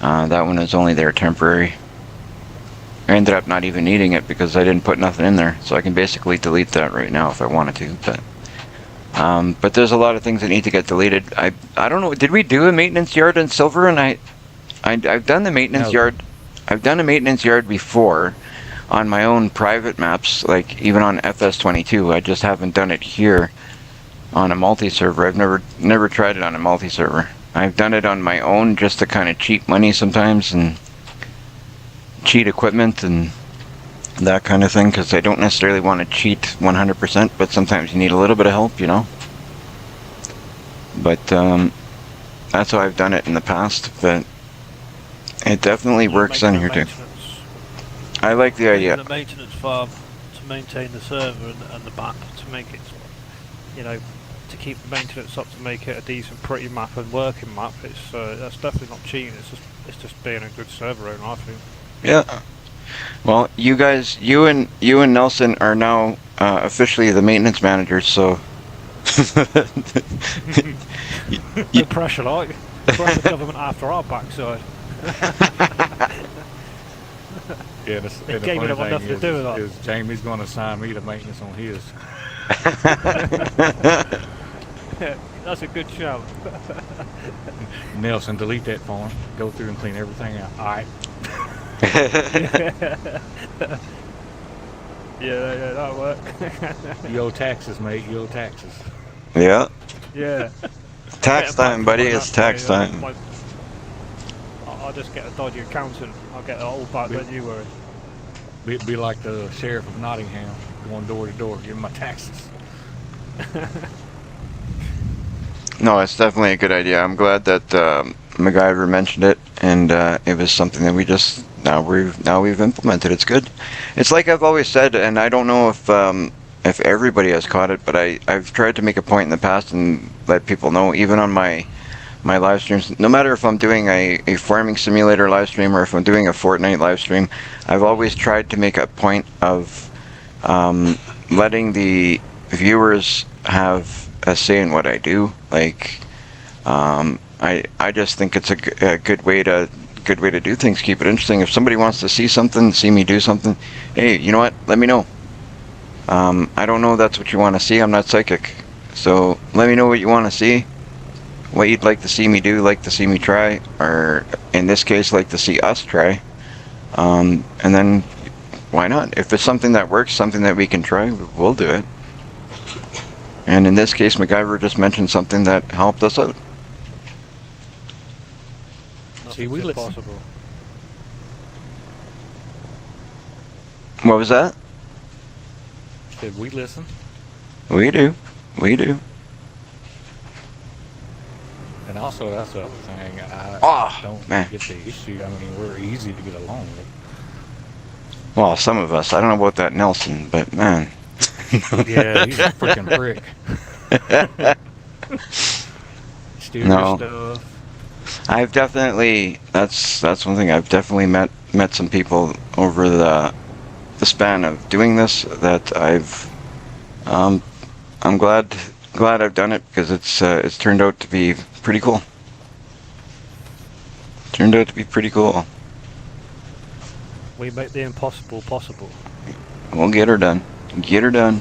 That one is only there temporary. I ended up not even needing it because I didn't put nothing in there. So I can basically delete that right now if I wanted to. But there's a lot of things that need to get deleted. I don't know. Did we do a maintenance yard in Silver? And I've done the maintenance yard. I've done a maintenance yard before on my own private maps, like even on FS22. I just haven't done it here on a multi-server. I've never tried it on a multi-server. I've done it on my own just to kind of cheat money sometimes and cheat equipment and that kind of thing, because I don't necessarily want to cheat 100%, but sometimes you need a little bit of help, you know. But that's how I've done it in the past, but it definitely works on here too. I like the idea. The maintenance farm to maintain the server and the map to make it, you know, to keep the maintenance up to make it a decent, pretty map and working map. It's that's definitely not cheating. It's just being a good server owner, I think. Yeah. Well, you guys, you and Nelson are now officially the maintenance managers, so. No pressure, like. We're the government after our backside. Yeah, the Game funny would have nothing to do with that. is Jamie's going to assign me the maintenance on his. Yeah, that's a good shout. Nelson, delete that form. Go through and clean everything out. All right. Yeah, that'll work. You owe taxes, mate. You owe taxes. Yeah. Yeah. Tax time, buddy. It's tax time. I'll just get a dodgy accountant. I'll get it all back, don't you worry. Be like the sheriff of Nottingham, going door to door, giving my taxes. No, it's definitely a good idea. I'm glad that MacGyver mentioned it, and it was something that we just now we've implemented. It's good. It's like I've always said, and I don't know if everybody has caught it, but I've tried to make a point in the past and let people know, even on my live streams, no matter if I'm doing a farming simulator live stream or if I'm doing a Fortnite live stream, I've always tried to make a point of letting the viewers have a say in what I do. Like, I just think it's a good way to do things. Keep it interesting. If somebody wants to see something, see me do something, hey, you know what? Let me know. I don't know that's what you want to see. I'm not psychic, so let me know what you want to see. What you'd like to see me do, like to see me try, or in this case, like to see us try. And then, why not? If it's something that works, something that we can try, we'll do it. And in this case, MacGyver just mentioned something that helped us out. See, we listen. Possible. What was that? Said we listen. We do. We do. And also, that's the other thing. I don't man. get the issue. I mean, we're easy to get along with. Well, some of us. I don't know about that Nelson, but man. Yeah, he's a freaking prick. Steal your stuff. I've definitely, that's one thing. I've definitely met some people over the the span of doing this that I'm glad I've done it, because it's turned out to be pretty cool. Turned out to be pretty cool. We make the impossible possible. We'll get her done. Get her done.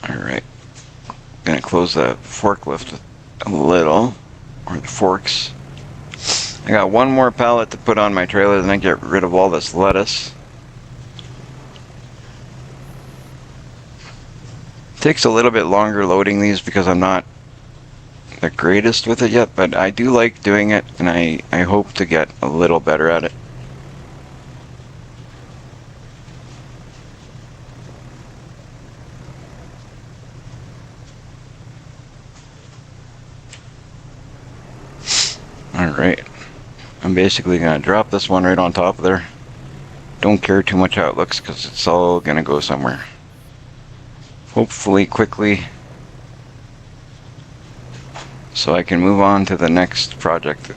Alright. Gonna close the forklift a little. Or the forks. I got one more pallet to put on my trailer, then I get rid of all this lettuce. Takes a little bit longer loading these because I'm not the greatest with it yet, but I do like doing it, and I hope to get a little better at it. Alright, I'm basically going to drop this one right on top of there. Don't care too much how it looks because it's all going to go somewhere. Hopefully quickly, so I can move on to the next project.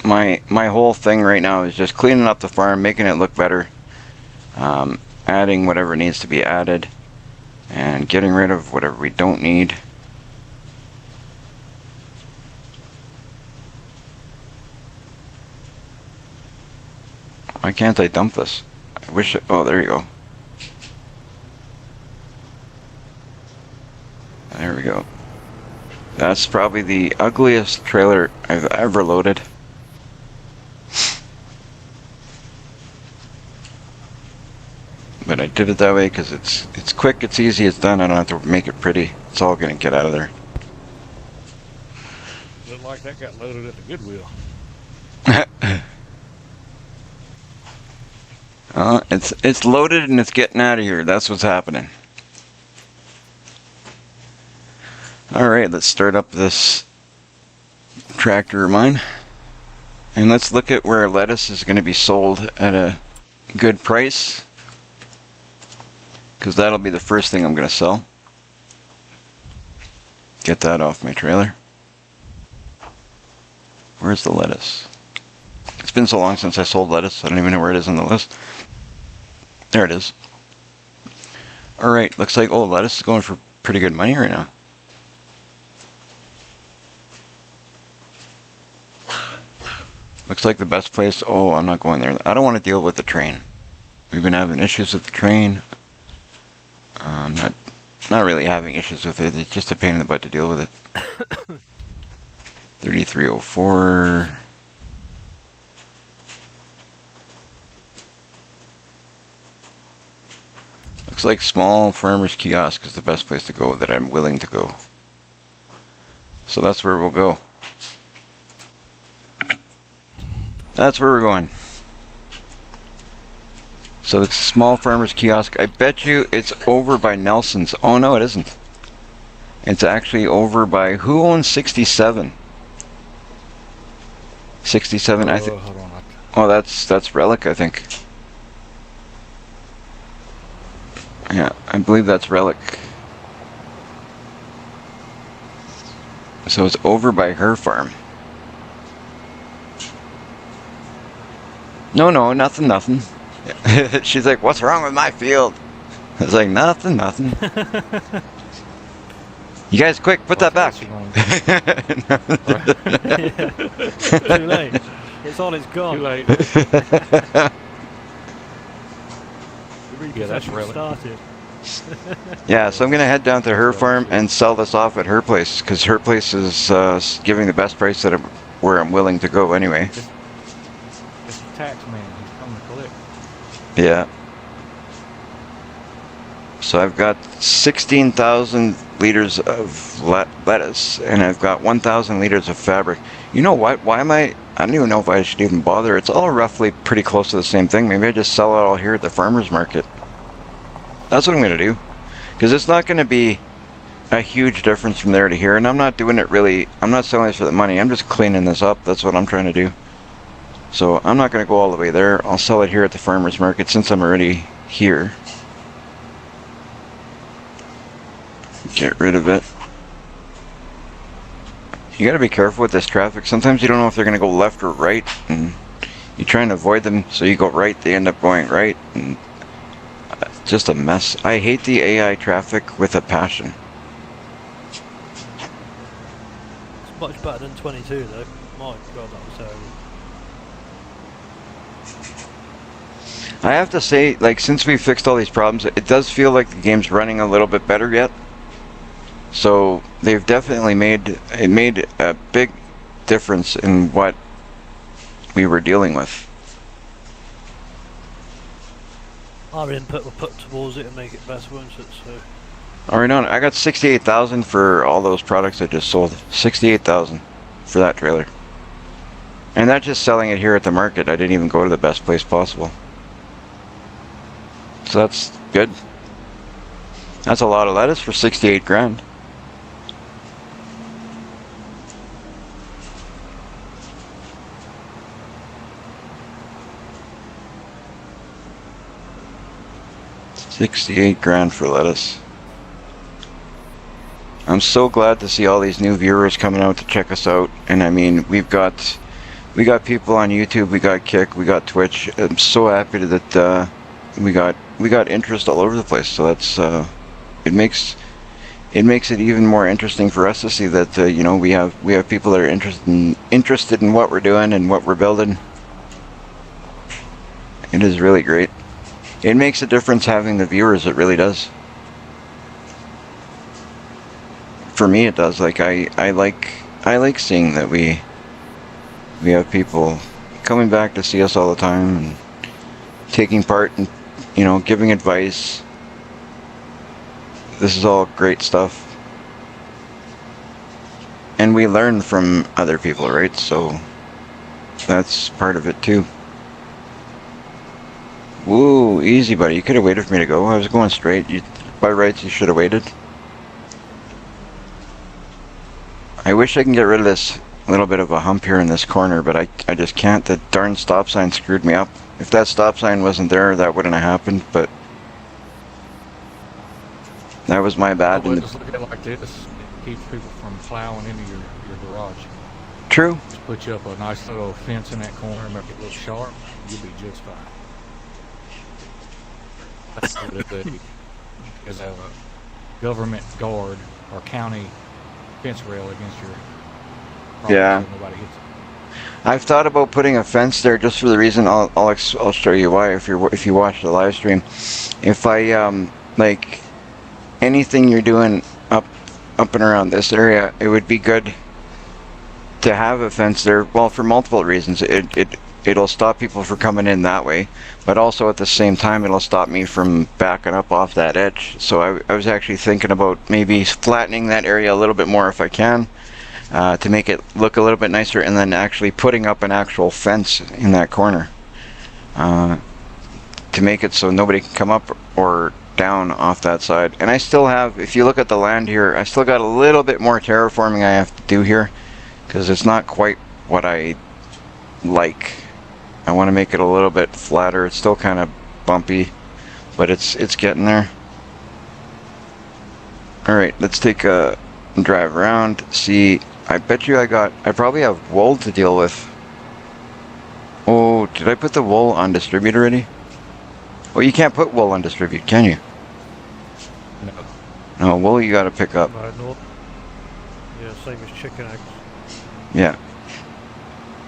My whole thing right now is just cleaning up the farm, making it look better, adding whatever needs to be added, and getting rid of whatever we don't need. Why can't I dump this? I wish it, oh, there you go. There we go. That's probably the ugliest trailer I've ever loaded. But I did it that way because it's quick, it's easy, it's done. I don't have to make it pretty. It's all gonna get out of there. Looked like that got loaded at the Goodwill. It's loaded and it's getting out of here. That's what's happening. Alright, let's start up this tractor of mine. And let's look at where lettuce is going to be sold at a good price, because that'll be the first thing I'm going to sell. Get that off my trailer. Where's the lettuce? It's been so long since I sold lettuce, I don't even know where it is on the list. There it is. Alright, looks like, oh, lettuce is going for pretty good money right now. Looks like the best place, oh, I'm not going there. I don't want to deal with the train. We've been having issues with the train. Not really having issues with it, it's just a pain in the butt to deal with it. 3304. Looks like Small Farmers Kiosk is the best place to go that I'm willing to go. So that's where we'll go. That's where we're going. So it's Small Farmers Kiosk. I bet you it's over by Nelson's. Oh no, it isn't. It's actually over by, who owns 67? 67, I think. Hold on. Oh, that's Relic, I think. Yeah, I believe that's Relic. So it's over by her farm. No, nothing. She's like, what's wrong with my field? I was like, nothing. You guys, quick, put that back. Too late. It's on, it's gone. Too late. Yeah, that's really started. Yeah, so I'm going to head down to her farm and sell this off at her place, because her place is giving the best price that where I'm willing to go anyway. It's the tax man. He's coming to collect. Yeah. So I've got 16,000 liters of lettuce, and I've got 1,000 liters of fabric. You know what? Why am I don't even know if I should even bother. It's all roughly pretty close to the same thing. Maybe I just sell it all here at the farmer's market. That's what I'm going to do. Because it's not going to be a huge difference from there to here. And I'm not doing it really, I'm not selling this for the money. I'm just cleaning this up. That's what I'm trying to do. So I'm not going to go all the way there. I'll sell it here at the farmer's market since I'm already here. Get rid of it. You gotta be careful with this traffic. Sometimes you don't know if they're gonna go left or right, and you try and avoid them, so you go right, they end up going right, and it's just a mess. I hate the AI traffic with a passion. It's much better than 22 though. My god, that was terrible. I have to say, like, since we fixed all these problems, it does feel like the game's running a little bit better yet. So they've definitely made a big difference in what we were dealing with. Our input will put towards it and make it better, won't it? So All right, on. I got 68,000 for all those products I just sold. 68,000 for that trailer, and that's just selling it here at the market. I didn't even go to the best place possible, so that's good. That's a lot of lettuce for 68 grand. $68 grand for lettuce. I'm so glad to see all these new viewers coming out to check us out. And I mean, we got people on YouTube, we got Kick, we got Twitch. I'm so happy that we got interest all over the place. So that's it makes it even more interesting for us to see that you know, we have people that are interested in what we're doing and what we're building. It is really great. It makes a difference having the viewers. It really does. For me, it does. Like I like seeing that we have people coming back to see us all the time and taking part and, you know, giving advice. This is all great stuff, and we learn from other people, right? So that's part of it too. Woo, easy, buddy. You could have waited for me to go. I was going straight. By rights, you should have waited. I wish I can get rid of this little bit of a hump here in this corner, but I just can't. The darn stop sign screwed me up. If that stop sign wasn't there, that wouldn't have happened, but that was my bad. Well, just look at it like this. It keeps people from plowing into your garage. True. Just put you up a nice little fence in that corner, make it look sharp, you'll be just fine. That's what it is. As a government guard or county fence rail against your property, Yeah. so nobody hits it. I've thought about putting a fence there just for the reason I'll show you why if you watch the live stream. If I like anything you're doing up and around this area, it would be good to have a fence there. Well, for multiple reasons. It'll stop people from coming in that way, but also at the same time it'll stop me from backing up off that edge. So I was actually thinking about maybe flattening that area a little bit more if I can, to make it look a little bit nicer, and then actually putting up an actual fence in that corner, to make it so nobody can come up or down off that side. And I still have, if you look at the land here, I still got a little bit more terraforming I have to do here, because it's not quite what I like. I want to make it a little bit flatter. It's still kind of bumpy, but it's getting there. Alright, let's take a drive around. See, I bet you I probably have wool to deal with. Oh, did I put the wool on distribute already? Well, you can't put wool on distribute, can you? No. No, wool you gotta pick up. no. Yeah, same as chicken eggs. Yeah.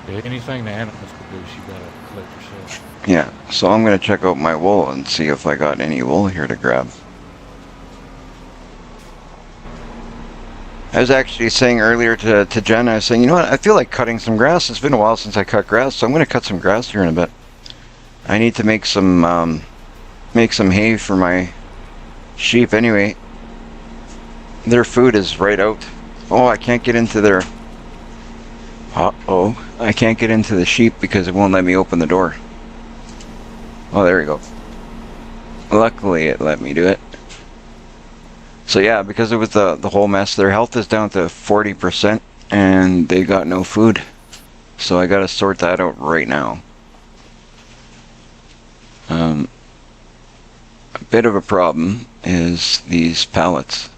Yeah, anything the animals produce, you gotta collect yourself. Yeah, so I'm gonna check out my wool and see if I got any wool here to grab. I was actually saying earlier to Jen, I was saying, you know what, I feel like cutting some grass. It's been a while since I cut grass, so I'm gonna cut some grass here in a bit. I need to make some hay for my sheep anyway. Their food is right out. Oh, I can't get into their... Uh-oh. I can't get into the sheep because it won't let me open the door. Oh, there we go. Luckily, it let me do it. So yeah, because it was the whole mess, their health is down to 40%, and they got no food. So I gotta sort that out right now. A bit of a problem is these pallets.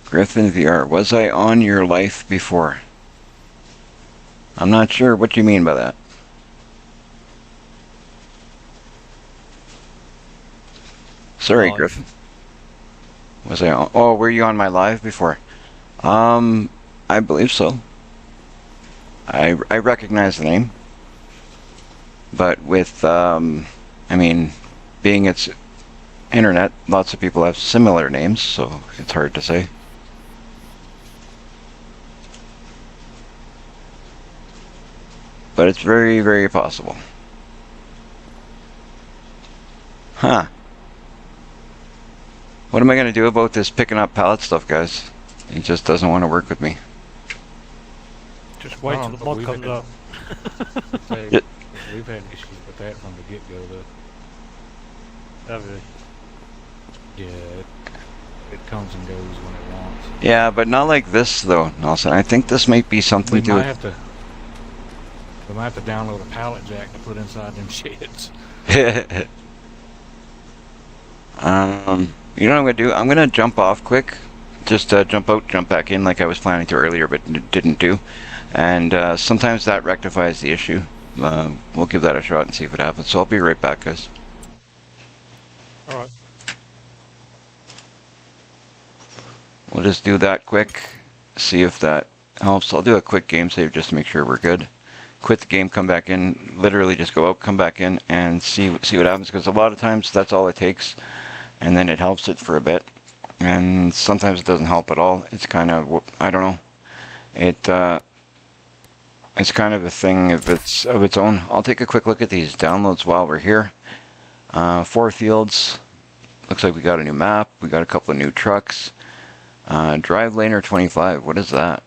Griffin VR, was I on your life before? I'm not sure what you mean by that. Sorry, Live. Griffin. Was I on? Oh, were you on my live before? I believe so. I recognize the name. But with, I mean, being it's internet, lots of people have similar names, so it's hard to say. But it's very, very possible. Huh. What am I going to do about this picking up pallet stuff, guys? He just doesn't want to work with me. Just wait till the mod We've comes had- out. Yep. We've had issues with that from the get-go, though. Have you? Yeah, it comes and goes when it wants. Yeah, but not like this, though, Nelson. I think this might be something We to do might with... have to download a pallet jack to put inside them sheds. You know what I'm gonna do? I'm gonna jump off quick. Just jump out, jump back in like I was planning to earlier, but didn't do. And sometimes that rectifies the issue. We'll give that a shot and see if it happens. So I'll be right back, guys. Alright. We'll just do that quick. See if that helps. I'll do a quick game save just to make sure we're good. Quit the game, come back in. Literally just go out, come back in, and see what happens. Because a lot of times that's all it takes, and then it helps it for a bit. And sometimes it doesn't help at all. It's kind of, I don't know. It's kind of a thing of its own. I'll take a quick look at these downloads while we're here. 4 fields. Looks like we got a new map. We got a couple of new trucks. Drive Laner 25. What is that?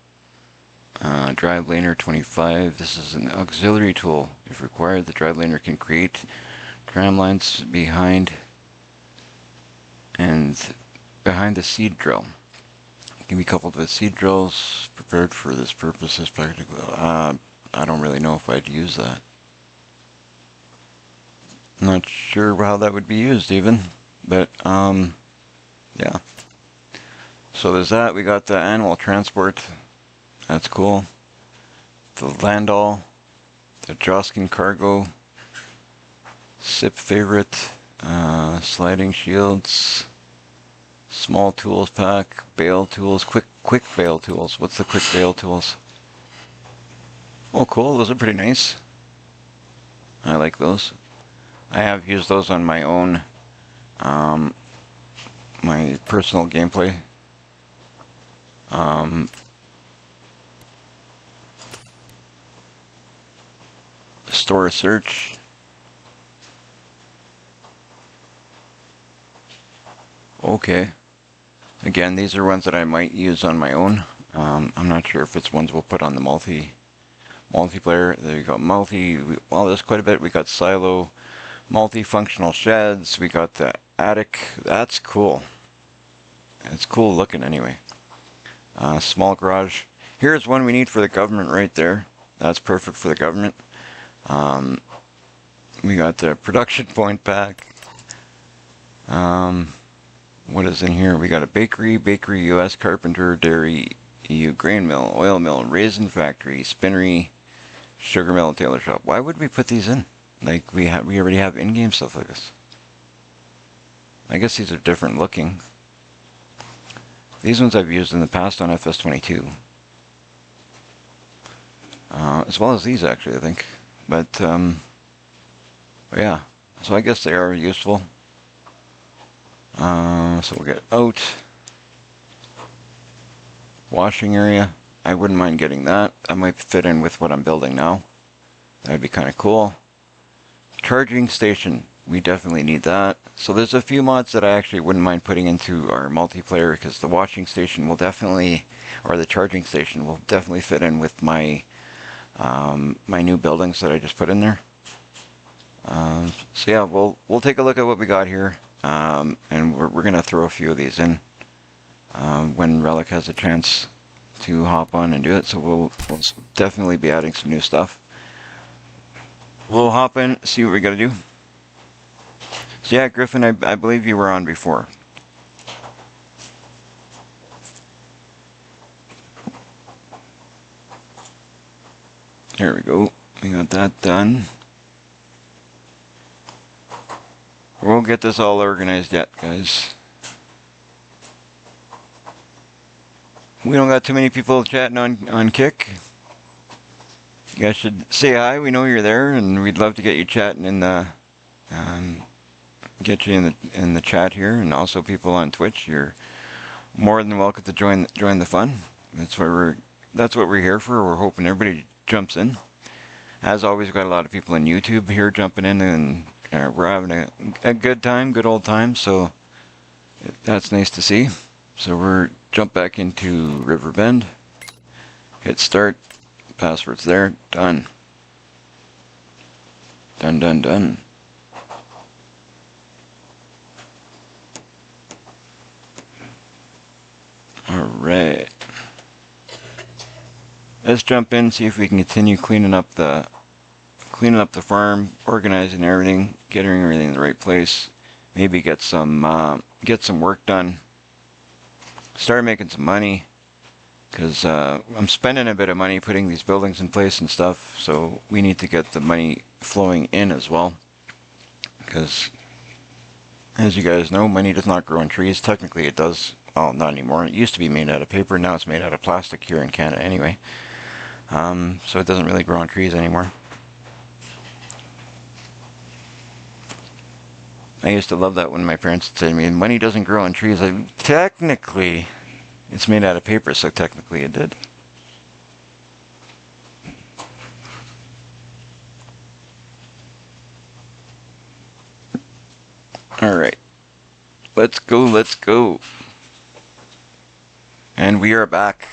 Drive Laner 25. This is an auxiliary tool. If required, the Drive Laner can create tram lines behind the seed drill. It can be coupled with seed drills prepared for this purpose as practical. I don't really know if I'd use that. Not sure how that would be used even, but yeah. So there's that. We got the animal transport. That's cool. The Landau, the Joskin cargo, SIP favorite, sliding shields, small tools pack, bale tools, quick bale tools. What's the quick bale tools? Oh, cool. Those are pretty nice. I like those. I have used those on my own, my personal gameplay. Store search. Okay. Again, these are ones that I might use on my own. I'm not sure if it's ones we'll put on the multiplayer. There you go. Well, there's quite a bit. We got silo, multifunctional sheds. We got the attic. That's cool. It's cool looking anyway. Small garage. Here's one we need for the government right there. That's perfect for the government. We got the production point pack. What is in here? We got a bakery, US carpenter, dairy, EU grain mill, oil mill, raisin factory, spinnery, sugar mill, and tailor shop. Why would we put these in? Like we already have in-game stuff like this. I guess these are different looking. These ones I've used in the past on FS22. As well as these actually, I think. But yeah. So I guess they are useful. So we'll get out. Washing area. I wouldn't mind getting that. That might fit in with what I'm building now. That'd be kind of cool. Charging station. We definitely need that. So there's a few mods that I actually wouldn't mind putting into our multiplayer because the washing station will definitely, or the charging station will definitely fit in with my my new buildings that I just put in there. So yeah, we'll take a look at what we got here, and we're gonna throw a few of these in when Relic has a chance to hop on and do it. So we'll definitely be adding some new stuff. We'll hop in, see what we gotta do. So yeah, Griffin, I believe you were on before. There we go. We got that done. We won't get this all organized yet, guys. We don't got too many people chatting on Kick. You guys should say hi. We know you're there, and we'd love to get you chatting in the get you in the chat here, and also people on Twitch. You're more than welcome to join the fun. That's what we're here for. We're hoping everybody jumps in. As always, we've got a lot of people on YouTube here jumping in, and we're having a good time, good old time. So that's nice to see. So we're jump back into Riverbend. Hit start. Password's there. Done. Done, done, done. Alright. Let's jump in, see if we can continue cleaning up the farm, organizing everything, getting everything in the right place. Maybe get some work done. Start making some money. Because I'm spending a bit of money putting these buildings in place and stuff, so we need to get the money flowing in as well. Because, as you guys know, money does not grow on trees. Technically it does. Well, not anymore. It used to be made out of paper, now it's made out of plastic here in Canada anyway. So it doesn't really grow on trees anymore. I used to love that when my parents would say to me, money doesn't grow on trees. Technically... it's made out of paper, so technically it did. Alright. Let's go, let's go. And we are back.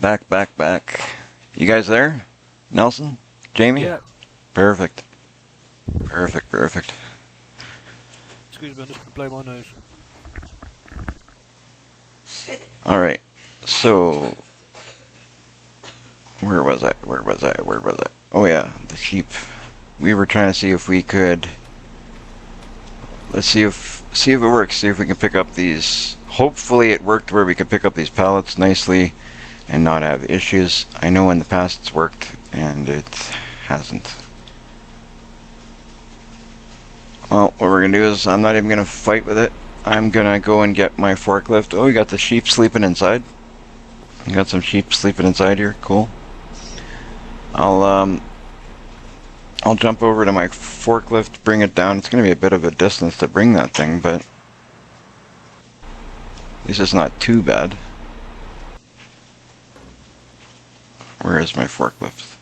Back. You guys there? Nelson? Jamie? Yeah. Perfect. Excuse me, I'm just going to blow my nose. Alright, so where was I? Oh yeah, the sheep. We were trying to see if we could, let's see if it works, see if we can pick up these. Hopefully it worked where we could pick up these pallets nicely and not have issues. I know in the past it's worked and it hasn't. Well, what we're gonna do is I'm not even gonna fight with it. I'm gonna go and get my forklift. Oh, we got the sheep sleeping inside. We got some sheep sleeping inside here. Cool. I'll jump over to my forklift, bring it down. It's gonna be a bit of a distance to bring that thing, but at least it's not too bad. Where is my forklift?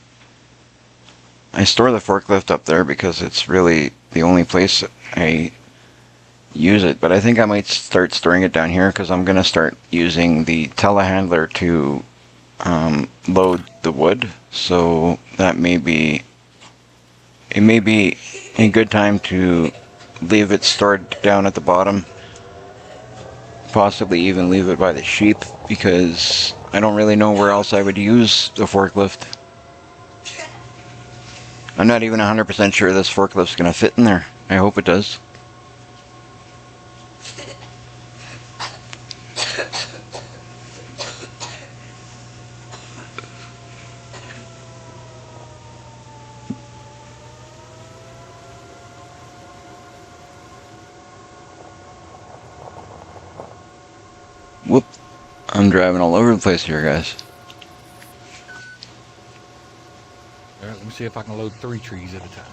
I store the forklift up there because it's really the only place I use it, but I think I might start storing it down here because I'm going to start using the telehandler to load the wood, so that may be a good time to leave it stored down at the bottom, possibly even leave it by the sheep, because I don't really know where else I would use the forklift. I'm not even 100% sure this forklift's going to fit in there. I hope it does. Whoop. I'm driving all over the place here, guys. Alright, let me see if I can load 3 trees at a time.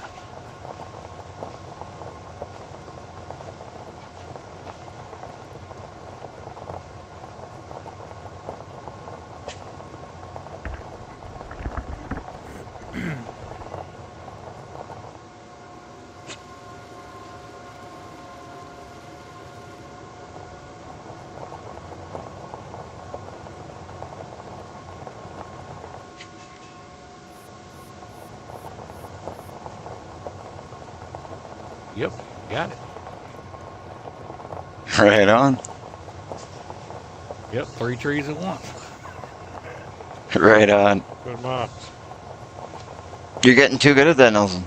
Yep, got it. Right on. Yep, 3 trees at once. Right on. Good man. You're getting too good at that, Nelson.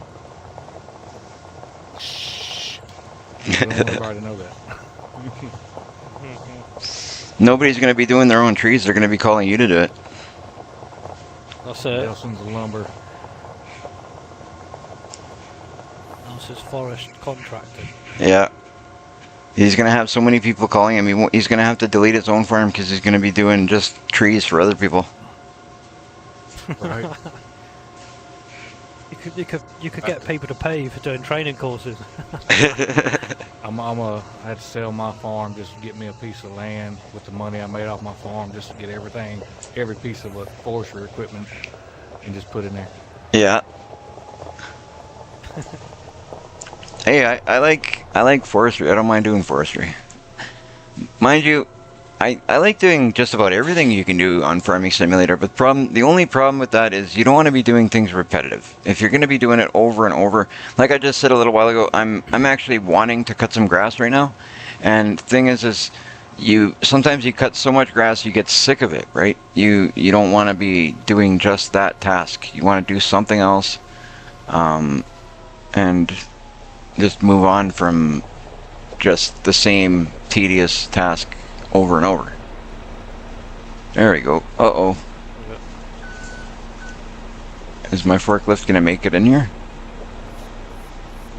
I don't want everybody to know that. Nobody's going to be doing their own trees. They're going to be calling you to do it. That's it. Nelson's lumber. Nelson's forest contracting. Yeah. He's gonna have so many people calling him. He's gonna have to delete his own farm because he's gonna be doing just trees for other people. Right. You could get people to pay for doing training courses. I had to sell my farm just to get me a piece of land with the money I made off my farm, just to get every piece of forestry equipment, and just put in there. Yeah. Hey, I like forestry. I don't mind doing forestry. Mind you, I like doing just about everything you can do on Farming Simulator, but the only problem with that is you don't want to be doing things repetitive. If you're going to be doing it over and over, like I just said a little while ago, I'm actually wanting to cut some grass right now, and the thing is sometimes you cut so much grass you get sick of it, right? You don't want to be doing just that task. You want to do something else, and just move on from just the same tedious task over and over. There we go. Uh-oh. Is my forklift gonna make it in here?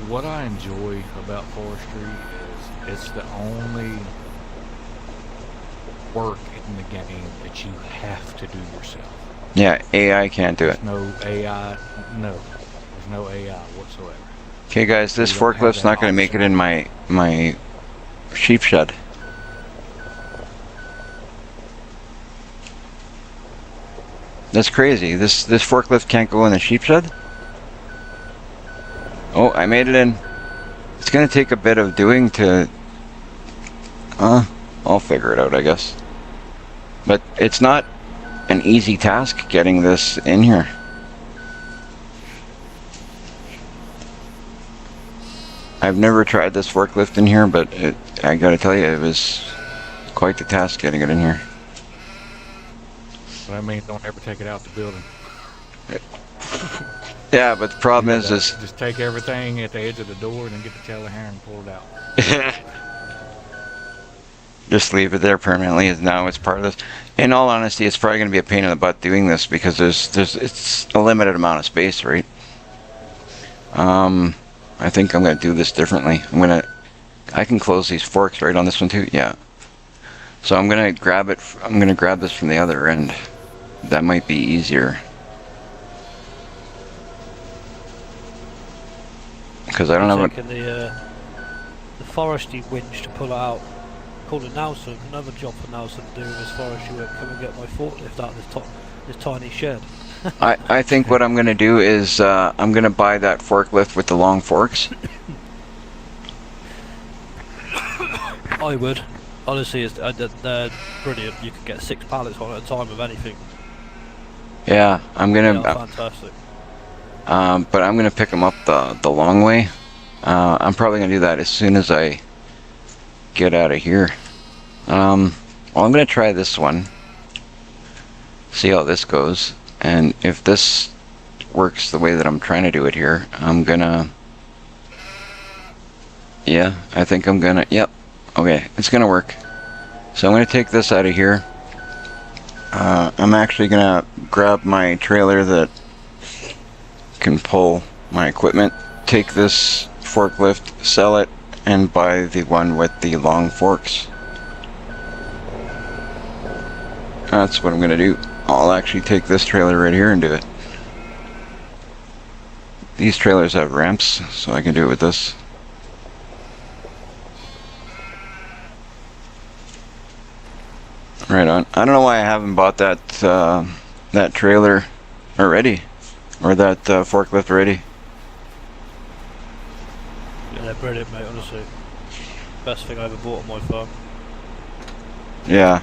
What I enjoy about forestry is it's the only work in the game that you have to do yourself. Yeah, AI can't do it. There's no AI. No, there's no AI whatsoever. Okay guys, this You don't have forklift's that not gonna make it option. in my sheep shed. That's crazy. This forklift can't go in the sheep shed? Oh, I made it in. It's gonna take a bit of doing to... I'll figure it out, I guess. But it's not an easy task getting this in here. I've never tried this forklift in here, but I gotta tell you, it was quite the task getting it in here. But I mean, don't ever take it out the building. Yeah, but the problem is Just take everything at the edge of the door and then get the telehandler and pull it out. just leave it there permanently, as now it's part of this. In all honesty, it's probably going to be a pain in the butt doing this because it's a limited amount of space, right? I think I'm going to do this differently. I can close these forks right on this one too. Yeah. So I'm going to grab this from the other end. That might be easier. Because I don't have taking the forestry winch to pull it out. Called it Nelson. Another job for Nelson to do with his forestry work. Come and get my forklift out of this tiny shed. I think what I'm going to do is I'm going to buy that forklift with the long forks. I would. Honestly, they're brilliant. You could get 6 pallets on at a time of anything. Yeah, I'm going They to... are fantastic. but I'm going to pick them up the long way. I'm probably going to do that as soon as I get out of here. Well, I'm going to try this one. See how this goes. And if this works the way that I'm trying to do it here, I'm going to... Yeah, I think I'm going to... Yep. Okay, it's going to work. So I'm going to take this out of here. I'm actually going to grab my trailer that can pull my equipment, take this forklift, sell it, and buy the one with the long forks. That's what I'm gonna do. I'll actually take this trailer right here and do it. These trailers have ramps, so I can do it with this. Right on. I don't know why I haven't bought that that trailer already. Or that forklift already. Yeah, they're brilliant, mate, honestly. Best thing I ever bought on my farm. Yeah.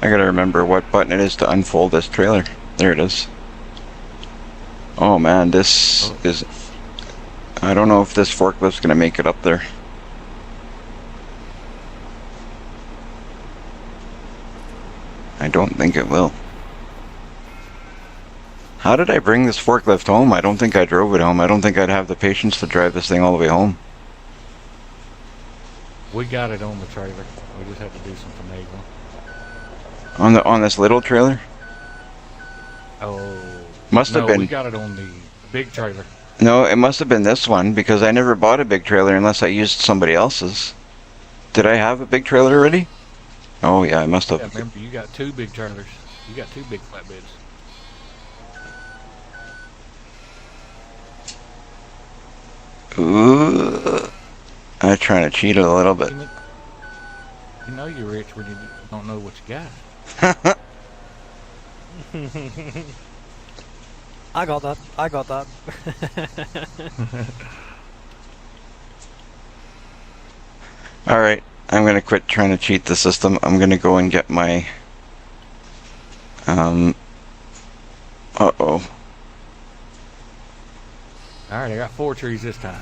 I gotta remember what button it is to unfold this trailer. There it is. Oh man, this is... I don't know if this forklift's gonna make it up there. I don't think it will. How did I bring this forklift home? I don't think I drove it home. I don't think I'd have the patience to drive this thing all the way home. We got it on the trailer. We just have to do some finagling. On this little trailer? Oh. Must have No, we been. got it on the big trailer. No, it must have been this one because I never bought a big trailer unless I used somebody else's. Did I have a big trailer already? Oh yeah, I must Yeah, have. remember, you got 2 big trailers. You got 2 big flatbeds. Ooh, I'm trying to cheat it a little bit. You know you're rich when you don't know what you got. I got that. I got that. All right, I'm gonna quit trying to cheat the system. I'm gonna go and get my. Uh-oh. Alright, I got 4 trees this time.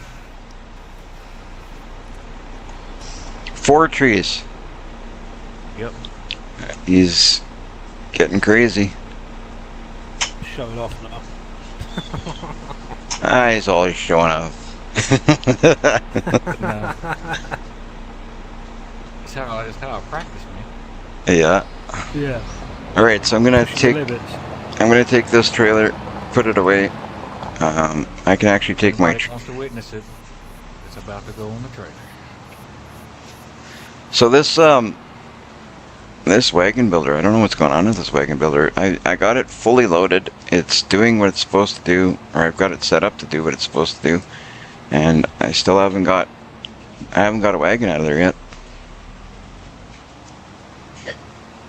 4 trees. Yep. He's getting crazy. Show it off now. Ah, he's always showing off. No. It's how I practice, man. Yeah. Yeah. All right, so I'm gonna take this trailer, put it away. I can actually take my. Anybody wants to witness it, it's about to go on the trailer. So this wagon builder, I don't know what's going on with this wagon builder. I got it fully loaded. It's doing what it's supposed to do, or I've got it set up to do what it's supposed to do, and I still haven't got a wagon out of there yet.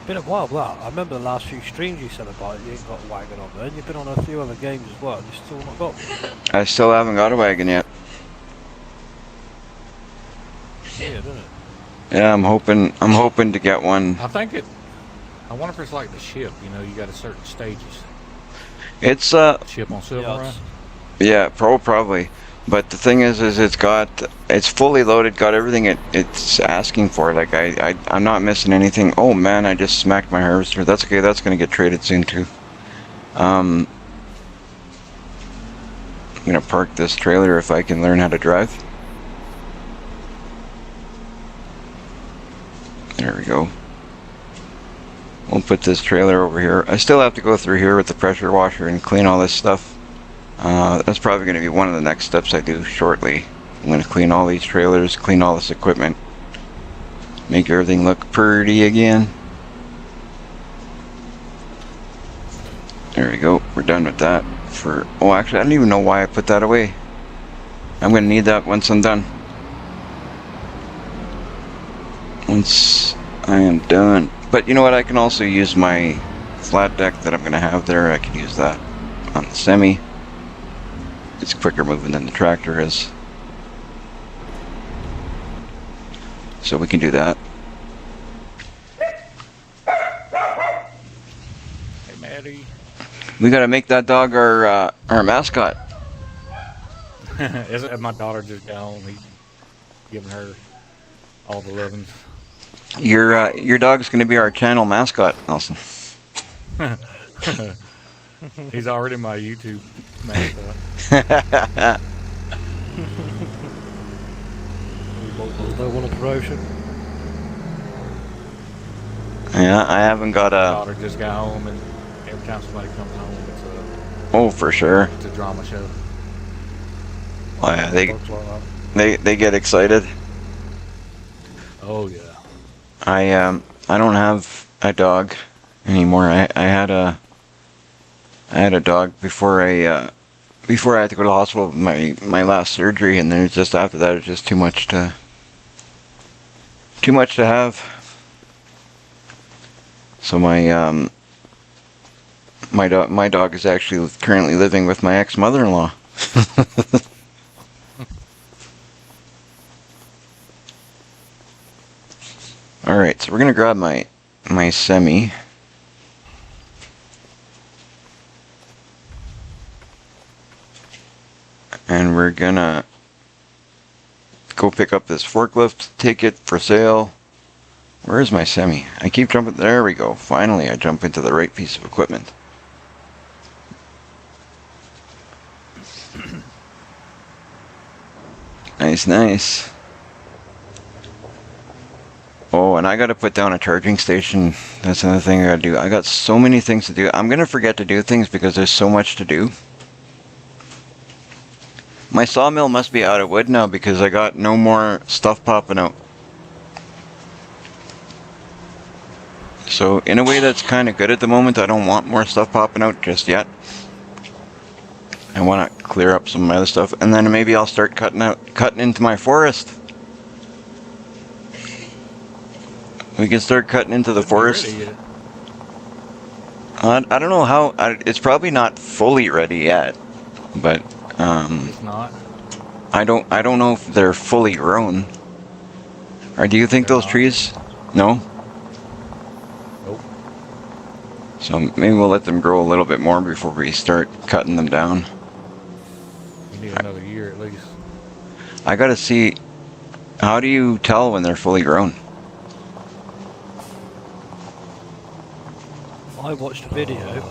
Been a while, that. I remember the last few streams you said about it, you ain't got a wagon on there, and you've been on a few other games as well, and you still not got one. I still haven't got a wagon yet. Yeah, doesn't it? Yeah, I'm hoping to get one. I wonder if it's like the ship, you know, you got a certain stages. It's Ship on Silver Run. yeah, probably. But the thing is it's fully loaded, got everything it's asking for. Like I'm not missing anything. Oh man, I just smacked my harvester. That's okay. That's gonna get traded soon too. I'm gonna park this trailer if I can learn how to drive. There we go. We'll put this trailer over here. I still have to go through here with the pressure washer and clean all this stuff. That's probably going to be one of the next steps I do shortly. I'm going to clean all these trailers, clean all this equipment, make everything look pretty again. There we go. We're done with that. Oh, actually, I don't even know why I put that away. I'm going to need that once I'm done. Once I am done. But you know what? I can also use my flat deck that I'm going to have there. I can use that on the semi. It's quicker moving than the tractor is. So we can do that. Hey, Maddie. We got to make that dog our mascot. My daughter just got home. He's giving her all the lovings. Your dog's going to be our channel mascot, Nelson. He's already my YouTube mascot. Don't want a promotion. Yeah, I haven't got My a. daughter just got home, and every time somebody comes home, Oh, for sure. it's a drama show. Oh, yeah, Looks like that. they get excited. Oh yeah. I don't have a dog anymore. I had a dog before I had to go to the hospital with my last surgery, and then just after that it's just too much to have. So my dog is actually currently living with my ex-mother-in-law. All right, so we're gonna grab my semi. And we're gonna go pick up this forklift, take it for sale. Where's my semi? I keep jumping. There we go. Finally, I jump into the right piece of equipment. Nice, nice. gotta put down a charging station. That's another thing I gotta do. I got so many things to do. I'm gonna forget to do things because there's so much to do. My sawmill must be out of wood now because I got no more stuff popping out. So in a way that's kind of good at the moment. I don't want more stuff popping out just yet. I want to clear up some of my other stuff, and then maybe I'll start cutting into my forest. We can start cutting into the forest. I don't know how. It's probably not fully ready yet, but It's not. I don't know if they're fully grown. Or do you think They're those not. trees? No. Nope. So maybe we'll let them grow a little bit more before we start cutting them down. You need another year at least. I gotta see. How do you tell when they're fully grown? I watched a video.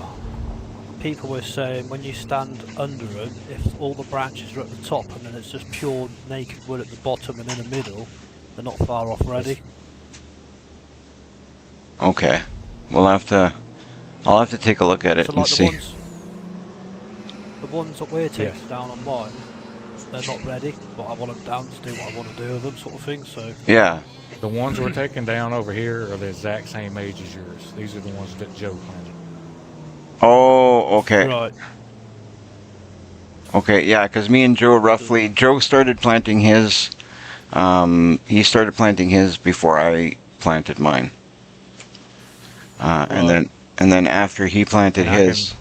People were saying when you stand under them, if all the branches are at the top and then it's just pure naked wood at the bottom and in the middle, they're not far off ready. Okay, we'll have to. I'll have to take a look at it So and like see. the ones that we're taking Yes. down on mine, they're not ready, but I want them down to do what I want to do with them, sort of thing. So Yeah. The ones we're taking down over here are the exact same age as yours. These are the ones that Joe planted. Oh, okay. right, Okay, yeah, because me and Joe roughly. Joe started planting his. He started planting his before I planted mine. And then after he planted And I his,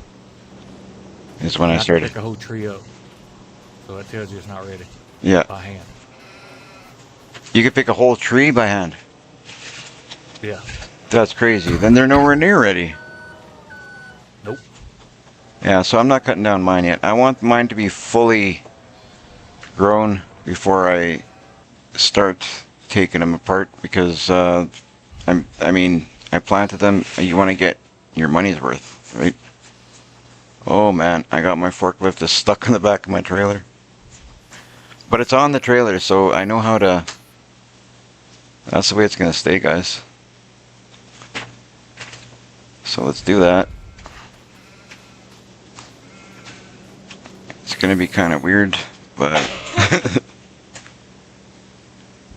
is when I can started. pick a whole tree up, so that tells you it's not ready Yeah, by hand. you could pick a whole tree by hand. Yeah. That's crazy. Then they're nowhere near ready. Nope. Yeah, so I'm not cutting down mine yet. I want mine to be fully grown before I start taking them apart because I mean, I planted them. You want to get your money's worth, right? Oh man, I got my forklift is stuck in the back of my trailer. But it's on the trailer, so I know how to. That's the way it's gonna stay, guys. So let's do that. It's gonna be kind of weird, but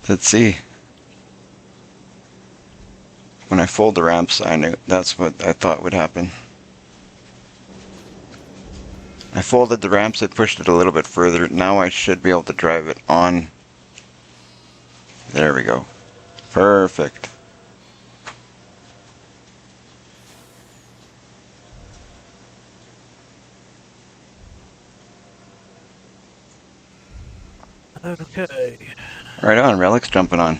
let's see. When I fold the ramps, I knew that's what I thought would happen. I folded the ramps, it pushed it a little bit further. Now I should be able to drive it on. There we go. Perfect. okay. Right on, Relic's jumping on.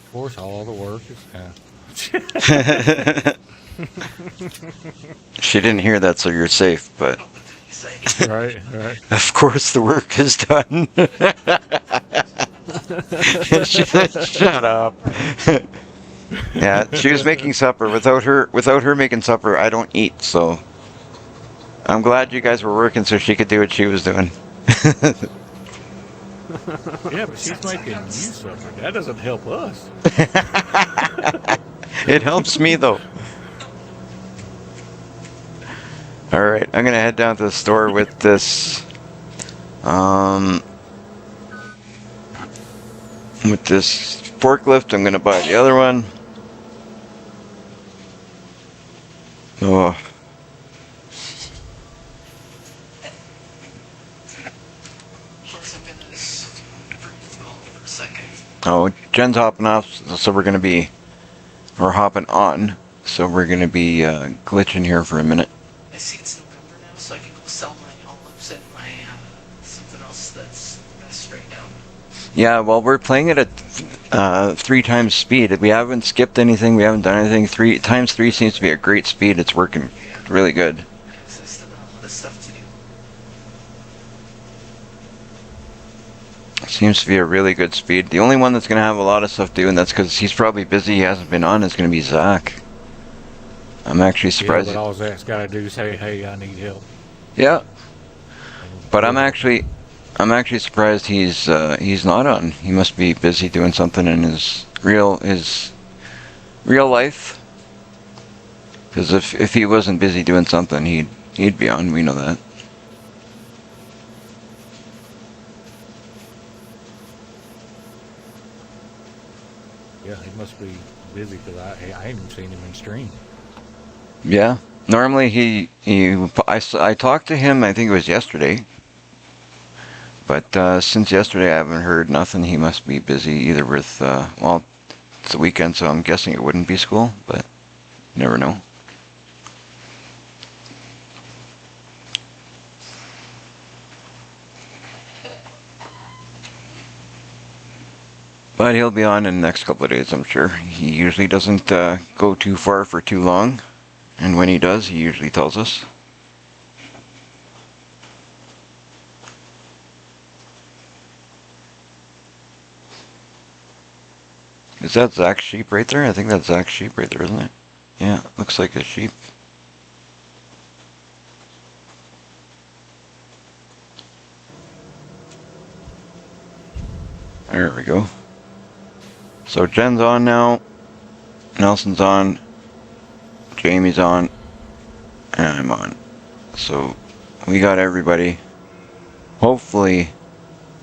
Of course, all the work is. She didn't hear that, so you're safe, but What did you say? Right. Right. of course the work is done. She said, shut up. Yeah, she was making supper. Without her making supper, I don't eat, so I'm glad you guys were working so she could do what she was doing. Yeah, but she's making you suffer. That doesn't help us. It helps me though. All right, I'm gonna head down to the store with this, with this forklift. I'm gonna buy the other one. Oh, Plus, I'm gonna just call for a second. oh, Jen's hopping off, so we're hopping on, so we're gonna be glitching here for a minute. I see it's November now, so I can go sell my olives and my something else that's straight down. Yeah, well, we're playing it at 3 times speed. We haven't skipped anything. We haven't done anything. 3 times 3 seems to be a great speed. It's working really good. Because I still got a lot of stuff to do. Seems to be a really good speed. The only one that's going to have a lot of stuff to do, and that's because he's probably busy, he hasn't been on, is going to be Zach. I'm actually Yeah, surprised. but all Zach's got to do is say, "Hey, I need help." Yeah. But I'm actually I'm actually surprised he's not on. He must be busy doing something in his real life. Because if he wasn't busy doing something, he'd be on. We know that. Yeah, he must be busy because I haven't seen him in stream. Yeah. Normally I talked to him. I think it was yesterday. But since yesterday, I haven't heard nothing. He must be busy either with well, it's the weekend, so I'm guessing it wouldn't be school. But you never know. But he'll be on in the next couple of days, I'm sure. He usually doesn't go too far for too long. And when he does, he usually tells us. Is that Zach's sheep right there? I think that's Zach's sheep right there, isn't it? Yeah, looks like a sheep. There we go. So Jen's on now, Nelson's on, Jamie's on, and I'm on. So we got everybody. Hopefully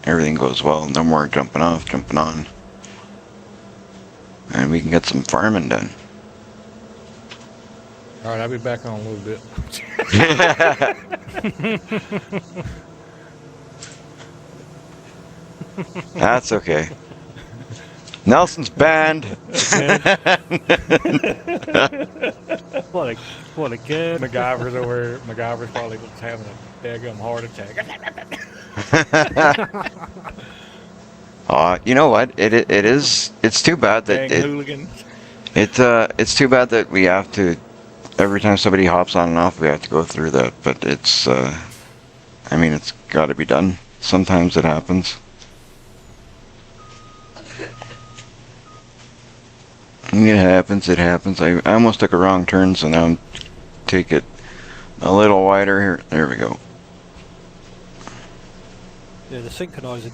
everything goes well. No more jumping off, jumping on. And we can get some farming done. All right, I'll be back on a little bit. That's okay. Nelson's banned. What a game. MacGyver's probably having a daggum heart attack. You know what? It's too bad that Dang hooligan. it's too bad that we have to, every time somebody hops on and off, we have to go through that. But it's, I mean, it's got to be done. Sometimes it happens. It happens. I almost took a wrong turn, so now I'm take it a little wider here. There we go. Yeah, the synchronizing,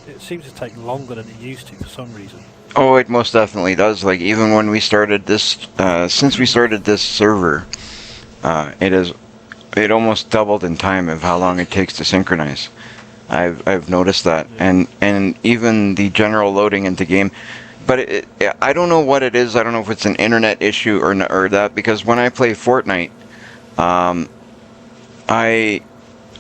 it seems to take longer than it used to for some reason. Oh, it most definitely does. Like, even when we started this, since we started this server, it almost doubled in time of how long it takes to synchronize. I've noticed that, Yeah. and even the general loading into game. But I don't know what it is. I don't know if it's an internet issue or that, because when I play Fortnite, I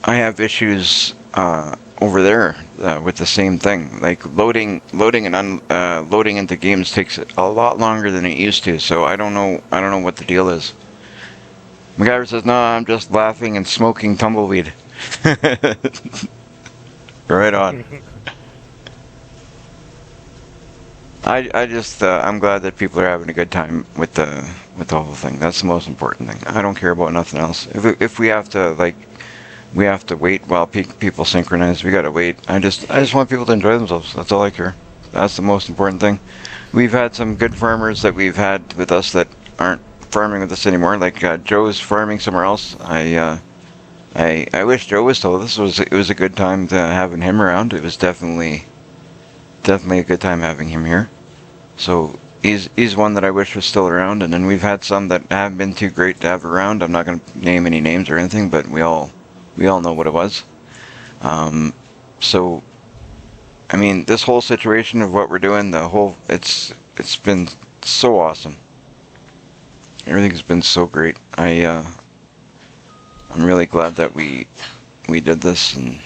have issues over there with the same thing. Like loading and unloading into games takes a lot longer than it used to. So I don't know what the deal is. MacGyver says, "No, I'm just laughing and smoking tumbleweed." Right on. I'm glad that people are having a good time with the whole thing. That's the most important thing. I don't care about nothing else. If we have to wait while people synchronize, we gotta wait. I just want people to enjoy themselves. That's all I care. That's the most important thing. We've had some good farmers that we've had with us that aren't farming with us anymore. Like Joe's farming somewhere else. I wish Joe was still with us. It was a good time to having him around. It was definitely a good time having him here. So he's one that I wish was still around. And then we've had some that haven't been too great to have around. I'm not going to name any names or anything, but we all know what it was. So I mean, this whole situation of what we're doing, it's been so awesome. Everything's been so great. I'm really glad that we did this, and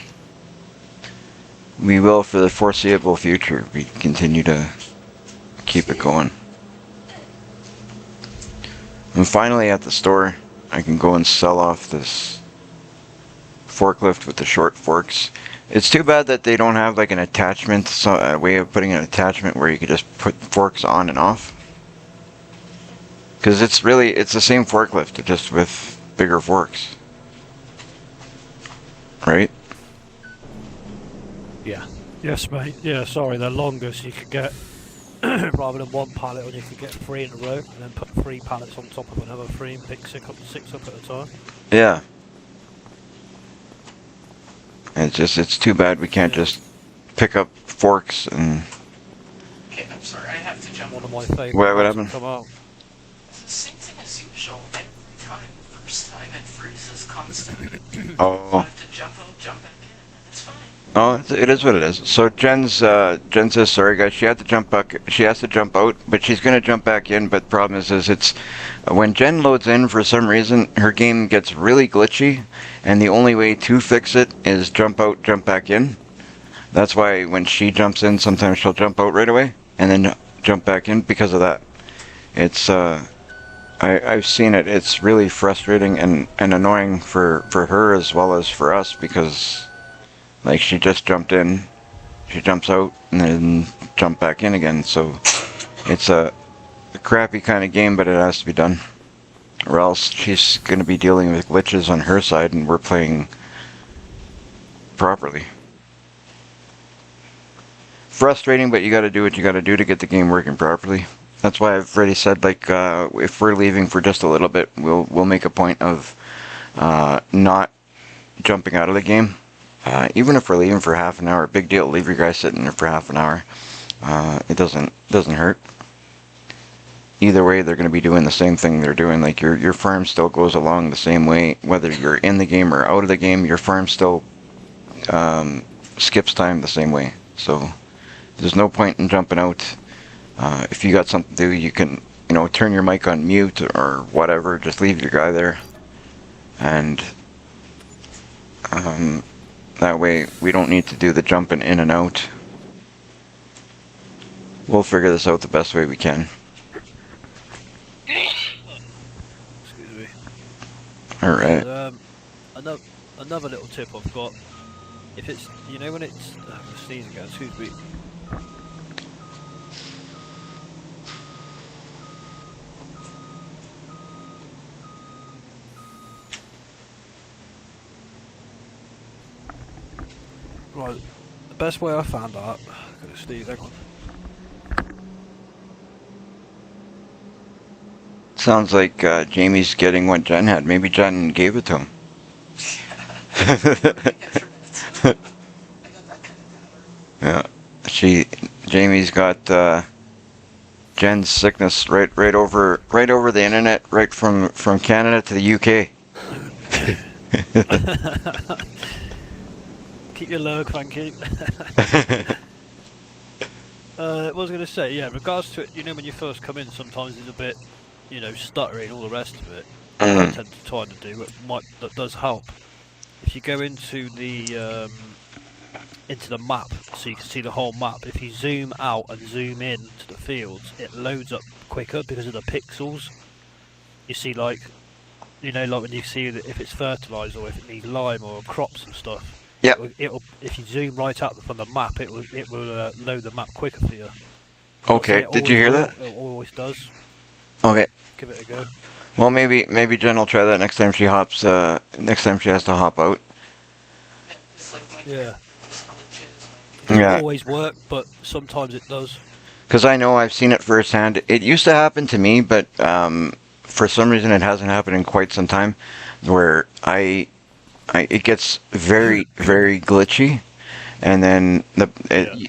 we will for the foreseeable future. We continue to keep it going. And finally at the store, I can go and sell off this forklift with the short forks. It's too bad that they don't have like an attachment, a way of putting an attachment where you could just put forks on and off. Because it's the same forklift, just with bigger forks. Right? Yeah. Yes, mate. Yeah, sorry, they're longer, so you could get, rather than one pallet, you could get 3 in a row, and then put 3 pallets on top of another 3 and pick 6 up at a time. Yeah. It's too bad we can't just pick up forks and. Okay, I'm sorry, I have to jump. One of my favourite What ones happened? to come out. It's the same thing as usual. Every time, first time it freezes constantly. I Oh. have to jump out, jump back in, and it's fine. Oh, it is what it is. So Jen says sorry guys. She had to jump back. She has to jump out, but she's gonna jump back in. But the problem is it's when Jen loads in for some reason, her game gets really glitchy, and the only way to fix it is jump out, jump back in. That's why when she jumps in, sometimes she'll jump out right away and then jump back in because of that. It's I've seen it. It's really frustrating and annoying for her as well as for us because. Like she just jumped in, she jumps out, and then jump back in again. So it's a crappy kind of game, but it has to be done. Or else she's going to be dealing with glitches on her side, and we're playing properly. Frustrating, but you got to do what you got to do to get the game working properly. That's why I've already said, like, if we're leaving for just a little bit, we'll make a point of not jumping out of the game. Even if we're leaving for half an hour, big deal. Leave your guys sitting there for half an hour. It doesn't hurt. Either way, they're going to be doing the same thing they're doing. Like your farm still goes along the same way, whether you're in the game or out of the game. Your farm still skips time the same way. So there's no point in jumping out. If you got something to do, you can turn your mic on mute or whatever. Just leave your guy there, and that way we don't need to do the jumping in and out. We'll figure this out the best way we can. Excuse me. Alright. Another little tip I've got. If it's, when it's sneezing again, excuse me. Right, the best way I found out, I'm gonna sneeze, hang on. Sounds like Jamie's getting what Jen had. Maybe Jen gave it to him. I got that kind of power. Yeah, Jamie's got Jen's sickness right over the internet, right from Canada to the UK. Keep your low, thank you. What was I going to say? Yeah, in regards to it, when you first come in, sometimes it's a bit, stuttering, all the rest of it. I tend to try to do, that does help. If you go into the map, so you can see the whole map, if you zoom out and zoom in to the fields, it loads up quicker because of the pixels. You see, like when you see that if it's fertilizer or if it needs lime or crops and stuff. Yep. It'll if you zoom right out from the map, it will load the map quicker for you. Okay, So did you hear that? It always does. Okay. Give it a go. Well, maybe Jen will try that next time she hops. Next time she has to hop out. It's like my Yeah. glitches. It doesn't Yeah. always work, but sometimes it does. Because I know I've seen it firsthand. It used to happen to me, but for some reason it hasn't happened in quite some time. Where it gets very, very glitchy, and then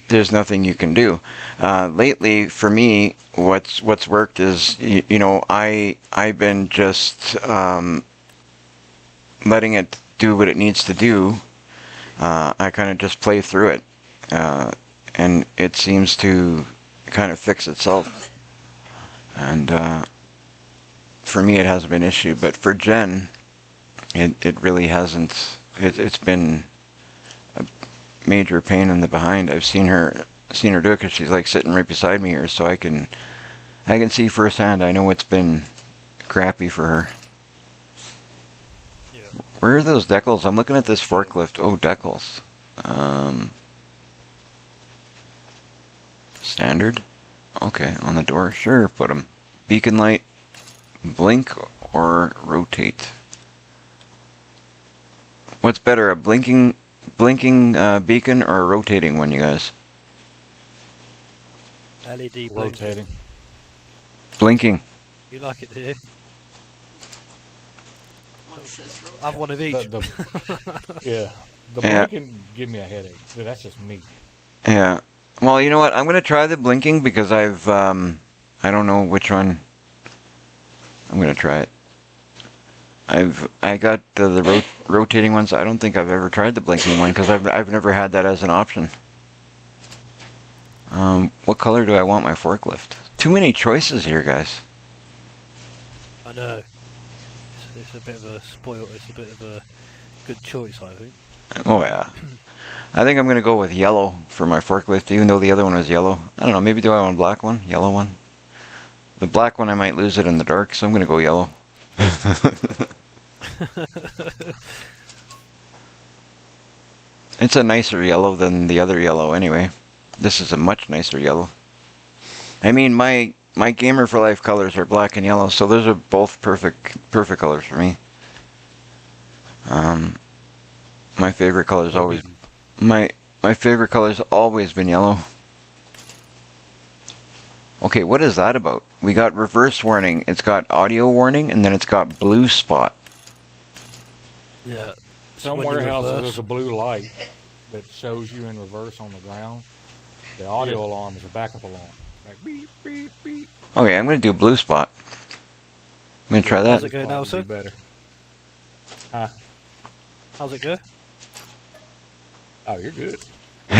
there's nothing you can do. Lately, for me, what's worked is I've been just letting it do what it needs to do. I kind of just play through it, and it seems to kind of fix itself. And for me, it hasn't been an issue, but for Jen. It really hasn't. It's been a major pain in the behind. I've seen her do it because she's like sitting right beside me here, so I can see firsthand. I know it's been crappy for her. Yeah. Where are those decals? I'm looking at this forklift. Oh, decals. Standard. Okay, on the door. Sure, put them. Beacon light, blink or rotate. What's better, a blinking beacon or a rotating one, you guys? LED blinking. Rotating. Blinking. You like it, do you? One says rotate. Have one of each. Yeah. The Yeah. blinking give me a headache. But that's just me. Yeah. Well, you know what? I'm gonna try the blinking because I've I don't know which one. I'm gonna try it. I got the rotating ones. I don't think I've ever tried the blinking one because I've never had that as an option. What color do I want my forklift? Too many choices here, guys. I know. It's a bit of a spoil. It's a bit of a good choice, I think. Oh yeah. I think I'm gonna go with yellow for my forklift, even though the other one was yellow. I don't know. Maybe do I want a black one? Yellow one? The black one I might lose it in the dark, so I'm gonna go yellow. It's a nicer yellow than the other yellow anyway. This is a much nicer yellow. I mean, my Gamer for Life colors are black and yellow, so those are both perfect colors for me. My favorite color is always my favorite color's always been yellow. Okay, what is that about? We got reverse warning, it's got audio warning, and then it's got blue spot. Yeah. Some When you warehouses reverse. there's a blue light that shows you in reverse on the ground. The audio alarm is a backup alarm. Like beep, beep, beep. Okay, I'm gonna do blue spot. I'm gonna try How's that. it go now, Would sir? be better. Huh? How's it go? Oh, you're good. I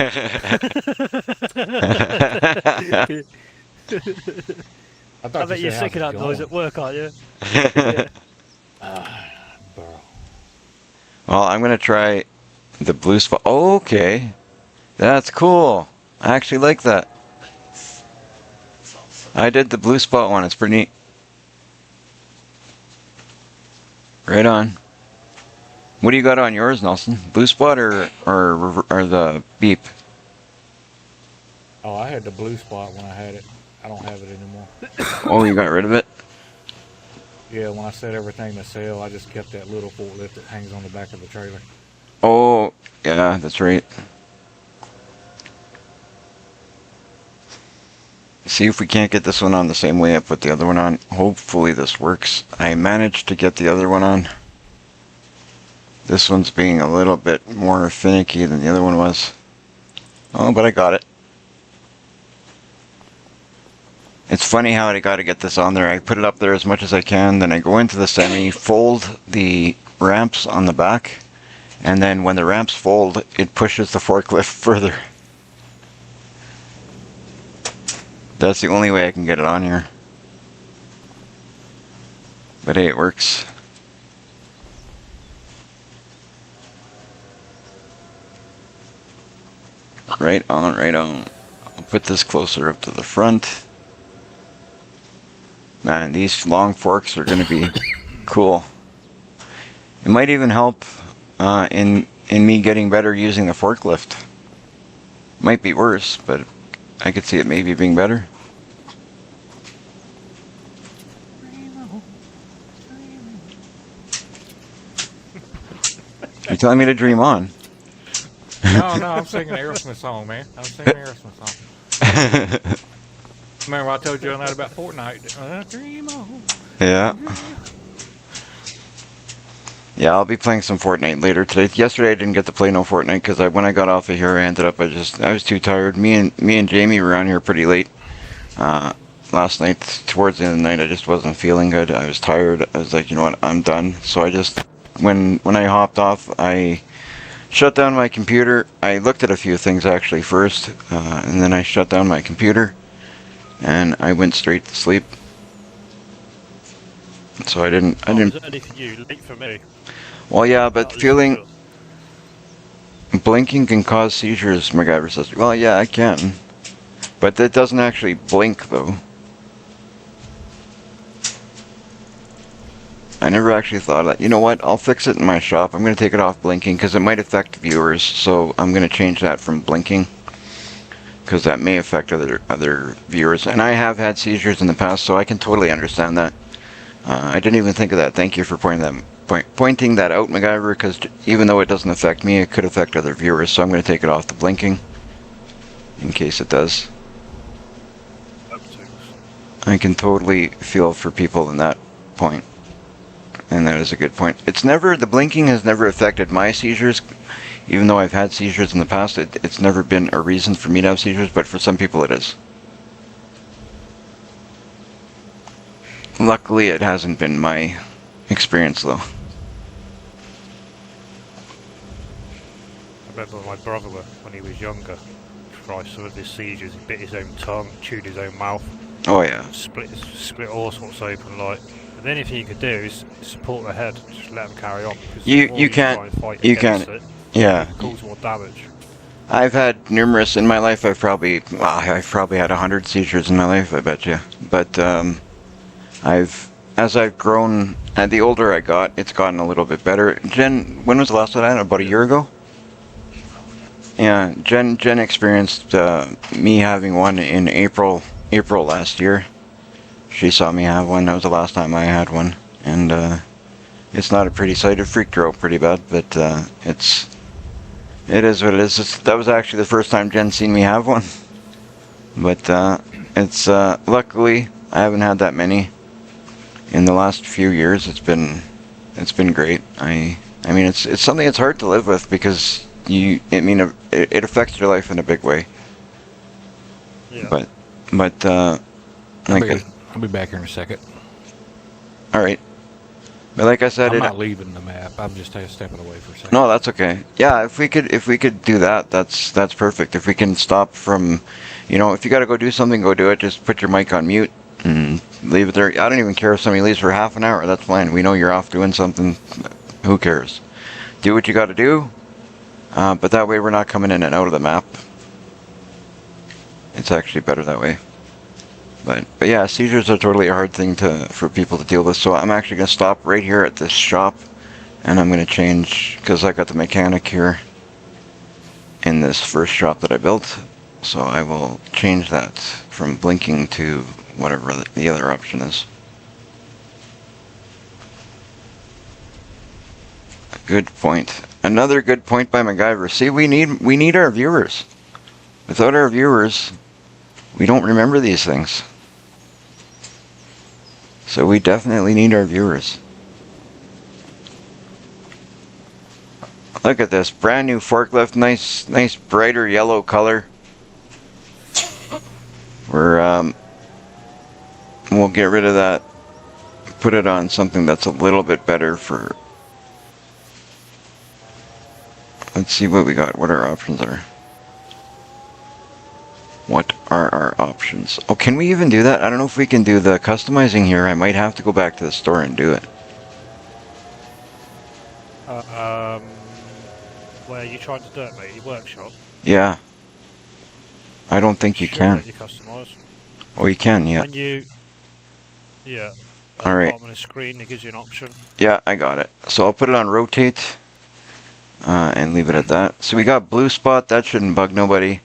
I thought bet you you're said, sick of "How's that it noise going?" at work, aren't you? Bro. Well, I'm gonna try the blue spot. Oh, okay, that's cool. I actually like that. It's also I did the blue spot one. It's pretty neat. Right on. What do you got on yours, Nelson? Blue spot or the beep? Oh, I had the blue spot when I had it. I don't have it anymore. Oh, you got rid of it? Yeah, when I set everything to sale, I just kept that little forklift that hangs on the back of the trailer. Oh, yeah, that's right. See if we can't get this one on the same way I put the other one on. Hopefully this works. I managed to get the other one on. This one's being a little bit more finicky than the other one was. Oh, but I got it. It's funny how I got to get this on there. I put it up there as much as I can, then I go into the semi, fold the ramps on the back, and then when the ramps fold, it pushes the forklift further. That's the only way I can get it on here. But hey, it works. Right on, right on. I'll put this closer up to the front. Man, these long forks are going to be cool. It might even help in me getting better using the forklift. Might be worse, but I could see it maybe being better. You're telling me to dream on. No, I'm singing an Aerosmith song, man. I'm singing an Aerosmith song. Remember I told you on that about Fortnite? Dream on. Yeah. Yeah, I'll be playing some Fortnite later today. Yesterday I didn't get to play no Fortnite because when I got off of here, I was too tired. Me and Jamie were on here pretty late. Last night, towards the end of the night, I just wasn't feeling good. I was tired. I was like, you know what, I'm done. So I just, when I hopped off, I shut down my computer. I looked at a few things actually first, and then I shut down my computer, and I went straight to sleep. So I didn't. It was early for you, late for me. Well, yeah, but That was feeling good. blinking can cause seizures. MacGyver says, well, yeah, I can, but that doesn't actually blink though. I never actually thought of that. You know what? I'll fix it in my shop. I'm going to take it off blinking because it might affect viewers. So I'm going to change that from blinking because that may affect other viewers. And I have had seizures in the past, so I can totally understand that. I didn't even think of that. Thank you for pointing that out, MacGyver, because even though it doesn't affect me, it could affect other viewers. So I'm going to take it off the blinking in case it does. I can totally feel for people in that point. And that is a good point. The blinking has never affected my seizures. Even though I've had seizures in the past, it's never been a reason for me to have seizures, but for some people it is. Luckily, it hasn't been my experience, though. I remember my brother when he was younger, tried some of his seizures, he bit his own tongue, chewed his own mouth, Oh, yeah. split all sorts open, like. And the only thing you could do is support the head, just let them carry on. Because You- the more you can't- try and fight you against can't. it, Yeah. it causes more damage. I've had numerous in my life. I've probably had 100 seizures in my life, I bet you. But as I've grown, and the older I got, it's gotten a little bit better. Jen, when was the last one I had? About a year ago? Yeah, Jen experienced me having one in April last year. She saw me have one. That was the last time I had one, and it's not a pretty sight. It freaked her out pretty bad, but it is what it is. That was actually the first time Jen seen me have one. But it's luckily I haven't had that many in the last few years. It's been great. I mean it's something that's hard to live with because it affects your life in a big way. Yeah. But I'll be back here in a second. all right. But like I said, I'm not leaving the map. I'm just stepping away for a second. No, that's okay. Yeah, if we could do that, that's perfect. If we can stop from, if you got to go do something, go do it. Just put your mic on mute and leave it there. I don't even care if somebody leaves for half an hour. That's fine. We know you're off doing something. Who cares? Do what you got to do. But that way we're not coming in and out of the map. It's actually better that way. But yeah, seizures are totally a hard thing for people to deal with. So I'm actually going to stop right here at this shop, and I'm going to change because I got the mechanic here in this first shop that I built. So I will change that from blinking to whatever the other option is. Good point. Another good point by MacGyver. See, we need our viewers. Without our viewers, we don't remember these things. So we definitely need our viewers. Look at this brand new forklift, nice brighter yellow color. We'll get rid of that. Put it on something that's a little bit better for. Let's see what we got. What our options are. What are our options? Oh, can we even do that? I don't know if we can do the customizing here. I might have to go back to the store and do it. Where are you trying to do it, mate? Your workshop? Yeah. I don't think you can. You customise. Oh, you can, yeah. And yeah. All right. Bottom of the screen, it gives you an option. Yeah, I got it. So I'll put it on rotate and leave it at that. So we got blue spot. That shouldn't bug nobody.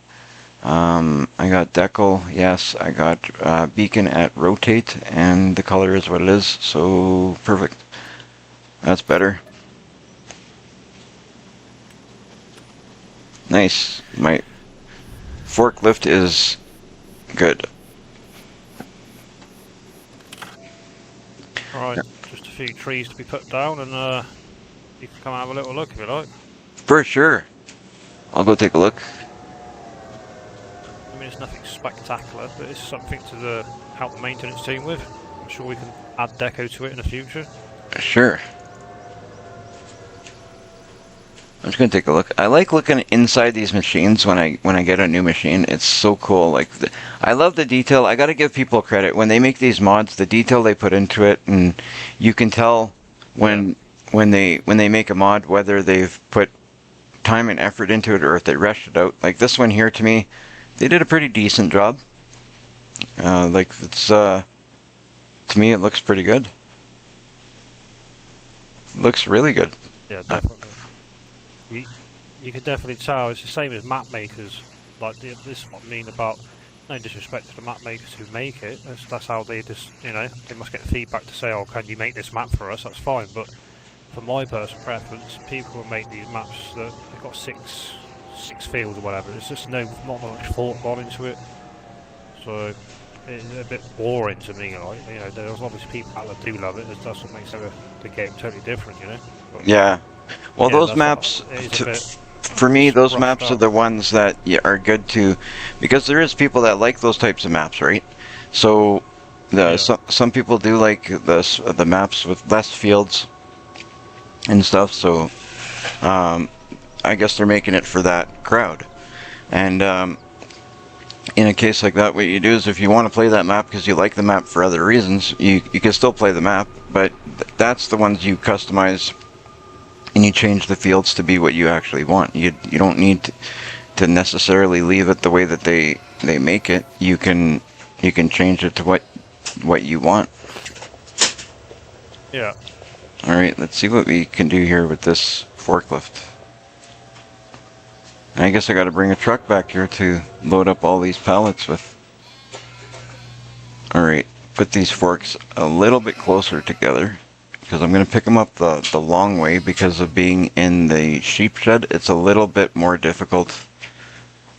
I got decal, yes. I got beacon at rotate, and the color is what it is. So perfect. That's better. Nice. My forklift is good. Alright, just a few trees to be put down, and you can come and have a little look if you like. For sure. I'll go take a look. I mean, it's nothing spectacular, but it's something to help the maintenance team with. I'm sure we can add deco to it in the future. Sure. I'm just gonna take a look. I like looking inside these machines when I get a new machine. It's so cool. Like I love the detail. I gotta give people credit when they make these mods. The detail they put into it, and you can tell when they make a mod whether they've put time and effort into it or if they rushed it out. Like this one here, to me, they did a pretty decent job. Like it's to me, it looks pretty good. Looks really good. Yeah, definitely. You can definitely tell it's the same as map makers. Like this is what I mean about no disrespect to the map makers who make it. That's how they just they must get feedback to say, oh, can you make this map for us? That's fine. But for my personal preference, people will make these maps that they've got six fields or whatever. There's just not much thought gone into it. So it's a bit boring to me. Like there's obviously people that do love it. That's what makes the game totally different. But, Yeah. Well, yeah, those maps. it is a bit for me, those Roughed maps are up. the ones that are good to, because there is people that like those types of maps, right? So, Yeah. some people do like the maps with less fields and stuff. So, I guess they're making it for that crowd. And in a case like that, what you do is if you want to play that map because you like the map for other reasons, you can still play the map, but that's the ones you customize and you change the fields to be what you actually want. You don't need to necessarily leave it the way that they make it. You can change it to what you want. Yeah. All right, let's see what we can do here with this forklift. I guess I got to bring a truck back here to load up all these pallets with. All right, put these forks a little bit closer together because I'm going to pick them up the long way because of being in the sheep shed. It's a little bit more difficult,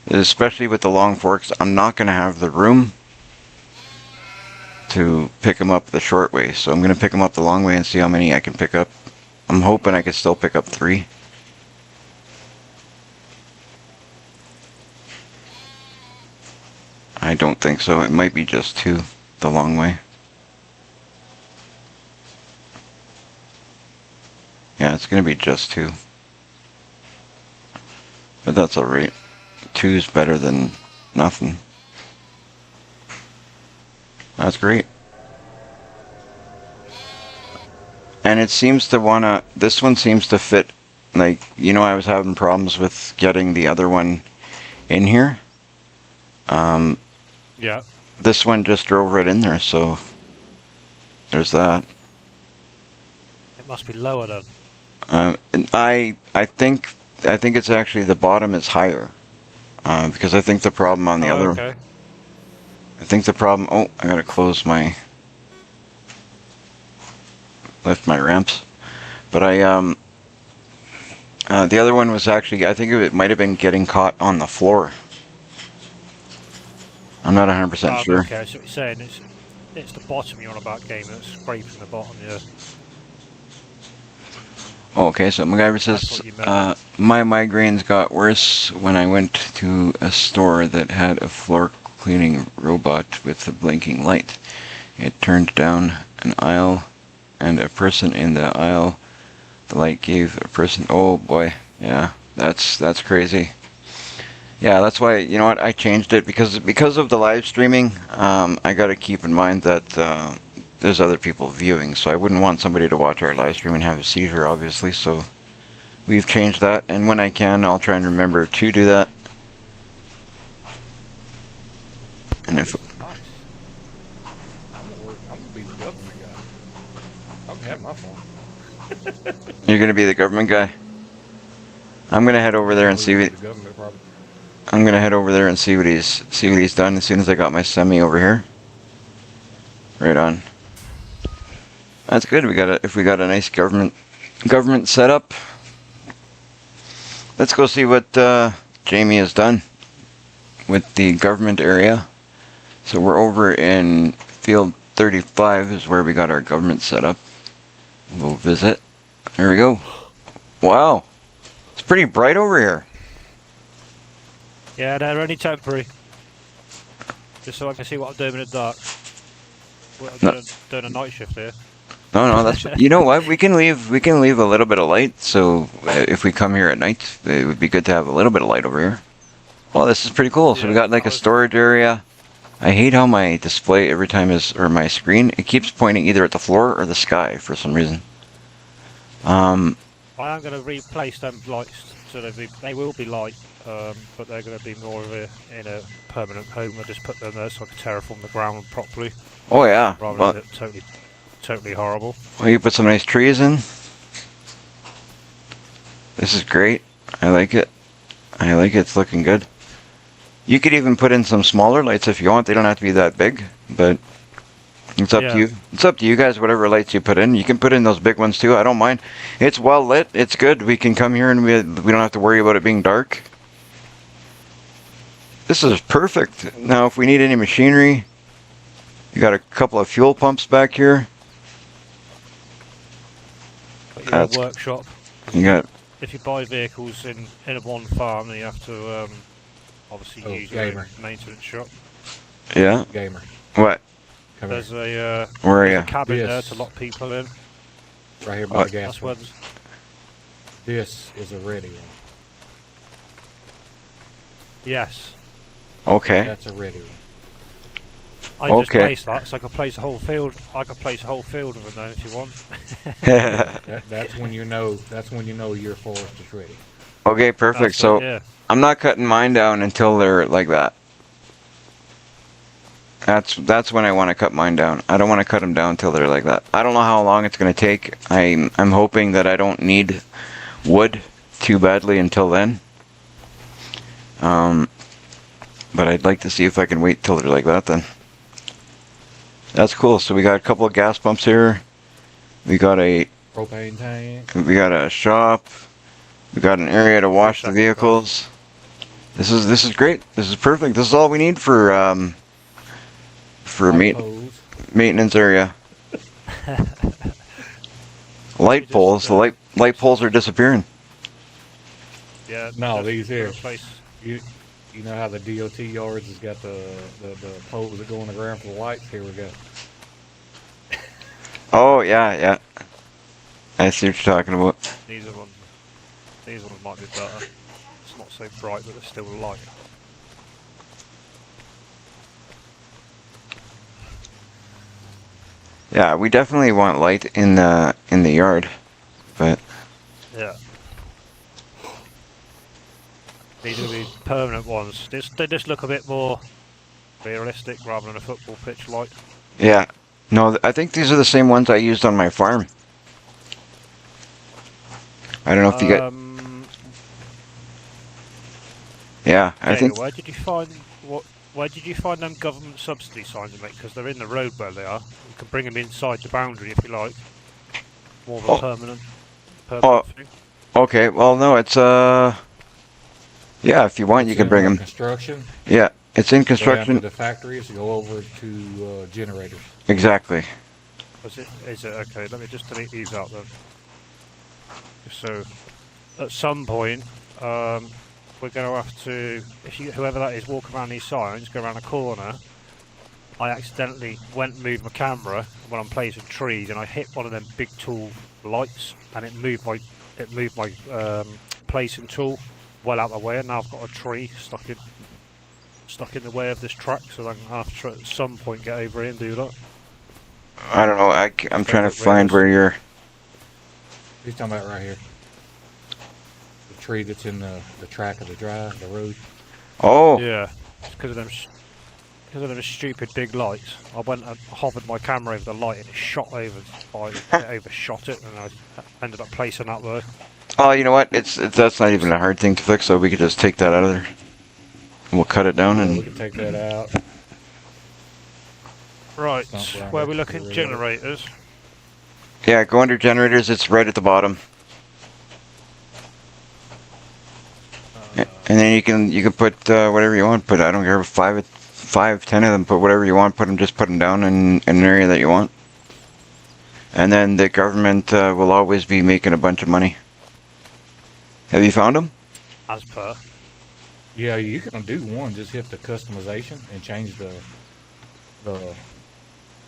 especially with the long forks. I'm not going to have the room to pick them up the short way, so I'm going to pick them up the long way and see how many I can pick up. I'm hoping I can still pick up 3. I don't think so. It might be just 2 the long way. Yeah, it's going to be just 2. But that's alright. 2 is better than nothing. That's great. And it seems to wanna, this one seems to fit, like, you know, I was having problems with getting the other one in here. Yeah. This one just drove right in there, so there's that. It must be lower then. And I think it's actually the bottom is higher, because I think the problem on the Oh, other, okay. I think the problem. Oh, I gotta close my, lift my ramps, but the other one was actually, I think it might have been getting caught on the floor. I'm not 100% sure. Okay, so what you're saying it's the bottom you're on about, game that's scraping the bottom, yeah. Oh, okay, so MacGyver That's says, what you meant. my migraines got worse when I went to a store that had a floor cleaning robot with a blinking light. It turned down an aisle and a person in the aisle. The light gave a person, oh boy, yeah, that's crazy. Yeah, that's why, you know what, I changed it because of the live streaming. I got to keep in mind that there's other people viewing, so I wouldn't want somebody to watch our live stream and have a seizure, obviously, so we've changed that, and when I can, I'll try and remember to do that. And if, Nice. I'm gonna be the government guy. I can have my phone. you're going to be the government guy, I'm going to head over there and see what, The government probably. I'm going to head over there and see what he's done as soon as I got my semi over here. Right on. That's good. If we got a nice government setup. Let's go see what Jamie has done with the government area. So we're over in field 35 is where we got our government set up. We'll visit. There we go. Wow. It's pretty bright over here. Yeah, they're only temporary. Just so I can see what I'm doing in the dark. I'm No. doing a night shift here. No, that's, you know what? We can leave a little bit of light. So if we come here at night, it would be good to have a little bit of light over here. Well, this is pretty cool. So we Yeah, got like that a was- storage area. I hate how my display every time or my screen, it keeps pointing either at the floor or the sky for some reason. I am going to replace them lights, so they will be light, but they're going to be more of in a permanent home. I just put them there so I can terraform the ground properly, Oh yeah. rather Well, than it totally horrible. you put some nice trees in. This is great. I like it. It's looking good. You could even put in some smaller lights if you want. They don't have to be that big, but it's up Yeah. to you. It's up to you guys, whatever lights you put in. You can put in those big ones too. I don't mind. It's well lit. It's good. We can come here and we don't have to worry about it being dark. This is perfect. Now, if we need any machinery, you got a couple of fuel pumps back here. But yeah, That's- workshop. You got if you buy vehicles in a one farm, then you have to obviously use your Gamer. own maintenance shop. Yeah. Gamer. What? Come here. There's a Where are there's a you? cabin there Yes. to lock people in. Right here by the gas That's where. pump. This is a ready one. Yes, Okay. That's a ready one. I just Okay. placed that, so I could place a whole field. I could place a whole field of them then if you want. That's when you know. That's when you know your forest is ready. Okay, perfect. That's So it, yeah. I'm not cutting mine down until they're like that. That's when I want to cut mine down. I don't want to cut them down until they're like that. I don't know how long it's going to take. I'm hoping that I don't need wood too badly until then. But I'd like to see if I can wait till they're like that then. That's cool. So we got a couple of gas pumps here. We got a Propane tank. shop. We got an area to wash the vehicles. This is great. This is perfect. This is all we need for Hose. maintenance area. Light poles. The light poles are disappearing. Yeah. No, just these here. replace- You know how the DOT yards has got the poles that go on the ground for the lights? Here we go. Oh yeah. I see what you're talking about. These ones might be better. It's not so bright, but they're still light. Yeah, we definitely want light in the yard, but Yeah. These are the permanent ones. They just look a bit more realistic rather than a football pitch light. yeah. No, I think these are the same ones I used on my farm. I don't know if you get. Yeah, I think. Where did you find Where did you find them government subsidy signs, mate? Because they're in the road where they are. You can bring them inside the boundary if you like. More of a Oh. permanent thing. Okay, well, no, it's yeah. If you want, you It's can in, bring them. Construction. Yeah, it's in Go down to construction. the factories. Go over to generators. Exactly. Is it okay? Let me just delete these out then. Just so at some point, we're going to have to, whoever that is, walk around these signs, go around a corner. I accidentally went and moved my camera when I'm placing trees, and I hit one of them big tool lights, and it moved my placing tool well out of the way, and now I've got a tree stuck in the way of this track, so I'm going to have to at some point get over here and do that. I don't know. I'm trying to find where you're. He's talking about right here. The tree that's in the track of the road. Oh, Yeah, it's because of them stupid big lights. I went and hovered my camera over the light, and it shot over. It overshot it, and I ended up placing that there. oh, you know what? That's not even a hard thing to fix. So we could just take that out of there. We'll cut it down We and. can take that out. Right, It's not where we round, looking? it's really- Generators. Yeah, go under generators. It's right at the bottom. And then you can put whatever you want. Put I don't care 5, 10 of them. Put whatever you want. Just put them down in an area that you want. And then the government will always be making a bunch of money. Have you found them? As per. Yeah, you can do one. Just hit the customization and change the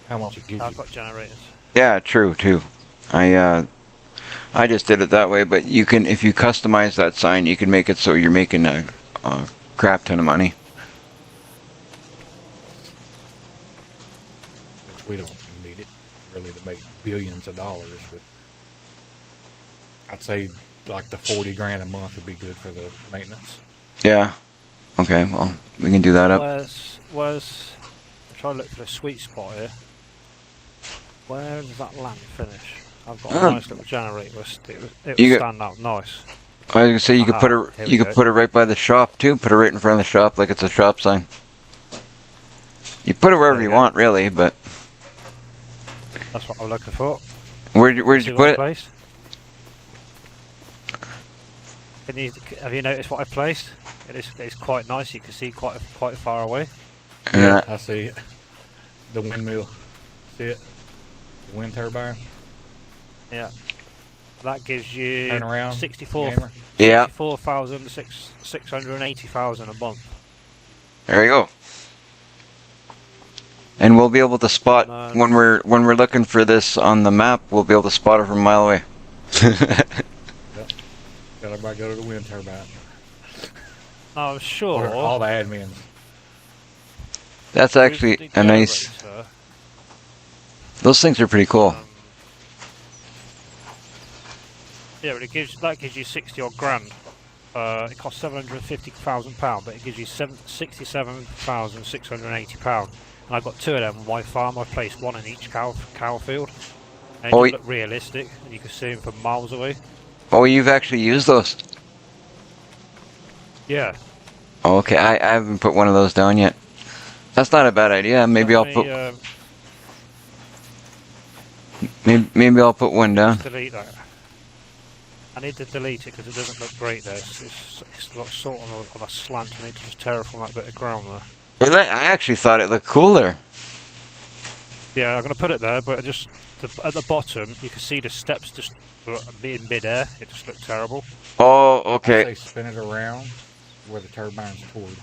how much it gives I've you. got generators. Yeah, true too. I just did it that way. But you can, if you customize that sign, you can make it so you're making a crap ton of money. Which we don't need it really to make billions of dollars. But I'd say like the 40 grand a month would be good for the maintenance. Yeah. Okay. Well, we can do that up. Where's? I'm trying to look for a sweet spot here. Where does that lamp finish? I've got a nice little generator. It You will got- stand out nice. I was gonna say you could put Here it. we You could go. put it right by the shop too. Put it right in front of the shop, like it's a shop sign. You put it wherever There you you go. want, really. But That's what I'm looking for. where'd See you what I put it? placed? Have you noticed what I placed? It's quite nice. You can see quite far away. I see it. The windmill. See it? The wind turbine. Yeah. That gives you Turn around. 64 Gamer. Yeah, 680,000 a month. there you go. And we'll be able to spot No. when we're looking for this on the map. We'll be able to spot it from a mile away. Tell everybody go to the wind turbine. I'm sure. Or all the admins. That's actually with the a nice. generator, Those things are pretty cool. Yeah, but that gives you 60 odd grand. It costs £750,000, but it gives you £67,680. And I've got 2 of them on my farm. I placed 1 in each cow field. And Oh, they look realistic, and you can see them from miles away. Oh, you've actually used those. Yeah. Oh, okay, I haven't put one of those down yet. That's not a bad idea. Maybe I'll put maybe I'll put one down. delete that. I need to delete it because it doesn't look great there. It's like sort of on a slant. I need to just tear off on that bit of ground there. Well, I actually thought it looked cooler. Yeah, I'm going to put it there, but at the bottom, you can see the steps just in mid-air. It just looks terrible. Oh, I'd okay. say spin it around where the turbine's toward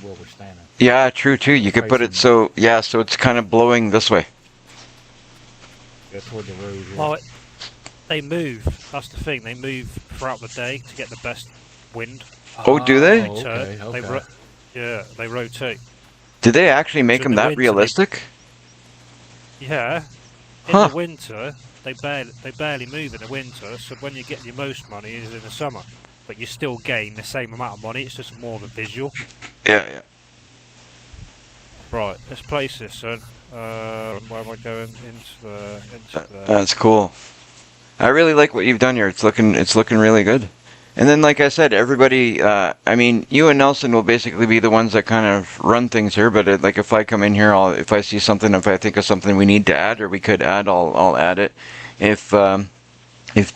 where we're standing. Yeah, true too. You could put it so so it's kind of blowing this way. Yeah, toward the road. Yeah. Well, they move. That's the thing. They move throughout the day to get the best wind. Oh, do they? Oh, okay, They okay. yeah, they rotate. Did they actually make So them the that winds, realistic? Yeah. In Huh. the winter, they barely move in the winter. So when you get your most money is in the summer, but you still gain the same amount of money. It's just more of a visual. Yeah. Right. Let's place this then. Where am I going? Into the. That's cool. I really like what you've done here. It's looking really good. And then, like I said, everybody. I mean, you and Nelson will basically be the ones that kind of run things here. But like, if I come in here, if I see something, if I think of something we need to add or we could add, I'll add it. If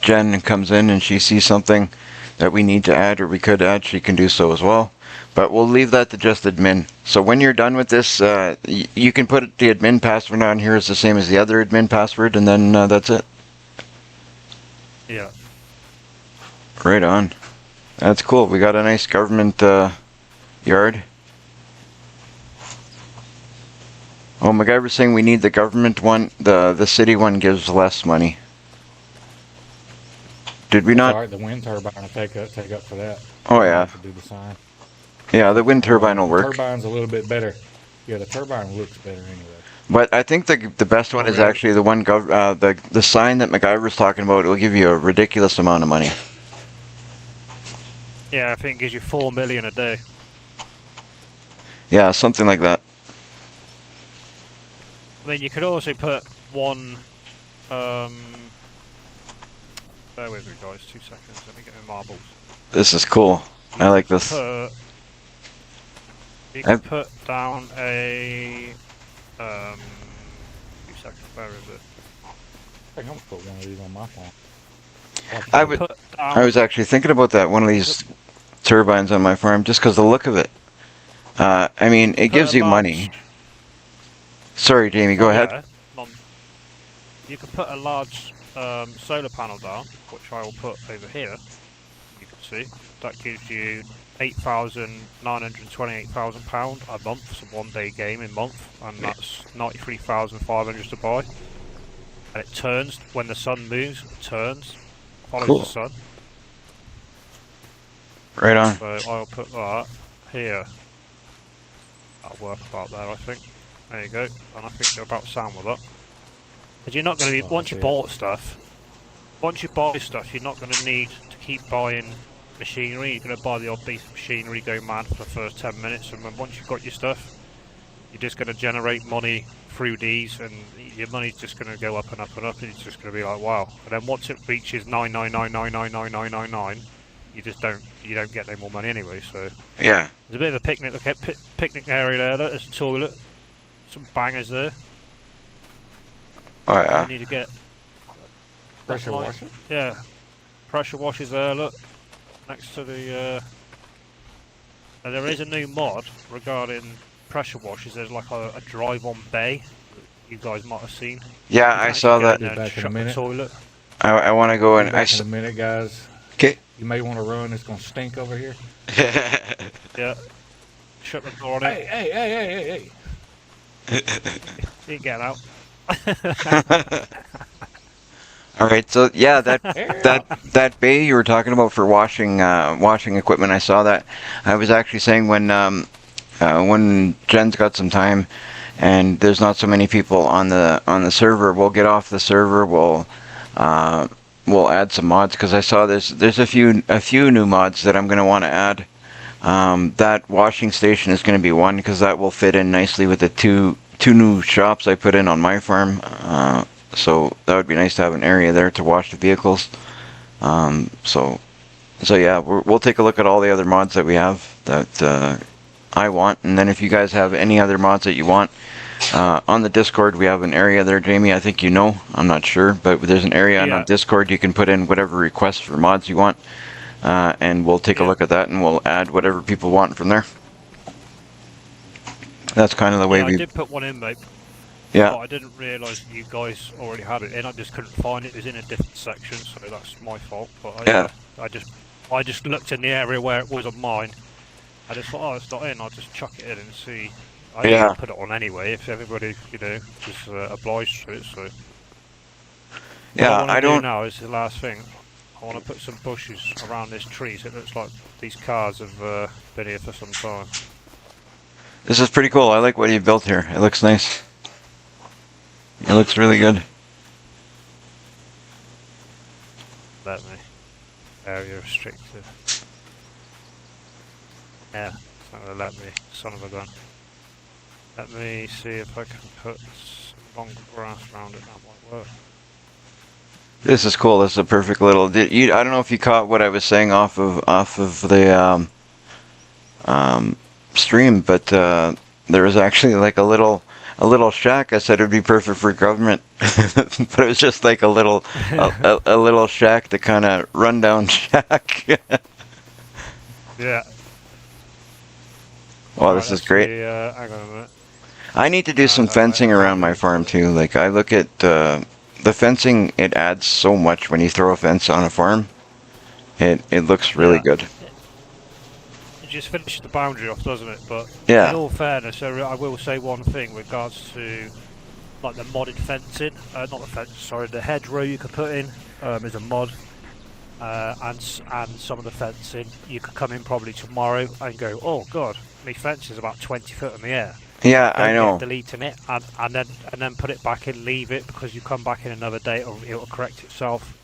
Jen comes in and she sees something that we need to add or we could add, she can do so as well. But we'll leave that to just admin. So when you're done with this, you can put the admin password on here as the same as the other admin password, and then that's it. Yeah. Right on. That's cool. We got a nice government yard. Oh, MacGyver's saying we need the government one. The city one gives less money. Did we not? Alright, the wind turbine will take up for that. Oh yeah. To do the sign. Yeah, the wind turbine will The work. turbine's a little bit better. Yeah, the turbine looks better anyway. But I think the best one is Okay. actually the one the sign that MacGyver's talking about. It will give you a ridiculous amount of money. Yeah, I think it gives you 4 million a day. Yeah, something like that. I mean, you could also put one. Bear with me, guys. 2 seconds. Let me get my marbles. This is cool. I like this. You can put down a. 2 seconds. Where is it? I think I'm gonna put one of these on my farm. Put down, I was actually thinking about that, one of these turbines on my farm, just because the look of it. I mean, it gives you money. Sorry, Jamie, go ahead. Yeah, you can put a large solar panel down, which I will put over here. You can see that gives you £8,928,000 a month. It's a 1-day game in month, and that's 93,500 to buy. And it turns when the sun moves. It turns, follows Cool. the sun. Right on. So I'll put that here. That'll work about there, I think. There you go. And I think you're about sound with that. Because you're not going to be, once you buy stuff, you're not going to need to keep buying machinery. You're going to buy the odd piece of machinery, go mad for the first 10 minutes, and then once you've got your stuff, you're just going to generate money through these, and your money's just going to go up and up and up, and it's just going to be like, wow. And then once it reaches 999999999, you don't get any more money anyway. So Yeah. there's a bit of a picnic area there. Look, there's a toilet, some bangers there. Oh yeah. You need to get Pressure like- washer. Yeah, pressure washers there. Look, next to the. Now there is a new mod regarding pressure washers. There's like a drive-on bay. That you guys might have seen. Yeah, You I can saw actually that. go in there and Back in a shut the minute. toilet. I want to go Be and back in a minute, guys. Okay. You may want to run. It's gonna stink over here. Yeah. Shut the door on it. Hey! You get out. All right, so yeah, Air that bay you were talking about for washing washing equipment, I saw that. I was actually saying when Jen's got some time, and there's not so many people on the server, we'll get off the server. We'll add some mods because I saw there's a few new mods that I'm gonna want to add. That washing station is going to be one because that will fit in nicely with the two new shops I put in on my farm. So that would be nice to have an area there to wash the vehicles. So yeah, we'll take a look at all the other mods that we have that I want, and then if you guys have any other mods that you want, on the Discord we have an area there, Jamie. I think you know. I'm not sure, but there's an area on Discord you can put in whatever requests for mods you want. And we'll take a look at that, and we'll add whatever people want from there. That's kind of the way I we. did put one in, mate. Yeah. But I didn't realise you guys already had it in. I just couldn't find it. It was in a different section, so that's my fault. But I just looked in the area where it was on mine. I just thought, oh, it's not in. I'll just chuck it in and see. I didn't put it on anyway. If everybody, just obliged to it. So. Yeah, what I don't. do now is the last thing. I want to put some bushes around this tree so it looks like these cars have been here for some time. This is pretty cool. I like what you built here. It looks nice. It looks really good. Let me. Area restricted. Yeah, it's not going to let me. Son of a gun. Let me see if I can put some long grass around it. That might work. This is cool. This is a perfect little. I don't know if you caught what I was saying off of the stream, but there was actually like a little shack. I said it would be perfect for government, but it was just like a little shack, the kind of rundown shack. Yeah. Wow, this is great. Hang on a minute. I need to do some fencing around my farm too. Like I look at the fencing, it adds so much when you throw a fence on a farm. It looks really good. It just finishes the boundary off, doesn't it? But Yeah. in all fairness, I will say one thing with regards to like the modded fencing. Not the fence, sorry, the hedgerow you could put in is a mod. And some of the fencing, you could come in probably tomorrow and go, oh god, my fence is about 20 foot in the air. Yeah, I know. Deleting it and then put it back in, leave it, because you come back in another day, it'll correct itself.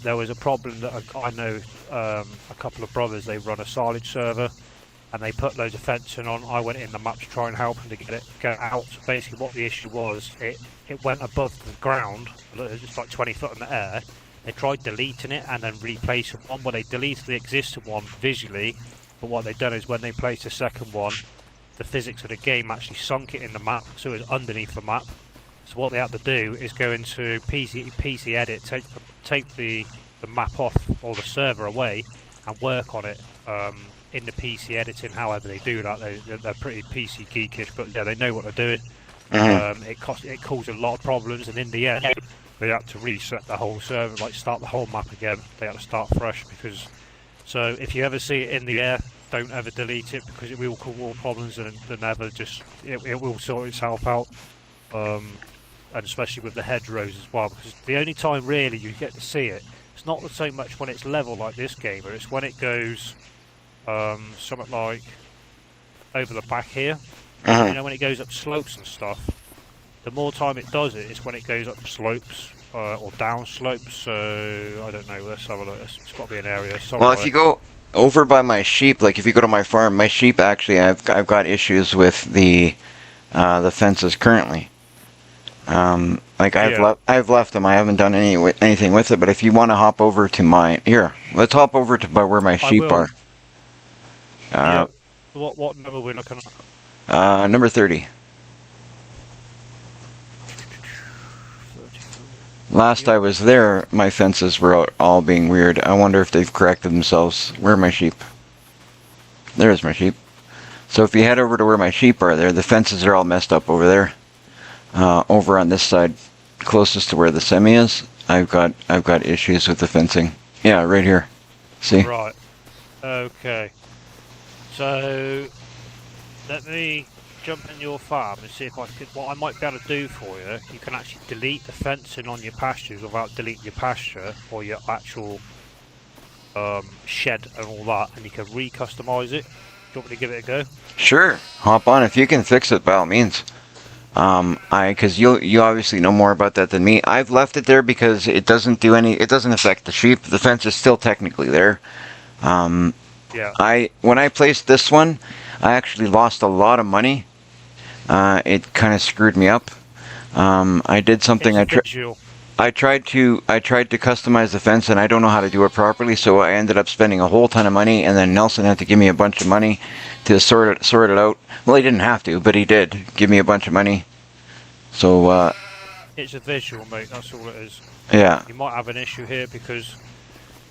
There was a problem that I know a couple of brothers, they run a silage server and they put loads of fencing on. I went in the map to try and help them to get out. Basically what the issue was, it went above the ground, it's like 20 foot in the air. They tried deleting it and then replacing one. Well, they deleted the existing one visually, but what they've done is when they placed the second one, the physics of the game actually sunk it in the map, so it was underneath the map. So what they had to do is go into PC Edit, take the map off or the server away, and work on it in the PC editing. However they do that, they're pretty PC geekish, but yeah, they know what they're doing. It caused a lot of problems, and in the end, they had to reset the whole server, like start the whole map again. They had to start fresh because. So if you ever see it in the air, don't ever delete it because it will cause more problems and never just it will sort itself out. And especially with the hedgerows as well, because the only time really you get to see it, it's not so much when it's level like this game, but it's when it goes something like over the back here. You know, when it goes up slopes and stuff. The more time it does it, it's when it goes up slopes or down slopes. So I don't know. Let's have a look. It's got to be an area somewhere. Well, if you go over by my sheep, like if you go to my farm, my sheep actually, I've got issues with the fences currently. I've left them. I haven't done anything with it. But if you want to hop over to let's hop over to where my sheep are. Yeah. What number are we looking at? Number 30. Last I was there, my fences were all being weird. I wonder if they've corrected themselves. Where are my sheep? There's my sheep. So if you head over to where my sheep are there, the fences are all messed up over there. Over on this side, closest to where the semi is. I've got issues with the fencing. Yeah, right here. See? Right. Okay. So let me jump in your farm and see if I could. What I might be able to do for you, you can actually delete the fencing on your pastures without deleting your pasture or your actual shed and all that, and you can re-customize it. Do you want me to give it a go? Sure. Hop on if you can fix it by all means. Because you obviously know more about that than me. I've left it there because it doesn't affect the sheep. The fence is still technically there. Yeah. When I placed this one, I actually lost a lot of money. It kind of screwed me up. I did something. It's a visual. I tried to customize the fence, and I don't know how to do it properly. So I ended up spending a whole ton of money, and then Nelson had to give me a bunch of money to sort it out. Well, he didn't have to, but he did give me a bunch of money. So It's a visual, mate. That's all it is. yeah. You might have an issue here because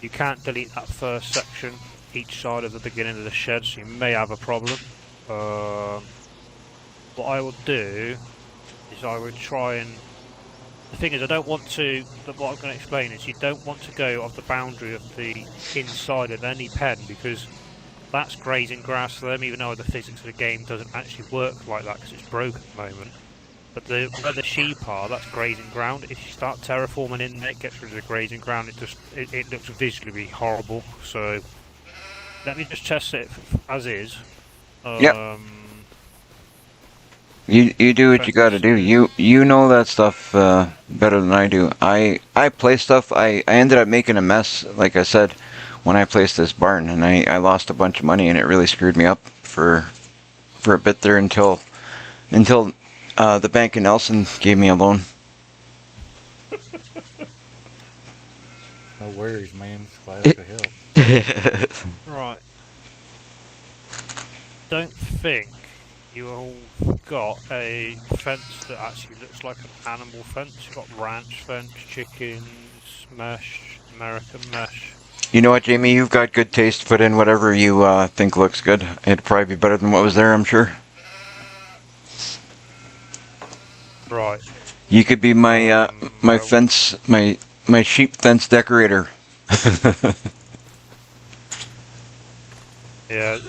you can't delete that first section each side of the beginning of the shed, so you may have a problem. What I will do is I would try and. The thing is, I don't want to. What I'm going to explain is you don't want to go off the boundary of the inside of any pen because that's grazing grass for them, even though the physics of the game doesn't actually work like that because it's broken at the moment. But where the sheep are, that's grazing ground. If you start terraforming in there, it gets rid of the grazing ground. It looks visually horrible. So let me just test it as is. Yep. You do what you got to do. You know that stuff better than I do. I play stuff. I ended up making a mess, like I said, when I placed this barn, and I lost a bunch of money, and it really screwed me up for a bit there until the Bank of Nelson gave me a loan. No worries, man. Glad I could help. Right. Don't think you all got a fence that actually looks like an animal fence. You've got ranch fence, chickens, mesh, American mesh. You know what, Jamie? You've got good taste. Put in whatever you think looks good. It'd probably be better than what was there, I'm sure. Right. You could be my my fence, my sheep fence decorator. Yeah.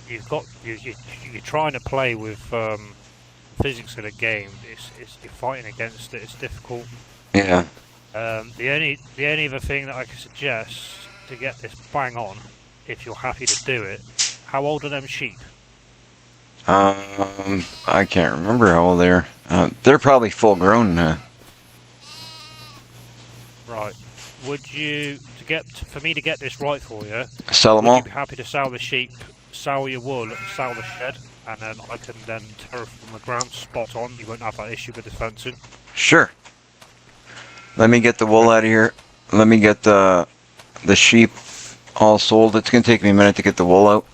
You're trying to play with physics of the game. You're fighting against it. It's difficult. Yeah. The only other thing that I can suggest to get this bang on, if you're happy to do it, how old are them sheep? I can't remember how old they are. They're probably full grown. Right. Would you for me to get this right for you? Sell them Would all? you be happy to sell the sheep, sell your wool, and sell the shed, and then I can then terraform the ground spot on. You won't have that issue with the fencing. Sure. Let me get the wool out of here. Let me get the sheep all sold. It's gonna take me a minute to get the wool out.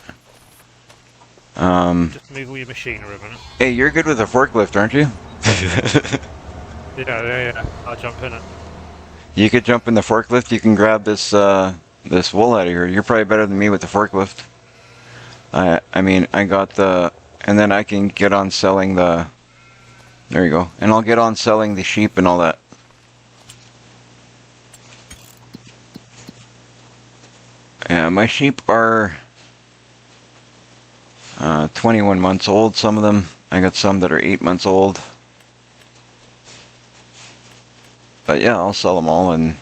Just move all your machinery a minute. Hey, you're good with a forklift, aren't you? Yeah. I'll jump in it. You could jump in the forklift. You can grab this this wool out of here. You're probably better than me with the forklift. I mean, I got and then I can get on selling the. There you go. And I'll get on selling the sheep and all that. Yeah, my sheep are 21 months old. Some of them. I got some that are 8 months old. But yeah, I'll sell them all, and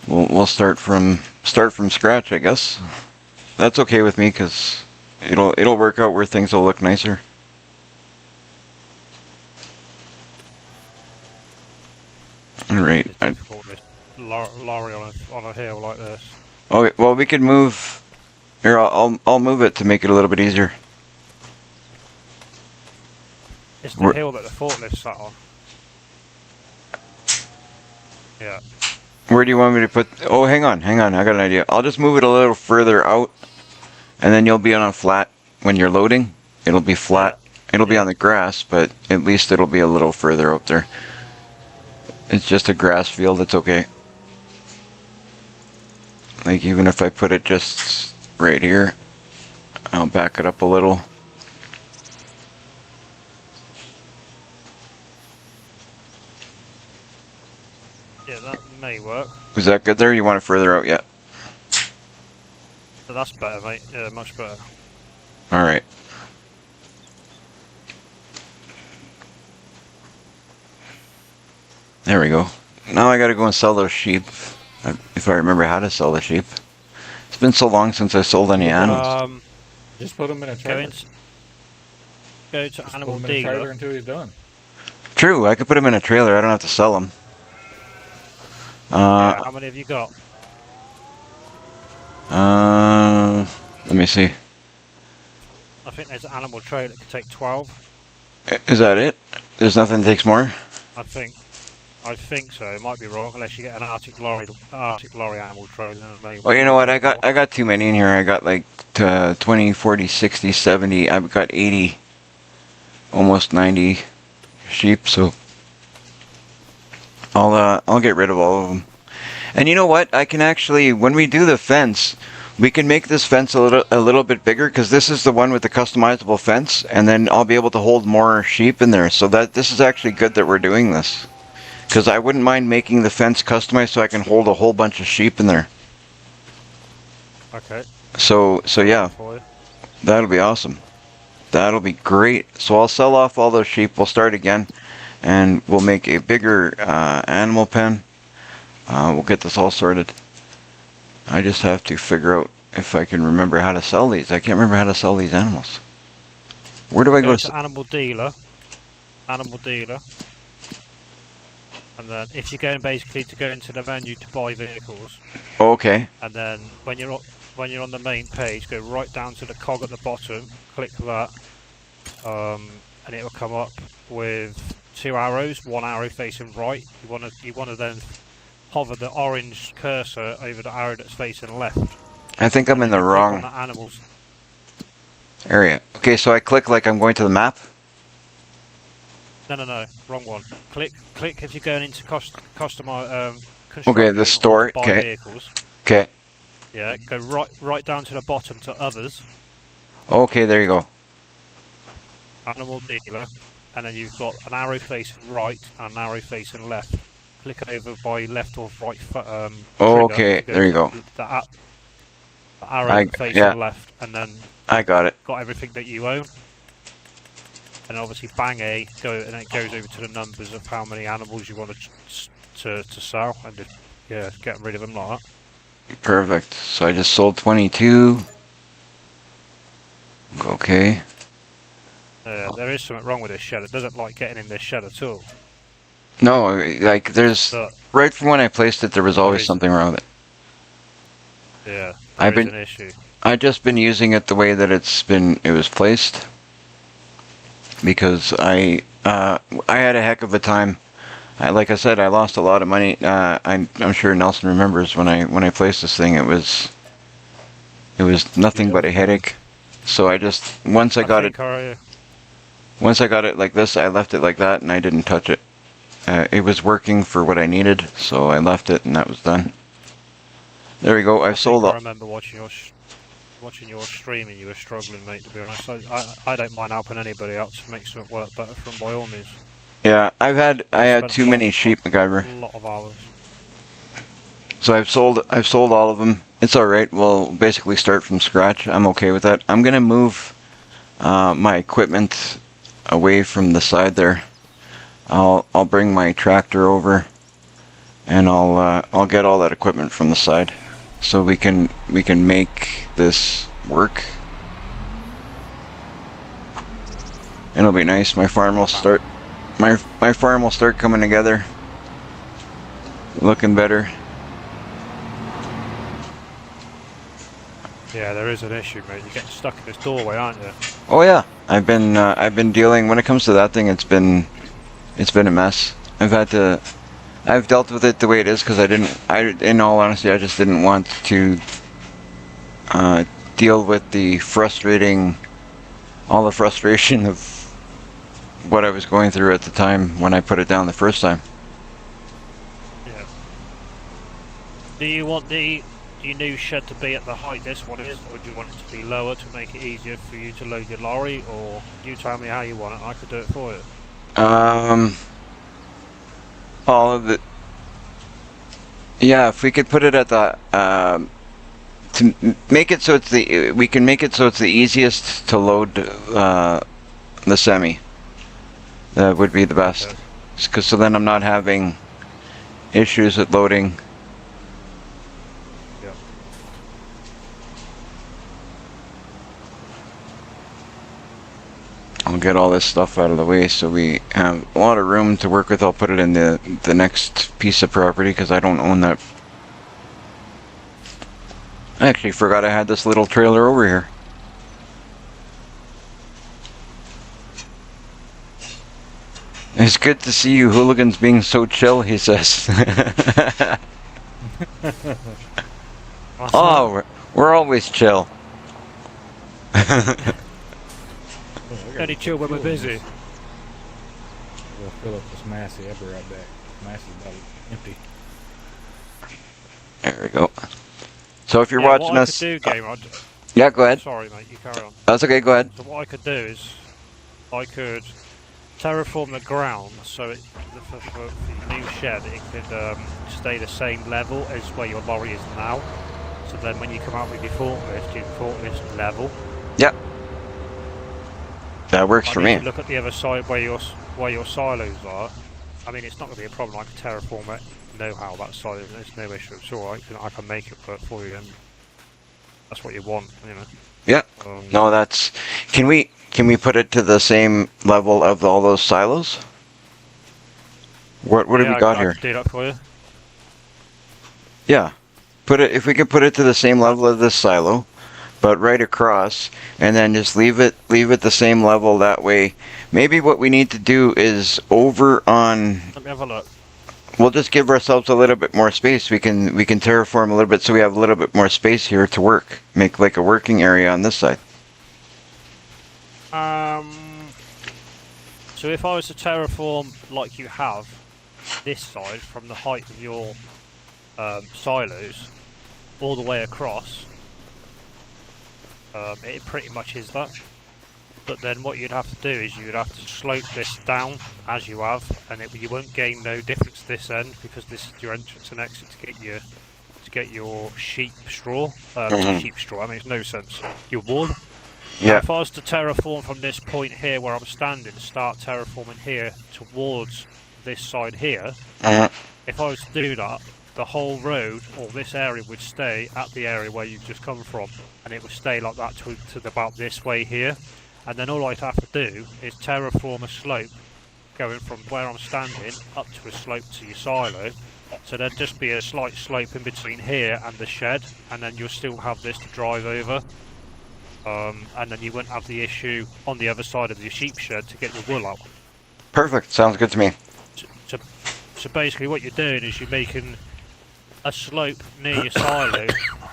we'll start from scratch, I guess. That's okay with me, because it'll work out where things will look nicer. All right. It's difficult this lorry on a hill like this. Okay. Well, we could move. Here, I'll move it to make it a little bit easier. It's the hill that the forklift sat on. Yeah. Where do you want me to put? Oh, hang on. I got an idea. I'll just move it a little further out, and then you'll be on a flat when you're loading. It'll be flat. It'll be on the grass, but at least it'll be a little further up there. It's just a grass field. It's okay. Like, even if I put it just right here, I'll back it up a little. me work. Was that good there? You want it further out yet? So that's better, mate. Yeah, much better. All right. There we go. Now I gotta go and sell those sheep, if I remember how to sell the sheep. It's been so long since I sold any animals. Just put him in a Go, trailer. go to Just Animal put him in a trailer Dealer. until he's done. True, I could put them in a trailer. I don't have to sell them. Yeah, how many have you got? Let me see. I think there's an animal trailer that could take 12. Is that it? There's nothing that takes more? I think so. It might be wrong unless you get an Arctic lorry animal trailer. Maybe. Well, you know what? I got too many in here. I got like 20, 40, 60, 70. I've got 80, almost 90 sheep. So I'll get rid of all of them. And you know what? I can actually, when we do the fence, we can make this fence a little bit bigger, because this is the one with the customizable fence, and then I'll be able to hold more sheep in there. So that this is actually good that we're doing this, because I wouldn't mind making the fence customized so I can hold a whole bunch of sheep in there. Okay. So yeah, For you. that'll be awesome. That'll be great. So I'll sell off all those sheep. We'll start again, and we'll make a bigger animal pen. We'll get this all sorted. I just have to figure out if I can remember how to sell these. I can't remember how to sell these animals. Where do I go? Go to Animal Dealer. Animal Dealer. And then if you're going basically to go into the menu to buy vehicles, Okay. and then when you're on the main page, go right down to the cog at the bottom, click that, and it will come up with 2 arrows, 1 arrow facing right. You want to then hover the orange cursor over the arrow that's facing left. I think I'm in the Click on wrong the animals. area. Okay, so I click like I'm going to the map. No, wrong one. Click if you're going into customer. Okay, the store. Buy Okay. vehicles. Okay. Yeah, go right down to the bottom to others. Okay, there you go. Animal Dealer, and then you've got an arrow facing right and an arrow facing left. Click over by left or right. Okay, trigger, there you go. The arrow facing yeah. left, and then I got it. got everything that you own. And obviously, bang A, and it goes over to the numbers of how many animals you want to sell, and just, yeah, getting rid of them like that. Perfect. So I just sold 22. Okay. There is something wrong with this shed. It doesn't like getting in this shed at all. No, like there's But right from when I placed it, there was always something wrong with it. yeah, I've there is been- an issue. I've just been using it the way that it was placed, because I had a heck of a time. Like I said, I lost a lot of money. I'm sure Nelson remembers when I placed this thing. It was nothing but a headache. So I just once I got it like this, I left it like that, and I didn't touch it. It was working for what I needed, so I left it, and that was done. There we go. I've sold I all. remember watching your stream, and you were struggling, mate. To be honest, I don't mind helping anybody out to make something work better. From by all means, Yeah, I had Spent too many sheep, MacGyver. a lot of hours. So I've sold all of them. It's all right. We'll basically start from scratch. I'm okay with that. I'm gonna move my equipment away from the side there. I'll bring my tractor over, and I'll get all that equipment from the side, so we can make this work. It'll be nice. My farm will start. My farm will start coming together, looking better. Yeah, there is an issue, mate. You're getting stuck in this doorway, aren't you? Oh yeah, I've been dealing. When it comes to that thing, it's been a mess. I've dealt with it the way it is, because in all honesty, I just didn't want to deal with all the frustration of what I was going through at the time when I put it down the first time. Yeah. Do you want your new shed to be at the height this one is, or do you want it to be lower to make it easier for you to load your lorry, or you tell me how you want it, I could do it for you. All of it. Yeah, if we could put it at the make it so it's we can make it so it's the easiest to load the semi. That would be the best. Okay. Because so then I'm not having issues with loading. Yeah. I'll get all this stuff out of the way so we have a lot of room to work with. I'll put it in the next piece of property because I don't own that. I actually forgot I had this little trailer over here. It's good to see you hooligans being so chill, he says. Oh, we're always chill. Only chill when we're busy. We'll fill up this Massey. I'll be right back. Massey's about empty. There we go. So if you're Yeah, watching what us, I could do, Gamer, yeah, go ahead. sorry mate, you carry on. That's okay. Go ahead. So what I could do is, I could terraform the ground so it, for the new shed it could stay the same level as where your lorry is now. So then when you come out with your forklift level. Yep. That works for I need me. to look at the other side where your silos are. I mean, it's not going to be a problem. I can terraform it, know how that silo is. There's no issue. It's all right. I can make it work for you, and that's what you want, you know. Yeah. No, that's. Can we put it to the same level of all those silos? What have we got I here? can do that for you. Yeah. Put it, if we could put it to the same level of this silo, but right across, and then just leave it the same level that way. Maybe what we need to do is over on. Let me have a look. We'll just give ourselves a little bit more space. We can terraform a little bit so we have a little bit more space here to work. Make like a working area on this side. So if I was to terraform like you have this side from the height of your silos all the way across, it pretty much is that. But then what you'd have to do is you'd have to slope this down as you have, and you won't gain no difference this end because this is your entrance and exit to get your sheep straw. Sheep straw. I mean, it's no sense. Your wool. Yeah. If I was to terraform from this point here where I'm standing, start terraforming here towards this side here, if I was to do that, the whole road or this area would stay at the area where you've just come from, and it would stay like that to about this way here. And then all I'd have to do is terraform a slope going from where I'm standing up to a slope to your silo. So there'd just be a slight slope in between here and the shed, and then you'll still have this to drive over. And then you wouldn't have the issue on the other side of your sheep shed to get your wool out. Perfect. Sounds good to me. So basically what you're doing is you're making a slope near your silo,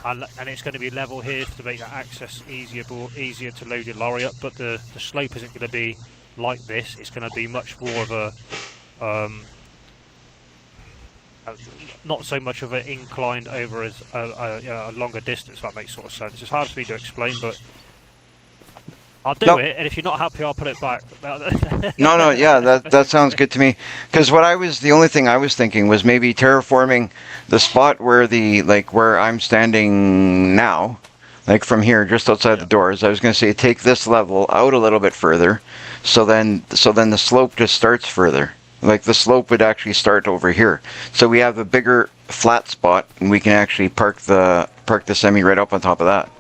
and it's going to be level here to make that access easier to load your lorry up, but the slope isn't going to be like this. It's going to be much more of a not so much of an incline over as a longer distance. If that makes sort of sense. It's hard for me to explain, but I'll do it, and if you're not happy, I'll put it back. No, yeah, that sounds good to me. Because the only thing I was thinking was maybe terraforming the spot where where I'm standing now, like from here, just outside the doors. I was going to say take this level out a little bit further, so then the slope just starts further. Like the slope would actually start over here, so we have a bigger flat spot, and we can actually park the semi right up on top of that.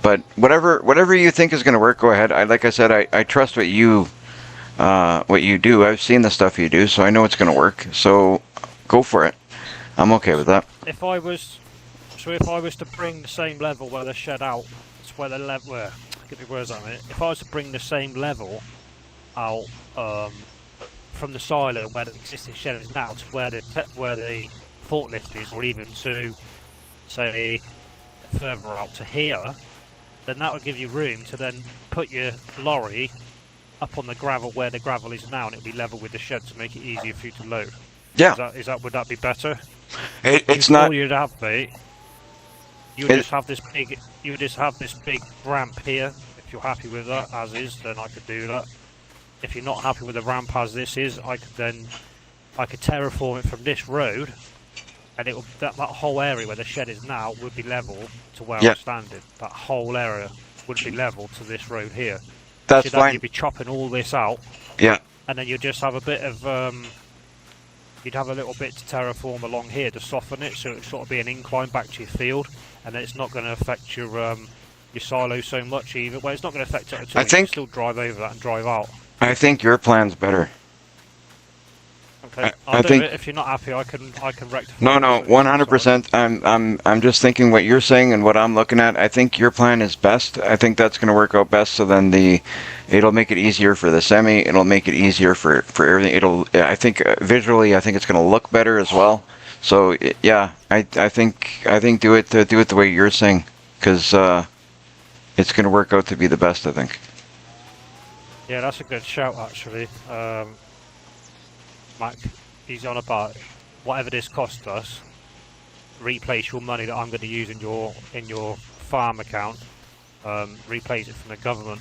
But whatever you think is going to work, go ahead. Like I said, I trust what you do. I've seen the stuff you do, so I know it's going to work. So go for it. I'm okay with that. If I was to bring the same level where the shed out, it's where the level. Get me words out of it. If I was to bring the same level out from the silo where the existing shed is now to where the forklift is, or even to say further out to here, then that would give you room to then put your lorry up on the gravel where the gravel is now, and it'll be level with the shed to make it easier for you to load. Yeah. Would that be better? It's not. All you'd have, mate. You would just have this big ramp here. If you're happy with that as is, then I could do that. If you're not happy with the ramp as this is, I could terraform it from this road and that whole area where the shed is now would be level to where Yeah. I'm standing. That whole area would be level to this road here. That's So then fine. you'd be chopping all this out, Yeah. and then you'd just have a bit of you'd have a little bit to terraform along here to soften it, so it'd sort of be an incline back to your field, and then it's not going to affect your silo so much either. Well, it's not going to affect it at all. I You think- can still drive over that and drive out. I think your plan's better. Okay, I I'll do think- it. If you're not happy, I can rectify. No, it, no, so- 100%. I'm just thinking what you're saying and what I'm looking at. I think your plan is best. I think that's going to work out best. So then it'll make it easier for the semi. It'll make it easier for everything. I think visually, I think it's going to look better as well. So yeah, I think do it the way you're saying, because it's going to work out to be the best. I think. Yeah, that's a good shout actually. Mac, he's on about whatever this cost us. Replace your money that I'm going to use in your farm account. Replace it from the government,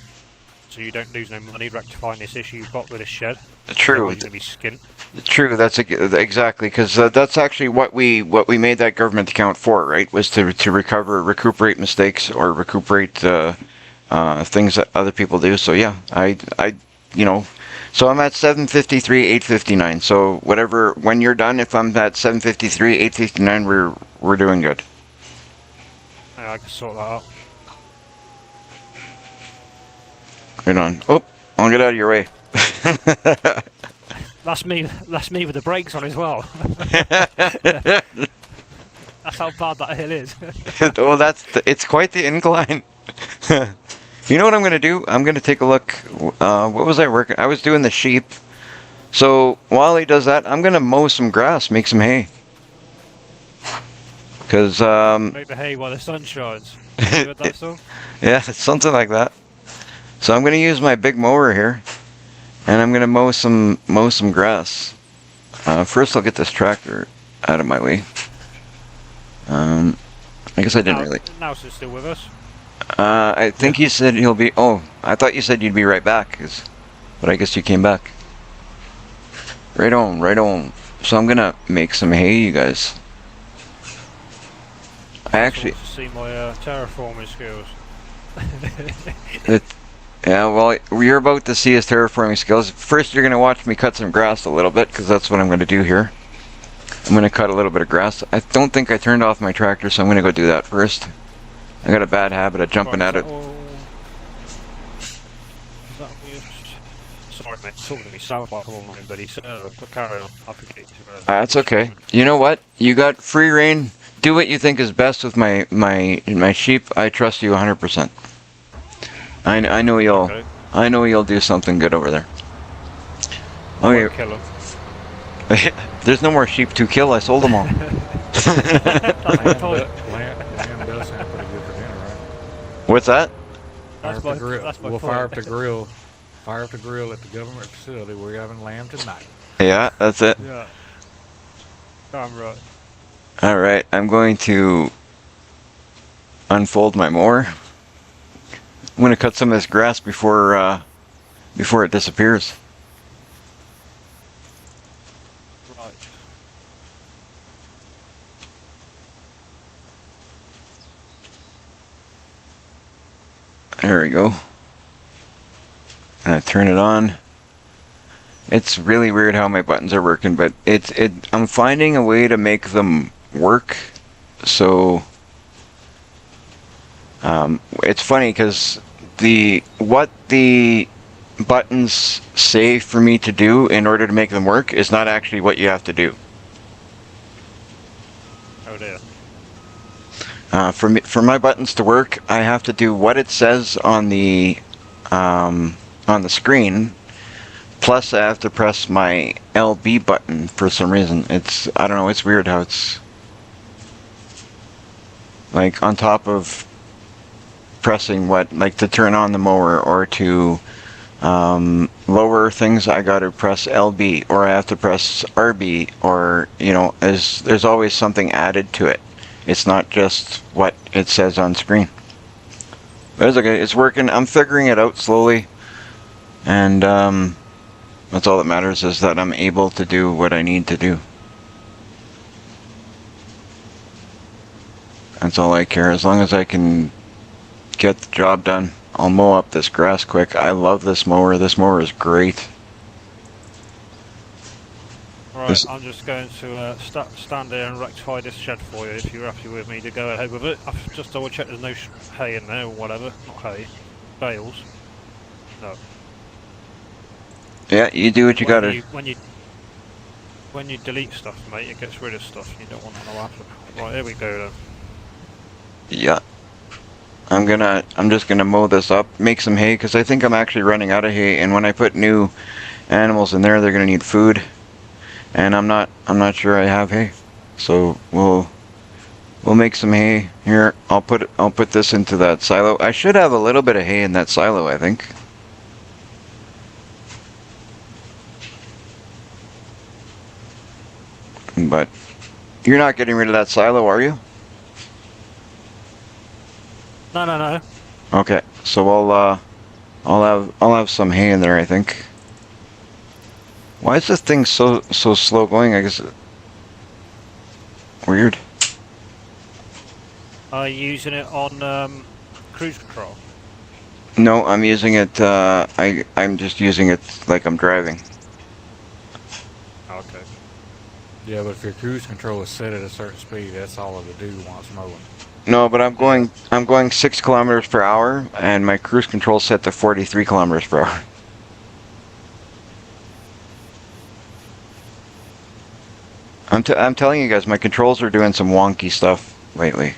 so you don't lose no money rectifying this issue you've got with this shed. True. Otherwise you're going to be skint. True. That's exactly, because that's actually what we made that government account for, right? Was to recuperate mistakes or recuperate things that other people do. So yeah, so I'm at 753, 859. So whatever, when you're done, if I'm at 753, 859, we're doing good. Yeah, I can sort that out. Right on. Oh, I'll get out of your way. That's me with the brakes on as well. That's how bad that hill is. Oh, it's quite the incline. You know what I'm going to do? I'm going to take a look. What was I working? I was doing the sheep. So while he does that, I'm going to mow some grass, make some hay. Because, Make the hay while the sun shines. You heard that song? yeah, it's something like that. So I'm going to use my big mower here. And I'm going to mow some grass. First I'll get this tractor out of my way. I guess I didn't really. Nelson's still with us. I think he said he'll be. Oh, I thought you said you'd be right back. But I guess you came back. Right on, right on. So I'm gonna make some hay, you guys. I actually. To see my terraforming skills. Yeah, well, you're about to see his terraforming skills. First, you're gonna watch me cut some grass a little bit, because that's what I'm gonna do here. I'm gonna cut a little bit of grass. I don't think I turned off my tractor, so I'm gonna go do that first. I got a bad habit of jumping at it. Sorry, mate. Talking to me sound like I'm on my buddy server, but carry on. I forget. That's okay. You know what? You got free reign. Do what you think is best with my sheep. I trust you 100%. I know you'll. Okay. I know you'll do something good over there. Won't Okay. kill him. There's no more sheep to kill. I sold them all. That's my point. Lamb does sound pretty good for dinner, right? What's that? Fire That's up my, the grill. that's my We'll point. fire up the grill. Fire up the grill at the government facility. We're having lamb tonight. Yeah, that's it. Yeah. I'm right. All right. I'm going to unfold my mower. I'm going to cut some of this grass before it disappears. Right. There we go. And I turn it on. It's really weird how my buttons are working, but I'm finding a way to make them work. So it's funny because what the buttons say for me to do in order to make them work is not actually what you have to do. Oh dear. For my buttons to work, I have to do what it says on the screen. Plus, I have to press my LB button for some reason. I don't know. It's weird how it's like on top of pressing like to turn on the mower or to lower things. I got to press LB or I have to press RB or there's always something added to it. It's not just what it says on screen. But it's okay. It's working. I'm figuring it out slowly, and that's all that matters is that I'm able to do what I need to do. That's all I care. As long as I can get the job done, I'll mow up this grass quick. I love this mower. This mower is great. Right, This- I'm just going to stand there and rectify this shed for you if you're happy with me to go ahead with it. I've just double checked there's no hay in there or whatever. Not hay. Bales. No. Yeah, you do what you gotta. When you delete stuff, mate, it gets rid of stuff. You don't want that to happen. Right, here we go then. Yeah. I'm just gonna mow this up, make some hay, because I think I'm actually running out of hay, and when I put new animals in there, they're gonna need food. And I'm not sure I have hay. So we'll make some hay here. I'll put this into that silo. I should have a little bit of hay in that silo, I think. But you're not getting rid of that silo, are you? No. Okay, so I'll have some hay in there, I think. Why is this thing so slow going? I guess weird. Are you using it on cruise control? No, I'm using it. I'm just using it like I'm driving. Okay. Yeah, but if your cruise control is set at a certain speed, that's all it'll do while it's mowing. No, but I'm going 6 kilometers per hour, and my cruise control set to 43 kilometers per hour. I'm telling you guys, my controls are doing some wonky stuff lately.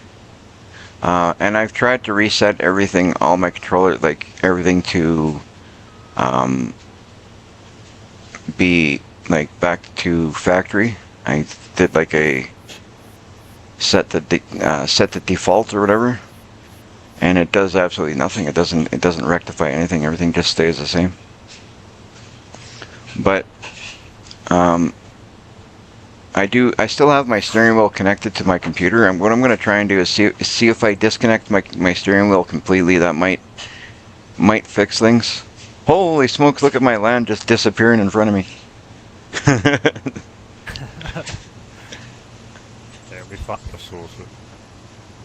And I've tried to reset everything, all my controllers, like everything to be like back to factory. I did like a set the default or whatever, and it does absolutely nothing. It doesn't rectify anything. Everything just stays the same. But I still have my steering wheel connected to my computer, and what I'm going to try and do is see if I disconnect my steering wheel completely. That might fix things. Holy smokes, look at my land just disappearing in front of me. Yeah, we fucked the source.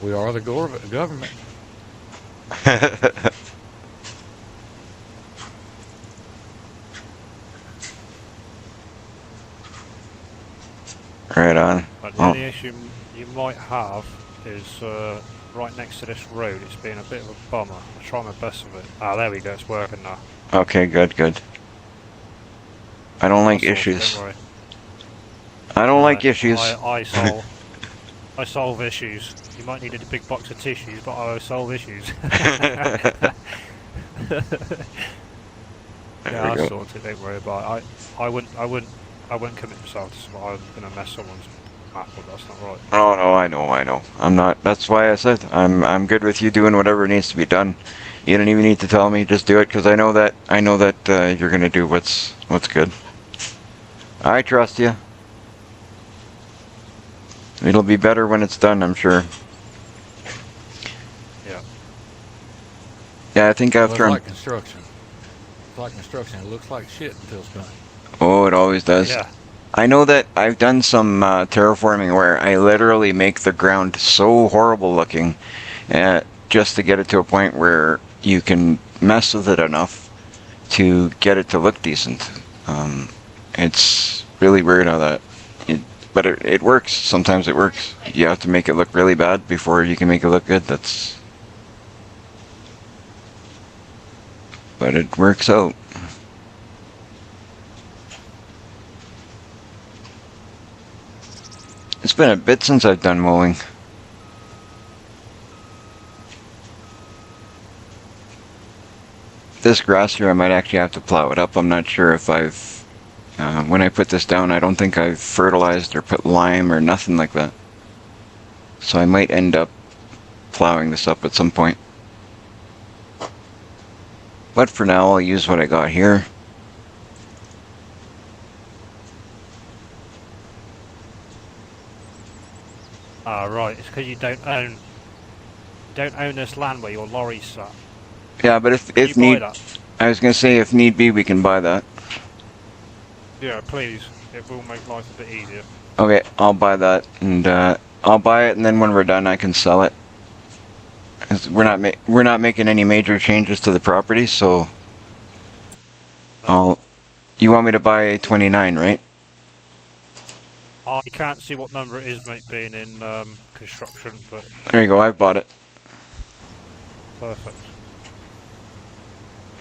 We are the government. Right on. But the Oh. only issue you might have is right next to this road. It's been a bit of a bummer. I try my best with it. Ah, there we go. It's working now. Okay, good. I don't like I'll solve it, issues. don't worry. I don't like issues. I solve issues. You might need a big box of tissues, but I solve issues. There Yeah, we go. I sort it. Don't worry about it. I wouldn't commit myself to something. I'm gonna mess someone's map up. That's not right. Oh no, I know. I'm not. That's why I said I'm good with you doing whatever needs to be done. You don't even need to tell me. Just do it, because I know that you're gonna do what's good. I trust you. It'll be better when it's done, I'm sure. Yeah. Yeah, I think Well, after it's I'm. like construction. It's like construction. It looks like shit until it's done. Oh, it always does. Yeah. I know that I've done some terraforming where I literally make the ground so horrible looking, just to get it to a point where you can mess with it enough to get it to look decent. It's really weird how that, but it works. Sometimes it works. You have to make it look really bad before you can make it look good. But it works out. It's been a bit since I've done mowing. This grass here, I might actually have to plow it up. I'm not sure if when I put this down, I don't think I've fertilized or put lime or nothing like that. So I might end up plowing this up at some point. But for now, I'll use what I got here. Ah, right. It's because you don't own this land where your lorry's sat. Yeah, but if Can you buy need, that? I was gonna say if need be, we can buy that. Yeah, please. It will make life a bit easier. Okay, I'll buy that, and I'll buy it, and then when we're done, I can sell it. 'Cause we're not making any major changes to the property, so you want me to buy a 29, right? I can't see what number it is, mate, being in construction, but There you go. I've bought it. perfect.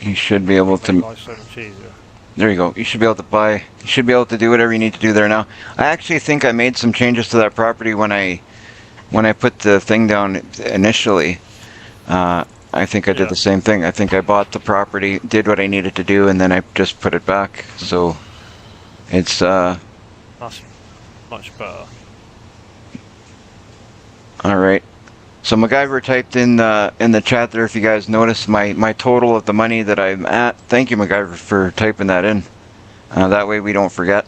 You should be able Make to. life so much easier. There you go. You should be able to buy. You should be able to do whatever you need to do there now. I actually think I made some changes to that property when I put the thing down initially. I think I did Yeah. the same thing. I think I bought the property, did what I needed to do, and then I just put it back. So it's That's much better. all right. So MacGyver typed in the chat there. If you guys noticed my total of the money that I'm at. Thank you, MacGyver, for typing that in. That way we don't forget.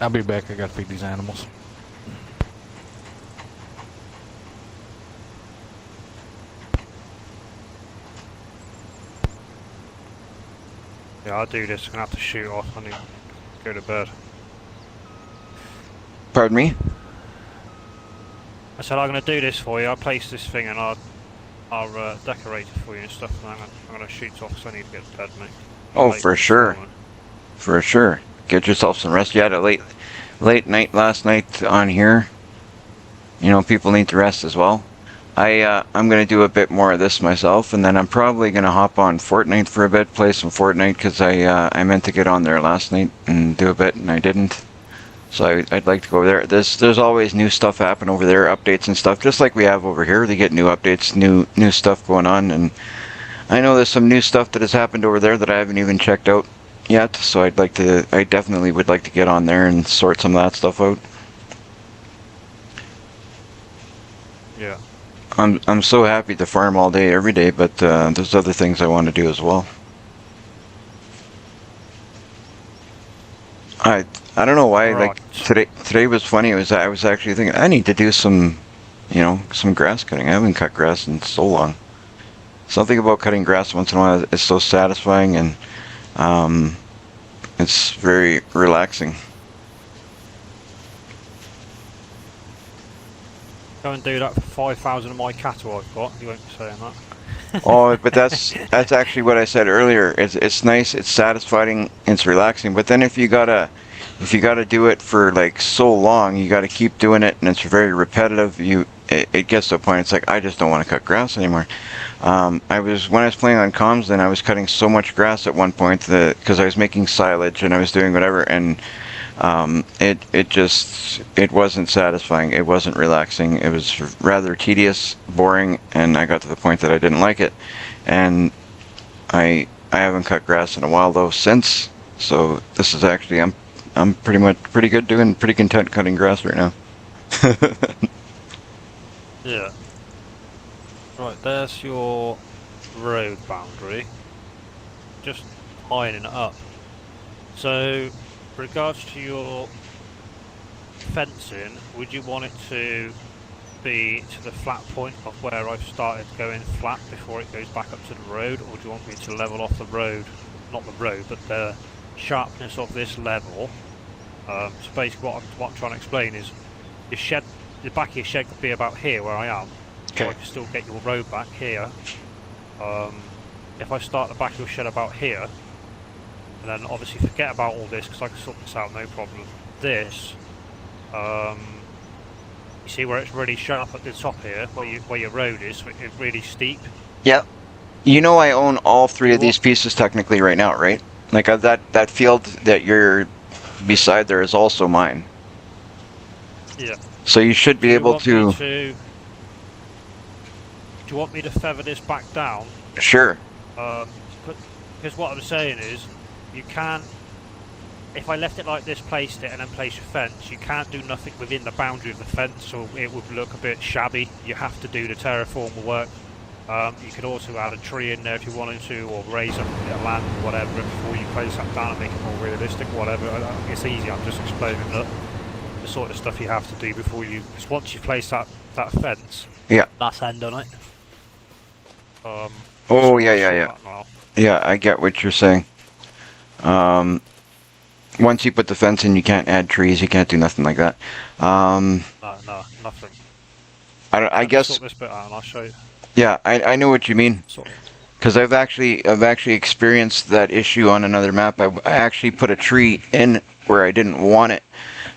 I'll be back. I gotta feed these animals. Yeah, I'll do this. I'm gonna have to shoot off. I need to go to bed. Pardon me. I said I'm gonna do this for you. I'll place this thing and I'll decorate it for you and stuff. And I'm gonna shoot off because I need to get to bed, mate. Oh, Late for this sure. morning. For sure. Get yourself some rest. You had a late night last night on here. You know, people need to rest as well. I'm gonna do a bit more of this myself, and then I'm probably gonna hop on Fortnite for a bit, play some Fortnite, because I meant to get on there last night and do a bit, and I didn't. So I'd like to go there. There's always new stuff happen over there, updates and stuff, just like we have over here. They get new updates, new stuff going on, and I know there's some new stuff that has happened over there that I haven't even checked out yet. So I definitely would like to get on there and sort some of that stuff out. Yeah. I'm so happy to farm all day every day, but there's other things I want to do as well. I don't know why. Right. Like today was funny. I was actually thinking I need to do some grass cutting. I haven't cut grass in so long. Something about cutting grass once in a while is so satisfying, and it's very relaxing. Go and do that for 5,000 of my cattle I've got. You won't be saying that. Oh, but that's actually what I said earlier. It's nice, it's satisfying, it's relaxing. But then if you gotta do it for like so long, you gotta keep doing it, and it's very repetitive. It gets to a point. It's like I just don't want to cut grass anymore. When I was playing on comms, then I was cutting so much grass at one point because I was making silage and I was doing whatever, and it wasn't satisfying. It wasn't relaxing. It was rather tedious, boring, and I got to the point that I didn't like it. And I haven't cut grass in a while though since. So this is actually I'm pretty good doing pretty content cutting grass right now. Yeah. Right, there's your road boundary. Just lining it up. So, regards to your fencing, would you want it to be to the flat point of where I've started going flat before it goes back up to the road, or do you want me to level off the road, not the road, but the sharpness of this level? So basically what I'm trying to explain is your shed, the back of your shed could be about here where I am, so I can still get your road back here. If I start the back of your shed about here, and then obviously forget about all this because I can sort this out no problem. This, you see where it's really sharp at the top here, where your road is, it's really steep. Yep. You know I own all three of these pieces technically right now, right? Like that field that you're beside there is also mine. Yeah. So you should be able to. Do you want me to feather this back down? Sure. Because what I'm saying is, you can't. If I left it like this, placed it, and then place your fence, you can't do nothing within the boundary of the fence, so it would look a bit shabby. You have to do the terraform work. You could also add a tree in there if you wanted to, or raise up a bit of land or whatever before you place that down and make it more realistic, whatever. It's easy. I'm just explaining the sort of stuff you have to do before you. Because once you place that fence, Yeah. that's end on it. Oh yeah. Yeah, I get what you're saying. once you put the fence in, you can't add trees. You can't do nothing like that. No, nothing. I Let me guess. sort this bit out and I'll show you. Yeah, I know what you mean. Sort of. Because I've actually experienced that issue on another map. I actually put a tree in where I didn't want it.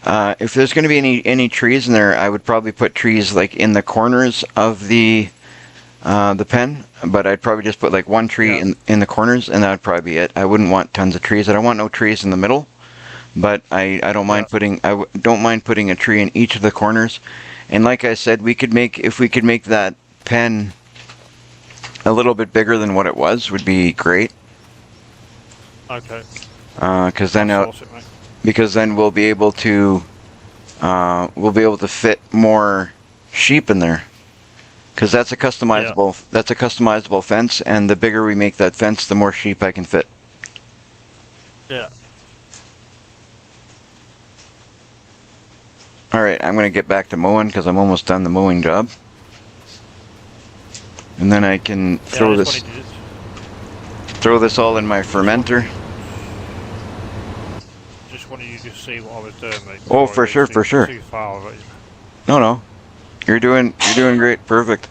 If there's going to be any trees in there, I would probably put trees like in the corners of the pen. But I'd probably just put like one tree in the corners, and that'd probably be it. I wouldn't want tons of trees. I don't want no trees in the middle. But I don't mind don't mind putting a tree in each of the corners. And like I said, if we could make that pen a little bit bigger than what it was, would be great. Okay. Because then Sort it, mate. we'll be able to fit more sheep in there. Because that's a customizable fence, and the bigger we make that fence, the more sheep I can fit. Yeah. All right, I'm gonna get back to mowing because I'm almost done the mowing job, and then I can throw this all in my fermenter. Just wanted you to see what I was doing, mate. Oh, before I for go sure. Too far of it. No, you're doing great, perfect.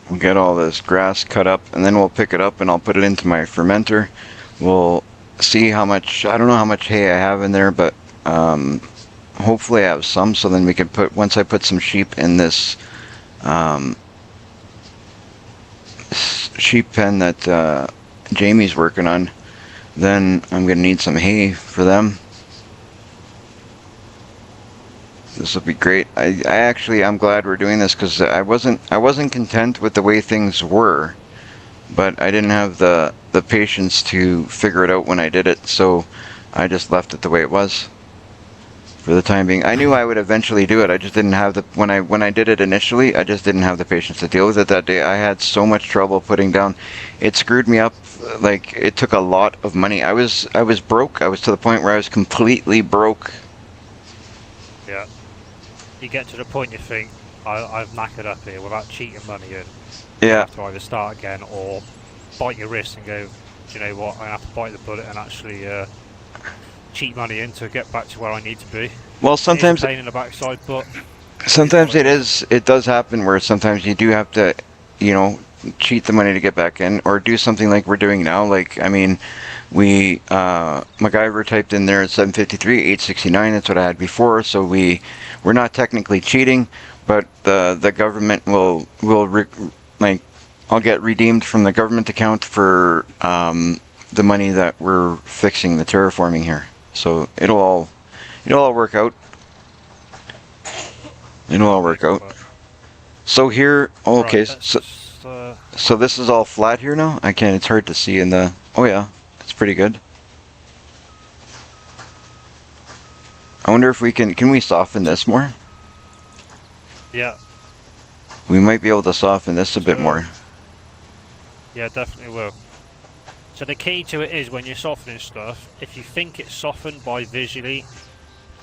We'll get all this grass cut up, and then we'll pick it up and I'll put it into my fermenter. We'll see how much, I don't know how much hay I have in there, but hopefully I have some, so then we can once I put some sheep in this sheep pen that Jamie's working on, then I'm gonna need some hay for them. This will be great. I'm glad we're doing this because I wasn't content with the way things were, but I didn't have the patience to figure it out when I did it, so I just left it the way it was for the time being. I knew I would eventually do it. I just didn't have when I did it initially, I just didn't have the patience to deal with it that day. I had so much trouble putting down. It screwed me up. Like, it took a lot of money. I was broke. I was to the point where I was completely broke. Yeah. You get to the point you think, I've knackered up here without cheating money in. Yeah. You have to either start again or bite your wrist and go, do you know what, I'm going to have to bite the bullet and actually cheat money in to get back to where I need to be. Well, sometimes It's a pain in the backside, but sometimes it does happen where sometimes you do have to, cheat the money to get back in, or do something like we're doing now. Like, I mean, we MacGyver typed in there at 753, 869. That's what I had before. So we're not technically cheating, but the government will I'll get redeemed from the government account for the money that we're fixing the terraforming here. So it'll all work out. It'll all work out. So here, okay, so this is all flat here now? It's hard to see in the, oh yeah, it's pretty good. I wonder if we can we soften this more? yeah, We might be able to soften this a bit more. yeah, definitely will. So the key to it is when you're softening stuff, if you think it's softened by visually,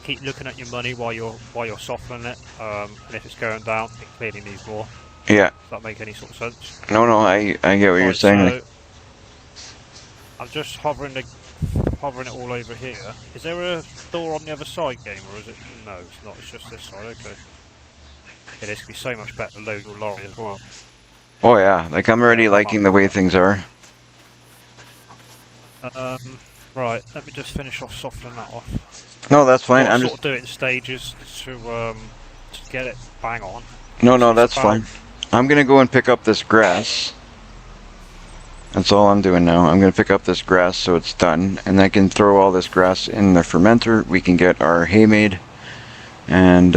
keep looking at your money while you're softening it, and if it's going down, it clearly needs more. Yeah. Does that make any sort of sense? No, I get what you're saying. So I'm just hovering it all over here. Is there a door on the other side, game, or is it? No, it's not. It's just this side. Okay. Yeah, this could be so much better to load your lorry as well. Oh yeah, like I'm already liking the way things are. Right. Let me just finish off softening that off. No, that's fine. I'll I'm sort just of do it in stages to get it bang on. no, that's fine. I'm gonna go and pick up this grass. That's all I'm doing now. I'm gonna pick up this grass so it's done, and I can throw all this grass in the fermenter. We can get our hay made, and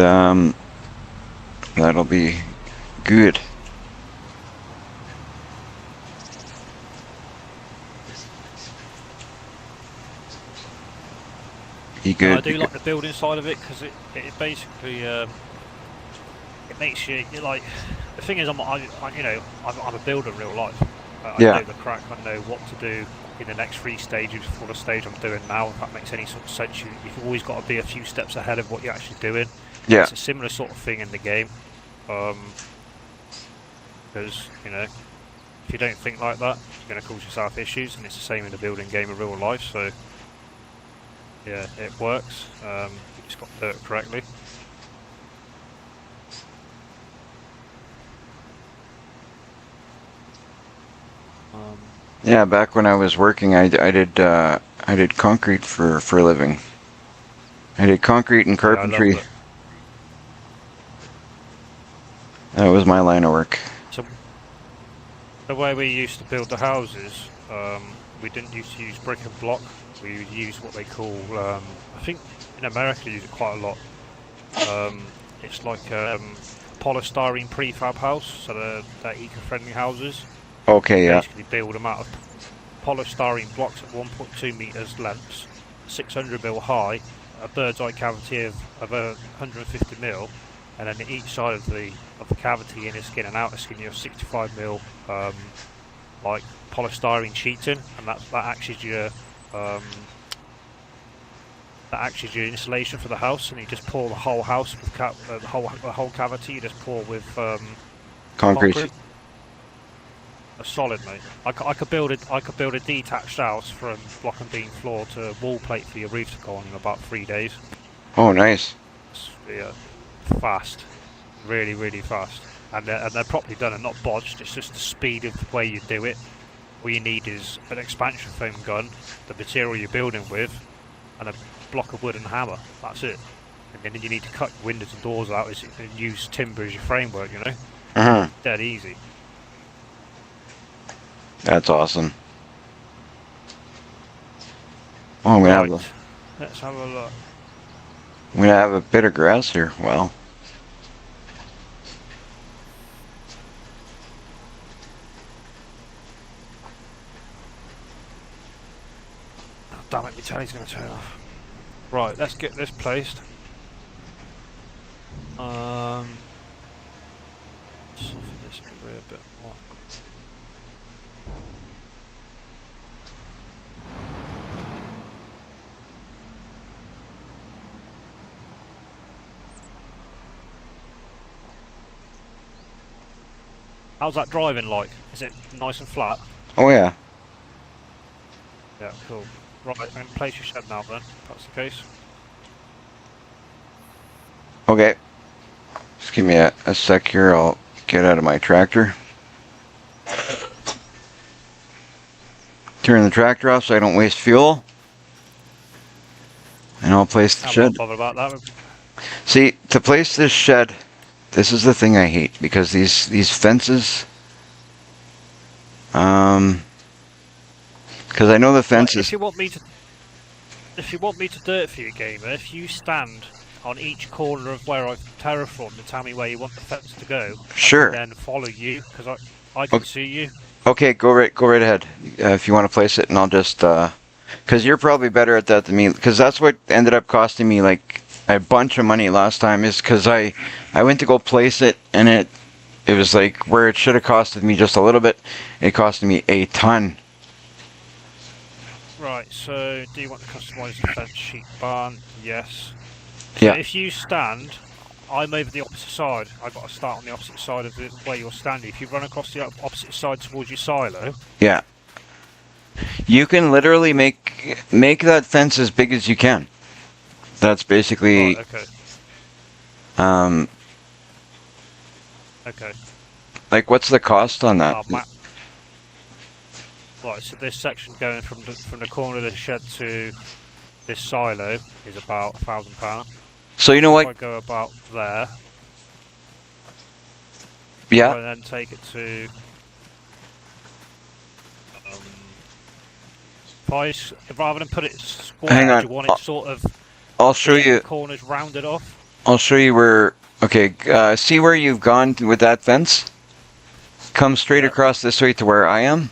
that'll be good. Be good. I do like the building side of it because it basically it makes you like. The thing is, I'm a builder in real life. I Yeah. know the crack. I know what to do in the next 3 stages for the stage I'm doing now, if that makes any sort of sense. You've always got to be a few steps ahead of what you're actually doing. Yeah. It's a similar sort of thing in the game. Because, you know, if you don't think like that, you're going to cause yourself issues, and it's the same in the building game in real life, so yeah, it works. You just got to do it correctly. Yeah, back when I was working, I did concrete for a living. I did concrete and carpentry. Yeah, That was my line of work. so the way we used to build the houses, we didn't used to use brick and block. We would use what they call, I think in America they use it quite a lot. It's like polystyrene prefab house, so they're eco-friendly houses. Okay, yeah. Basically build them out of polystyrene blocks at 1.2 meters lengths, 600 mil high, a bird's eye cavity of 150 mil, and then each side of the cavity, inner skin and outer skin, you have 65 mil like polystyrene sheeting, and that acts as your insulation for the house. And you just pour the whole house with the whole cavity. You just pour with Concrete. A solid, mate. I could build a detached house from block and beam floor to wall plate for your roof to go on in about 3 days. Oh, nice. Yeah, fast, really, really fast, and they're properly done and not bodged. It's just the speed of the way you do it. All you need is an expansion foam gun, the material you're building with, and a block of wood and hammer. That's it. And then you need to cut windows and doors out and use timber as your framework. You know, dead easy. That's awesome. Oh, I'm gonna Right, let's have a look. I'm gonna have a bit of grass here. Wow. Oh, damn it, my telly's going to turn off. Right, let's get this placed. Soften this a bit more. How's that driving like? Is it nice and flat? Oh yeah. Yeah, cool. Right, I'm going to place your shed now then, if that's the case. Okay. Just give me a sec here. I'll get out of my tractor. Turn the tractor off so I don't waste fuel. And I'll place the I'm shed. not bothered about that. See, to place this shed, this is the thing I hate, because these fences, because I know the fences. Right, if you want me to do it for you, gamer, if you stand on each corner of where I've terraformed and tell me where you want the fence to go, Sure. I can then follow you, because I can see you. Okay, go right ahead if you want to place it, and I'll just because you're probably better at that than me, because that's what ended up costing me like a bunch of money last time, is because I went to go place it, and it was like where it should have costed me just a little bit, it costed me a ton. Right, so do you want to customise the fence sheet barn? Yes. So Yeah. if you stand, I'm over the opposite side. I've got to start on the opposite side of where you're standing. If you run across the opposite side towards your silo, Yeah. You can literally make that fence as big as you can. That's basically right, okay. like, what's the cost on that? Right, so this section going from the corner of the shed to this silo is about £1,000. So you know If I what? go about there, Yeah. and then take it to rather than put it square, Hang on. do you want it sort of I'll show the you. corners rounded off? I'll show you where. Okay, see where you've gone with that fence? Come straight Yeah. across this way to where I am.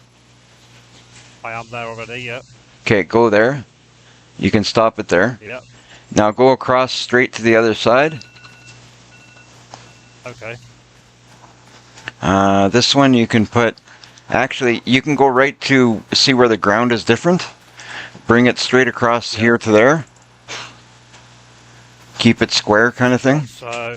I am there already, yeah. Okay, go there. You can stop it there. Yeah, Now go across straight to the other side. okay. This one you can put Actually, you can go right to see where the ground is different. Bring it straight across here to there. Keep it square kind of thing. So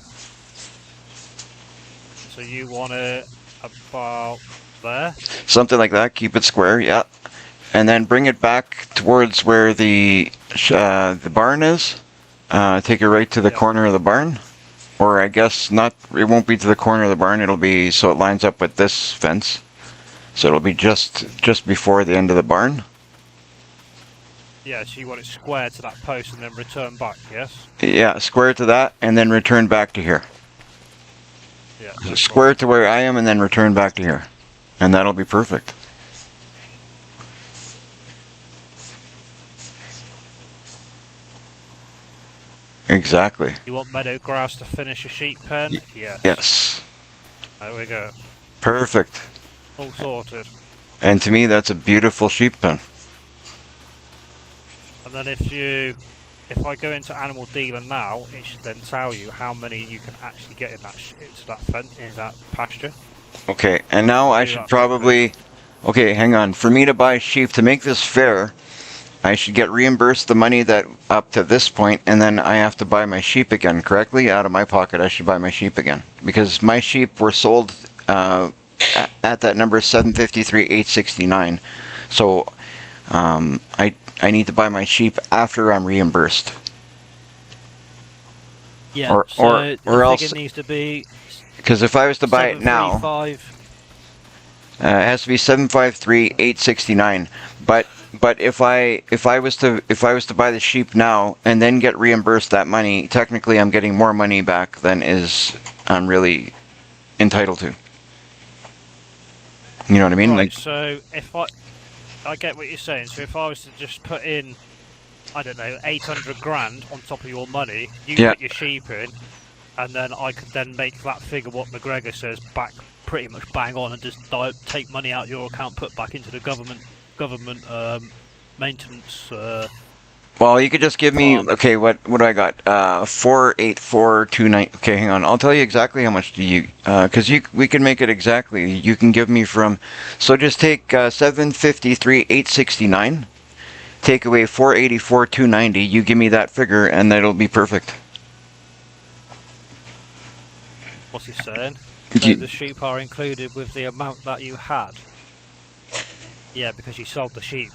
you want it about there? Something like that. Keep it square, yeah. And then bring it back towards where the barn is. Take it right to the corner of the barn. Or I guess not, it won't be to the corner of the barn. It'll be so it lines up with this fence. So it'll be just before the end of the barn. Yeah, so you want it square to that post and then return back, yes? Yeah, square to that and then return back to here. Yeah. So square to where I am and then return back to here. And that'll be perfect. Exactly. You want meadow grass to finish a sheep pen? Yes. Yes. There we go. Perfect. All sorted. And to me, that's a beautiful sheep pen. And then if I go into Animal Dealer now, it should then tell you how many you can actually get in that pasture. Okay, and now I should probably... Okay, hang on. For me to buy sheep, to make this fair, I should get reimbursed the money that up to this point, and then I have to buy my sheep again, correctly? Out of my pocket, I should buy my sheep again. Because my sheep were sold at that number 753,869. So I need to buy my sheep after I'm reimbursed. Yeah, or the else, figure needs to be because if I was to buy it now, 735. it has to be 753,869. But if I was to buy the sheep now and then get reimbursed that money, technically I'm getting more money back than I'm really entitled to. You know what I mean? Right, Like, so if I get what you're saying. So if I was to just put in, I don't know, 800 grand on top of your money, you Yeah. put your sheep in, and then I could then make that figure what McGregor says back pretty much bang on, and just take money out of your account, put back into the government maintenance. well, you could just give me, okay, what do I got? 48429. Okay, hang on. I'll tell you exactly how much do you, because we can make it exactly. You can give me from, so just take 753,869. Take away 484,290. You give me that figure, and that'll be perfect. What's he saying? You- So the sheep are included with the amount that you had. Yeah, because you sold the sheep.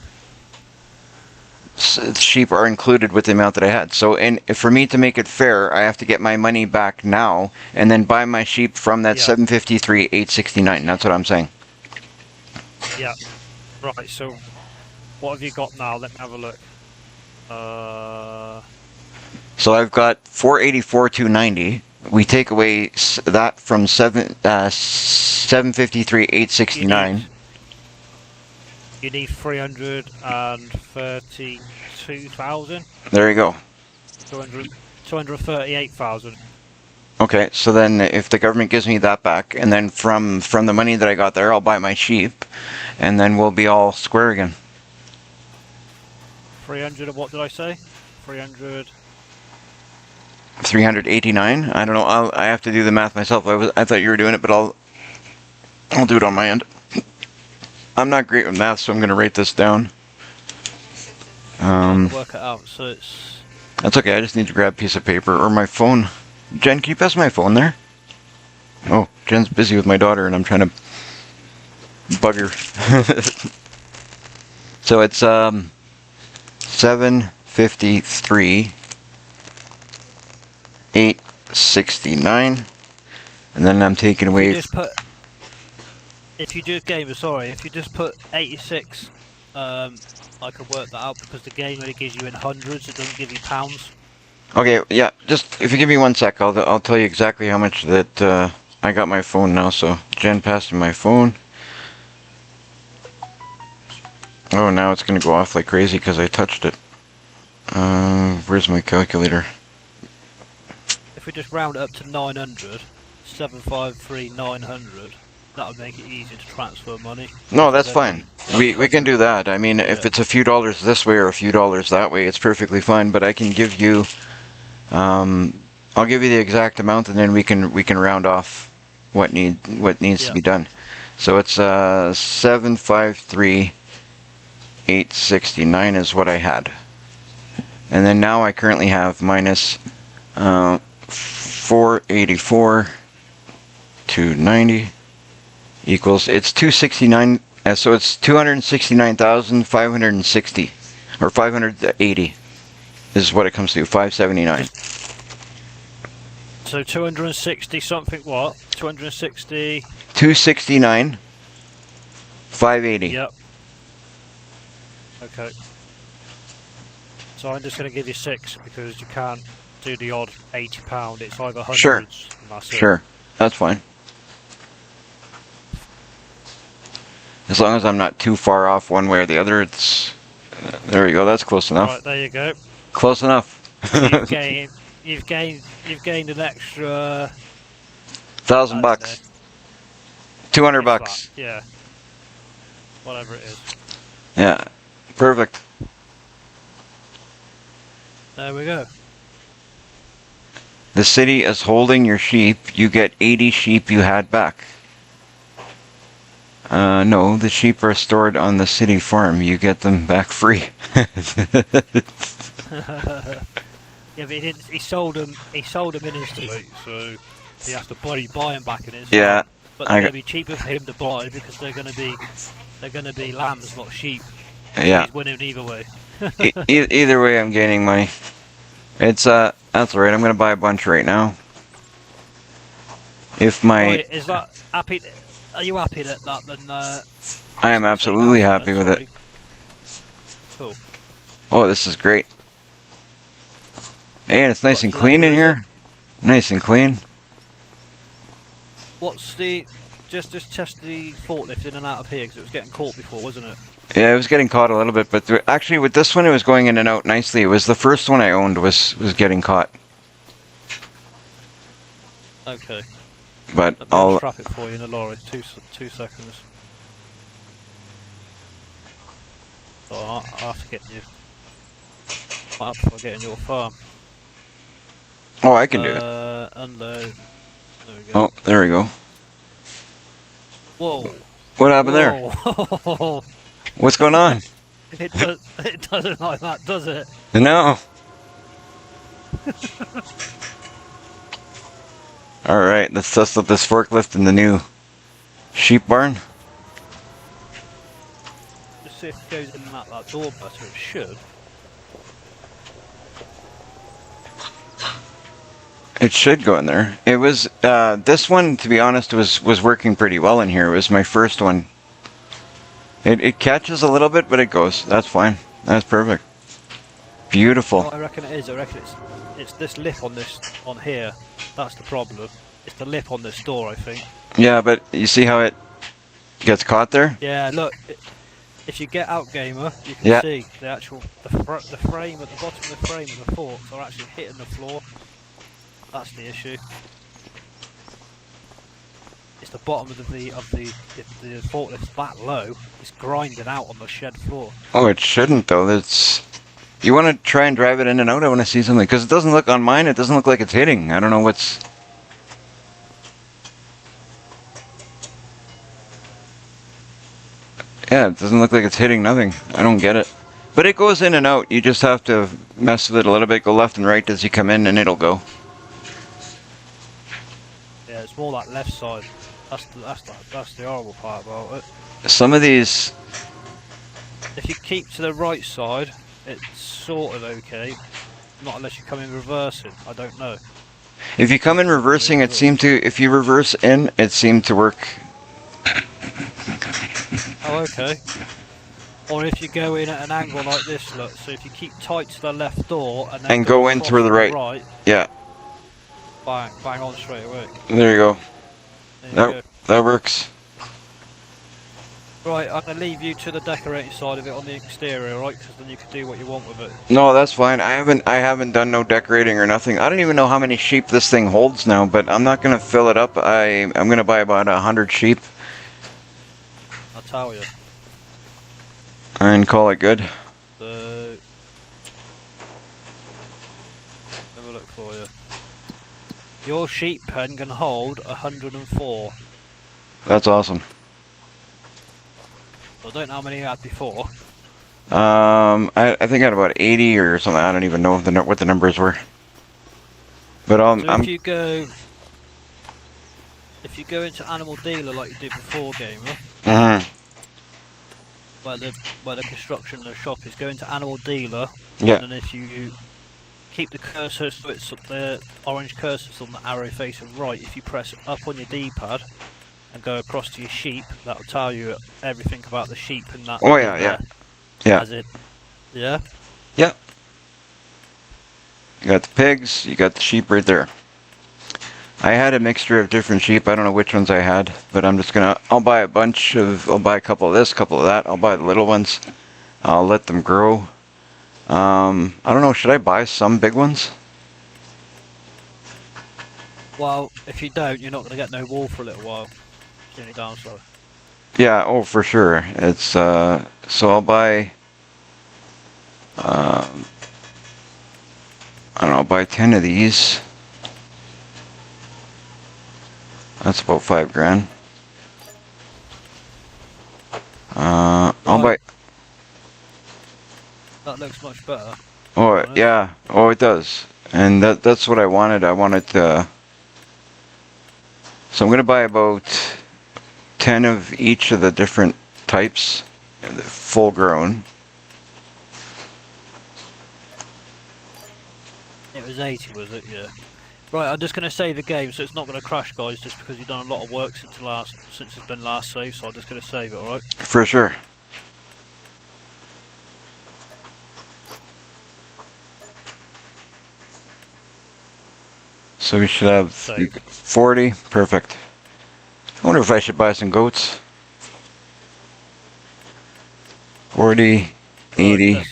Sheep are included with the amount that I had. So, and for me to make it fair, I have to get my money back now, and then buy my sheep from that Yeah. 753,869. That's what I'm saying. Yeah. Right. So, what have you got now? Let me have a look. So I've got 484,290. We take away that from 753,869. You need 332,000. There you go. 238,000. Okay, so then if the government gives me that back, and then from the money that I got there, I'll buy my sheep, and then we'll be all square again. 300 of what did I say? 300. 389. I don't know. I have to do the math myself. I thought you were doing it, but I'll do it on my end. I'm not great with math, so I'm going to write this down. Work it out. So it's That's okay. I just need to grab a piece of paper or my phone. Jen, can you pass my phone there? Oh, Jen's busy with my daughter, and I'm trying to bug her. So it's 753. 869, and then I'm taking away. if you just put 86, I could work that out because the game only gives you in hundreds. It doesn't give you pounds. Okay, yeah. Just if you give me 1 sec, I'll tell you exactly how much that I got my phone now. So Jen passed me my phone. Oh, now it's gonna go off like crazy because I touched it. Where's my calculator? If we just round it up to 900, 753 900, that would make it easier to transfer money. No, that's fine. We can do that. I mean, if it's a few dollars this way or a few dollars that way, it's perfectly fine. But I can give you, I'll give you the exact amount, and then we can round off what needs to be done. So it's 753,869 is what I had. And then now I currently have minus 484,290 equals, it's 269, so it's 269,560 or 580 is what it comes to, 579. So 260 something what? 260. 269, 580. Yep. Okay. So I'm just going to give you 6 because you can't do the odd £80. It's either hundreds. Sure. And that's it. Sure, that's fine. As long as I'm not too far off one way or the other, it's... there we go, that's close enough. Right, there you go. Close enough. You've gained an extra $1,000 bucks. 200 if bucks. that, yeah. Whatever it is. Yeah, perfect. There we go. The city is holding your sheep. You get 80 sheep you had back. No, the sheep are stored on the city farm. You get them back free. Yeah, but he sold them in his street, so he has to buy them back in his Yeah, farm. But they're going to be cheaper for him to buy because they're going to be lambs, not sheep. yeah. He's winning either way. Either way, I'm gaining money. It's that's alright. I'm gonna buy a bunch right now. If my, Right, is that happy? Are you happy that then? I am absolutely happy with it. Cool. Oh, this is great. And it's nice and clean in here. Nice and clean. What's the? Just test the forklift in and out of here because it was getting caught before, wasn't it? Yeah, it was getting caught a little bit, but actually with this one it was going in and out nicely. It was the first one I owned was getting caught. Okay. But Let me I'll trap it for you in the lorry. 2 seconds. Oh, I'll have to get you. I'll have to get in your farm. oh, I can do it. Unload. There we go. Oh, there we go. Whoa. What happened there? Whoa. What's going on? It doesn't like that, does it? No. All right, let's test out this forklift in the new sheep barn. Just see if it goes in and out that door better. It should. It should go in there. It was this one, to be honest, was working pretty well in here. It was my first one. It catches a little bit, but it goes. That's fine. That's perfect. Beautiful. What I reckon it is, it's this lip on here. That's the problem. It's the lip on this door, I think. Yeah, but you see how it gets caught there? Yeah, look. If you get out, gamer, you can Yeah. see the actual the frame at the bottom of the frame of the forks are actually hitting the floor. That's the issue. It's the bottom of the forklift's that low. It's grinding out on the shed floor. Oh, it shouldn't though. That's. You want to try and drive it in and out? I want to see something because it doesn't look on mine. It doesn't look like it's hitting. I don't know what's. Yeah, it doesn't look like it's hitting nothing. I don't get it. But it goes in and out. You just have to mess with it a little bit. Go left and right as you come in, and it'll go. Yeah, it's more like left side. That's the horrible part about it. Some of these. If you keep to the right side, it's sort of okay. Not unless you come in reversing. I don't know. If you come in reversing, it seemed to. If you reverse in, it seemed to work. Oh, okay. Or if you go in at an angle like this, look. So if you keep tight to the left door and then And go in across through the to right. Yeah, bang on straight away. there you go. There you go. That works. Right, I'm gonna leave you to the decorating side of it on the exterior, right? Because then you can do what you want with it. No, that's fine. I haven't done no decorating or nothing. I don't even know how many sheep this thing holds now, but I'm not gonna fill it up. I'm gonna buy about 100 sheep I'll tell you. and call it good. So, have a look for you. Your sheep pen can hold 104. That's awesome. I don't know how many you had before. I think I had about 80 or something. I don't even know what the numbers were. But So I'm if you go into Animal Dealer like you did before, Gamer, mhm. where the construction and the shop is, go into Animal Dealer, Yeah. and then if you keep the cursor so it's the orange cursor on the arrow facing right, if you press up on your D-pad and go across to your sheep, that'll tell you everything about the sheep and that. Oh, yeah, yeah. Yeah. As it, yeah. You got the pigs, you got the sheep right there. I had a mixture of different sheep. I don't know which ones I had, but I'll buy a couple of this, couple of that. I'll buy the little ones. I'll let them grow. I don't know, should I buy some big ones? Well, if you don't, you're not going to get no wool for a little while. It's the only downside. Yeah, oh, for sure. It's, so I'll buy, I don't know, I'll buy 10 of these. That's about $5,000. I'll buy, That looks much better. oh, yeah, oh, it does. And that's what I wanted. I wanted to, so I'm going to buy about 10 of each of the different types, full grown. It was 80, was it? Yeah. Right, I'm just going to save the game, so it's not going to crash, guys, just because you've done a lot of work since it's been last saved, so I'm just going to save it, alright? For sure. So we should have Save. 40. Perfect. I wonder if I should buy some goats. 40, 80. Right,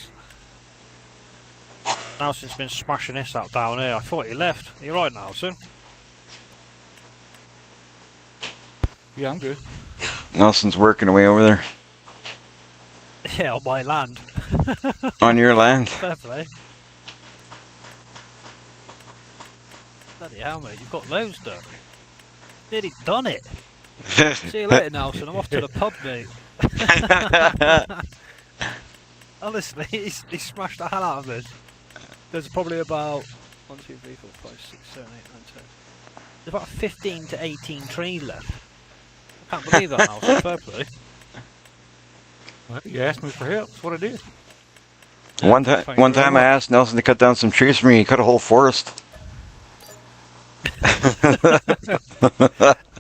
Nelson's been smashing this out down here. I thought he left. Are you right, Nelson? Yeah, I'm good. Nelson's working away over there. Yeah, on my land. On your land. Fair play. Bloody hell, mate, you've got loads done. Nearly done it. See you later, Nelson. I'm off to the pub, mate. Honestly, he smashed the hell out of us. There's probably about 1, 2, 3, 4, 5, 6, 7, 8, 9, 10. There's about 15 to 18 trees left. I can't believe that, Nelson. Fair play. Well, you asked me for help. That's what I did. One Thank you time very I much. asked Nelson to cut down some trees for me. He cut a whole forest.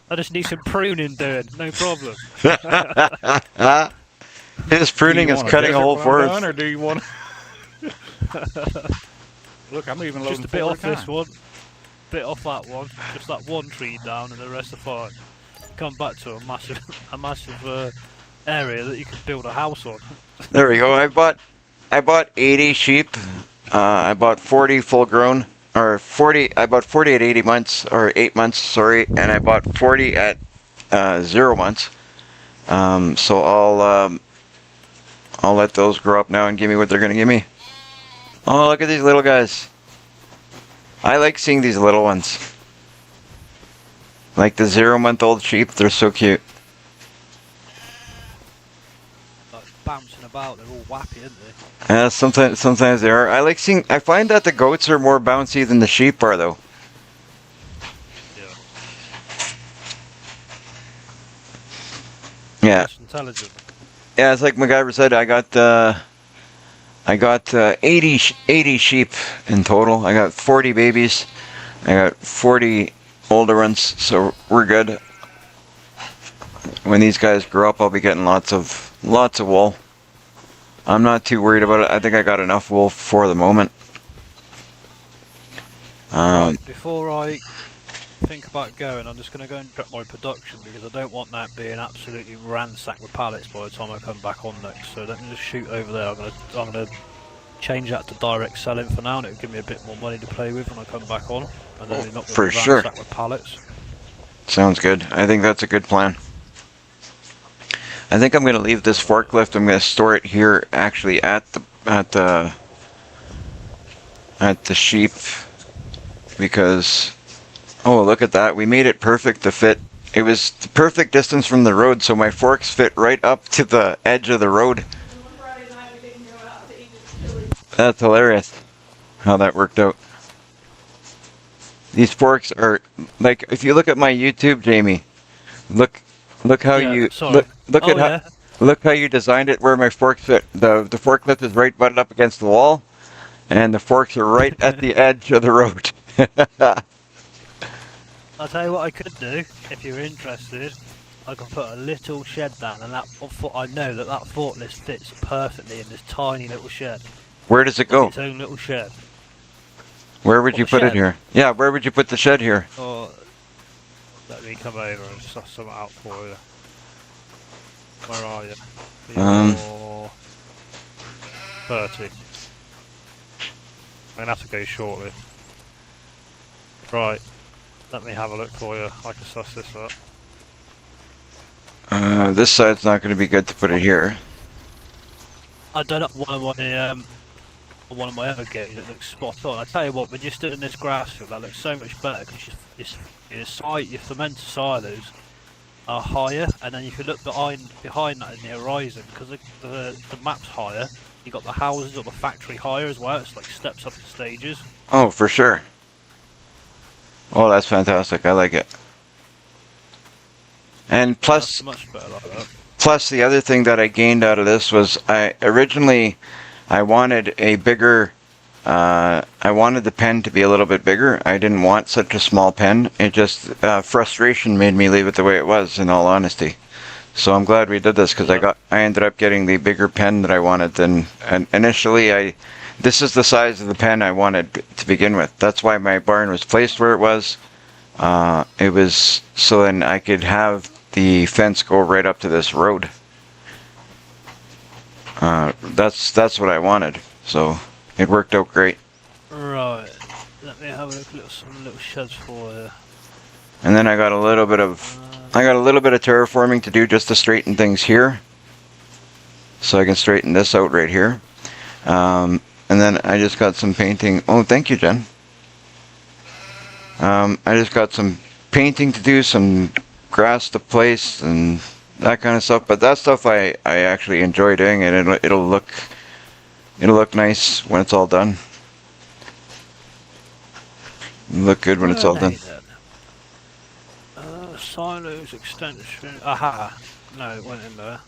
I just need some pruning doing. No problem. His pruning Do you is want cutting a desert whole when I'm forest. done, or do you want? Look, I'm even loading Just a bit 4 off at a this time. one, bit off that one, just that one tree down, and the rest are fine. Come back to a massive area that you can build a house on. There we go. I bought 80 sheep. I bought 40 full grown, or 40. I bought 40 at 80 months or 8 months. Sorry, and I bought 40 at 0 months. So I'll let those grow up now and give me what they're gonna give me. Oh, look at these little guys. I like seeing these little ones. Like the 0-month-old sheep. They're so cute. Like bouncing about, they're all wappy, aren't they? Sometimes they are. I find that the goats are more bouncy than the sheep are, though. Yeah. That's intelligent. Yeah, it's like MacGyver said. I got 80 sheep in total. I got 40 babies. I got 40 older ones, so we're good. When these guys grow up, I'll be getting lots of wool. I'm not too worried about it. I think I got enough wool for the moment. Right, before I think about going, I'm just going to go and drop my production because I don't want that being absolutely ransacked with pallets by the time I come back on next. So let me just shoot over there. I'm gonna change that to direct selling for now, and it'll give me a bit more money to play with when I come back on. And then not for be sure. ransacked with pallets. Sounds good. I think that's a good plan. I think I'm going to leave this forklift. I'm going to store it here, actually, at the sheep, because oh, look at that. We made it perfect to fit it was the perfect distance from the road, so my forks fit right up to the edge of the road. That's hilarious how that worked out. These forks are like, if you look at my YouTube, Jamie, look how Yeah, you sorry. look Oh, at how yeah. look how you designed it where my forks fit. The forklift is right butted up against the wall, and the forks are right at the edge of the road. I'll tell you what I could do, if you're interested. I could put a little shed down, and I know that forklift fits perfectly in this tiny little shed. Where does it It's go? its own little shed. Where would What, you the put it shed? here? Yeah, where would you put the shed here? Or let me come over and suss something out for you. Where are you? You're 30. I'm gonna have to go shortly. Right. Let me have a look for you. I can suss this up. This side's not going to be good to put it here. I done up one of my other games that looks spot on. I tell you what, when you're stood in this grass field, that looks so much better because your fermenter silos are higher, and then if you look behind that in the horizon, because the map's higher, you got the houses or the factory higher as well. It's like steps up in stages. Oh, for sure. Oh, that's fantastic. I like it. And That's plus, much better like that. plus the other thing that I gained out of this was I wanted a bigger, I wanted the pen to be a little bit bigger. I didn't want such a small pen. It just, frustration made me leave it the way it was, in all honesty. So I'm glad we did this because I ended up getting the bigger pen that I wanted. And initially this is the size of the pen I wanted to begin with. That's why my barn was placed where it was. It was so then I could have the fence go right up to this road. That's what I wanted. So it worked out great. Right. Let me have a look at some little sheds for you. And then I got a little bit of terraforming to do just to straighten things here. So I can straighten this out right here. And then I just got some painting. Oh, thank you, Jen. I just got some painting to do, some grass to place, and that kind of stuff. But that stuff I actually enjoy doing, and it'll look nice when it's all done. It'll look good when it's all done. Silos extension. Aha. No, it went in there.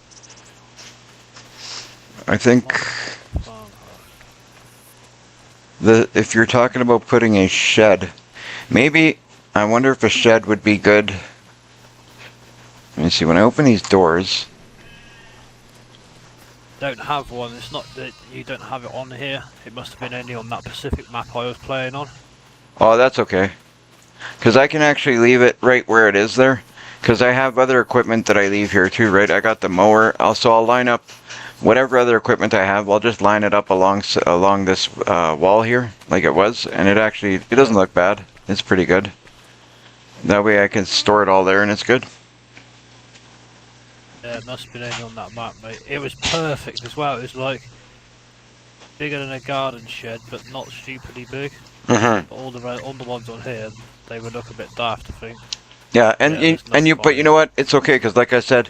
I think if you're talking about putting a shed, maybe I wonder if a shed would be good. Let me see, when I open these doors, Don't have one. It's not that you don't have it on here. It must have been only on that Pacific map I was playing on. oh, that's okay. Because I can actually leave it right where it is there. Because I have other equipment that I leave here too, right? I got the mower. Also, I'll line up whatever other equipment I have. I'll just line it up along this wall here, like it was. And it doesn't look bad. It's pretty good. That way I can store it all there and it's good. Yeah, it must have been only on that map, mate. It was perfect as well. It was like bigger than a garden shed, but not stupidly big. Mm-hmm. All the ones on here, they would look a bit daft, I think. Yeah, Yeah, there's nothing but you know what? It's okay because, like I said,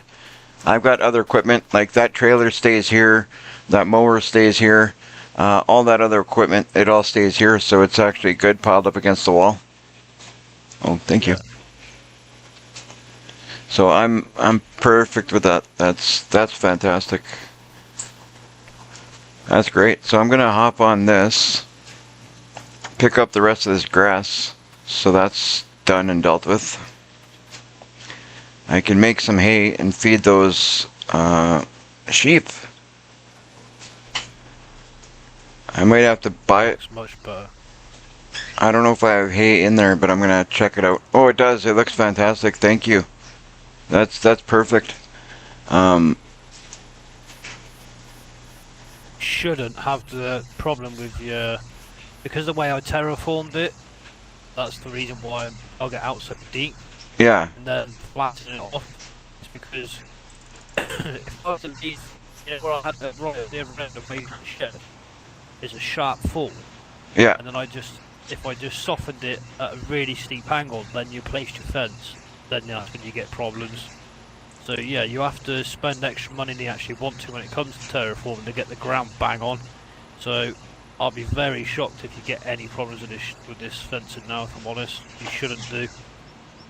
I've got other equipment. Like that trailer stays here, that mower stays here, all that other equipment, it all stays here. So it's actually good piled up against the wall. Oh, thank you. So I'm perfect with that. That's fantastic. That's great. So I'm gonna hop on this, pick up the rest of this grass. So that's done and dealt with. I can make some hay and feed those sheep. I might have to buy it. Looks much better. I don't know if I have hay in there, but I'm gonna check it out. Oh, it does. It looks fantastic. Thank you. That's perfect. Shouldn't have the problem with your, because the way I terraformed it, that's the reason why I'll get out so deep Yeah. and then flatten it off. It's because if I was to leave, where I had the right at the other end of my shed is a sharp fall, Yeah. and then if I just softened it at a really steep angle, then you placed your fence, then that's when you get problems. So yeah, you have to spend extra money than you actually want to when it comes to terraforming to get the ground bang on. So I'll be very shocked if you get any problems with this fencing now, if I'm honest. You shouldn't do.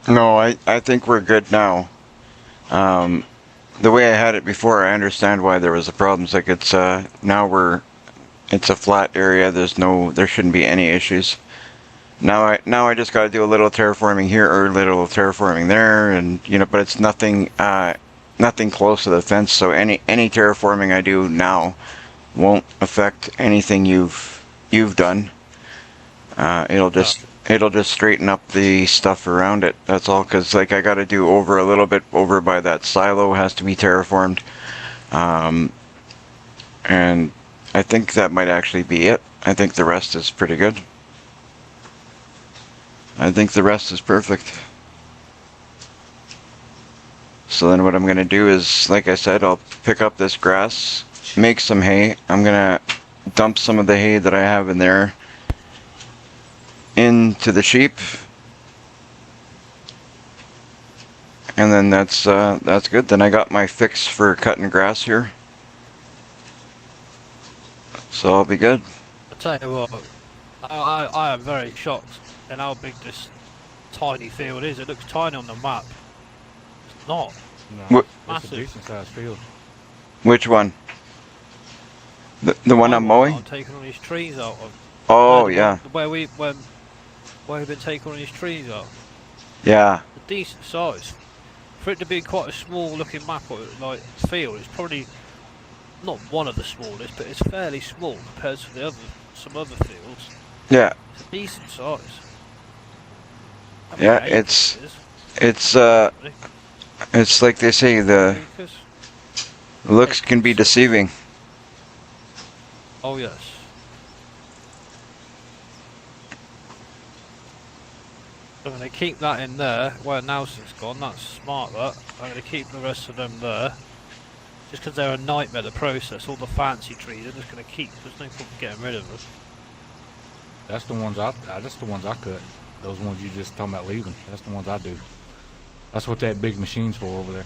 No, I think we're good now. The way I had it before, I understand why there was the problems. Like it's now it's a flat area. There shouldn't be any issues. Now I just got to do a little terraforming here or a little terraforming there, and but it's nothing close to the fence. So any terraforming I do now won't affect anything you've done. It'll just straighten up the stuff around it. That's all. Because like I got to do a little bit over by that silo has to be terraformed, and I think that might actually be it. I think the rest is pretty good. I think the rest is perfect. So then what I'm going to do is, like I said, I'll pick up this grass, make some hay. I'm going to dump some of the hay that I have in there into the sheep. And then that's good. Then I got my fix for cutting grass here. So I'll be good. I'll tell you what, I am very shocked at how big this tiny field is. It looks tiny on the map. It's not. No, What- it's a Massive. decent sized field. Which one? The one I'm mowing? I'm taking all these trees out of. Oh, No, yeah. Where we've been taking all these trees out. Yeah. A decent size. For it to be quite a small looking map or like field, it's probably not one of the smallest, but it's fairly small compared to some other fields. Yeah. It's a decent size. Yeah, How many it's- acres It's like they say, the acres? looks can be deceiving. Oh yes. I'm going to keep that in there where Nelson's gone. That's smart. That I'm going to keep the rest of them there. Just because they're a nightmare to process. All the fancy trees, I'm just going to keep. There's no point getting rid of them. That's the ones I cut. Those ones you just talking about leaving. That's the ones I do. That's what that big machine's for over there.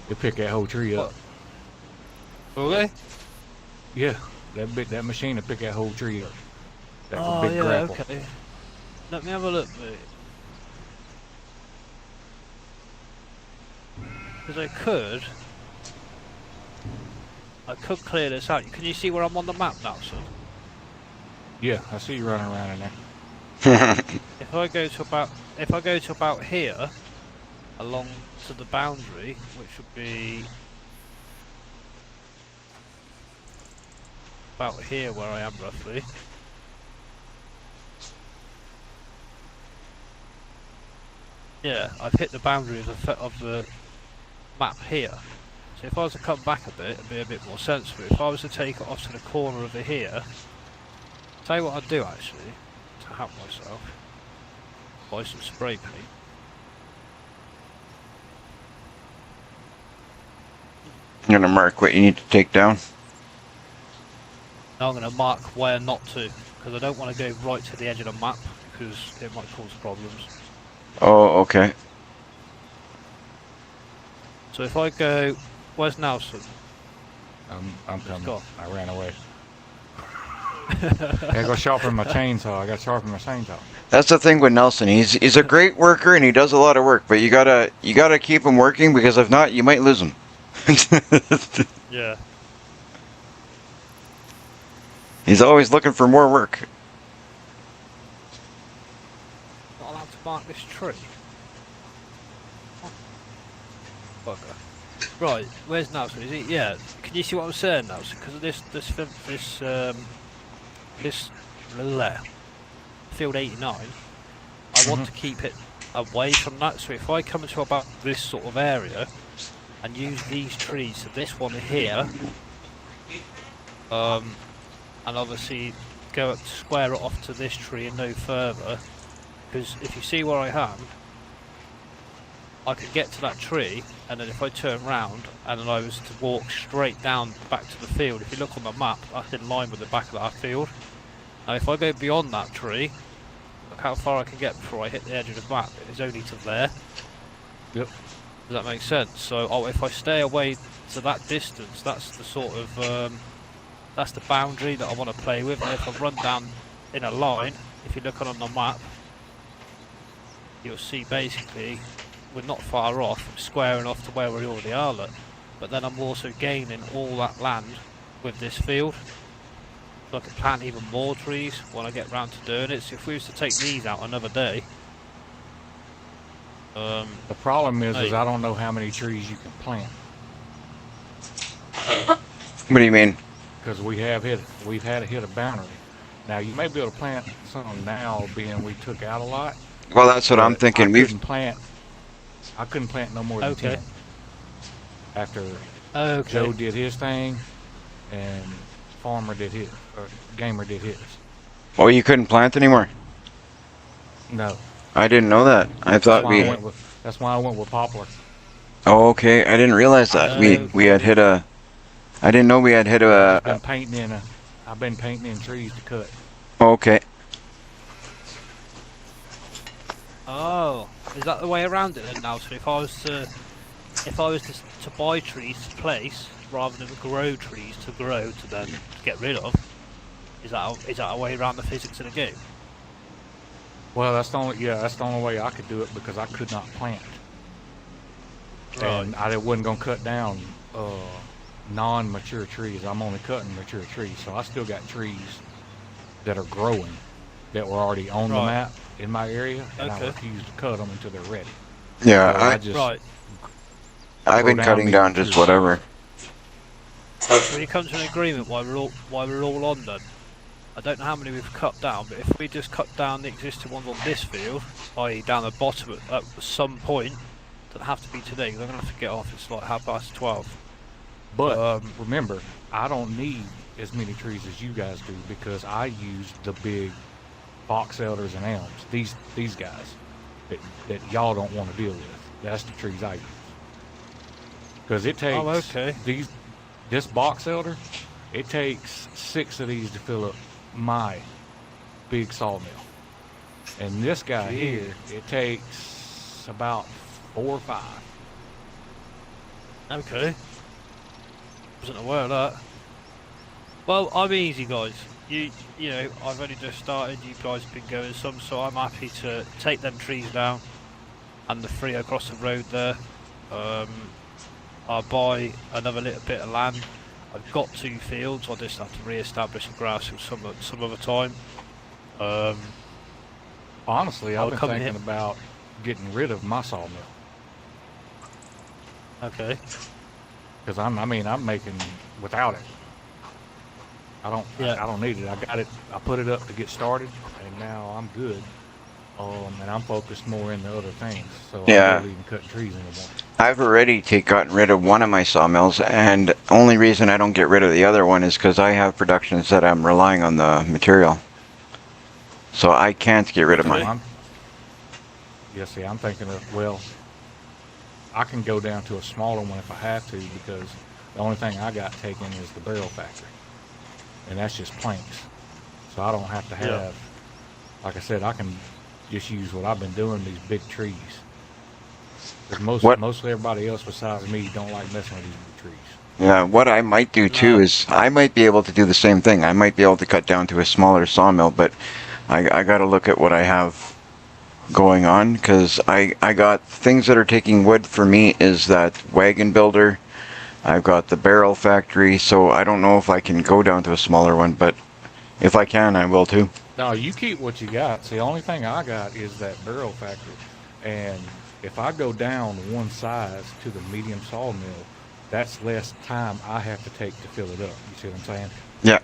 They pick that whole tree up. Will they? Yeah, that machine will pick that whole tree up. That's Oh a big yeah. grapple. Okay. Let me have a look, mate. Because I could clear this out. Can you see where I'm on the map now, son? Yeah, I see you running around in there. If I go to about here, along to the boundary, which would be about here where I am roughly. Yeah, I've hit the boundary of the map here. So if I was to come back a bit, it'd be a bit more sensible. If I was to take it off to the corner over here, tell you what I'd do actually, to help myself, buy some spray paint. I'm gonna mark what you need to take down. Now I'm going to mark where not to, because I don't want to go right to the edge of the map, because it might cause problems. Oh, okay. So if I go, where's Nelson? I'm coming. go. I ran away. I gotta go sharpen my chainsaw. I gotta sharpen my chainsaw. That's the thing with Nelson. He's a great worker and he does a lot of work, but you gotta keep him working, because if not, you might lose him. Yeah. He's always looking for more work. Not allowed to mark this tree. Oh, bugger. Right, where's Nelson? Is he? Yeah. Can you see what I'm saying, Nelson? Because of this field 89, I want to keep it away from that. So if I come into about this sort of area and use these trees, so this one here, and obviously go up, square it off to this tree and no further, because if you see where I am, I could get to that tree, and then if I turn round and then I was to walk straight down back to the field, if you look on the map, that's in line with the back of that field. Now if I go beyond that tree, Look how far I can get before I hit the edge of the map. It's only to there. Yep. Does that make sense? So if I stay away to that distance, that's the sort of that's the boundary that I want to play with. And if I run down in a line, if you're looking on the map, you'll see basically we're not far off, squaring off to where we already are. Look. But then I'm also gaining all that land with this field. So I can plant even more trees when I get round to doing it. So if we was to take these out another day, The problem is I don't know how many trees you can plant. What do you mean? Because we've had to hit a boundary. Now you may be able to plant some now, being we took out a lot. Well, that's what I'm but thinking. I couldn't plant no more than 10. After okay. Joe did his thing, and Farmer did his, or Gamer did his. Oh, you couldn't plant anymore? No. I didn't know that. I thought That's why I went with poplar. Oh, okay. I didn't realize that. We had hit a. I didn't know we had hit a. I've been painting in trees to cut. Okay. Oh, is that the way around it then now? So if I was to buy trees to place rather than grow trees to grow to then get rid of, is that a way around the physics of the game? Well, that's the only way I could do it, because I could not plant. Right. And I wasn't gonna cut down non-mature trees. I'm only cutting mature trees, so I still got trees that are growing that were already on the map in my area, and I refuse to cut them until they're ready. Yeah, So I've been cutting down just whatever. So you come to an agreement why we're all on then. I don't know how many we've cut down, but if we just cut down the existing ones on this field, i.e. down the bottom at some point, doesn't have to be today, because I'm going to have to get off, it's like 12:30. But remember, I don't need as many trees as you guys do, because I use the big box elders and elms. These guys that y'all don't want to deal with. That's the trees I use. Because it takes this box elder, it takes 6 of these to fill up my big sawmill. And this guy here, it takes about 4 or 5. Okay. Wasn't aware of that. Well, I'm easy, guys. You know, I've only just started. You guys have been going some, so I'm happy to take them trees down and the 3 across the road there. I'll buy another little bit of land. I've got 2 fields. I'll just have to re-establish the grass some other time. Honestly, I've been thinking about getting rid of my sawmill. Okay. Because I'm making without it. I don't need it. I got it. I put it up to get started, and now I'm good. And I'm focused more into other things. So Yeah. I'm not even cutting trees anymore. I've already gotten rid of one of my sawmills, and only reason I don't get rid of the other one is because I have productions that I'm relying on the material. So I can't get rid of mine. I'm thinking of, well, I can go down to a smaller one if I have to, because the only thing I got taken is the barrel factory. And that's just planks. So I don't have to have, like I said, I can just use what I've been doing, these big trees. Because mostly everybody else besides me don't like messing with these big trees. Yeah, what I might do too is I might be able to do the same thing. I might be able to cut down to a smaller sawmill, but I got to look at what I have going on, because I got things that are taking wood for me is that wagon builder. I've got the barrel factory, so I don't know if I can go down to a smaller one, but if I can, I will too. No, you keep what you got. See, the only thing I got is that barrel factory. And if I go down one size to the medium sawmill, that's less time I have to take to fill it up. You see what I'm saying? Yeah.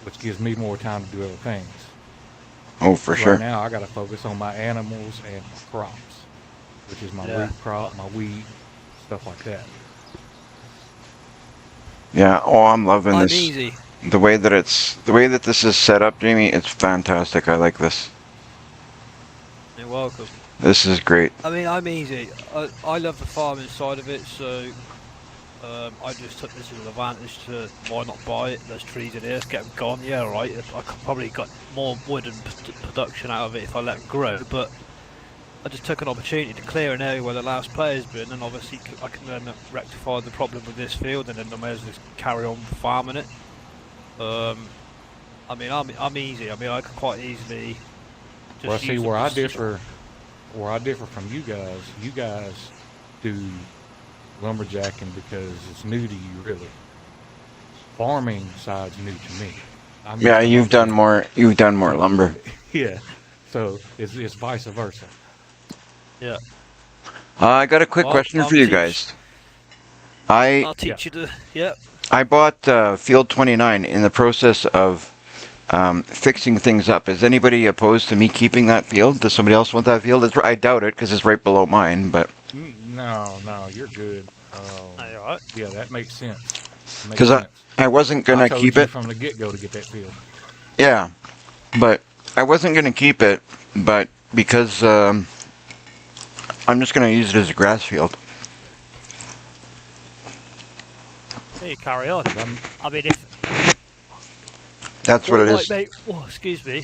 Which gives me more time to do other things. Oh, for sure. Right now, I got to focus on my animals and my crops, which is my root crop, my weed, stuff like that. Yeah. Oh, I'm loving this. Easy. The way that this is set up, Jamie, it's fantastic. I like this. You're welcome. This is great. I mean, I'm easy. I love the farming side of it, so I just took this as an advantage to why not buy it. There's trees in here, let's get them gone. Yeah, right. I could probably got more wood and production out of it if I let them grow, but I just took an opportunity to clear an area where the last player's been, and obviously I can then rectify the problem with this field, and then I may as well just carry on farming it. I mean, I'm easy. I mean, I could quite easily. Just Well, see, use where them I to- differ from you guys do lumberjacking because it's new to you, really. Farming side's new to me. I'm Yeah, used to you've done lumber- more. You've done more lumber. Yeah, so it's vice versa. Yeah. I got a quick Well, question I'll for you teach- guys. I I'll teach you to. Yeah. I bought Field 29 in the process of fixing things up. Is anybody opposed to me keeping that field? Does somebody else want that field? I doubt it because it's right below mine. But No, you're good. Are you alright? Yeah, that makes sense. Makes because sense. I wasn't I gonna told keep you it. from the get-go to get that field. Yeah, but I wasn't gonna keep it. But because I'm just gonna use it as a grass field. Yeah, you carry on. I'm- I mean, if That's what it might is. make, oh, excuse me.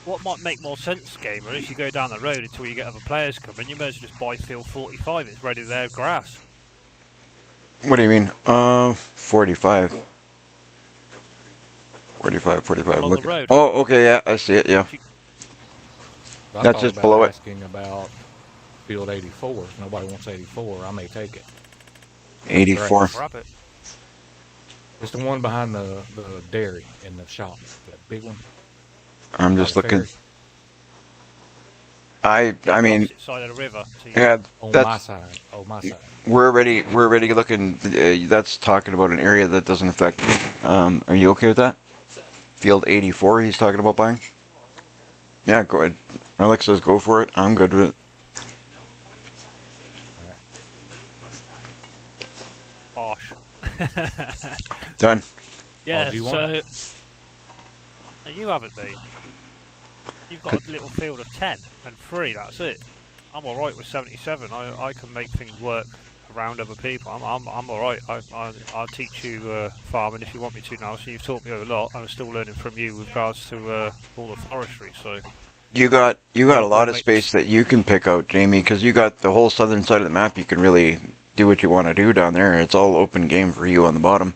What might make more sense, gamer, is you go down the road until you get other players coming. You may as well just buy field 45. It's ready there, grass. What do you mean? 45. 45. On Look. the road. Oh, okay. Yeah, I see it. Yeah. I That's thought just about below it. asking about field 84. If nobody wants 84, I may take it. 84. Grab it. It's the one behind the dairy in the shop, that big one. I'm by just the looking. ferry. I mean, Opposite side of the river. So you yeah. On my That's side. Oh, my side. we're already looking. That's talking about an area that doesn't affect me. Are you okay with that? Field 84. He's talking about buying. Yeah, go ahead. Alex says go for it. I'm good with it. Bosh. Done. Yeah, do you so. want? No, you haven't been. You've got a little field of 10 and 3, that's it. I'm alright with 77. I can make things work around other people. I'm alright. I'll teach you farming if you want me to now. So you've taught me a lot. I'm still learning from you with regards to all the forestry. So You got a lot of space that you can pick out, Jamie, because you got the whole southern side of the map. You can really do what you want to do down there. It's all open game for you on the bottom.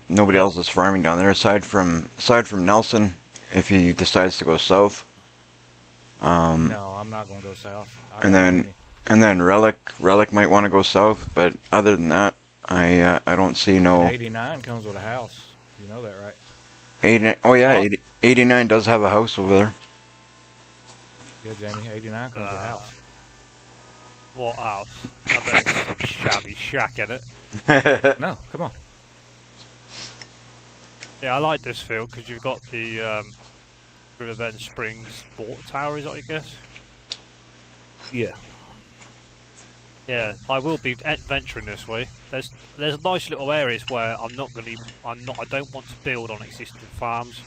Nobody else is farming down there aside from Nelson. If he decides to go south, No, I'm not going to go south. and then Relic might want to go south, but other than that, I don't see no 89 comes with a house. You know that, right? 89. Oh yeah, 89 does have a house over there. Yeah, Jamie, 89 comes with a house. what else? I bet it's some shabby shack in it. No, come on. Yeah, I like this field because you've got the Riverbend Springs water tower, is it, I guess? Yeah. Yeah, I will be venturing this way. There's nice little areas where I don't want to build on existing farms,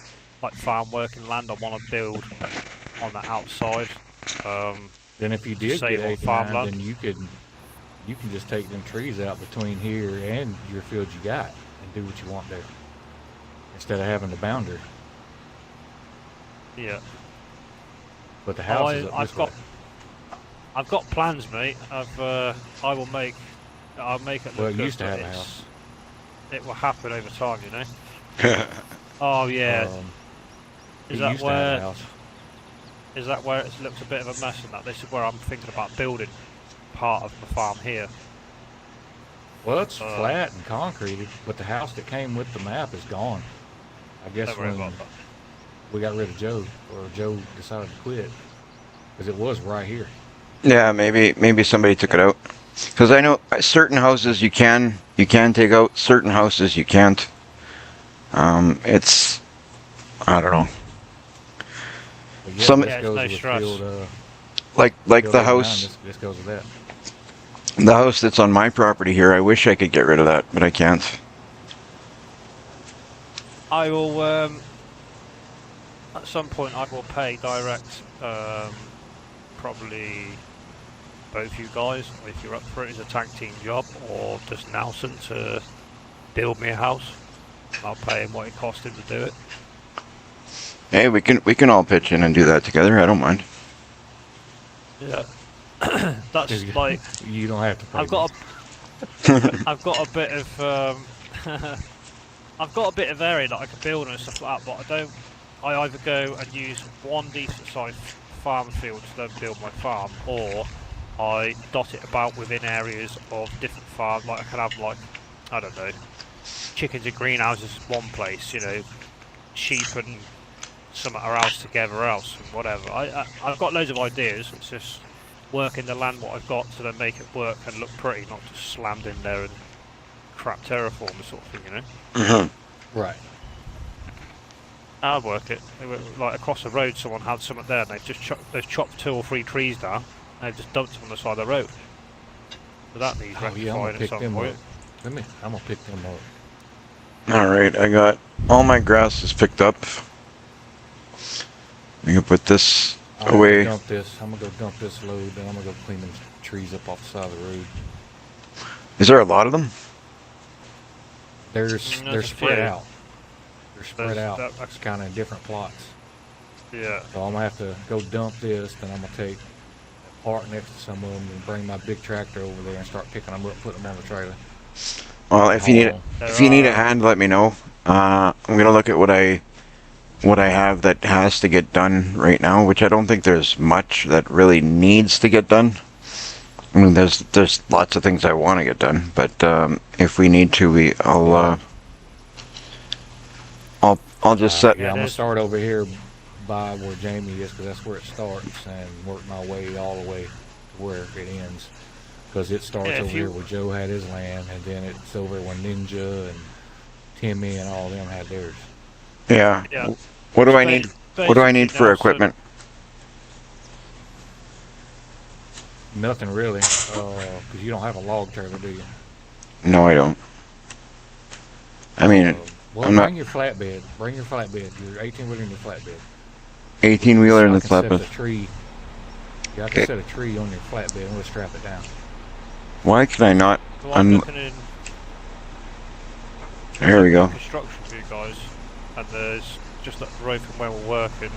like farm working land. I want to build on the outside. Then if you did Save get on 89, farmland. then you can just take them trees out between here and your field you got and do what you want there. Instead of having the boundary. Yeah. But the house is up I've this got way. I've got plans, mate. I'll make it look Well, it good, used to but have a it's- house. It will happen over time, you know. Oh yeah. It Is that used to have a where? house. Is that where it looks a bit of a mess and that? This is where I'm thinking about building part of the farm here. Well, it's Uh, flat and concreted, but the house that came with the map is gone. I guess Don't worry when about that. we got rid of Joe, or Joe decided to quit, because it was right here. Yeah, maybe somebody took it out. Because I know certain houses you can take out, certain houses you can't. It's I don't know. But yeah, Some- this Yeah, it's goes no with stress. field, Like field the 89, house This goes with that. the house that's on my property here. I wish I could get rid of that, but I can't. I will at some point I will pay direct probably both you guys, if you're up for it as a tag team job, or just Nelson to build me a house. I'll pay him what it cost him to do it. Hey, we can all pitch in and do that together. I don't mind. Yeah. That's like You don't have to pay I've got me. I've got a bit of I've got a bit of area that I can build and stuff like that, but I either go and use one decent sized farm field to then build my farm, or I dot it about within areas of different farms. Like I can have, like, I don't know, chickens and greenhouses in one place, you know, sheep and some other else together else, and whatever. I've got loads of ideas. It's just working the land what I've got to then make it work and look pretty, not just slammed in there and crap terraform sort of thing, you know. Right. I'll work it. Like across the road, someone had something there, and they've chopped 2 or 3 trees down, and they've just dumped them on the side of the road. So that needs Oh yeah, I'm gonna rectifying at pick some them up. point. I'm gonna pick them up. All right, I got all my grass is picked up. We can put this I'm gonna away. dump this. I'm gonna go dump this load, then I'm gonna go clean the trees up off the side of the road. Is there a lot of them? They're There's they're a spread few. out. They're spread out. That's Kind of in different plots. yeah. So I'm gonna have to go dump this, then I'm gonna take part next to some of them and bring my big tractor over there and start picking them up, putting them on the trailer. Well, if you need Oh, if you need a hand, let me know. I'm gonna look at what I have that has to get done right now, which I don't think there's much that really needs to get done. I mean, there's lots of things I want to get done, but if we need to, I'll just set. Yeah, I'm gonna there's- start over here by where Jamie is, because that's where it starts, and work my way all the way to where it ends. Because it starts Yeah, if over you- here where Joe had his land, and then it's over where Ninja and Timmy and all them had theirs. Yeah. Yeah. What do I need? What do I need for Basically, equipment? Nothing really, because you don't have a log trailer, do you? No, I don't. I mean, Well, I'm bring not- your flatbed. Bring your flatbed. Your 18-wheeler and your flatbed. 18-wheeler and I the can set flatbed. a tree. Yeah, I can set a tree on your flatbed and we'll strap it down. Why can I not? So I'm I'm. looking in Here we go. construction for you guys, and there's just up the road from where we're working,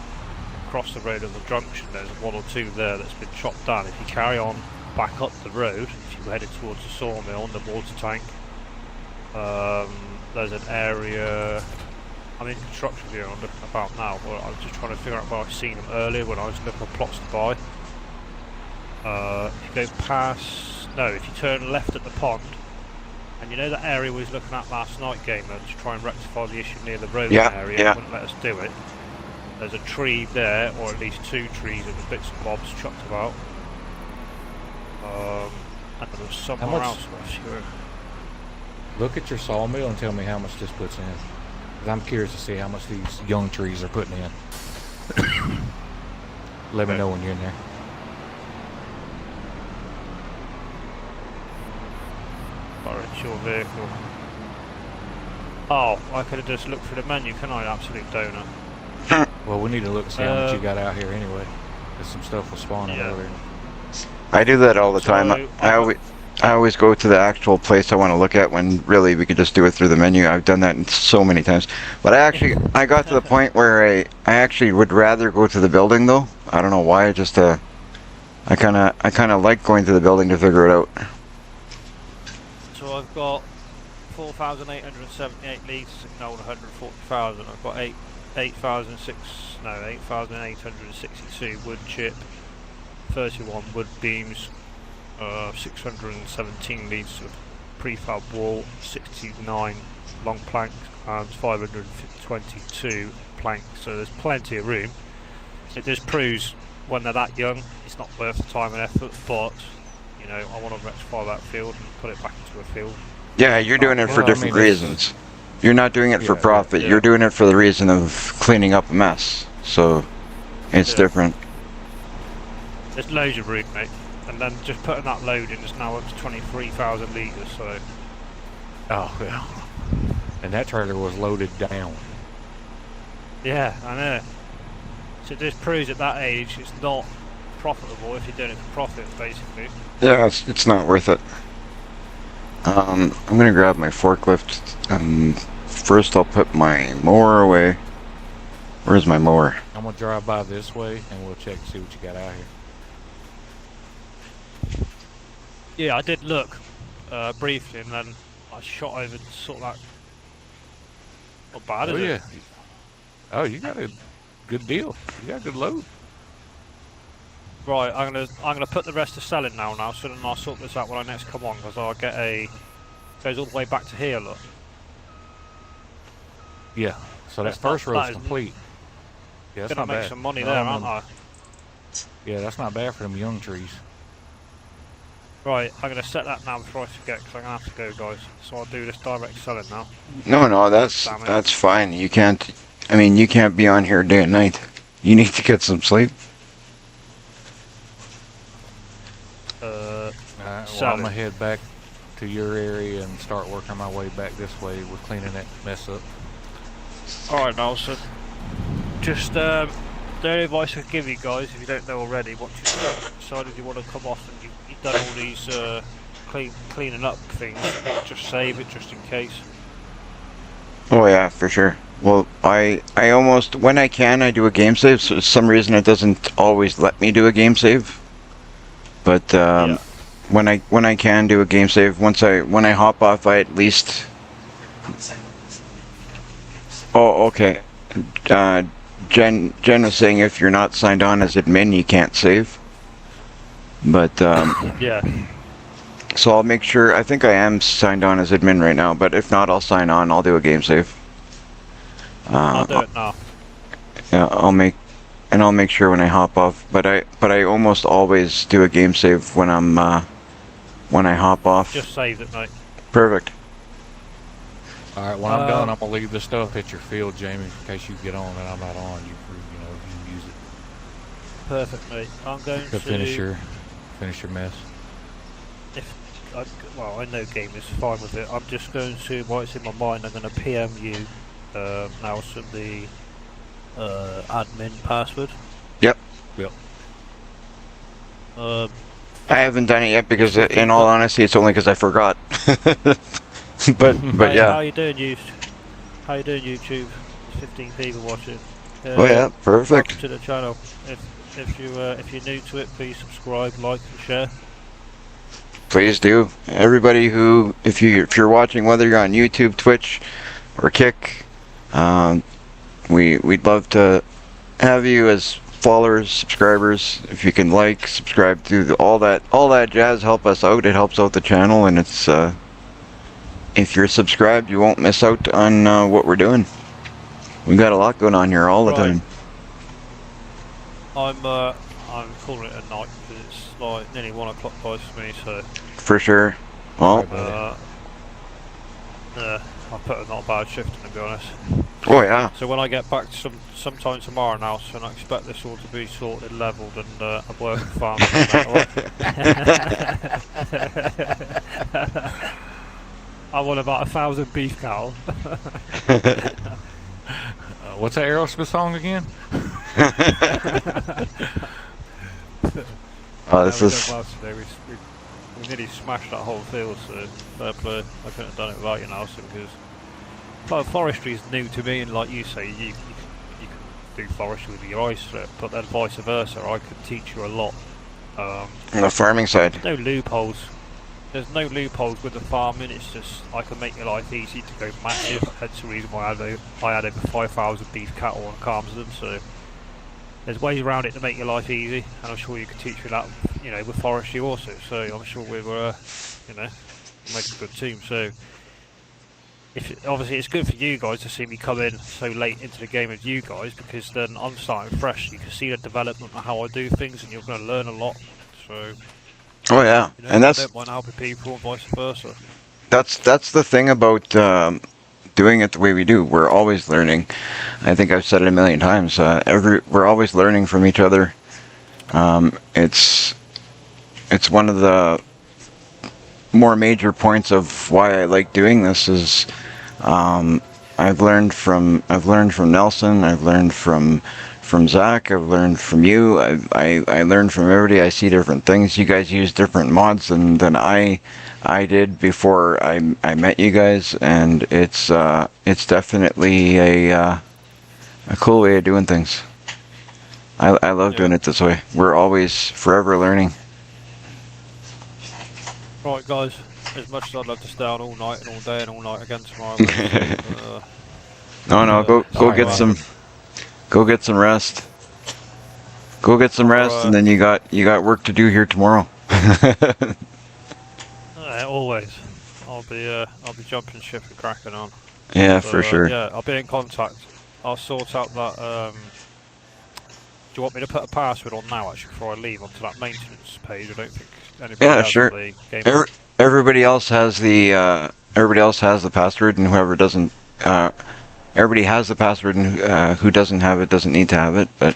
across the road at the junction, there's 1 or 2 there that's been chopped down. If you carry on back up the road, if you're headed towards the sawmill and the water tank, there's an area. I'm in construction here, I'm looking about now, but I was just trying to figure out where I've seen them earlier when I was looking at plots to buy. If you go past, no, if you turn left at the pond, and you know that area we was looking at last night, Gamer, to try and rectify the issue near the road Yeah, area, yeah. wouldn't let us do it. There's a tree there, or at least 2 trees and the bits and bobs chopped about. And there was somewhere much- else, I'm sure. Look at your sawmill and tell me how much this puts in. 'Cause I'm curious to see how much these young trees are putting in. Let me know when you're in there. Or it's your vehicle. Oh, I could have just looked through the menu, can I? Absolute donut. Well, we need to look and see how much you got out here anyway. There's some stuff was spawning Yeah. earlier. I do that all the time. So, I always go to the actual place I want to look at when really we could just do it through the menu. I've done that so many times. But I got to the point where I actually would rather go to the building though. I don't know why. Just I kind of like going to the building to figure it out. So I've got 4,878 litres, no, 140,000. I've got 8,862 wood chip, 31 wood beams, 617 litres of prefab wall, 69 long planks, and 522 planks. So there's plenty of room. It just proves when they're that young, it's not worth the time and effort, but you know, I want to rectify that field and put it back into a field. Yeah, you're doing it for Well, I different mean, it's- reasons. You're not doing it for Yeah, profit. yeah. You're doing it for the reason of cleaning up a mess. So it's Yeah. different. There's loads of room, mate. And then just putting that load in is now up to 23,000 litres, so Oh, well. And that trailer was loaded down. yeah, I know. So it just proves at that age it's not profitable if you're doing it for profit, basically. Yeah, it's not worth it. I'm gonna grab my forklift. First I'll put my mower away. Where's my mower? I'm gonna drive by this way and we'll check and see what you got out here. Yeah, I did look briefly, and then I shot over to sort that. Not bad, Oh is yeah. it? Oh, you got a good deal. You got a good load. Right, I'm gonna put the rest to selling now. So then I'll sort this out when I next come on, because I'll get a goes all the way back to here. Look. Yeah. So that That's not- first row's that is complete. Yeah, that's Gonna not make bad. some money No, there, no, aren't no. I? Yeah, that's not bad for them young trees. Right, I'm gonna set that now before I forget, because I'm gonna have to go, guys. So I'll do this direct selling now. No, Damn it. that's fine. You can't. I mean, you can't be on here day and night. You need to get some sleep. Well, I'm Selling. gonna head back to your area and start working my way back this way with cleaning that mess up. Alright, Nelson. Just, the only advice I can give you guys, if you don't know already, once you've decided you want to come off and you've done all these cleaning up things, just save it just in case. Oh yeah, for sure. Well, I almost, when I can, I do a game save. So for some reason it doesn't always let me do a game save. But Yeah. when I can do a game save, when I hop off, I at least. Oh, okay. Jen was saying if you're not signed on as admin, you can't save. But Yeah. so I'll make sure. I think I am signed on as admin right now, but if not, I'll sign on. I'll do a game save. I'll do it now. Yeah, I'll make sure when I hop off. But I almost always do a game save when when I hop off. Just saved it, mate. Perfect. All right, when I'm done, I'm gonna leave the stuff at your field, Jamie, in case you get on and I'm not on. You can use it Perfect, mate. I'm going to to finish your mess. well, I know game is fine with it. I'm just going to, while it's in my mind, I'm going to PM you, Nelson, the admin password. Yep. Um, I haven't done it yet because, in all honesty, it's only because I forgot. but How yeah. you doing, How you doing, YouTube? 15 people watching. Oh yeah, perfect. Welcome to the channel. If you're new to it, please subscribe, like, and share. Please do. Everybody who, if you're watching, whether you're on YouTube, Twitch, or Kick, we'd love to have you as followers, subscribers. If you can like, subscribe, do all that jazz, help us out. It helps out the channel, and it's if you're subscribed, you won't miss out on what we're doing. We got a lot going on here all the Right. time. I'm calling it a night because it's like nearly 1 o'clock for me, so For sure. Well, I'll put a not bad shift in, to be honest. oh yeah. So when I get back sometime tomorrow now, so I expect this all to be sorted, levelled, and a working farm. I want about 1,000 beef cattle. What's that Aerosmith song again? Oh, this we is. done well today. We nearly smashed that whole field, so fair play. I couldn't have done it without you, Nelson, because forestry is new to me, and like you say, you can do forestry with your eyes shut, but then vice versa. I could teach you a lot. On the farming side. No loopholes. There's no loopholes with the farming. It's just I can make your life easy to go massive. That's the reason why I had over 5,000 beef cattle on calms them. So there's ways around it to make your life easy, and I'm sure you could teach you that, with forestry also. So I'm sure we were, make a good team. So obviously it's good for you guys to see me come in so late into the game as you guys, because then I'm starting fresh. You can see the development of how I do things, and you're going to learn a lot. So. Oh yeah, and I don't mind helping people and vice versa. that's the thing about doing it the way we do. We're always learning. I think I've said it a million times. We're always learning from each other. It's one of the more major points of why I like doing this. Is I've learned from Nelson. I've learned from from Zach. I've learned from you. I learned from everybody. I see different things. You guys use different mods than I did before I met you guys, and it's definitely a cool way of doing things. I love doing it this way. We're always forever learning. Right, guys. As much as I'd love to stay on all night and all day and all night again tomorrow. No, go sorry, get man. some rest. Go get some rest, and then you got work to do here tomorrow. Always. I'll be jumping ship and cracking on. Yeah, So, for sure. Yeah, I'll be in contact. I'll sort out that. Do you want me to put a password on now, actually, before I leave onto that maintenance page? I don't think anybody Yeah, has sure. the game. Everybody else has the password, and whoever doesn't, everybody has the password, and who doesn't have it doesn't need to have it. But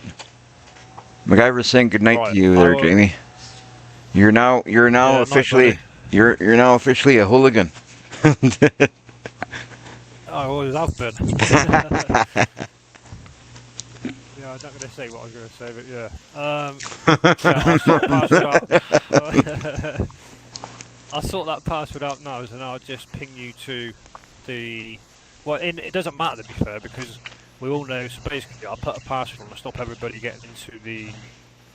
MacGyver's saying good night Right, to you I there, will- Jamie. You're now night, officially buddy. you're now officially a hooligan. I always have been. Yeah, I'm not going to say what I was going to say, but yeah. Yeah, I'll sort I'll sort that password out now, and I'll just ping you to the. Well, it doesn't matter, to be fair, because we all know. So basically, I'll put a password on to stop everybody getting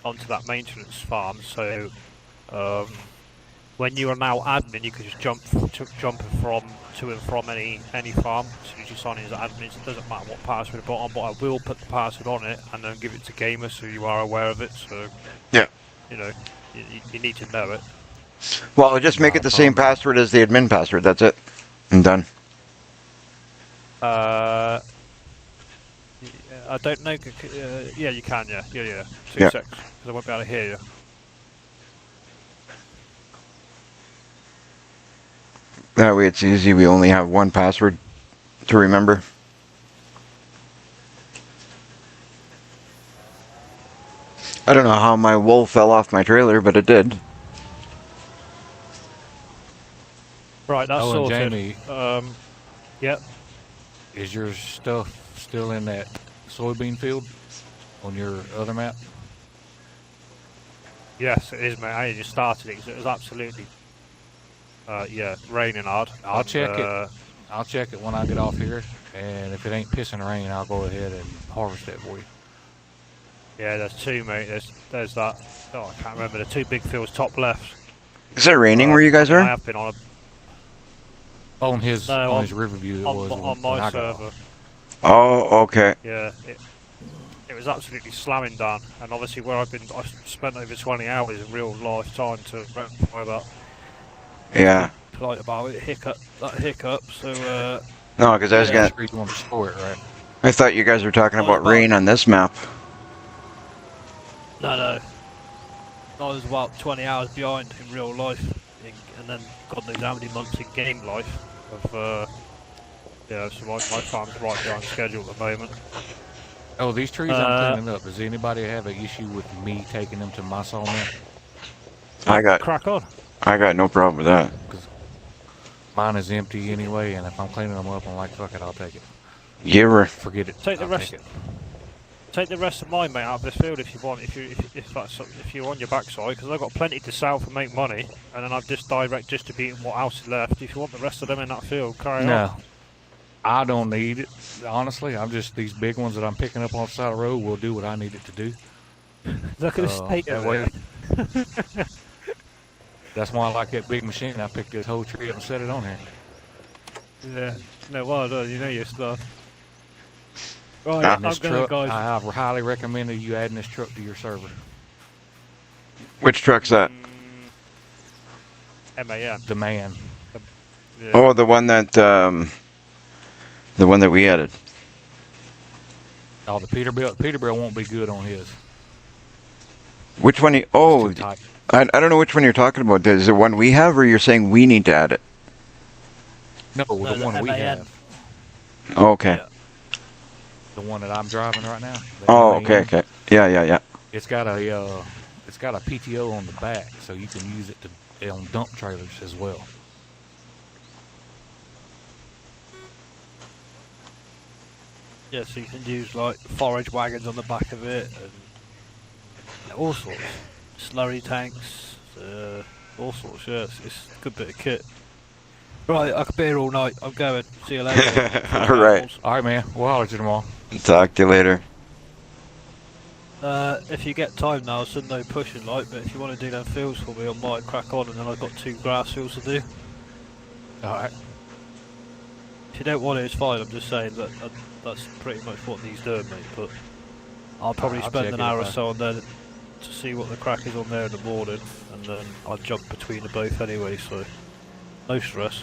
onto that maintenance farm. So when you are now admin, you can just jump to and from any farm. As soon as you sign in as admin, it doesn't matter what password I put on, but I will put the password on it and then give it to Gamer so you are aware of it. So Yeah. you know, you need to know it. Well, just make it the same password as the admin password. That's it. I'm done. I don't know. Yeah, you can. Yeah. 2 Yeah. secs, because I won't be able to hear you. That way it's easy. We only have one password to remember. I don't know how my wool fell off my trailer, but it did. Right, that's Oh, and sorted. Jamie, Yep. is your stuff still in that soybean field on your other map? Yes, it is, mate. I just started it 'cause it was absolutely, raining hard. I'll and, check it. I'll check it when I get off here, and if it ain't pissing rain, I'll go ahead and harvest it for you. Yeah, there's two, mate. There's that. Oh, I can't remember the two big fields top left. Is it raining where you guys I are? have been on On his No, on- Riverview, it on, was on when my I got off. server. Oh, okay. Yeah, it was absolutely slamming down, and obviously where I spent over 20 hours in real life time to rectify that. Yeah. Polite about it, hiccup. So No, because I was Yeah. gonna. You want to store it, right? I thought you guys were talking Oh, about but- rain on this map. no. I was about 20 hours behind in real life, and then God knows how many months in game life of. So my farm's right behind schedule at the moment. Oh, these trees I'm cleaning up. Does anybody have an issue with me taking them to my sawmill? I got Crack on. no problem with that. Mine is empty anyway, and if I'm cleaning them up, I'm like, fuck it, I'll take it. You were. Forget it. Take the I'll rest. take it. Take the rest of mine, mate, out of this field if you want. If you're on your backside, because I've got plenty to sell for make money, and then I've just direct distributing what else is left. If you want the rest of them in that field, carry on. No, I don't need it. Honestly, I'm just these big ones that I'm picking up off the side of the road will do what I need it to do. Look at the state that of way. it. That's why I like that big machine. I picked this whole tree up and set it on here. Yeah. No, well done. You know your stuff. Right, Ah. I'm This going, truck, guys. I have highly recommended you adding this truck to your server. Which truck's that? MAN. The man. Yeah. Oh, the one that we added. Oh, the Peterbilt. Peterbilt won't be good on his. Which one? It's Oh, too tight. I don't know which one you're talking about. Is it one we have, or you're saying we need to add it? No, the the one we MAN. have. Oh, okay. Yeah. The one that I'm driving right now. the Oh, MAN. okay. Yeah. It's got a PTO on the back, so you can use it on dump trailers as well. Yeah, so you can use like forage wagons on the back of it and all sorts. Slurry tanks, all sorts. Yeah, it's a good bit of kit. Right, I could be here all night. I'm going. See you later. All right. All right, man. We'll holler at you tomorrow. Talk to you later. If you get time now, so no pushing like, but if you want to do them fields for me, I might crack on, and then I've got 2 grass fields to do. All right. If you don't want it, it's fine. I'm just saying that that's pretty much what he's doing, mate. But I'll probably I'll spend check an it hour or if I- so on there to see what the crack is on there in the morning, and then I'll jump between the both anyway. So no stress.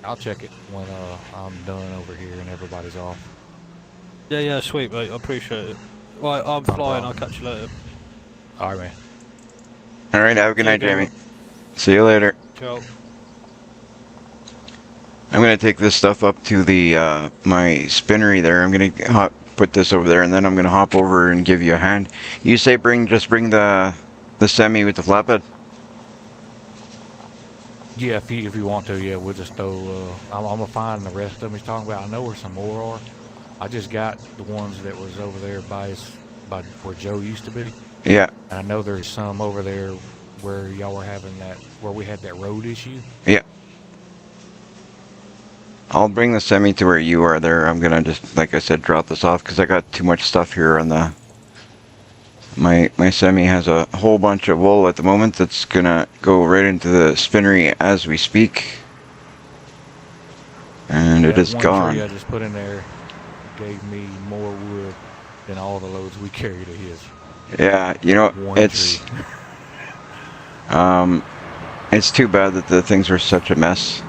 I'll check it when I'm done over here and everybody's off. Yeah, sweet, mate. I appreciate it. Right, I'm No flying. I'll problem. catch you later. All right, man. All right. Have a good night, Take care. Jamie. See you later. Ciao. I'm gonna take this stuff up to the my spinnery there. I'm gonna put this over there, and then I'm gonna hop over and give you a hand. You say just bring the semi with the flatbed. Yeah, if you want to, yeah, we'll just throw. I'm gonna find the rest of them he's talking about. I know where some more are. I just got the ones that was over there by where Joe used to be. Yeah, And I know there's some over there where y'all were having where we had that road issue. yeah. I'll bring the semi to where you are there. I'm gonna just, like I said, drop this off because I got too much stuff here on the. My semi has a whole bunch of wool at the moment that's gonna go right into the spinnery as we speak. And it That is one gone. tree I just put in there gave me more wood than all the loads we carried of his. Yeah, you know, One it's tree. it's too bad that the things are such a mess.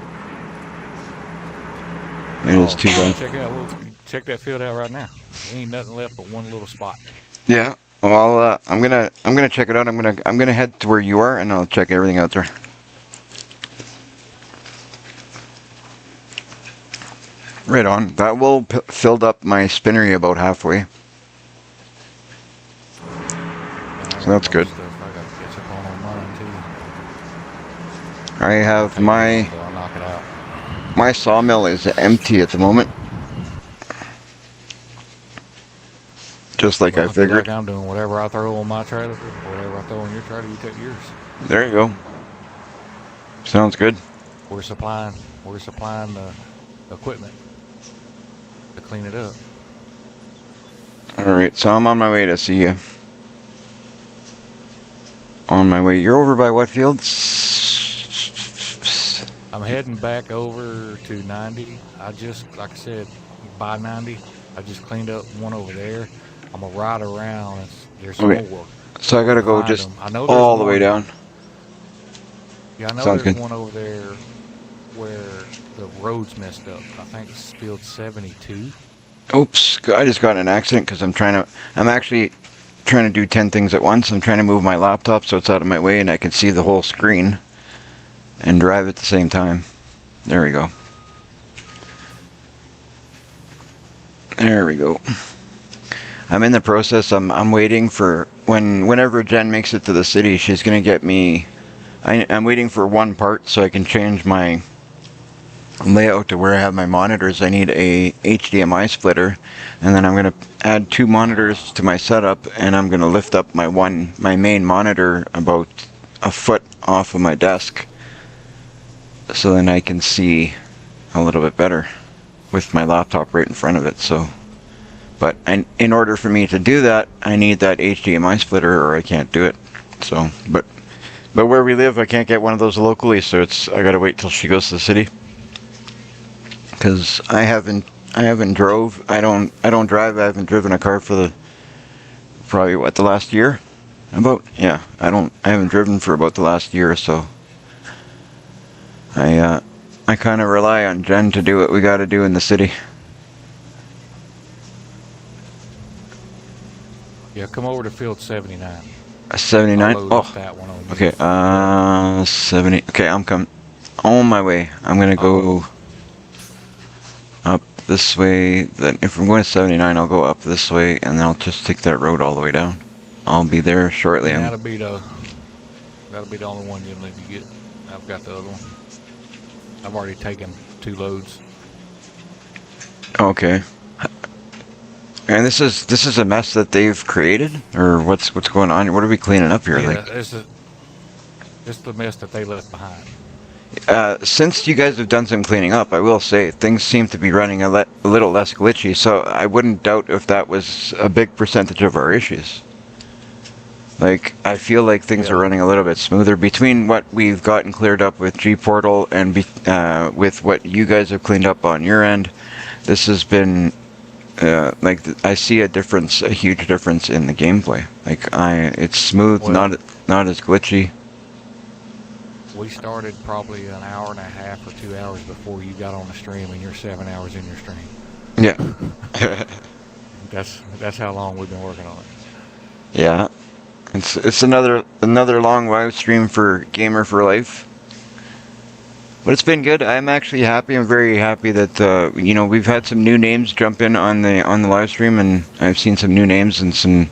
It is too bad. Check that field out right now. There ain't nothing left but one little spot. Yeah. Well, I'm gonna check it out. I'm gonna head to where you are, and I'll check everything out there. Right on. That will filled up my spinnery about halfway. So that's good. Stuff I gotta catch up on mine too. I have my I'll knock it out. my sawmill is empty at the moment. Just like I Well, feel figured. like I'm doing whatever I throw on my trailer, whatever I throw on your trailer, you take yours. There you go. Sounds good. We're supplying the equipment to clean it up. All right, so I'm on my way to see you. On my way. You're over by what field? I'm heading back over to 90. I just, like I said, by 90, I just cleaned up one over there. I'm gonna ride around. There's some Okay. more. So I gotta go Find just 'em. I know there's all the way one- down. Yeah, I know Sounds there's good. one over there where the road's messed up. I think it's field 72. Oops, I just got in an accident because I'm actually trying to do 10 things at once. I'm trying to move my laptop so it's out of my way and I can see the whole screen and drive at the same time. There we go. There we go. I'm in the process. I'm waiting for whenever Jen makes it to the city, she's gonna get me. I'm waiting for one part so I can change my layout to where I have my monitors. I need a HDMI splitter, and then I'm gonna add 2 monitors to my setup, and I'm gonna lift up my main monitor about a foot off of my desk, so then I can see a little bit better with my laptop right in front of it. So, but in order for me to do that, I need that HDMI splitter, or I can't do it. So, but where we live, I can't get one of those locally, so I gotta wait till she goes to the city. Because I haven't drove. I don't drive. I haven't driven a car for probably the last year. I haven't driven for about the last year or so. I kind of rely on Jen to do what we got to do in the city. Yeah, come over to field 79. 79. I'll load Oh, up that one on you. okay. 70. Okay, I'm coming. On my way. I'm gonna go up this way. Then if I'm going to 79, I'll go up this way, and then I'll just take that road all the way down. I'll be there shortly. And that'll be the only one you'll need to get. I've got the other one. I've already taken 2 loads. Okay. And this is a mess that they've created, or what's going on? What are we cleaning up here? Yeah, Like, this is the mess that they left behind. since you guys have done some cleaning up, I will say things seem to be running a little less glitchy. So I wouldn't doubt if that was a big percentage of our issues. Like, I feel like things are running a little bit smoother between what we've gotten cleared up with G Portal and with what you guys have cleaned up on your end. This has been like I see a difference, a huge difference in the gameplay. Like it's smooth, Well, not as glitchy. we started probably an hour and a half or 2 hours before you got on the stream, and you're 7 hours in your stream. Yeah, That's how long we've been working on it. yeah. It's another long live stream for Gamer for Life. But it's been good. I'm actually happy. I'm very happy that we've had some new names jump in on the live stream, and I've seen some new names and some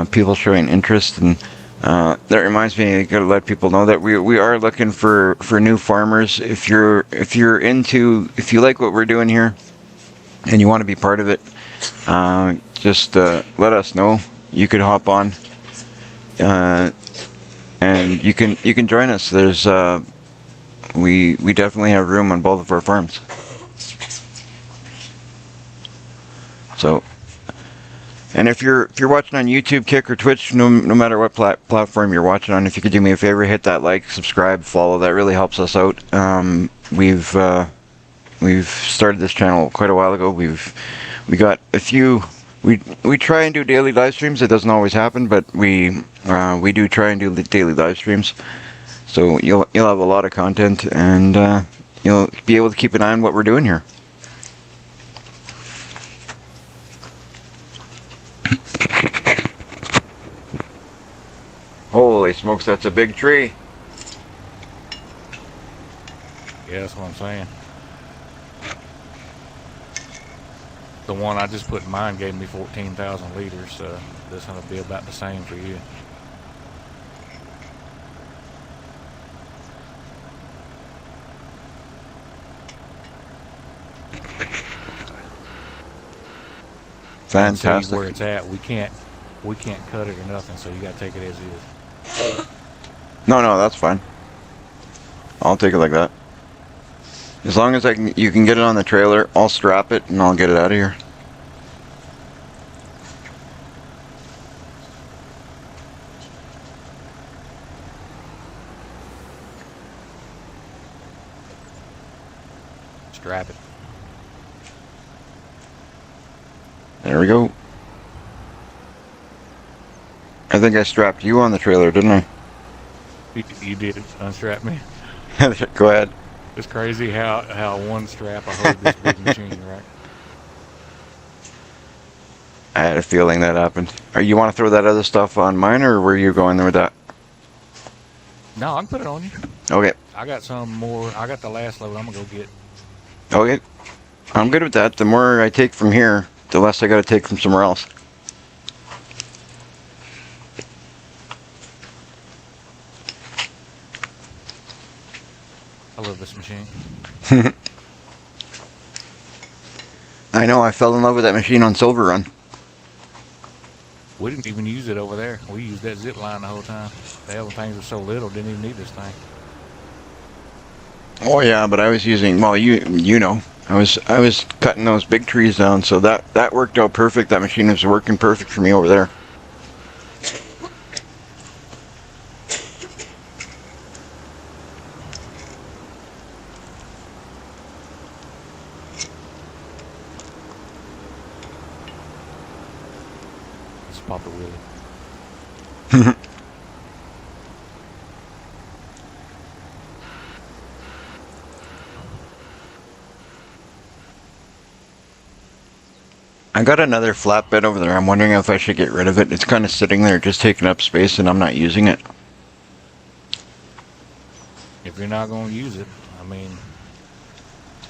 people showing interest. And that reminds me, I gotta let people know that we are looking for new farmers. If you like what we're doing here, and you want to be part of it, just let us know. You could hop on, and you can join us. There's we definitely have room on both of our farms. So, and if you're watching on YouTube, Kick, or Twitch, no matter what platform you're watching on, if you could do me a favor, hit that like, subscribe, follow. That really helps us out. We've started this channel quite a while ago. We got a few. We try and do daily live streams. It doesn't always happen, but we do try and do daily live streams. So you'll have a lot of content, and you'll be able to keep an eye on what we're doing here. Holy smokes, that's a big tree. Yeah, that's what I'm saying. The one I just put in mine gave me 14,000 liters, so this one will be about the same for you. Fantastic. See where it's at. We can't cut it or nothing, so you got to take it as is. No, that's fine. I'll take it like that. As long as you can get it on the trailer, I'll strap it and I'll get it out of here. Strap it. There we go. I think I strapped you on the trailer, didn't I? You did unstrap me. Go ahead. It's crazy how one strap I hold this big machine, right? I had a feeling that happened. You want to throw that other stuff on mine, or were you going there with that? No, I can put it on you. Okay. I got some more. I got the last load I'm going to go get. Okay. I'm good with that. The more I take from here, the less I got to take from somewhere else. I love this machine. I know, I fell in love with that machine on Silver Run. We didn't even use it over there. We used that zip line the whole time. The hell, things were so little, didn't even need this thing. Oh yeah, but I was using, well, you know, I was cutting those big trees down, so that worked out perfect. That machine was working perfect for me over there. Let's pop the wheelie. I got another flatbed over there. I'm wondering if I should get rid of it. It's kind of sitting there just taking up space and I'm not using it. If you're not going to use it, I mean,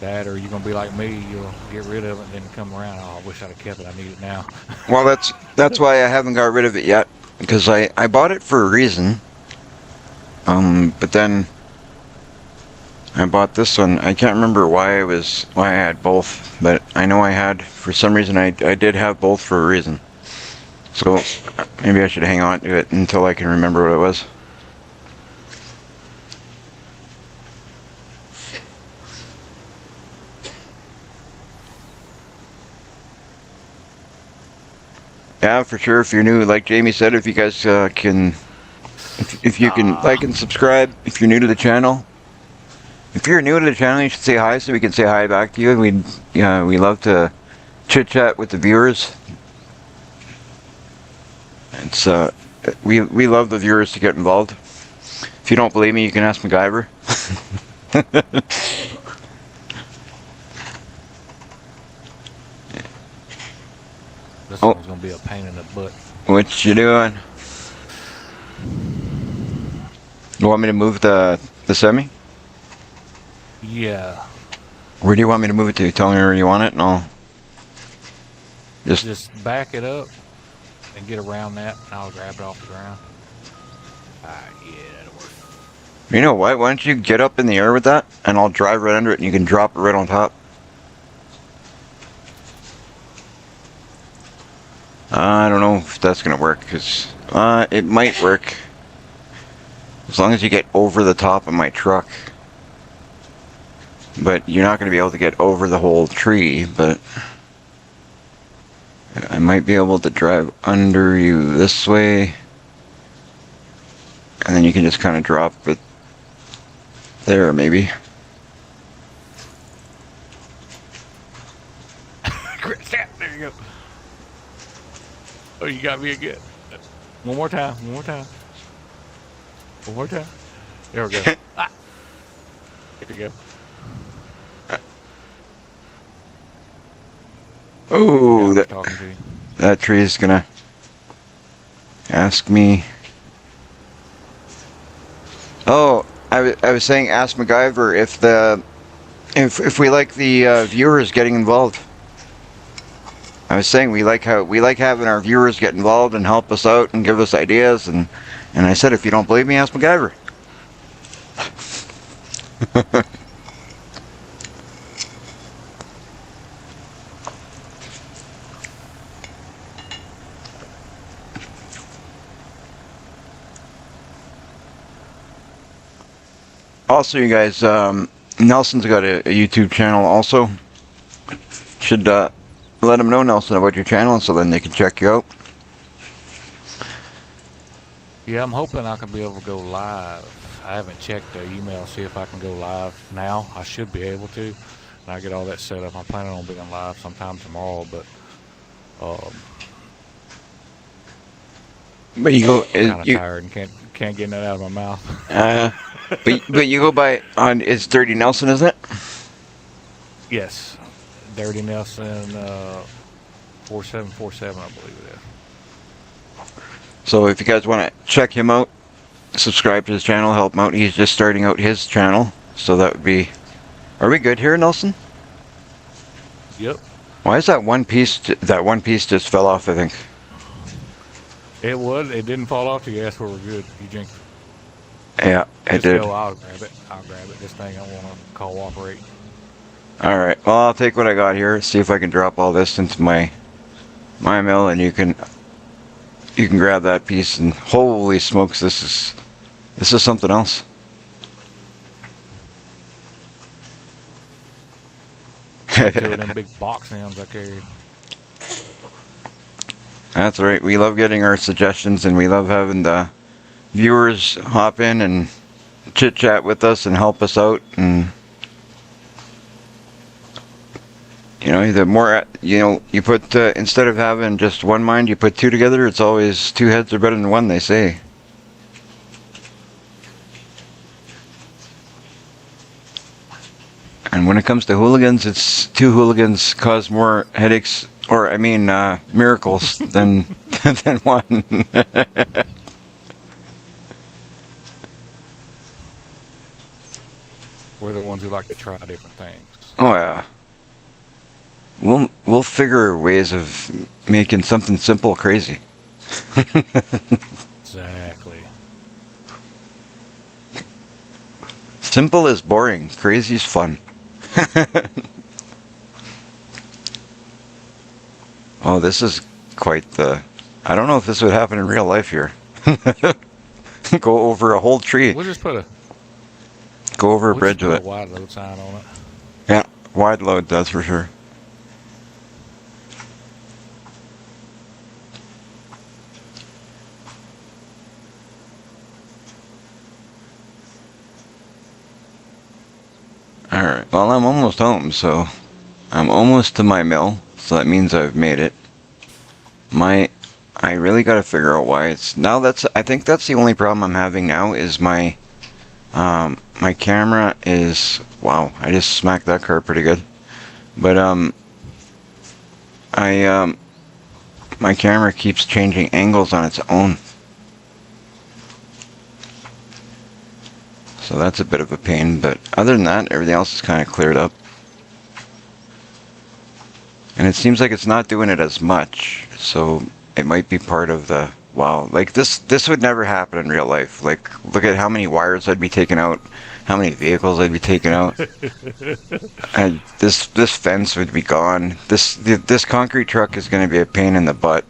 that or you're going to be like me, you'll get rid of it and then come around, oh, I wish I'd have kept it, I need it now. Well, that's why I haven't got rid of it yet, because I bought it for a reason. But then I bought this one. I can't remember why I had both, but I know I had, for some reason, I did have both for a reason. So maybe I should hang on to it until I can remember what it was. Yeah, for sure. If you're new, like Jamie said, if you guys can, if you can like and subscribe, if you're new to the channel. If you're new to the channel, you should say hi so we can say hi back to you. We love to chit chat with the viewers. It's we love the viewers to get involved. If you don't believe me, you can ask MacGyver. This Oh. one's gonna be a pain in the butt. What you doing? You want me to move the semi? Yeah, Where do you want me to move it to? Tell me where you want it, and I'll just back it up and get around that, and I'll grab it off the ground. Yeah, that'll work. You know what? Why don't you get up in the air with that, and I'll drive right under it, and you can drop it right on top. I don't know if that's gonna work, because it might work as long as you get over the top of my truck. But you're not gonna be able to get over the whole tree. But I might be able to drive under you this way, and then you can just kind of drop it there, maybe. There you go. Oh, you got me again. One more time. One more time. One more time. There we go. Ah. There we go. Oh, Yeah, I'm talking to you. that tree is gonna ask me. Oh, I was saying, ask MacGyver if we like the viewers getting involved. I was saying we like having our viewers get involved and help us out and give us ideas, and I said, if you don't believe me, ask MacGyver. Also, you guys, Nelson's got a YouTube channel also. Should let him know, Nelson, about your channel, so then they can check you out. Yeah, I'm hoping I can be able to go live. I haven't checked the email, see if I can go live now. I should be able to. And I get all that set up. I'm planning on being live sometime tomorrow, but But you go, kind of tired and can't get that out of my mouth. but you go by on it's Dirty Nelson, isn't it? Yes, Dirty Nelson 4747, I believe it is. So if you guys want to check him out, subscribe to his channel, help him out. He's just starting out his channel, so that would be. Are we good here, Nelson? Yep. Why is that one piece? That one piece just fell off, I think. It would. It didn't fall off till you asked where we're good. You jinxed it. Yeah, it Just did. go, I'll grab it. I'll grab it. This thing I want to cooperate. All right. Well, I'll take what I got here. See if I can drop all this into my mill, and you can grab that piece. And holy smokes, this is something else. Two of them big box hams I carried. That's right. We love getting our suggestions, and we love having the viewers hop in and chit chat with us and help us out. And you know, the more you put instead of having just one mind, you put two together. It's always two heads are better than one, they say. And when it comes to hooligans, it's two hooligans cause more headaches, or I mean, miracles than than one. We're the ones who like to try different things. Oh yeah. We'll figure ways of making something simple crazy. Exactly. Simple is boring. Crazy is fun. Oh, this is quite the... I don't know if this would happen in real life here. Go over a whole tree. We'll just put a Go over a we'll bridge just with put a it. wide load sign on it. Yeah, wide load, that's for sure. Alright, well, I'm almost home, so I'm almost to my mill, so that means I've made it. I really gotta figure out why it's... Now I think that's the only problem I'm having now is my camera is... Wow, I just smacked that car pretty good. But, my camera keeps changing angles on its own. So that's a bit of a pain, but other than that, everything else is kind of cleared up. And it seems like it's not doing it as much, so it might be part of the... Wow, like this would never happen in real life. Like, look at how many wires I'd be taking out, how many vehicles I'd be taking out. And this fence would be gone. This concrete truck is going to be a pain in the butt.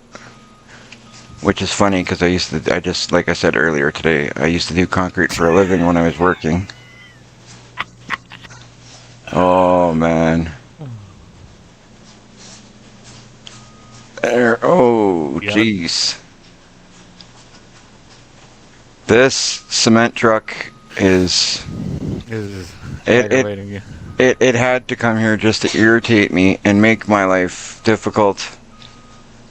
Which is funny because I just, like I said earlier today, I used to do concrete for a living when I was working. Oh, man. There, oh, Yeah. jeez. This cement truck is... Is It- aggravating you. It had to come here just to irritate me and make my life difficult.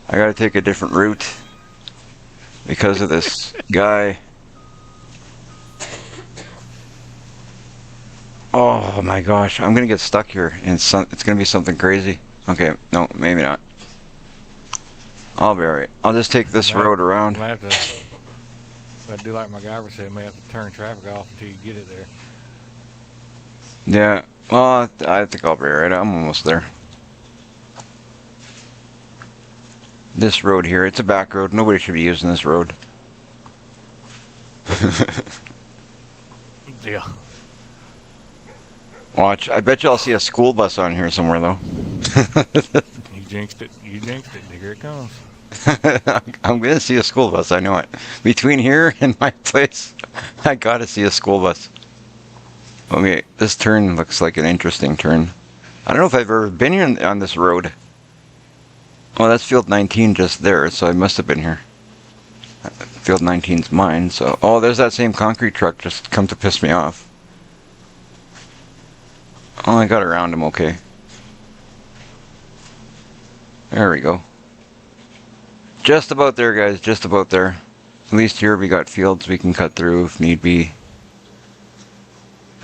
I gotta take a different route because of this guy. Oh my gosh, I'm gonna get stuck here and it's gonna be something crazy. Okay, no, maybe not. I'll be alright. I'll just take this road around. You might have to do like MacGyver said, may have to turn traffic off until you get it there. Yeah, well, I think I'll be alright. I'm almost there. This road here, it's a back road. Nobody should be using this road. Yeah. Watch. I bet you I'll see a school bus on here somewhere, though. You jinxed it. You jinxed it. Here it comes. I'm gonna see a school bus. I know it. Between here and my place, I gotta see a school bus. Okay, this turn looks like an interesting turn. I don't know if I've ever been here on this road. Oh, that's Field 19 just there, so I must have been here. Field 19's mine, so... Oh, there's that same concrete truck just come to piss me off. Oh, I got around him okay. There we go. Just about there, guys, just about there. At least here we got fields we can cut through if need be.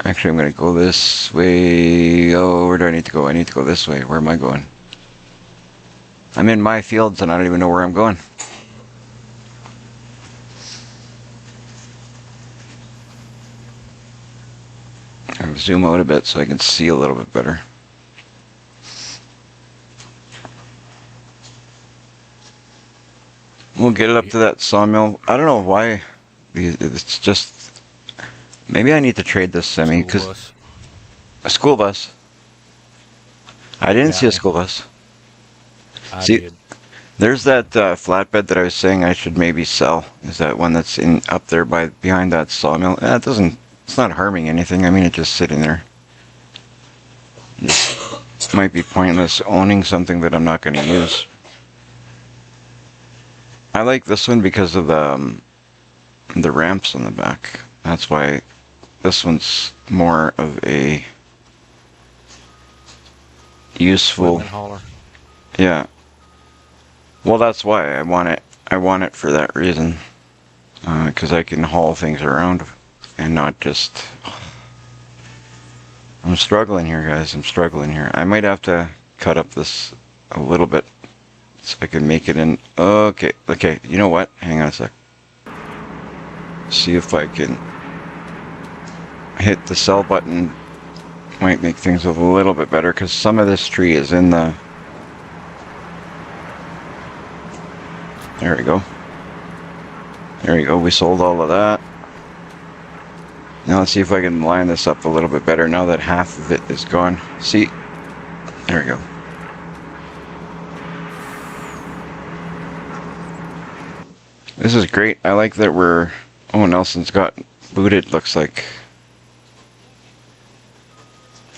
Actually, I'm gonna go this way. Oh, where do I need to go? I need to go this way. Where am I going? I'm in my fields and I don't even know where I'm going. I'll zoom out a bit so I can see a little bit better. We'll get it up to that sawmill. I don't know why. It's just... Maybe I need to trade this semi, School because... bus. A school bus. I didn't see a Yeah. school bus. I See- did. There's that flatbed that I was saying I should maybe sell. Is that one that's in up there behind that sawmill? It doesn't. It's not harming anything. I mean, it's just sitting there. It might be pointless owning something that I'm not going to use. I like this one because of the ramps on the back. That's why this one's more of a useful. Equipment hauler. Yeah. Well, that's why I want it. I want it for that reason, because I can haul things around and not just. I'm struggling here, guys. I'm struggling here. I might have to cut up this a little bit so I can make it in. Okay. Okay. You know what? Hang on a sec. See if I can hit the sell button. Might make things a little bit better because some of this tree is in the. There we go. There we go. We sold all of that. Now let's see if I can line this up a little bit better now that half of it is gone. See? There we go. This is great. I like that we're... Oh, Nelson's got booted, looks like.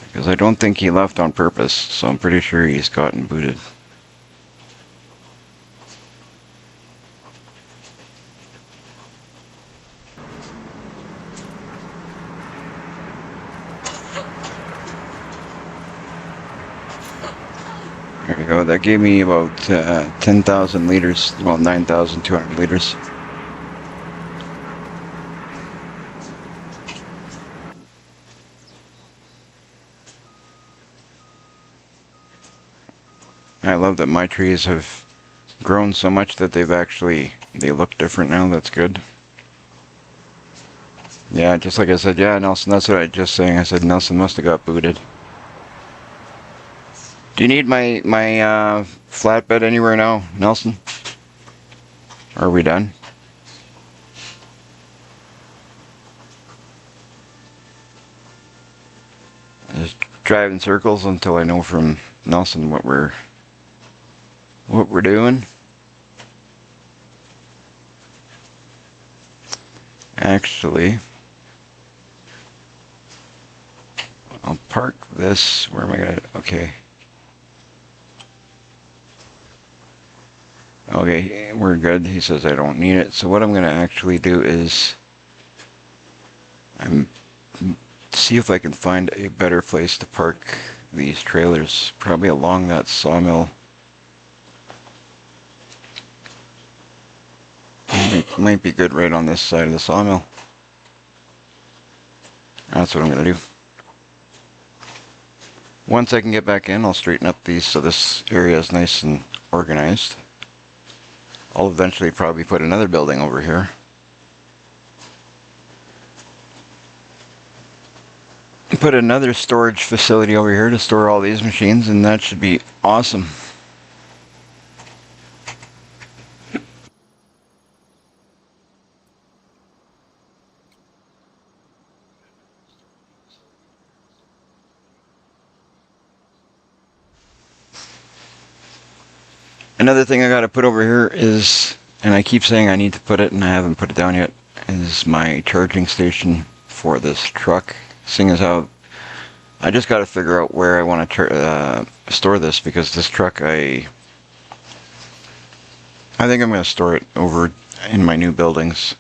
Because I don't think he left on purpose, so I'm pretty sure he's gotten booted. There we go. That gave me about 10,000 liters, well, 9,200 liters. I love that my trees have grown so much that they look different now. That's good. Yeah, just like I said, yeah, Nelson, that's what I was just saying. I said Nelson must have got booted. Do you need my flatbed anywhere now, Nelson? Are we done? Just driving circles until I know from Nelson what we're doing. Actually, I'll park this. Where am I gonna? Okay. Okay, we're good. He says I don't need it. So what I'm gonna actually do is see if I can find a better place to park these trailers. Probably along that sawmill. Might be good right on this side of the sawmill. That's what I'm gonna do. Once I can get back in, I'll straighten up these so this area is nice and organized. I'll eventually probably put another building over here. Put another storage facility over here to store all these machines, and that should be awesome. Another thing I gotta put over here is, and I keep saying I need to put it and I haven't put it down yet, is my charging station for this truck. Seeing as how I just gotta figure out where I want to store this, because this truck I think I'm gonna store it over in my new buildings,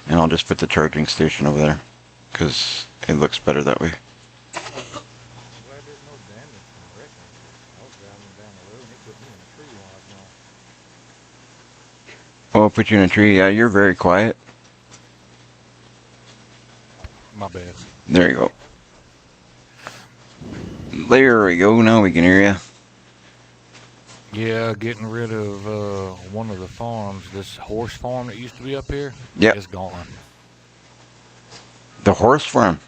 and I'll just put the charging station over there because it looks better that way. Oh, I'll put you in a tree. Yeah, you're very quiet. My bad. There you go. There we go. Now we can hear you. Yeah, getting rid of one of the farms. This horse farm that used to be up here. Yep. It's gone. The horse farm.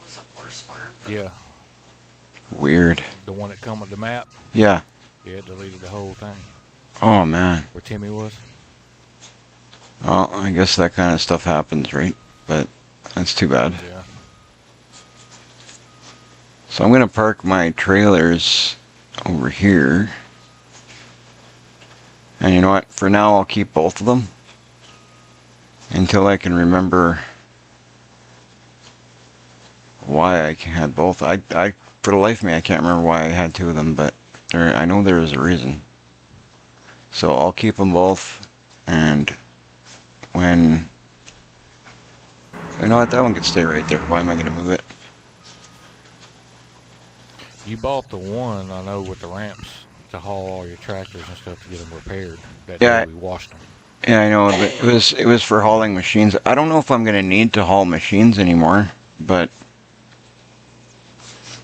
Was a horse farm. Yeah, Weird. the one that come with the map. Yeah. Yeah, it deleted the whole thing. Oh man. Where Timmy was. Well, I guess that kind of stuff happens, right? But that's too bad. Yeah. So I'm gonna park my trailers over here. And you know what? For now, I'll keep both of them until I can remember why I had both. I for the life of me, I can't remember why I had two of them, but I know there was a reason. So I'll keep them both, and when you know what, that one could stay right there. Why am I going to move it? You bought the one, I know, with the ramps to haul all your tractors and stuff to get them repaired. That Yeah. day we washed them. Yeah, I know, but it was for hauling machines. I don't know if I'm going to need to haul machines anymore, but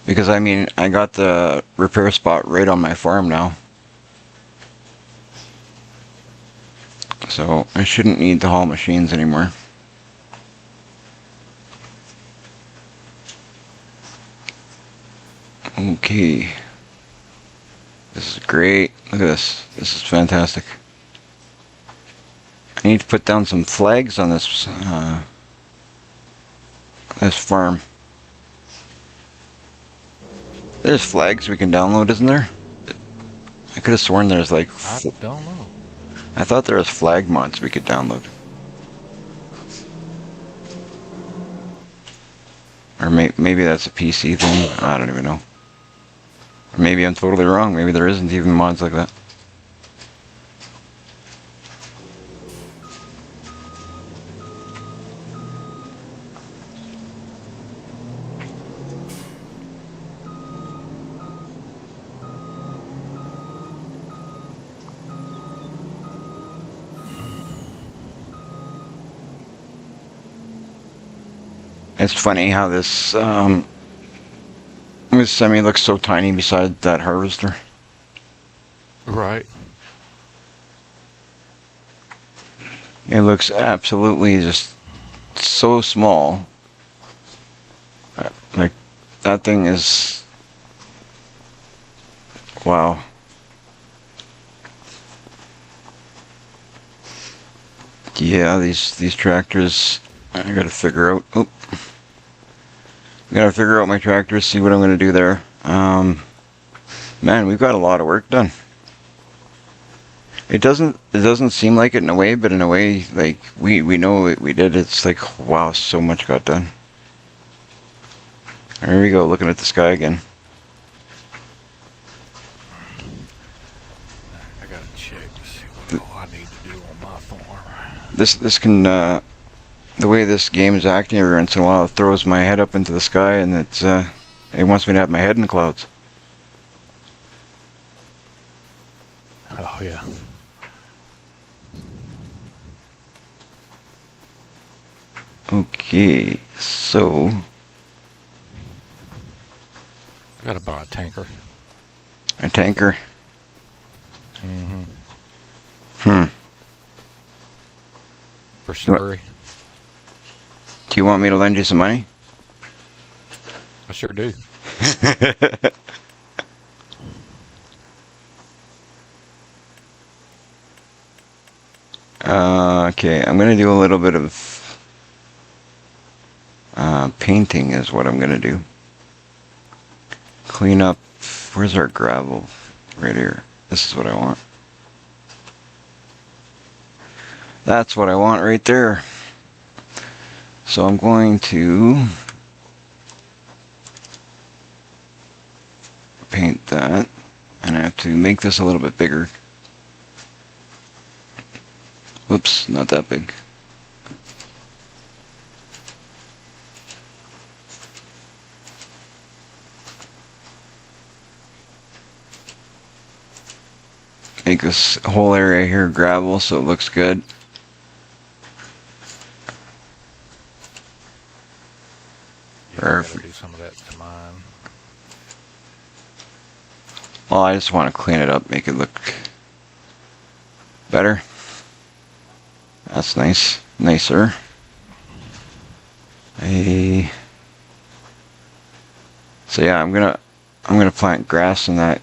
because I mean, I got the repair spot right on my farm now. So I shouldn't need to haul machines anymore. Okay. This is great. Look at this. This is fantastic. I need to put down some flags on this This farm. There's flags we can download, isn't there? I could have sworn there's like. I don't know. I thought there was flag mods we could download. Or maybe that's a PC thing. I don't even know. Or maybe I'm totally wrong. Maybe there isn't even mods like that. It's funny how this semi looks so tiny beside that harvester. Right. It looks absolutely just so small. Like, that thing is... Wow. Yeah, these tractors, I gotta figure out... Oh. I gotta figure out my tractors, see what I'm gonna do there. Man, we've got a lot of work done. It doesn't seem like it in a way, but in a way, like, we know we did. It's like, wow, so much got done. There we go, looking at the sky again. I gotta check to see what all I need to do on my farm. This can, the way this game is acting every once in a while, it throws my head up into the sky, and it wants me to have my head in the clouds. Oh yeah. Okay, so I gotta buy a tanker. a tanker. Mm-hmm. For What? slurry. Do you want me to lend you some money? I sure do. Okay, I'm gonna do a little bit of painting is what I'm gonna do. Clean up. Where's our gravel? Right here. This is what I want. That's what I want right there. So I'm going to paint that, and I have to make this a little bit bigger. Whoops, not that big. Make this whole area here gravel so it looks good. Yeah, I gotta do some of that to mine. Well, I just want to clean it up, make it look better. That's nice, nicer. So yeah, I'm gonna plant grass in that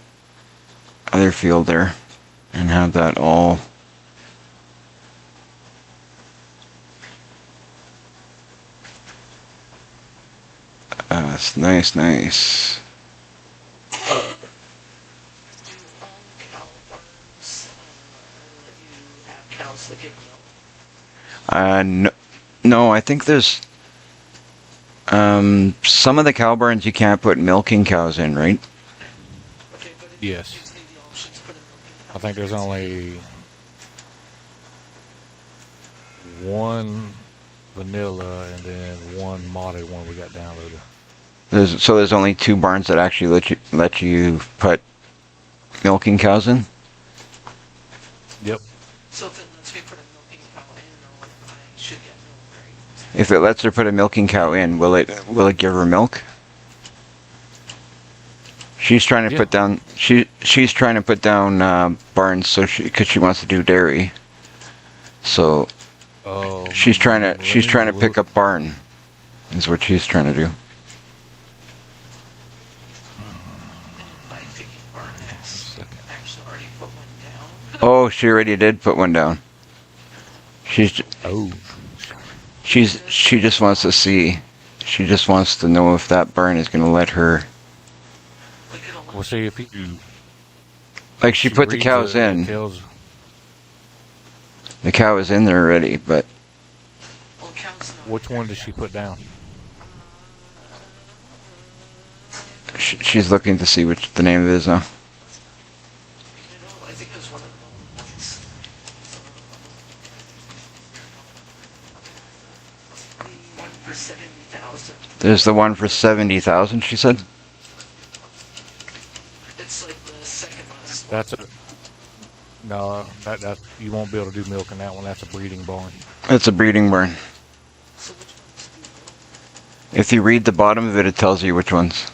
other field there, and have that all. It's nice, nice. Do you own cows? You have cows that give milk? No, I think there's some of the cow barns you can't put milking cows in, right? Okay, but if Yes. you need the option to put a milking cow. I think there's only one vanilla and then one modded one we got downloaded. There's only 2 barns that actually let you put milking cows in. Yep. So if it lets me put a milking cow in, or I should get milk, right? If it lets her put a milking cow in, will it give her milk? She's trying to Yeah. put down she's trying to put down barns so because she wants to do dairy. So she's trying to pick up barn. Is what she's trying to do. I think barn has actually already put one down. Oh, she already did put one down. She just wants to see. She just wants to know if that barn is going to let her. Like it'll We'll see if you. Like she put the reads cows it, it in. tells- The cow is in there already, but all counts now. Which one does she put down? she's looking to see which the name of it is now. You know, I think it was one of the ones. The one for 70,000. There's the one for 70,000. She said. It's like the second last one. That's a. No, that you won't be able to do milk in that one. That's a breeding barn. It's a breeding barn. So which ones do you know? If you read the bottom of it, it tells you which ones.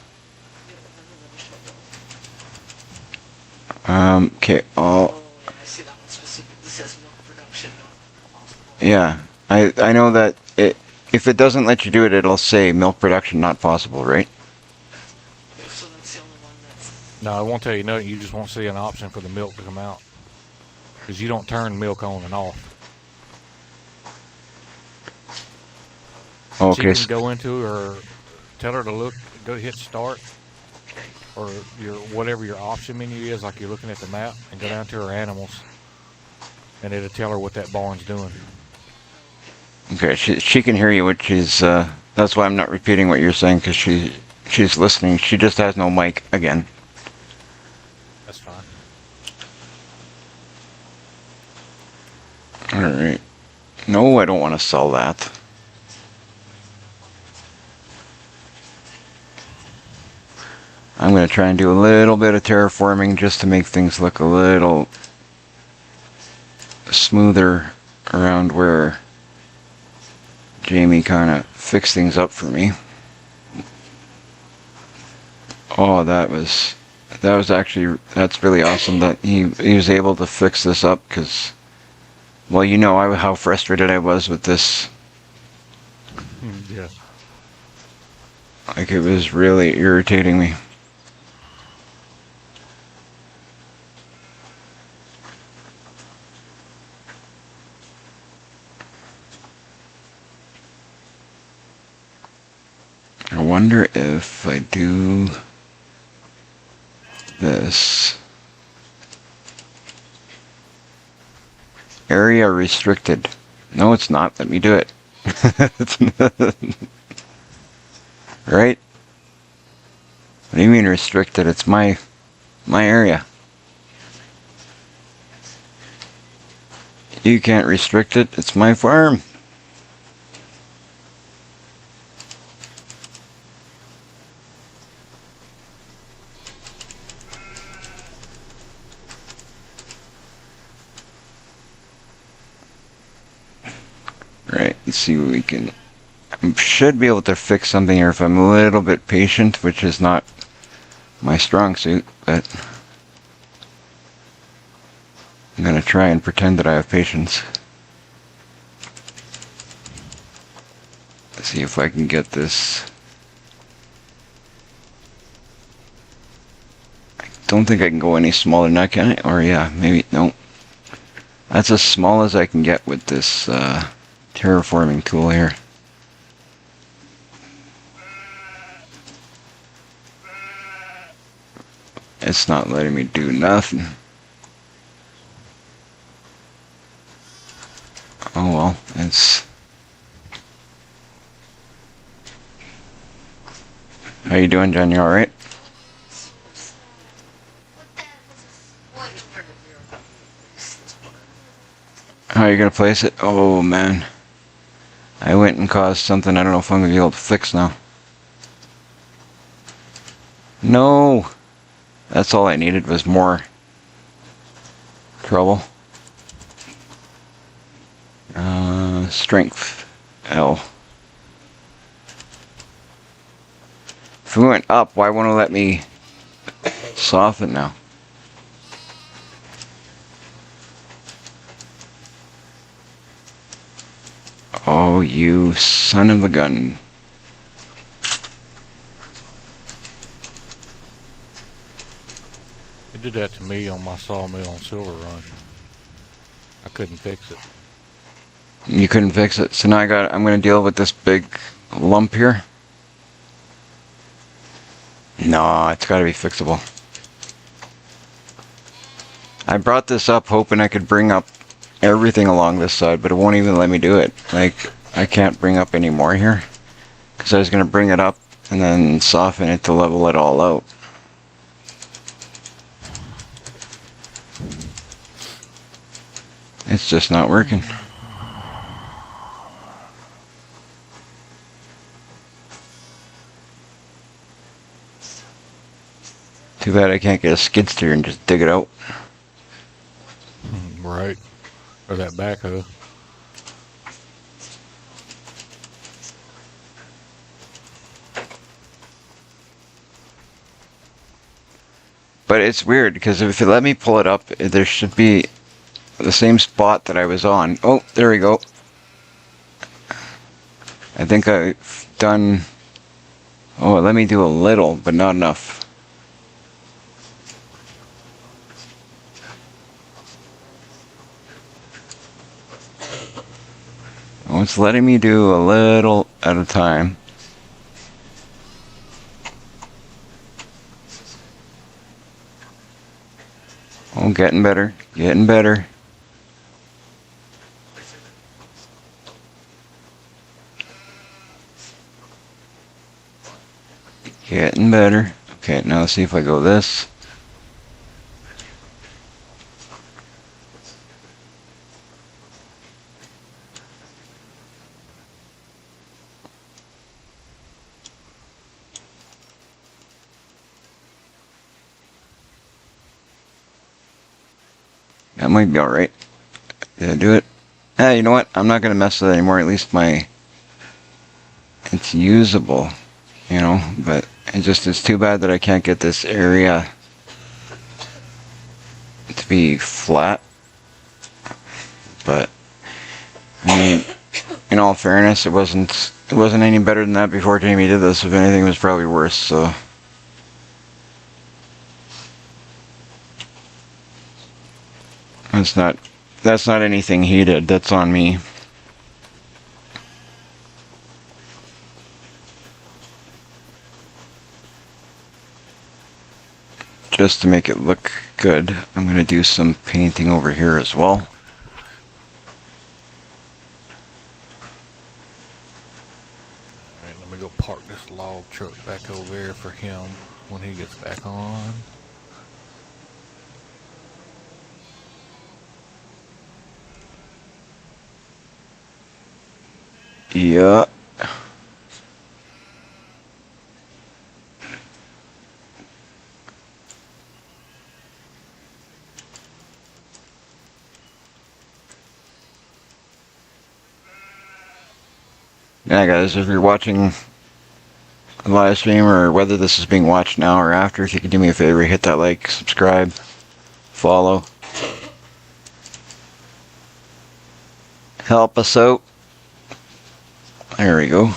Okay. Oh, yeah, I see that one specifically. This says milk production, not possible. Yeah. I know that if it doesn't let you do it, it'll say milk production not possible, right? So that's the only one that's. No, I won't tell you nothing. You just won't see an option for the milk to come out. Because you don't turn milk on and off. Okay. She can go into her, tell her to look, go hit start, or your whatever your option menu is, like you're looking at the map, and go down to her animals, and it'll tell her what that barn's doing. Okay. She can hear you, which is that's why I'm not repeating what you're saying because she's listening. She just has no mic again. That's fine. All right. No, I don't want to sell that. I'm going to try and do a little bit of terraforming just to make things look a little smoother around where Jamie kind of fixed things up for me. Oh, that's really awesome that he was able to fix this up because, well, you know how frustrated I was with this. Yeah. Like, it was really irritating me. I wonder if I do this. Area restricted. No, it's not. Let me do it. Right? What do you mean restricted? It's my area. You can't restrict it. It's my farm. Right, let's see what we can. I should be able to fix something here if I'm a little bit patient, which is not my strong suit, but I'm gonna try and pretend that I have patience. Let's see if I can get this. I don't think I can go any smaller than that, can I? Or yeah, maybe, no. That's as small as I can get with this terraforming tool here. It's not letting me do nothing. Oh well, it's... How you doing, John? You alright? How are you gonna place it? Oh man. I went and caused something I don't know if I'm gonna be able to fix now. No! That's all I needed was more trouble. Strength L. If we went up, why won't it let me soften now? Oh, you son of a gun. It did that to me on my sawmill on Silver Run. I couldn't fix it. You couldn't fix it, so now I'm gonna deal with this big lump here. No, it's got to be fixable. I brought this up hoping I could bring up everything along this side, but it won't even let me do it. Like, I can't bring up any more here. Because I was going to bring it up and then soften it to level it all out. It's just not working. Too bad I can't get a skid steer and just dig it out. Right. Or that backhoe. But it's weird because if it let me pull it up, there should be the same spot that I was on. Oh, there we go. I think I've done... Oh, let me do a little, but not enough. Oh, it's letting me do a little at a time. Oh, getting better, getting better. Getting better. Okay, now let's see if I go this. That might be alright. Did I do it? You know what? I'm not going to mess with it anymore. At least it's usable, you know, but it's too bad that I can't get this area to be flat. But, I mean, in all fairness, it wasn't any better than that before Jamie did this. If anything, it was probably worse, so... That's not anything he did. That's on me. Just to make it look good, I'm going to do some painting over here as well. Alright, let me go park this log truck back over there for him when he gets back on. Yeah. Yeah, guys, if you're watching the live stream or whether this is being watched now or after, if you could do me a favor, hit that like, subscribe, follow. Help us out. There we go.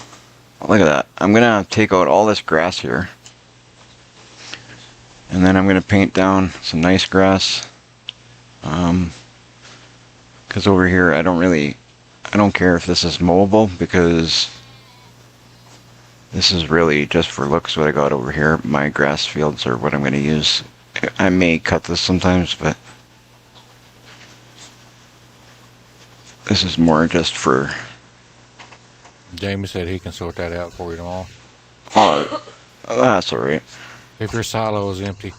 Look at that. I'm going to take out all this grass here. And then I'm going to paint down some nice grass. Because over here, I don't care if this is mowable, because this is really just for looks what I got over here. My grass fields are what I'm going to use. I may cut this sometimes, but this is more just for... Jamie said he can sort that out for you tomorrow. Oh, that's alright. If your silo is empty,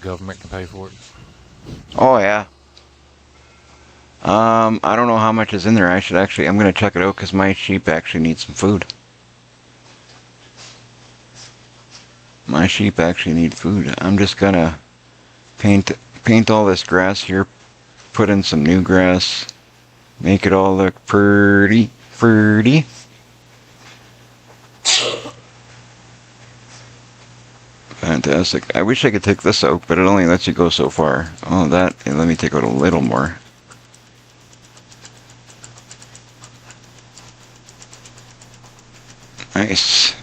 government can pay for it. Oh, yeah. I don't know how much is in there. I'm going to check it out because my sheep actually need some food. My sheep actually need food. I'm just going to paint all this grass here, put in some new grass, make it all look pretty. Fantastic. I wish I could take this out, but it only lets you go so far. Oh, let me take out a little more. Nice.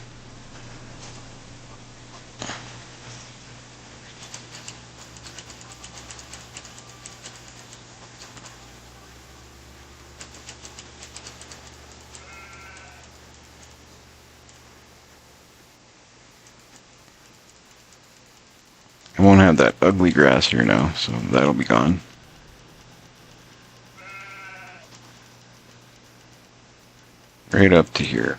I won't have that ugly grass here now, so that'll be gone. Right up to here.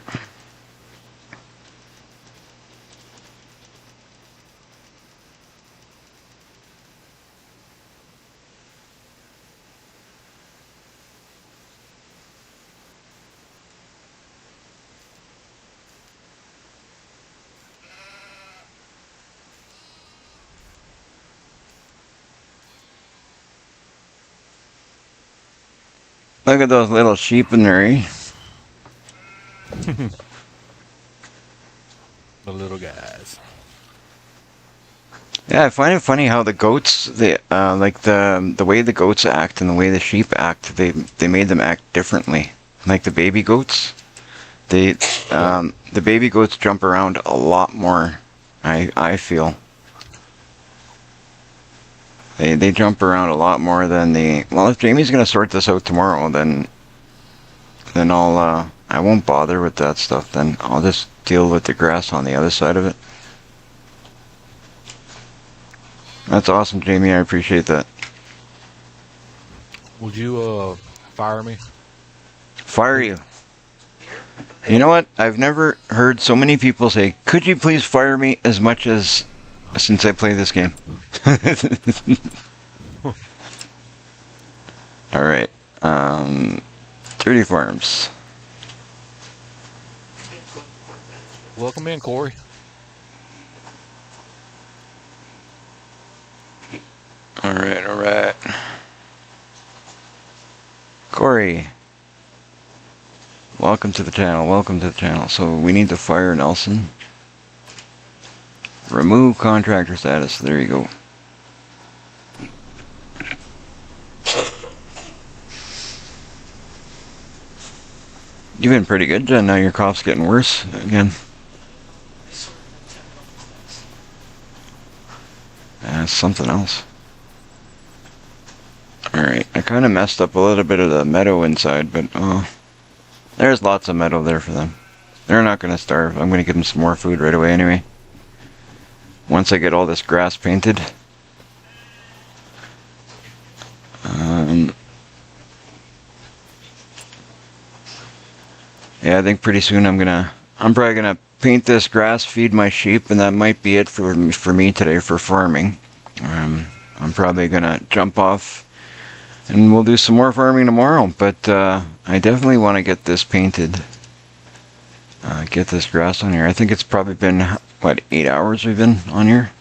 Look at those little sheep in there, eh? The little guys. Yeah, I find it funny how the goats, like the way the goats act and the way the sheep act, they made them act differently. Like the baby goats, the baby goats jump around a lot more. I feel they jump around a lot more than the. Well, if Jamie's gonna sort this out tomorrow, then I won't bother with that stuff. Then I'll just deal with the grass on the other side of it. That's awesome, Jamie. I appreciate that. Would you fire me? Fire you. You know what? I've never heard so many people say, "Could you please fire me?" as much as since I play this game. All right. 30 farms. Welcome in, Corey. All right. Corey. Welcome to the channel. So we need to fire Nelson. Remove contractor status. There you go. You've been pretty good, Jen. Now your cough's getting worse again. That's something else. Alright, I kind of messed up a little bit of the meadow inside, but there's lots of meadow there for them. They're not going to starve. I'm going to give them some more food right away anyway. Once I get all this grass painted. Yeah, I think pretty soon I'm probably gonna paint this grass, feed my sheep, and that might be it for me today for farming. I'm probably gonna jump off and we'll do some more farming tomorrow, but I definitely want to get this painted. Get this grass on here. I think it's probably been, what, 8 hours we've been on here?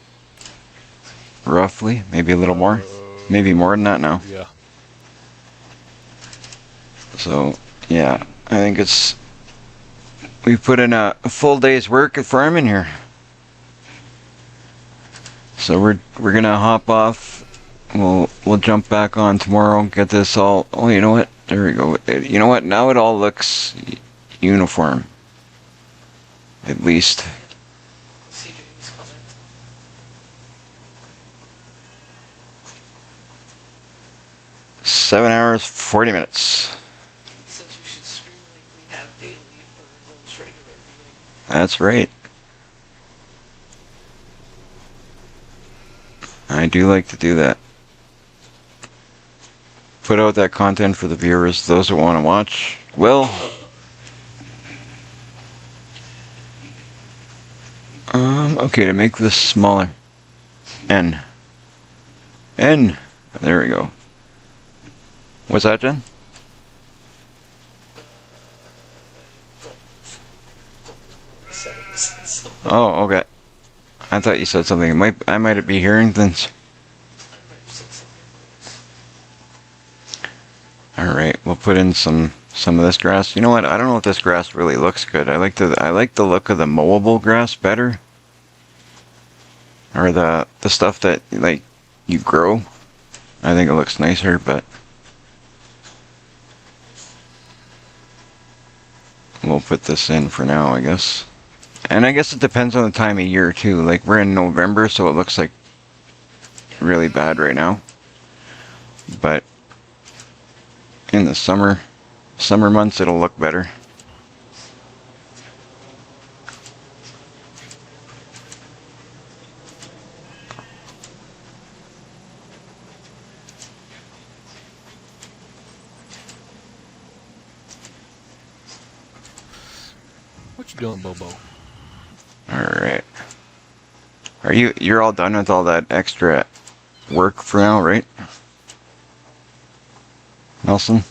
Roughly, maybe a little more. Maybe more than that now. Yeah. So, yeah, I think we put in a full day's work of farming here. So we're gonna hop off. We'll jump back on tomorrow. Get this all. Oh, you know what? There we go. You know what? Now it all looks uniform. At least. CJ's coming. 7 hours, 40 minutes. He says we should stream like we have daily for those regular viewing. That's right. I do like to do that. Put out that content for the viewers, those who want to watch. Will. Okay, to make this smaller. N. There we go. What's that, Jen? Settings. Oh, okay. I thought you said something. I might be hearing things. Alright, we'll put in some of this grass. You know what? I don't know if this grass really looks good. I like the look of the mowable grass better. Or the stuff that like you grow. I think it looks nicer, but we'll put this in for now, I guess. And I guess it depends on the time of year too. Like we're in November, so it looks like really bad right now. But in the summer months, it'll look better. What you doing, Bobo? Alright. You're all done with all that extra work for now, right? Nelson?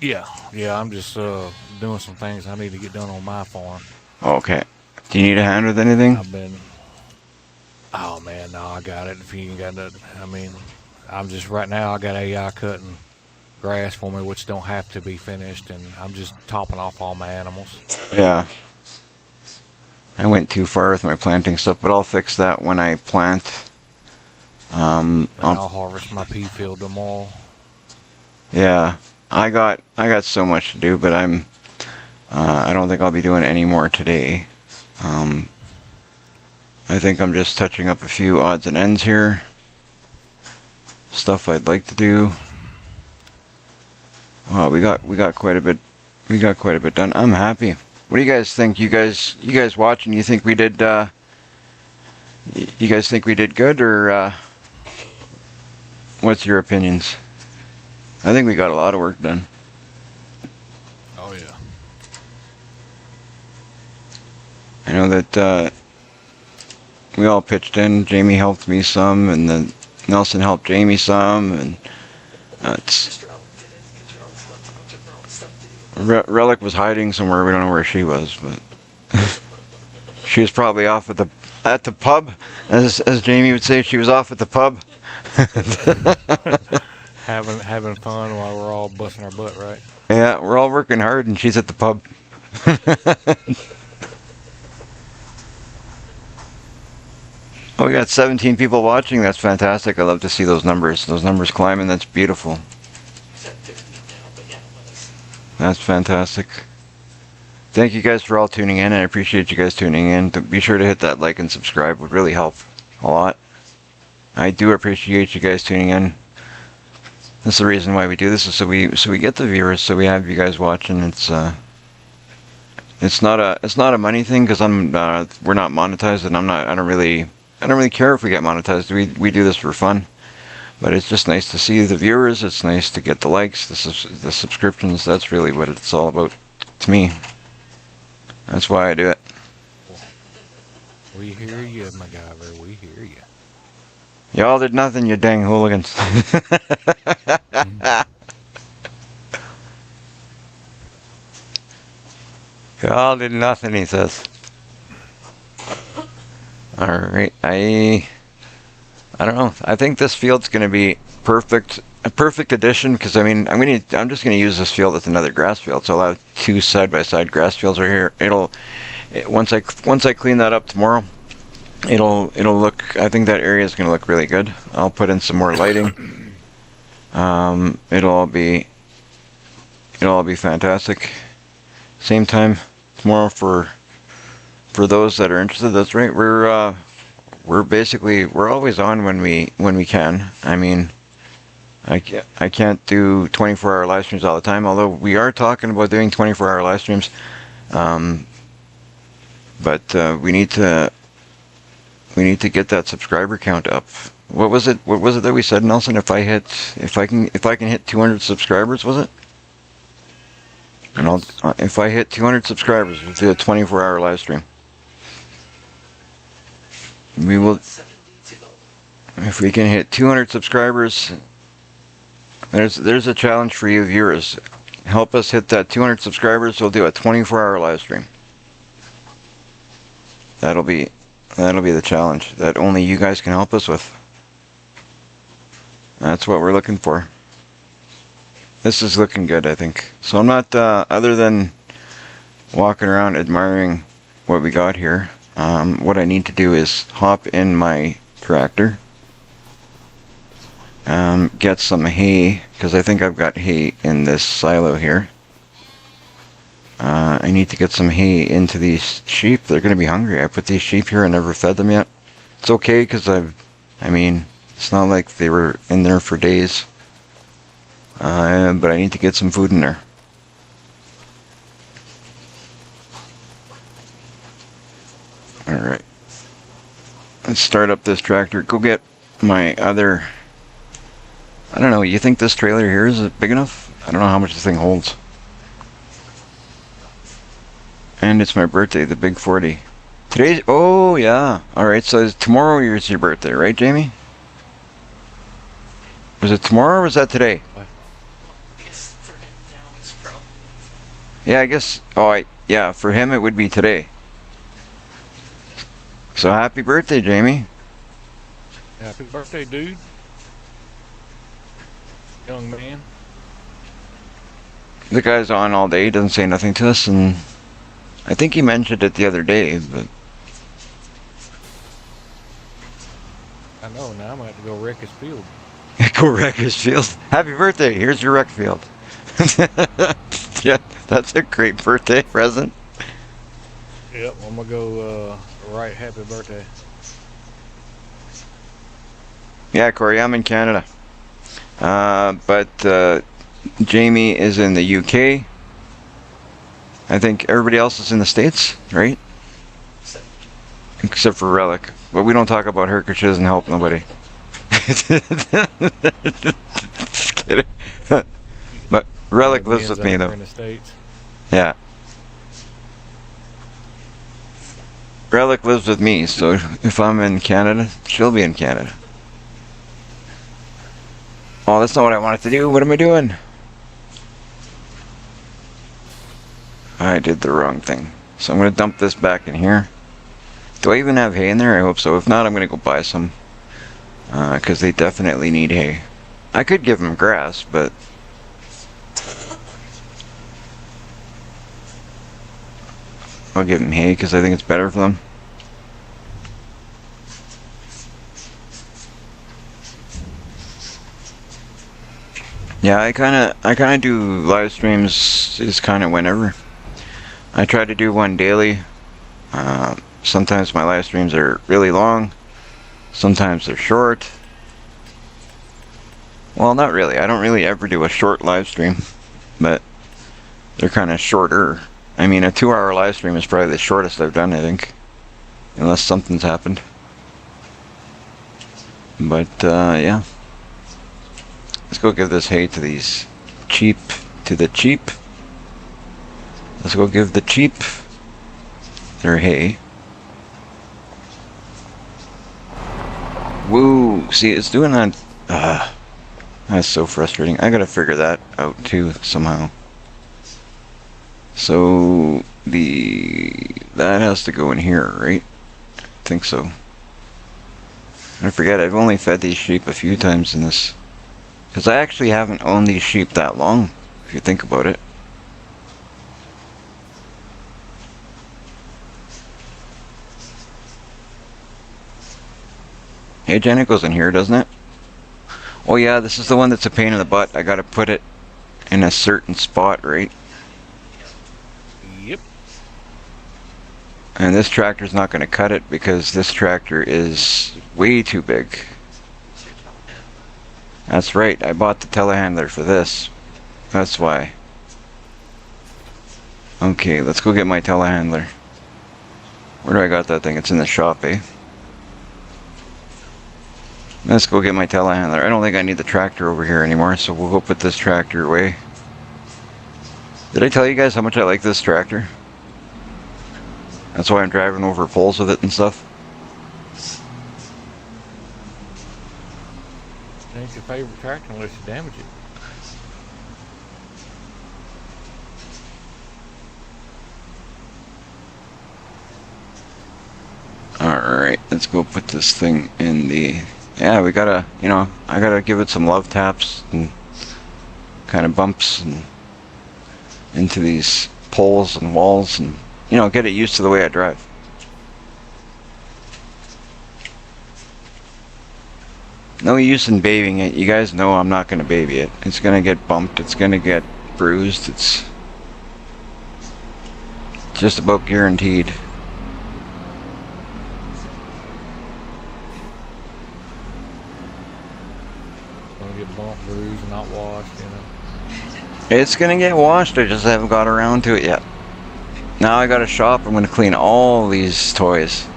Yeah, I'm just doing some things I need to get done on my farm. Okay. Do you need a hand with anything? I've been. Oh man, no, I got it. If you ain't got that, I mean, I'm just right now. I got AI cutting grass for me, which don't have to be finished, and I'm just topping off all my animals. Yeah. I went too far with my planting stuff, but I'll fix that when I plant. And I'll harvest my pea field tomorrow. Yeah. I got so much to do, but I don't think I'll be doing any more today. I think I'm just touching up a few odds and ends here. Stuff I'd like to do. Wow, we got quite a bit. We got quite a bit done. I'm happy. What do you guys think? You guys watching? You think we did? You guys think we did good, or what's your opinions? I think we got a lot of work done. Oh yeah. I know that we all pitched in. Jamie helped me some, and then Nelson helped Jamie some, and it's. Relic was hiding somewhere. We don't know where she was, but she was probably off at the pub, as Jamie would say. She was off at the pub, having fun while we're all busting our butt, right? Yeah, we're all working hard, and she's at the pub. Oh, we got 17 people watching. That's fantastic. I love to see those numbers. Those numbers climbing. That's beautiful. That's fantastic. Thank you guys for all tuning in. I appreciate you guys tuning in. Be sure to hit that like and subscribe. It would really help a lot. I do appreciate you guys tuning in. That's the reason why we do this, is so we get the viewers, so we have you guys watching. It's not a money thing, because we're not monetized, and I don't really care if we get monetized. We do this for fun. But it's just nice to see the viewers. It's nice to get the likes, the subscriptions. That's really what it's all about to me. That's why I do it. We hear you, MacGyver. We hear you. Y'all did nothing, you dang hooligans. Y'all did nothing, he says. Alright, I don't know. I think this field's going to be a perfect addition, because I mean, I'm just going to use this field as another grass field. So I'll have two side-by-side grass fields right here. Once I clean that up tomorrow, it'll look. I think that area is going to look really good. I'll put in some more lighting. It'll all be fantastic. Same time tomorrow for those that are interested. That's right. We're always on when we can. I mean, I can't do 24-hour live streams all the time, although we are talking about doing 24-hour live streams. But we need to get that subscriber count up. What was it that we said, Nelson? If I can hit 200 subscribers, was it? And if I hit 200 subscribers, we'll do a 24-hour live stream. We will. If we can hit 200 subscribers, there's a challenge for you viewers. Help us hit that 200 subscribers. We'll do a 24-hour live stream. That'll be the challenge that only you guys can help us with. That's what we're looking for. This is looking good, I think. So I'm not other than walking around admiring what we got here. What I need to do is hop in my tractor, get some hay, because I think I've got hay in this silo here. I need to get some hay into these sheep. They're going to be hungry. I put these sheep here and never fed them yet. It's okay, because I mean, it's not like they were in there for days. But I need to get some food in there. Alright. Let's start up this tractor. Go get my other... I don't know, you think this trailer here is big enough? I don't know how much this thing holds. And it's my birthday, the big 40. Today's, oh yeah. Alright, so tomorrow is your birthday, right, Jamie? Was it tomorrow or was that today? I guess for him now it's probably. Yeah, I guess, yeah, for him it would be today. So happy birthday, Jamie. Happy birthday, dude. Young man. The guy's on all day, doesn't say nothing to us, and I think he mentioned it the other day, but I know, now I'm gonna have to go wreck his field. go wreck his field. Happy birthday, here's your wreck field. Yeah, that's a great birthday present. Yep, I'm gonna go write happy birthday. Yeah, Corey, I'm in Canada. But Jamie is in the UK. I think everybody else is in the States, right? Except for Relic. But we don't talk about her because she doesn't help nobody. Just kidding. But Relic lives with me, though. In the States. Yeah. Relic lives with me, so if I'm in Canada, she'll be in Canada. Oh, that's not what I wanted to do. What am I doing? I did the wrong thing. So I'm going to dump this back in here. Do I even have hay in there? I hope so. If not, I'm going to go buy some. Because they definitely need hay. I could give them grass, but I'll give them hay because I think it's better for them. Yeah, I kind of do live streams is kind of whenever. I try to do one daily. Sometimes my live streams are really long. Sometimes they're short. Well, not really. I don't really ever do a short live stream, but they're kind of shorter. I mean, a 2-hour live stream is probably the shortest I've done, I think. Unless something's happened. But, yeah. Let's go give this hay to these cheap, to the cheap. Let's go give the cheap their hay. Woo! See, it's doing that. That's so frustrating. I gotta figure that out too, somehow. So, that has to go in here, right? I think so. I forget, I've only fed these sheep a few times in this. Because I actually haven't owned these sheep that long, if you think about it. Hey, Jen, it goes in here, doesn't it? Oh yeah, this is the one that's a pain in the butt. I gotta put it in a certain spot, right? Yep. And this tractor's not gonna cut it because this tractor is way too big. That's right, I bought the telehandler for this. That's why. Okay, let's go get my telehandler. Where do I got that thing? It's in the shop, eh? Let's go get my telehandler. I don't think I need the tractor over here anymore, so we'll go put this tractor away. Did I tell you guys how much I like this tractor? That's why I'm driving over poles with it and stuff. Ain't your favorite tractor unless you damage it. Alright, let's go put this thing in the... Yeah, we gotta, I gotta give it some love taps and kind of bumps and into these poles and walls and, get it used to the way I drive. No use in babying it. You guys know I'm not gonna baby it. It's gonna get bumped, it's gonna get bruised, it's just about guaranteed. Get bumped, bruised, and not washed, It's gonna get washed, I just haven't got around to it yet. Now I got a shop, I'm gonna clean all these toys.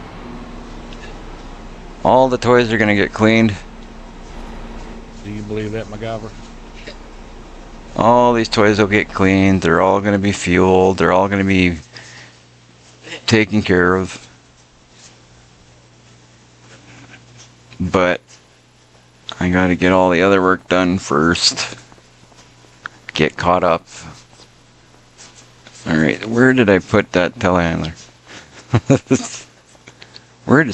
All the toys are gonna get cleaned. Do you believe that, MacGyver? All these toys will get cleaned, they're all gonna be fueled, they're all gonna be taken care of. But I gotta get all the other work done first. Get caught up. Alright, where did I put that telehandler?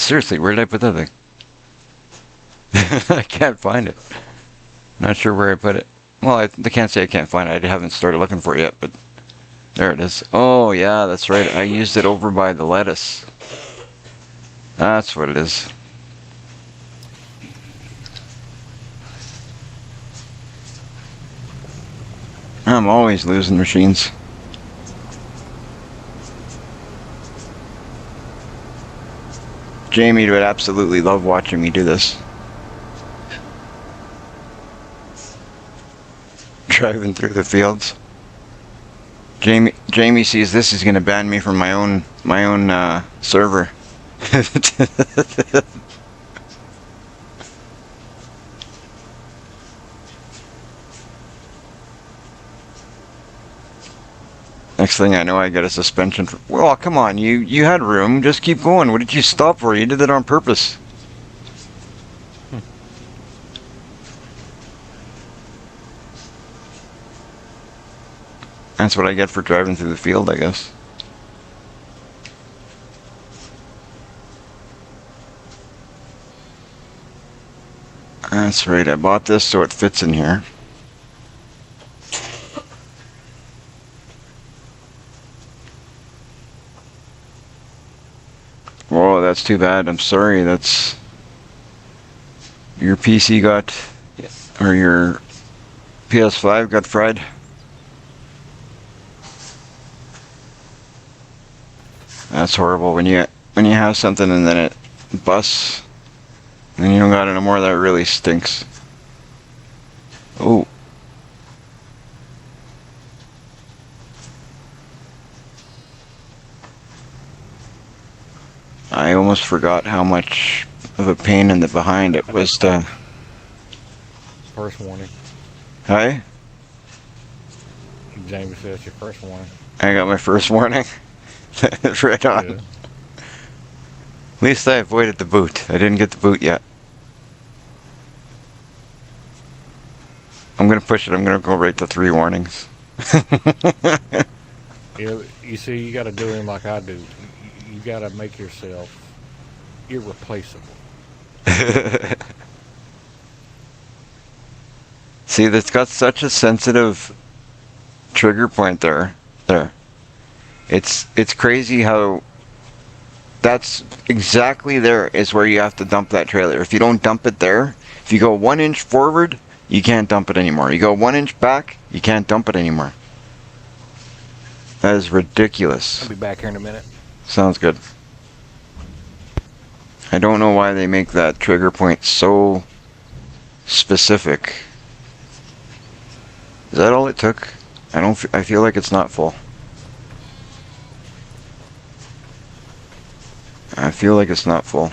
Seriously, where did I put that thing? I can't find it. Not sure where I put it. Well, I can't say I can't find it. I haven't started looking for it yet, but there it is. Oh, yeah, that's right. I used it over by the lettuce. That's what it is. I'm always losing machines. Jamie would absolutely love watching me do this. Driving through the fields. Jamie sees this is going to ban me from my own server. Next thing I know, I get a suspension. Well, come on, you had room. Just keep going. What did you stop for? You did it on purpose. That's what I get for driving through the field, I guess. That's right, I bought this so it fits in here. Whoa, that's too bad. I'm sorry, that's... Your PC got... Or your PS5 got fried. That's horrible when you have something and then it busts and you don't got it no more. That really stinks. Oh. I almost forgot how much of a pain in the behind it was to... First warning. Hi? Jamie says your first warning. I got my first warning. Right on. Yeah. At least I avoided the boot. I didn't get the boot yet. I'm gonna push it. I'm gonna go right to 3 warnings. You see, you got to do him like I do. You got to make yourself irreplaceable. See, that's got such a sensitive trigger point there. It's crazy how that's exactly there is where you have to dump that trailer. If you don't dump it there, if you go 1 inch forward, you can't dump it anymore. You go 1 inch back, you can't dump it anymore. That is ridiculous. I'll be back here in a minute. Sounds good. I don't know why they make that trigger point so specific. Is that all it took? I feel like it's not full. I feel like it's not full.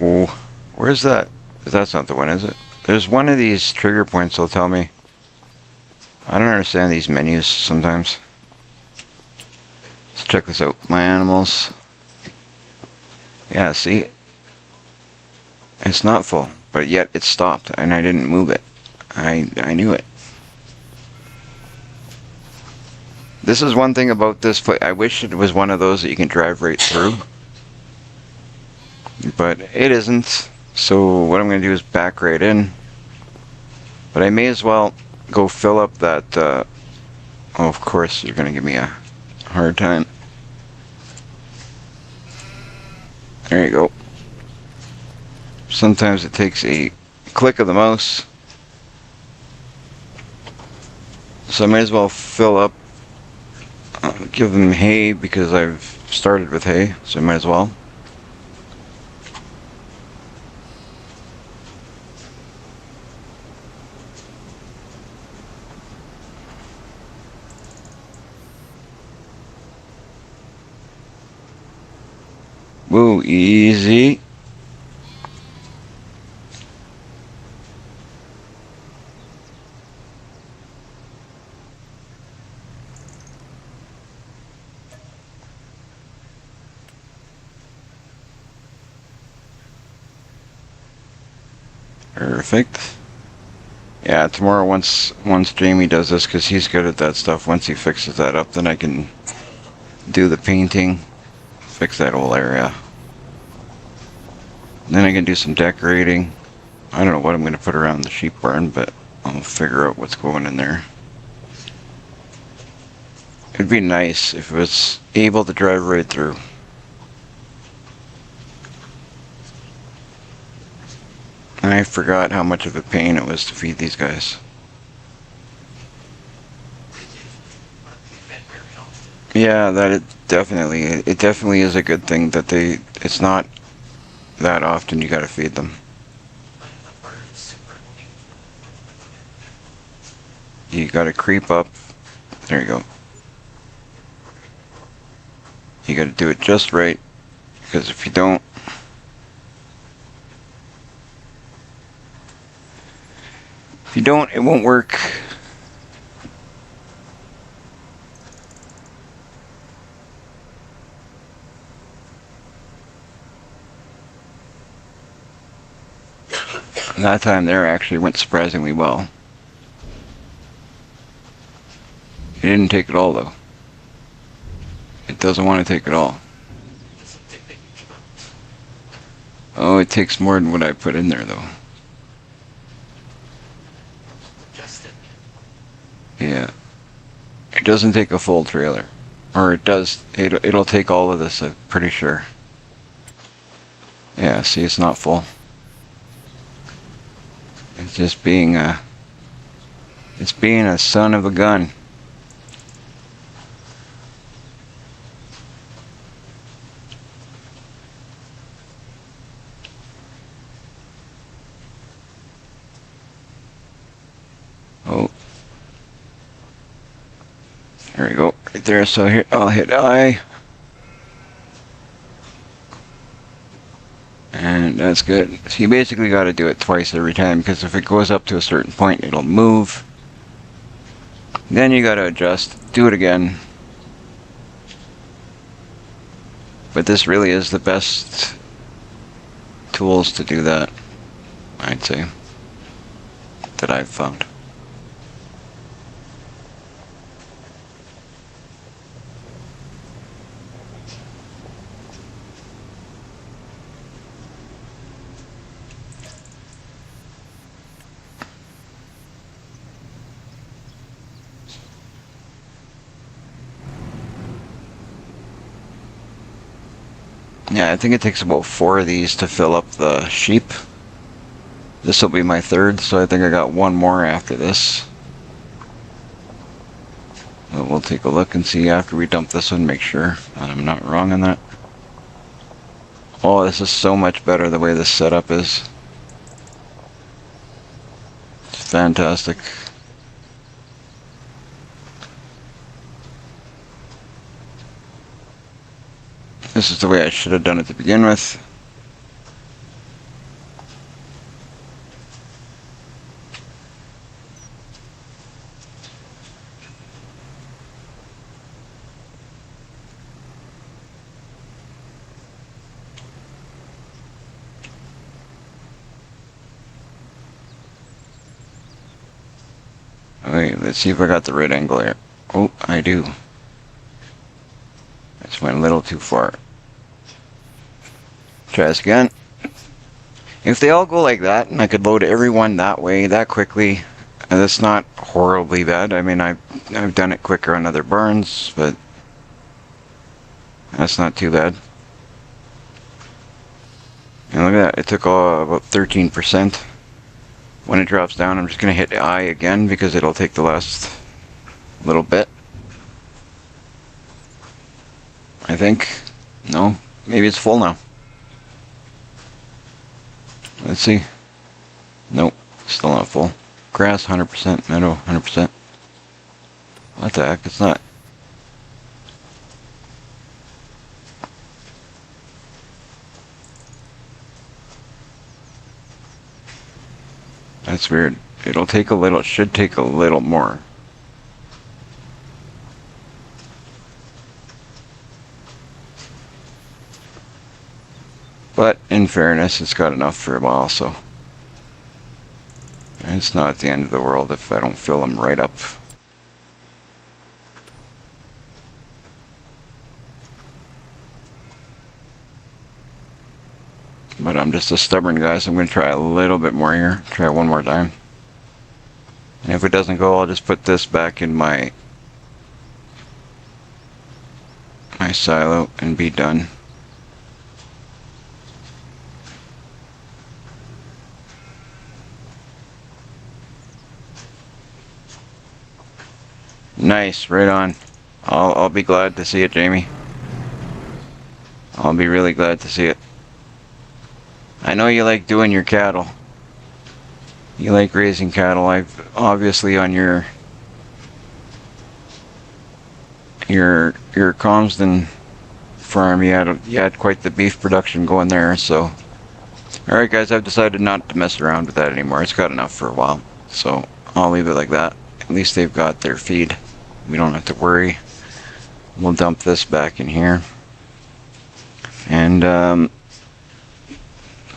Oh, where's that? That's not the one, is it? There's one of these trigger points that'll tell me. I don't understand these menus sometimes. Let's check this out. My animals. Yeah, see? It's not full, but yet it stopped, and I didn't move it. I knew it. This is one thing about this place. I wish it was one of those that you can drive right through. But it isn't. So what I'm going to do is back right in. But I may as well go fill up that... oh, of course, you're going to give me a hard time. There you go. Sometimes it takes a click of the mouse. So I might as well fill up. Give them hay because I've started with hay, so I might as well. Woo, easy. Perfect. Yeah, tomorrow once Jamie does this, because he's good at that stuff, once he fixes that up, then I can do the painting, fix that whole area. Then I can do some decorating. I don't know what I'm going to put around the sheep barn, but I'll figure out what's going in there. It'd be nice if it was able to drive right through. I forgot how much of a pain it was to feed these guys. Yeah, it definitely is a good thing that it's not that often you gotta feed them. You gotta creep up. There you go. You gotta do it just right, because if you don't, it won't work. That time there actually went surprisingly well. It didn't take it all though. It doesn't want to take it all. Oh, it takes more than what I put in there though. Yeah. It doesn't take a full trailer. Or it does, it'll take all of this, I'm pretty sure. Yeah, see, it's not full. It's just being a son of a gun. Oh. There we go, right there. So here, I'll hit I. And that's good. So you basically got to do it twice every time, because if it goes up to a certain point, it'll move. Then you got to adjust, do it again. But this really is the best tools to do that, I'd say, that I've found. Yeah, I think it takes about 4 of these to fill up the sheep. This will be my 3rd, so I think I got 1 more after this. But we'll take a look and see after we dump this one, make sure that I'm not wrong on that. Oh, this is so much better the way this setup is. It's fantastic. This is the way I should have done it to begin with. Wait, let's see if I got the right angle here. Oh, I do. That's went a little too far. Try this again. If they all go like that, and I could load everyone that way, that quickly, that's not horribly bad. I mean, I've done it quicker on other barns, but that's not too bad. And look at that, it took about 13%. When it drops down, I'm just going to hit I again, because it'll take the last little bit. I think. No, maybe it's full now. Let's see. Nope, still not full. Grass 100%, meadow 100%. What the heck, it's not. That's weird. It'll take a little, it should take a little more. But in fairness, it's got enough for a while, so It's not the end of the world if I don't fill them right up. But I'm just a stubborn guy, so I'm going to try a little bit more here. Try one more time. And if it doesn't go, I'll just put this back in my silo and be done. Nice, right on. I'll be glad to see it, Jamie. I'll be really glad to see it. I know you like doing your cattle. You like raising cattle. I've obviously on your Comston farm, you had quite the beef production going there. So, all right, guys, I've decided not to mess around with that anymore. It's got enough for a while, so I'll leave it like that. At least they've got their feed. We don't have to worry. We'll dump this back in here, and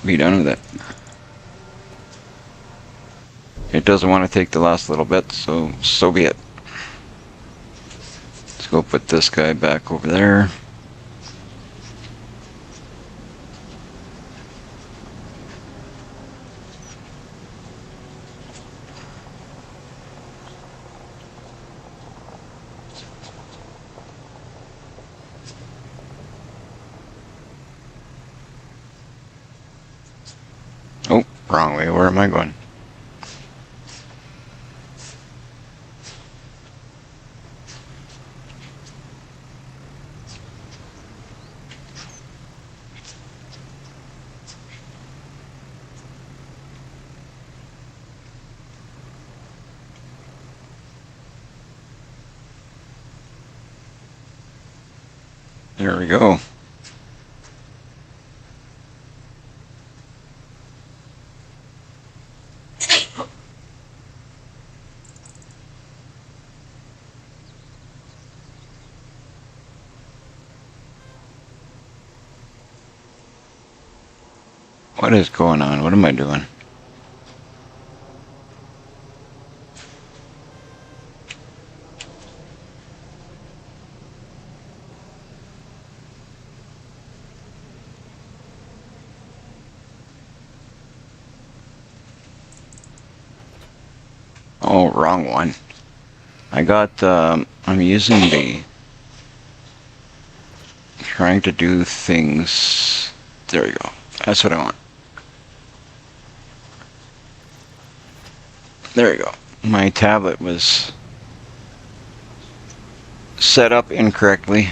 be done with it. It doesn't want to take the last little bit, so be it. Let's go put this guy back over there. Oh, wrong way. Where am I going? There we go. What is going on? What am I doing? Oh, wrong one. I got, I'm using the, trying to do things, there you go. That's what I want. There you go. My tablet was set up incorrectly.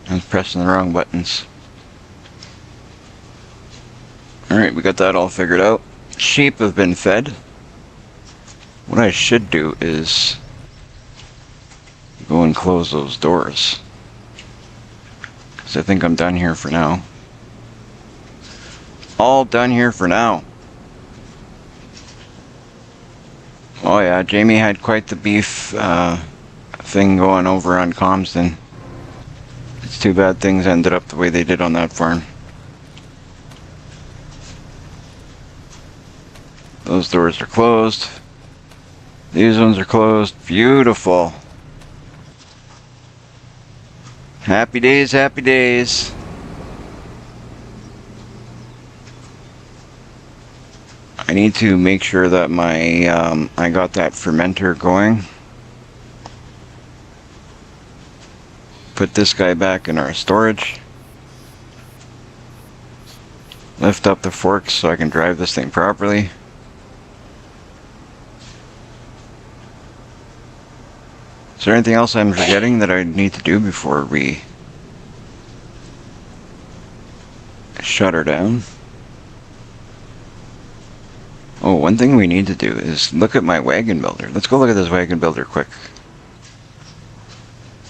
I was pressing the wrong buttons. Alright, we got that all figured out. Sheep have been fed. What I should do is go and close those doors, because I think I'm done here for now. All done here for now. Oh yeah, Jamie had quite the beef thing going over on Comston. It's too bad things ended up the way they did on that farm. Those doors are closed. These ones are closed. Beautiful. Happy days, happy days. I need to make sure that my I got that fermenter going. Put this guy back in our storage. Lift up the forks so I can drive this thing properly. Is there anything else I'm forgetting that I need to do before we shut her down? Oh, one thing we need to do is look at my wagon builder. Let's go look at this wagon builder quick.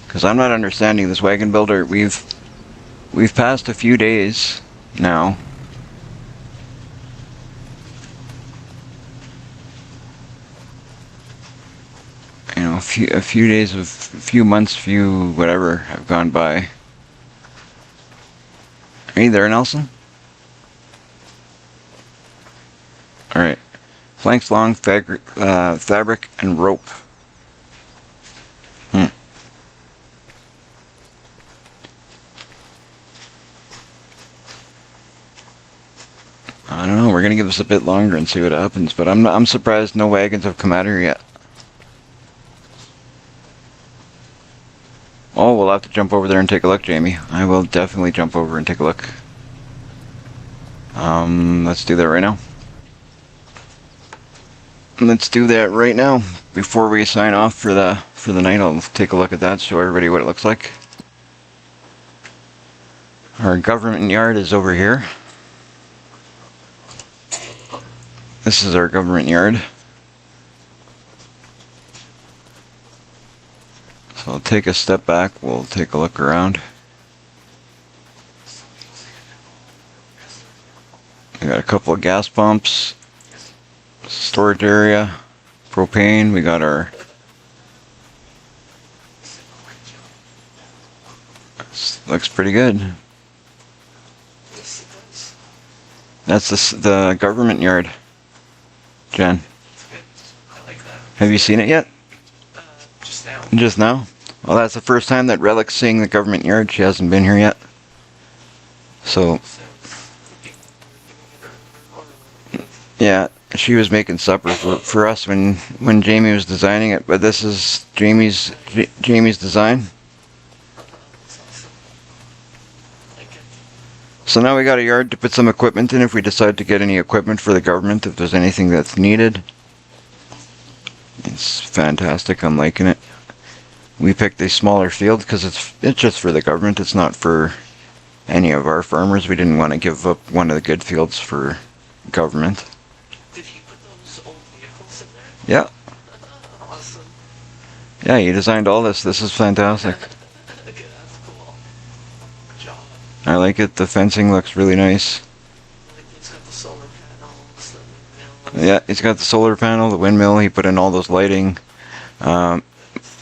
Because I'm not understanding this wagon builder. We've passed a few days now. You know, a few days, a few months, few whatever have gone by. Are you there, Nelson? Alright. Planks long, fabric, and rope. I don't know. We're gonna give this a bit longer and see what happens. But I'm surprised no wagons have come out here yet. Oh, we'll have to jump over there and take a look, Jamie. I will definitely jump over and take a look. Let's do that right now. Let's do that right now. Before we sign off for the night, I'll take a look at that, show everybody what it looks like. Our government yard is over here. This is our government yard. So I'll take a step back, we'll take a look around. We got a couple of gas pumps, storage area, propane, we got our... Looks pretty good. That's the government yard, Jen. I like that. Have you seen it yet? Just now. Just now? Well, that's the first time that Relic's seeing the government yard. She hasn't been here yet. So, yeah, she was making supper for us when Jamie was designing it. But this is Jamie's design. So now we got a yard to put some equipment in if we decide to get any equipment for the government, if there's anything that's needed. It's fantastic. I'm liking it. We picked a smaller field because it's just for the government. It's not for any of our farmers. We didn't want to give up one of the good fields for government. Did he put those old vehicles in there? Yeah. Awesome. Yeah, you designed all this. This is fantastic. Okay, that's cool. Good job. I like it. The fencing looks really nice. Like he's got the solar panels, the windmills. Yeah, he's got the solar panel, the windmill. He put in all those lighting.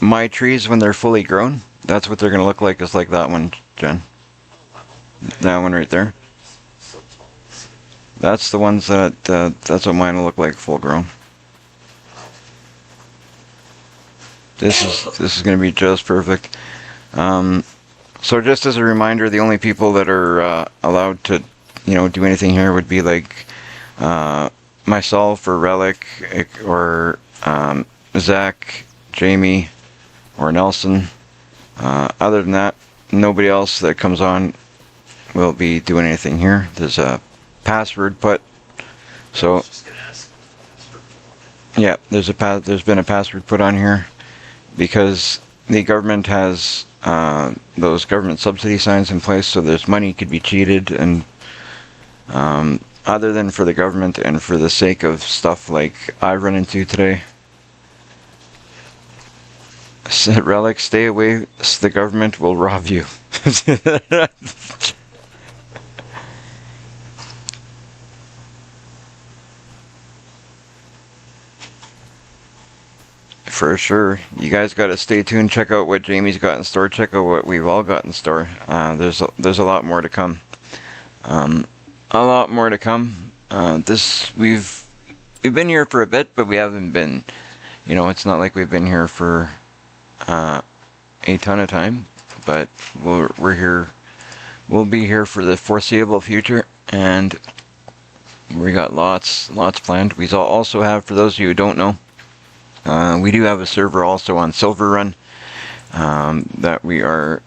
My trees, when they're fully grown, that's what they're going to look like, is like that one, Jen. Oh, wow. Okay. That one right there. So tall. That's the ones that, that's what mine will look like full grown. This is going to be just perfect. So just as a reminder, the only people that are allowed to, do anything here would be like myself or Relic or Zach, Jamie, or Nelson. Other than that, nobody else that comes on will be doing anything here. There's a password put. So Just gonna ask. yeah, there's been a password put on here because the government has those government subsidy signs in place, so there's money could be cheated, and other than for the government and for the sake of stuff like I've run into today. Said Relic, stay away, the government will rob you. For sure. You guys got to stay tuned. Check out what Jamie's got in store. Check out what we've all got in store. There's a lot more to come. A lot more to come. We've been here for a bit, but we haven't been. It's not like we've been here for a ton of time. But we're here. We'll be here for the foreseeable future, and we got lots planned. We also have, for those of you who don't know, we do have a server also on Silver Run that we are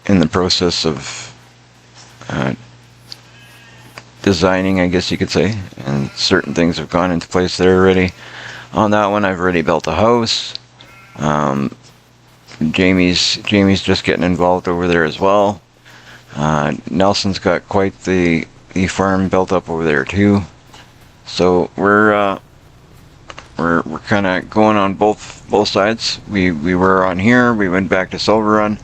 in the process of designing, I guess you could say, and certain things have gone into place there already. On that one, I've already built a house. Jamie's just getting involved over there as well. Nelson's got quite the farm built up over there too. So we're kind of going on both sides. We were on here. We went back to Silver Run,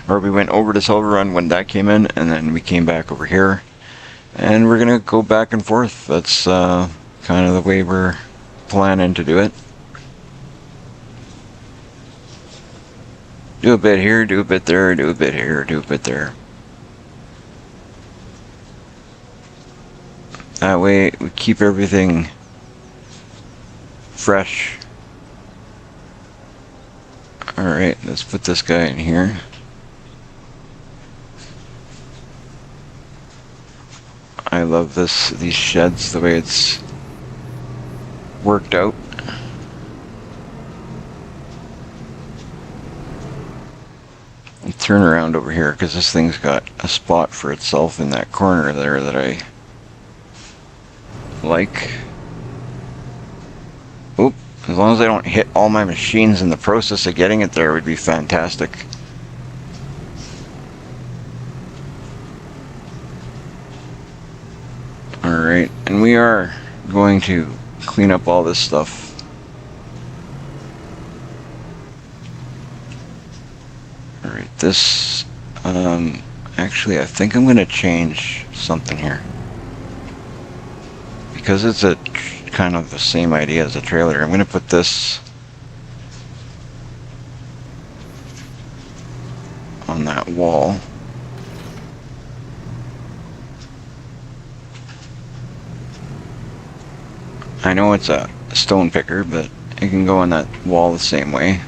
or we went over to Silver Run when that came in, and then we came back over here. And we're gonna go back and forth. That's kind of the way we're planning to do it. Do a bit here, do a bit there, do a bit here, do a bit there. That way we keep everything fresh. Alright, let's put this guy in here. I love these sheds, the way it's worked out. I'll turn around over here because this thing's got a spot for itself in that corner there that I like. Oop, as long as I don't hit all my machines in the process of getting it there would be fantastic. Alright, and we are going to clean up all this stuff. Alright, this, actually I think I'm going to change something here. Because it's a kind of the same idea as a trailer, I'm going to put this on that wall. I know it's a stone picker, but it can go on that wall the same way.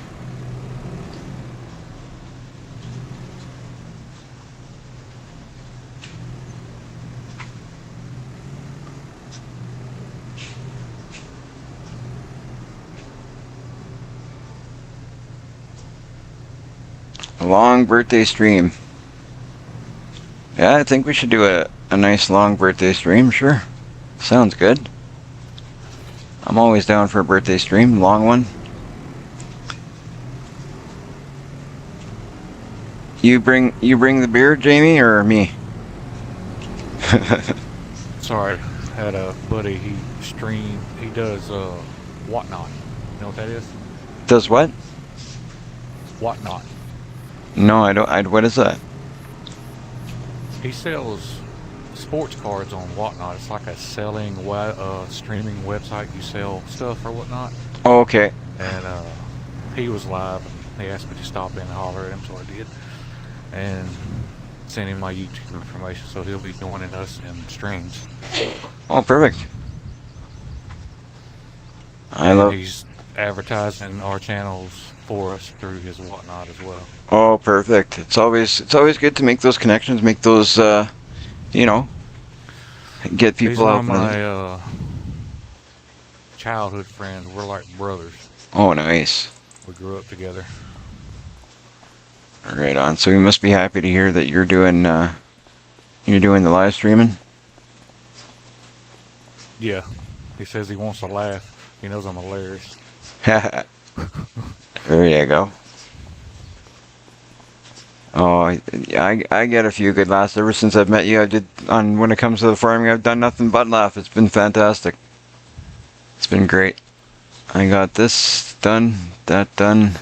A long birthday stream. Yeah, I think we should do a nice long birthday stream, sure. Sounds good. I'm always down for a birthday stream, long one. You bring the beer, Jamie, or me? Sorry, had a buddy, he does Whatnot. You know what that is? Does what? Whatnot. No, I don't. What is that? He sells sports cards on Whatnot. It's like a streaming website. You sell stuff or whatnot. Oh, okay. And he was live. He asked me to stop in and holler at him, so I did. And sent him my YouTube information, so he'll be joining us in streams. Oh, perfect. He's advertising our channels for us through his Whatnot as well. Oh, perfect. It's always good to make those connections, make those, you know, get people He's one out. of my childhood friends. We're like brothers. Oh, nice. We grew up together. Right on. So we must be happy to hear that you're doing the live streaming. Yeah. He says he wants to laugh. He knows I'm hilarious. There you go. Oh, I get a few good laughs ever since I've met you. When it comes to the farming, I've done nothing but laugh. It's been fantastic. It's been great. I got this done, that done.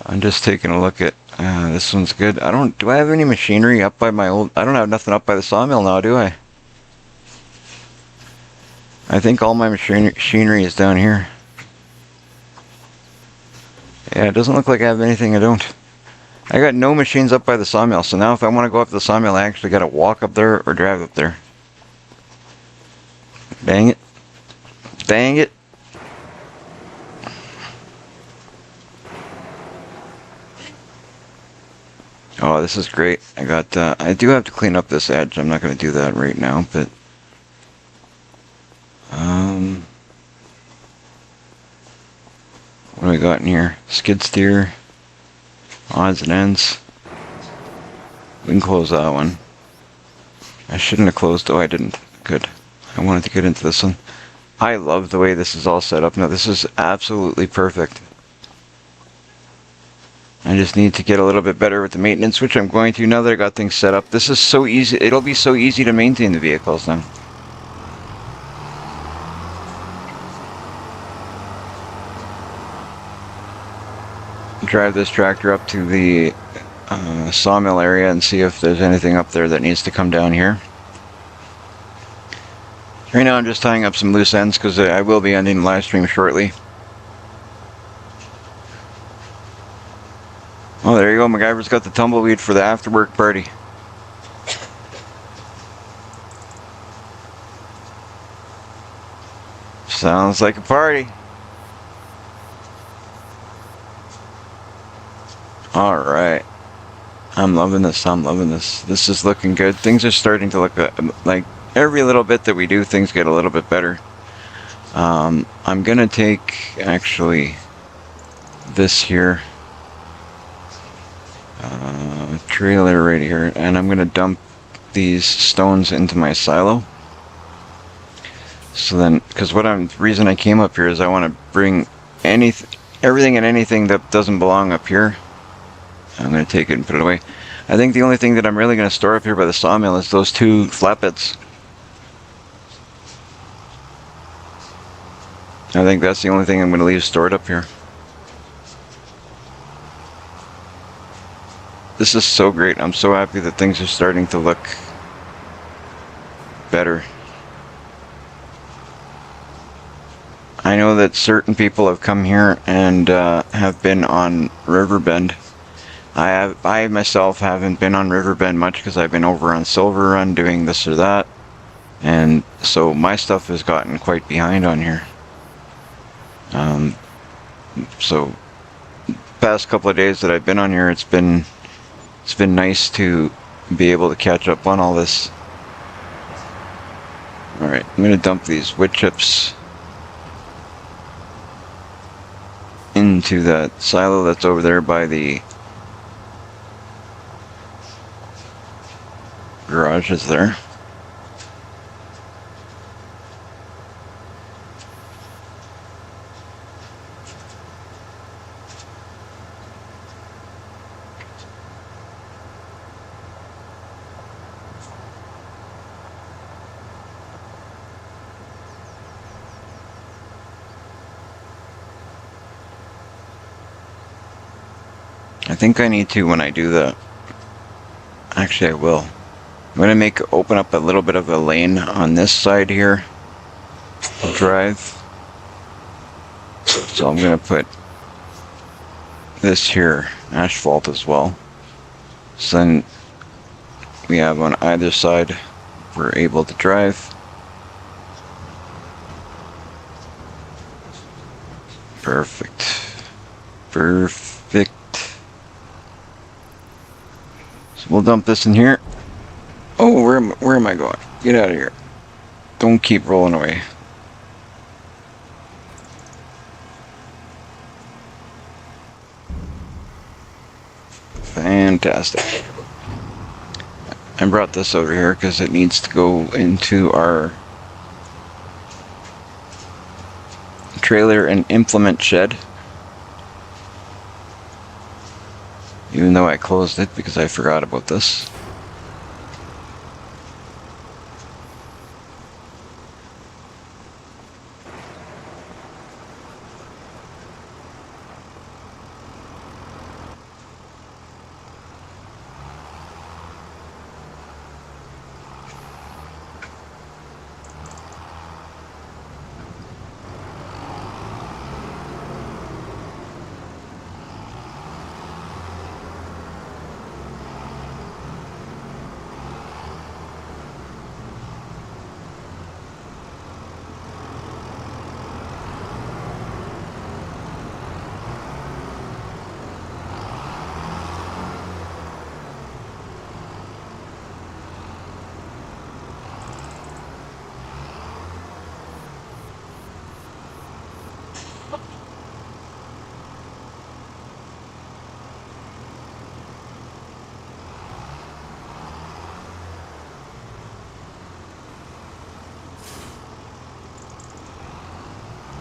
I'm just taking a look at this one's good. Do I have any machinery up by my old? I don't have nothing up by the sawmill now, do I? I think all my machinery is down here. Yeah, it doesn't look like I have anything I don't. I got no machines up by the sawmill, so now if I want to go up to the sawmill, I actually got to walk up there or drive up there. Dang it. Dang it. Oh, this is great. I do have to clean up this edge. I'm not going to do that right now, but what do we got in here? Skid steer, odds and ends. We can close that one. I shouldn't have closed. Oh, I didn't. Good. I wanted to get into this one. I love the way this is all set up now. This is absolutely perfect. I just need to get a little bit better with the maintenance, which I'm going to now that I got things set up. This is so easy. It'll be so easy to maintain the vehicles now. Drive this tractor up to the sawmill area and see if there's anything up there that needs to come down here. Right now I'm just tying up some loose ends because I will be ending the live stream shortly. Oh, there you go. MacGyver's got the tumbleweed for the after-work party. Sounds like a party. All right. I'm loving this. I'm loving this. This is looking good. Things are starting to look like every little bit that we do, things get a little bit better. I'm gonna take actually this here trailer right here, and I'm gonna dump these stones into my silo. So then, because reason I came up here is I want to bring everything and anything that doesn't belong up here. I'm going to take it and put it away. I think the only thing that I'm really going to store up here by the sawmill is those 2 flatbeds. I think that's the only thing I'm going to leave stored up here. This is so great. I'm so happy that things are starting to look better. I know that certain people have come here and have been on Riverbend. I myself haven't been on Riverbend much because I've been over on Silver Run doing this or that, and so my stuff has gotten quite behind on here. So past couple of days that I've been on here, it's been nice to be able to catch up on all this. All right, I'm gonna dump these wood chips into that silo that's over there by the garages there. I think I need to when I do that. Actually, I will. I'm going to open up a little bit of a lane on this side here. Drive. So I'm going to put this here, asphalt as well. So then we have on either side, we're able to drive. Perfect. Perfect. So we'll dump this in here. Oh, where am I going? Get out of here. Don't keep rolling away. Fantastic. I brought this over here because it needs to go into our trailer and implement shed. Even though I closed it because I forgot about this.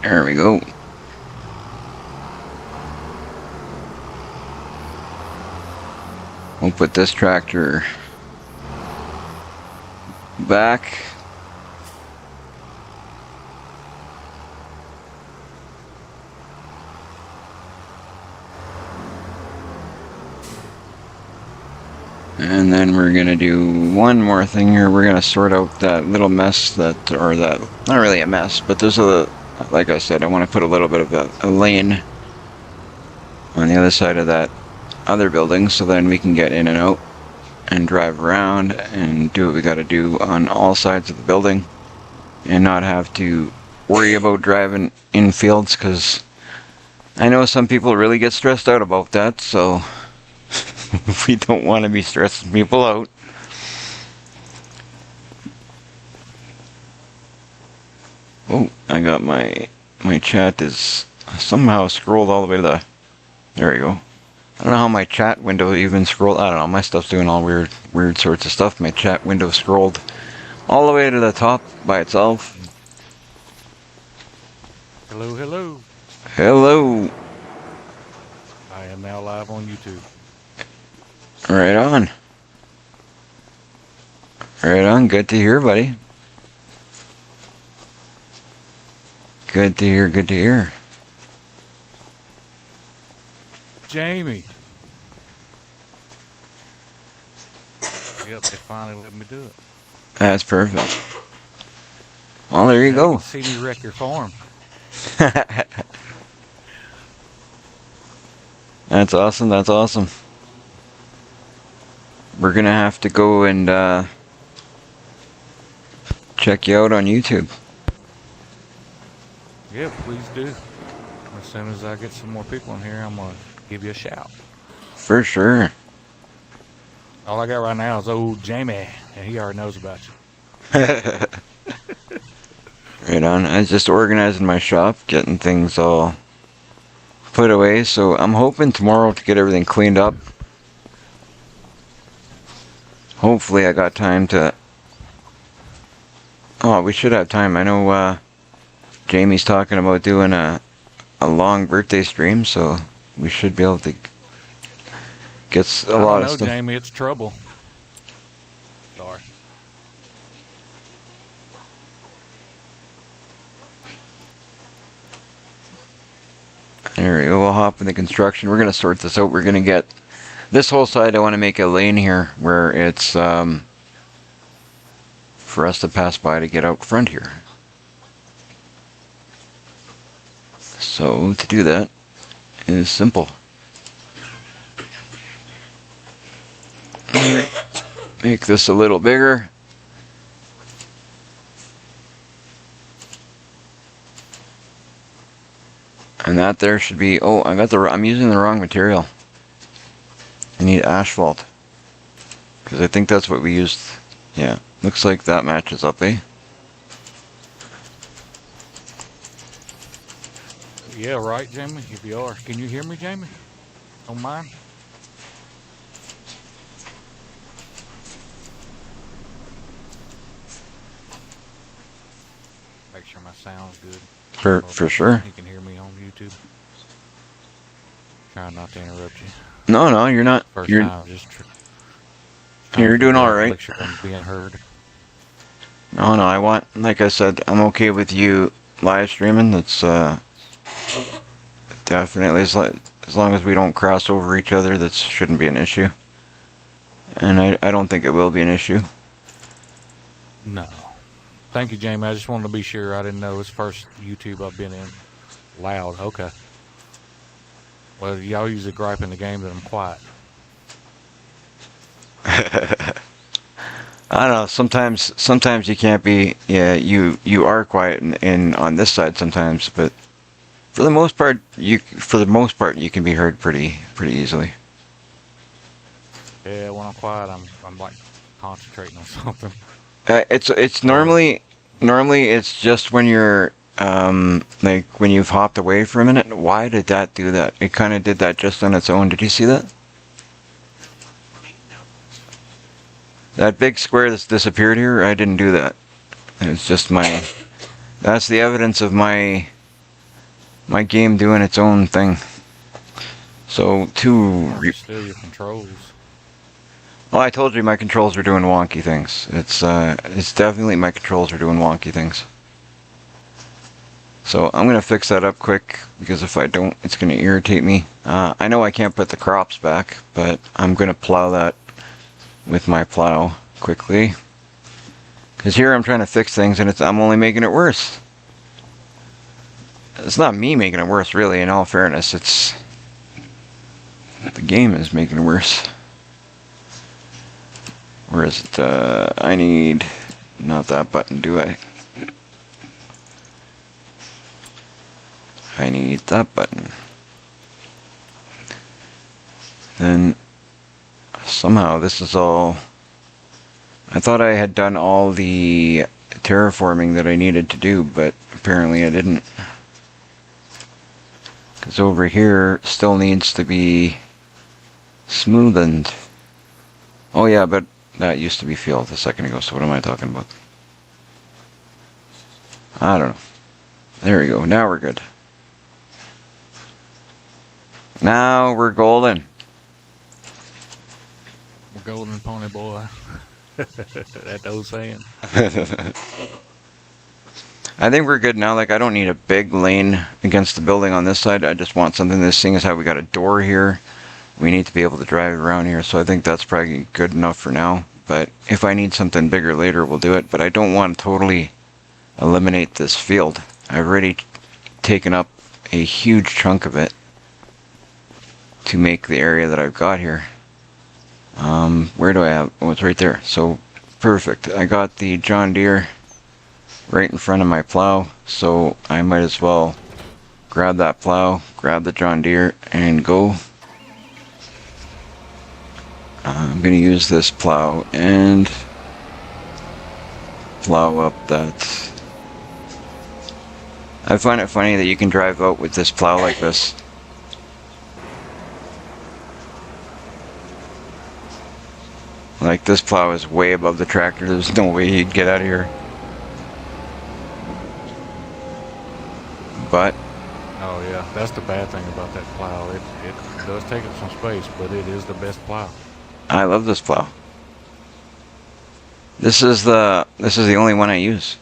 There we go. We'll put this tractor back. And then we're gonna do one more thing here. We're gonna sort out that little mess not really a mess, but there's like I said, I want to put a little bit of a lane on the other side of that other building so then we can get in and out and drive around and do what we got to do on all sides of the building and not have to worry about driving in fields, because I know some people really get stressed out about that, so we don't want to be stressing people out. Oh, I got my chat is somehow scrolled all the way to the, there we go. I don't know how my chat window even scrolled. I don't know, my stuff's doing all weird sorts of stuff. My chat window scrolled all the way to the top by itself. Hello, hello. Hello. I am now live on YouTube. Right on. Right on. Good to hear, buddy. Good to hear. Good to hear. Jamie. Yep, they finally let me do it. That's perfect. Well, there you Now go. can see me wreck your farm. That's awesome. That's awesome. We're gonna have to go and check you out on YouTube. Yeah, please do. As soon as I get some more people in here, I'm gonna give you a shout. For sure. All I got right now is old Jamie, and he already knows about you. Right on. I was just organizing my shop, getting things all put away, so I'm hoping tomorrow to get everything cleaned up. Hopefully I got time to... Oh, we should have time. I know Jamie's talking about doing a long birthday stream, so we should be able to get a lot of stuff. Jamie, it's trouble. Sorry. There we go. We'll hop in the construction. We're going to sort this out. We're going to get this whole side. I want to make a lane here where it's for us to pass by to get out front here. So to do that is simple. Make this a little bigger. And that there should be, oh, I'm using the wrong material. I need asphalt. Because I think that's what we used. Yeah, looks like that matches up, eh? Yeah, right, Jamie? If you are. Can you hear me, Jamie? Don't mind? Make sure my sound's good. For sure. You can hear me on YouTube. Trying not to interrupt you. No, you're not. First You're time, just you're doing all right. make sure I'm being heard. No, I want, like I said, I'm okay with you live streaming. That's definitely as long as we don't cross over each other, that shouldn't be an issue. And I don't think it will be an issue. No. Thank you, Jamie. I just wanted to be sure. I didn't know. It's the first YouTube I've been in. Loud. Okay. Well, y'all usually gripe in the game that I'm quiet. I don't know. Sometimes you can't be. Yeah, you are quiet in on this side sometimes, but for the most part, you can be heard pretty easily. Yeah, when I'm quiet, I'm like concentrating on something. It's normally it's just when you're like when you've hopped away for a minute. Why did that do that? It kind of did that just on its own. Did you see that? That big square that's disappeared here, I didn't do that. It's just that's the evidence of my game doing its own thing. So Still your controls. well, I told you my controls are doing wonky things. It's definitely my controls are doing wonky things. So I'm gonna fix that up quick, because if I don't, it's gonna irritate me. I know I can't put the crops back, but I'm gonna plow that with my plow quickly. Because here I'm trying to fix things and I'm only making it worse. It's not me making it worse, really, in all fairness. It's the game is making it worse. Where is it? I need not that button, do I? I need that button. Then somehow this is all... I thought I had done all the terraforming that I needed to do, but apparently I didn't. Because over here still needs to be smoothened. Oh yeah, but that used to be field a second ago, so what am I talking about? I don't know. There we go, now we're good. Now we're golden. Golden pony boy. That old saying. I think we're good now. Like, I don't need a big lane against the building on this side. I just want something. This thing is how we got a door here. We need to be able to drive around here, so I think that's probably good enough for now. But if I need something bigger later, we'll do it. But I don't want to totally eliminate this field. I've already taken up a huge chunk of it to make the area that I've got here. Where do I have? Oh, it's right there. So perfect. I got the John Deere right in front of my plow, so I might as well grab that plow, grab the John Deere, and go. I'm going to use this plow and plow up that. I find it funny that you can drive out with this plow like this. Like, this plow is way above the tractor. There's no way he'd get out of here. But Oh yeah, that's the bad thing about that plow. It does take up some space, but it is the best plow. I love this plow. This is the only one I use.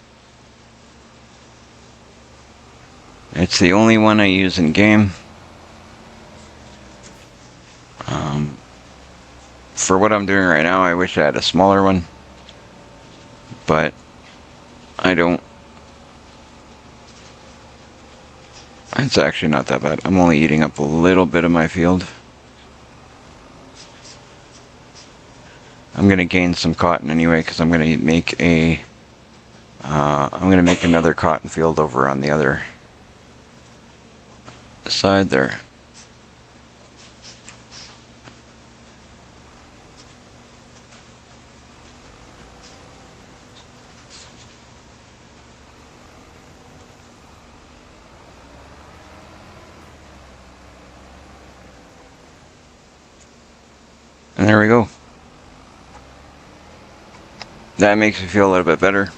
It's the only one I use in game. For what I'm doing right now, I wish I had a smaller one, but I don't. It's actually not that bad. I'm only eating up a little bit of my field. I'm gonna gain some cotton anyway, because I'm gonna make a. I'm gonna make another cotton field over on the other side there. And there we go. That makes me feel a little bit better.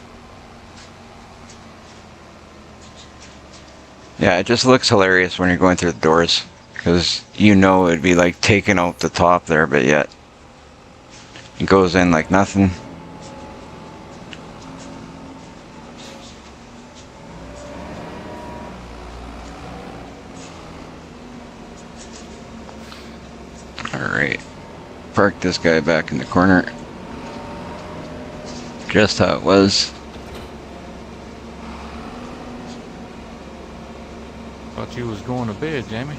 Yeah, it just looks hilarious when you're going through the doors, because you know it'd be like taking out the top there, but yet it goes in like nothing. Alright. Park this guy back in the corner. Just how it was. Thought you was going to bed, Jamie.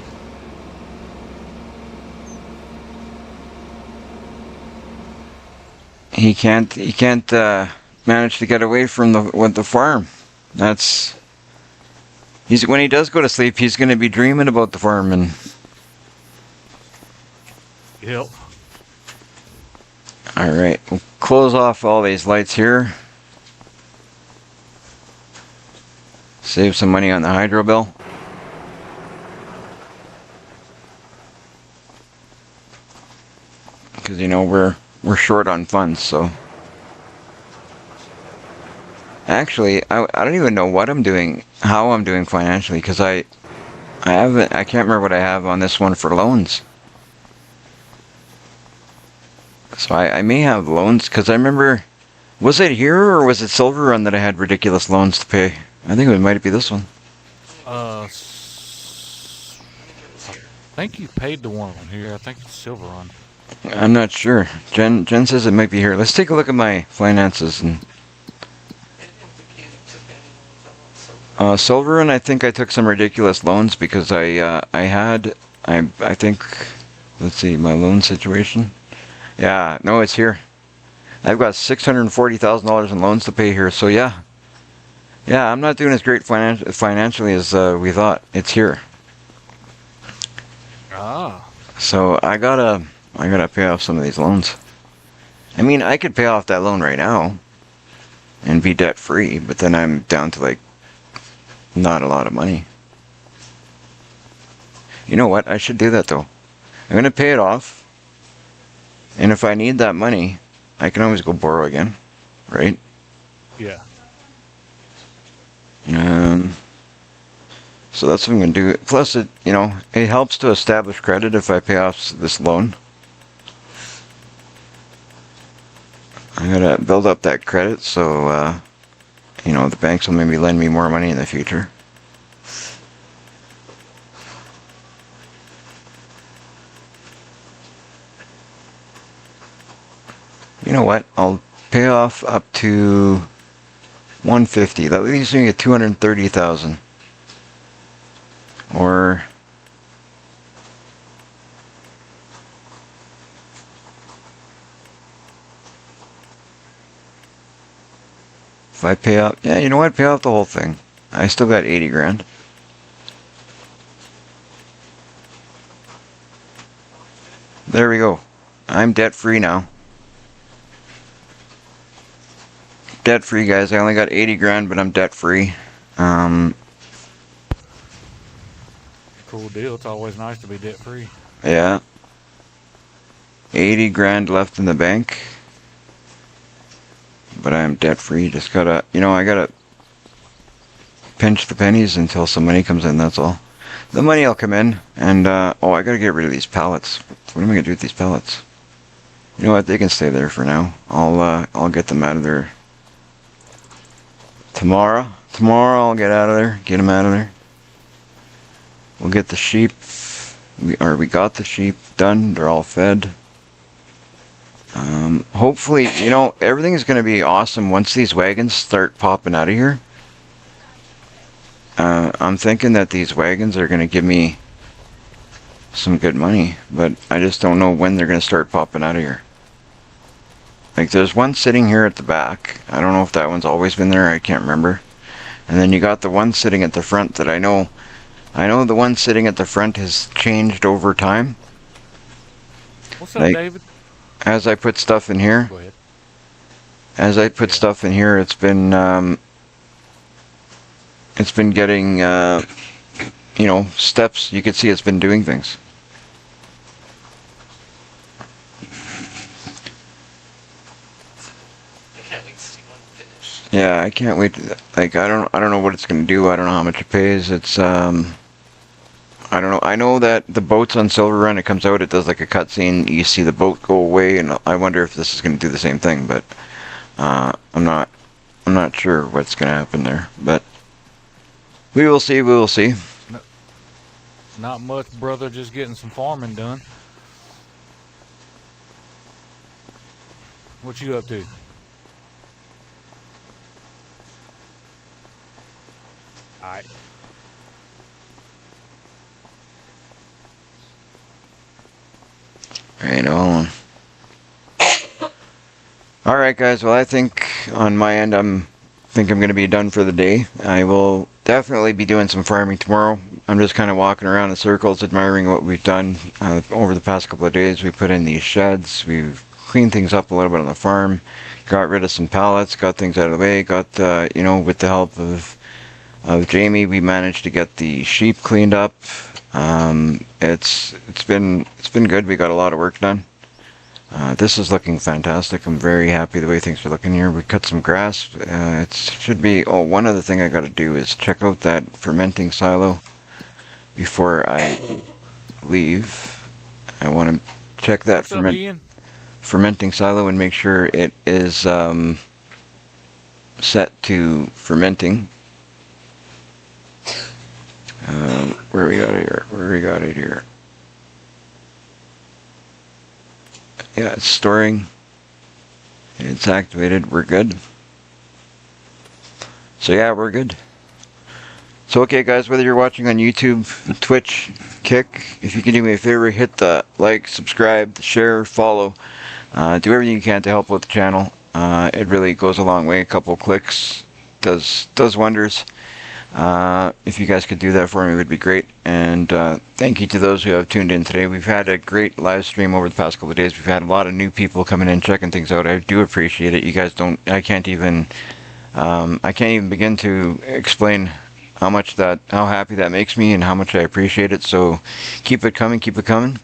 He can't manage to get away from the farm. When he does go to sleep, he's going to be dreaming about the farm. And Yep. all right, we'll close off all these lights here. Save some money on the hydro bill. Because you know we're short on funds, so. Actually, I don't even know what I'm doing, how I'm doing financially, because I can't remember what I have on this one for loans. So I may have loans, because I remember, was it here or was it Silver Run that I had ridiculous loans to pay? I think it might be this one. I think you paid the one on here. I think it's Silver Run. I'm not sure. Jen says it might be here. Let's take a look at my finances. And Silver Run, I think I took some ridiculous loans because I think, let's see, my loan situation. Yeah, no, it's here. I've got $640,000 in loans to pay here, so yeah. Yeah, I'm not doing as great financially as we thought. It's here. Ah. So I gotta pay off some of these loans. I mean, I could pay off that loan right now and be debt free, but then I'm down to like not a lot of money. You know what? I should do that though. I'm gonna pay it off, and if I need that money, I can always go borrow again, right? Yeah. So that's what I'm gonna do. Plus, it helps to establish credit if I pay off this loan. I gotta build up that credit so the banks will maybe lend me more money in the future. You know what? I'll pay off up to 150. That leaves me at 230,000. Or if I pay off, yeah, you know what? Pay off the whole thing. I still got 80 grand. There we go. I'm debt free now. Debt free, guys. I only got 80 grand, but I'm debt free. Cool deal. It's always nice to be debt free. Yeah. 80 grand left in the bank. But I'm debt free. Just gotta, I gotta pinch the pennies until some money comes in, that's all. The money will come in, and, I gotta get rid of these pallets. What am I gonna do with these pallets? You know what, they can stay there for now. I'll get them out of there tomorrow. Tomorrow I'll get out of there, get them out of there. We'll get the sheep, we got the sheep done, they're all fed. Hopefully, everything is going to be awesome once these wagons start popping out of here. I'm thinking that these wagons are going to give me some good money, but I just don't know when they're going to start popping out of here. Like, there's one sitting here at the back. I don't know if that one's always been there, I can't remember. And then you got the one sitting at the front that I know the one sitting at the front has changed over time. What's up, Like, David? as I put stuff in here, Go ahead. stuff in here, it's been getting, steps. You can see it's been doing things. I can't wait to see one finished. Yeah, I can't wait to, like, I don't know what it's going to do. I don't know how much it pays. It's, I don't know. I know that the boats on Silver Run, it comes out, it does like a cutscene. You see the boat go away, and I wonder if this is going to do the same thing. But I'm not sure what's going to happen there. But we will see. We will see. Not much, brother. Just getting some farming done. What you up to? Alright. Right on. Alright, guys. Well, I think on my end, I'm going to be done for the day. I will definitely be doing some farming tomorrow. I'm just kind of walking around in circles, admiring what we've done over the past couple of days. We put in these sheds. We've cleaned things up a little bit on the farm. Got rid of some pallets. Got things out of the way. Got, with the help of Jamie, we managed to get the sheep cleaned up. It's been good. We got a lot of work done. This is looking fantastic. I'm very happy the way things are looking here. We cut some grass. It should be. Oh, one other thing I got to do is check out that fermenting silo before I leave. I want to check that What's up, Ian? fermenting silo and make sure it is set to fermenting. Where we got it here? Yeah, it's storing. It's activated. We're good. So yeah, we're good. So okay, guys, whether you're watching on YouTube, Twitch, Kick, if you can do me a favor, hit the like, subscribe, share, follow. Do everything you can to help out the channel. It really goes a long way. A couple clicks does wonders. If you guys could do that for me, it would be great. And thank you to those who have tuned in today. We've had a great live stream over the past couple of days. We've had a lot of new people coming in, checking things out. I do appreciate it. You guys don't. I can't even begin to explain how happy that makes me and how much I appreciate it. So keep it coming,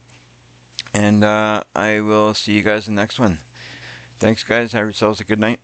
and I will see you guys in the next one. Thanks, guys. Have yourselves a good night.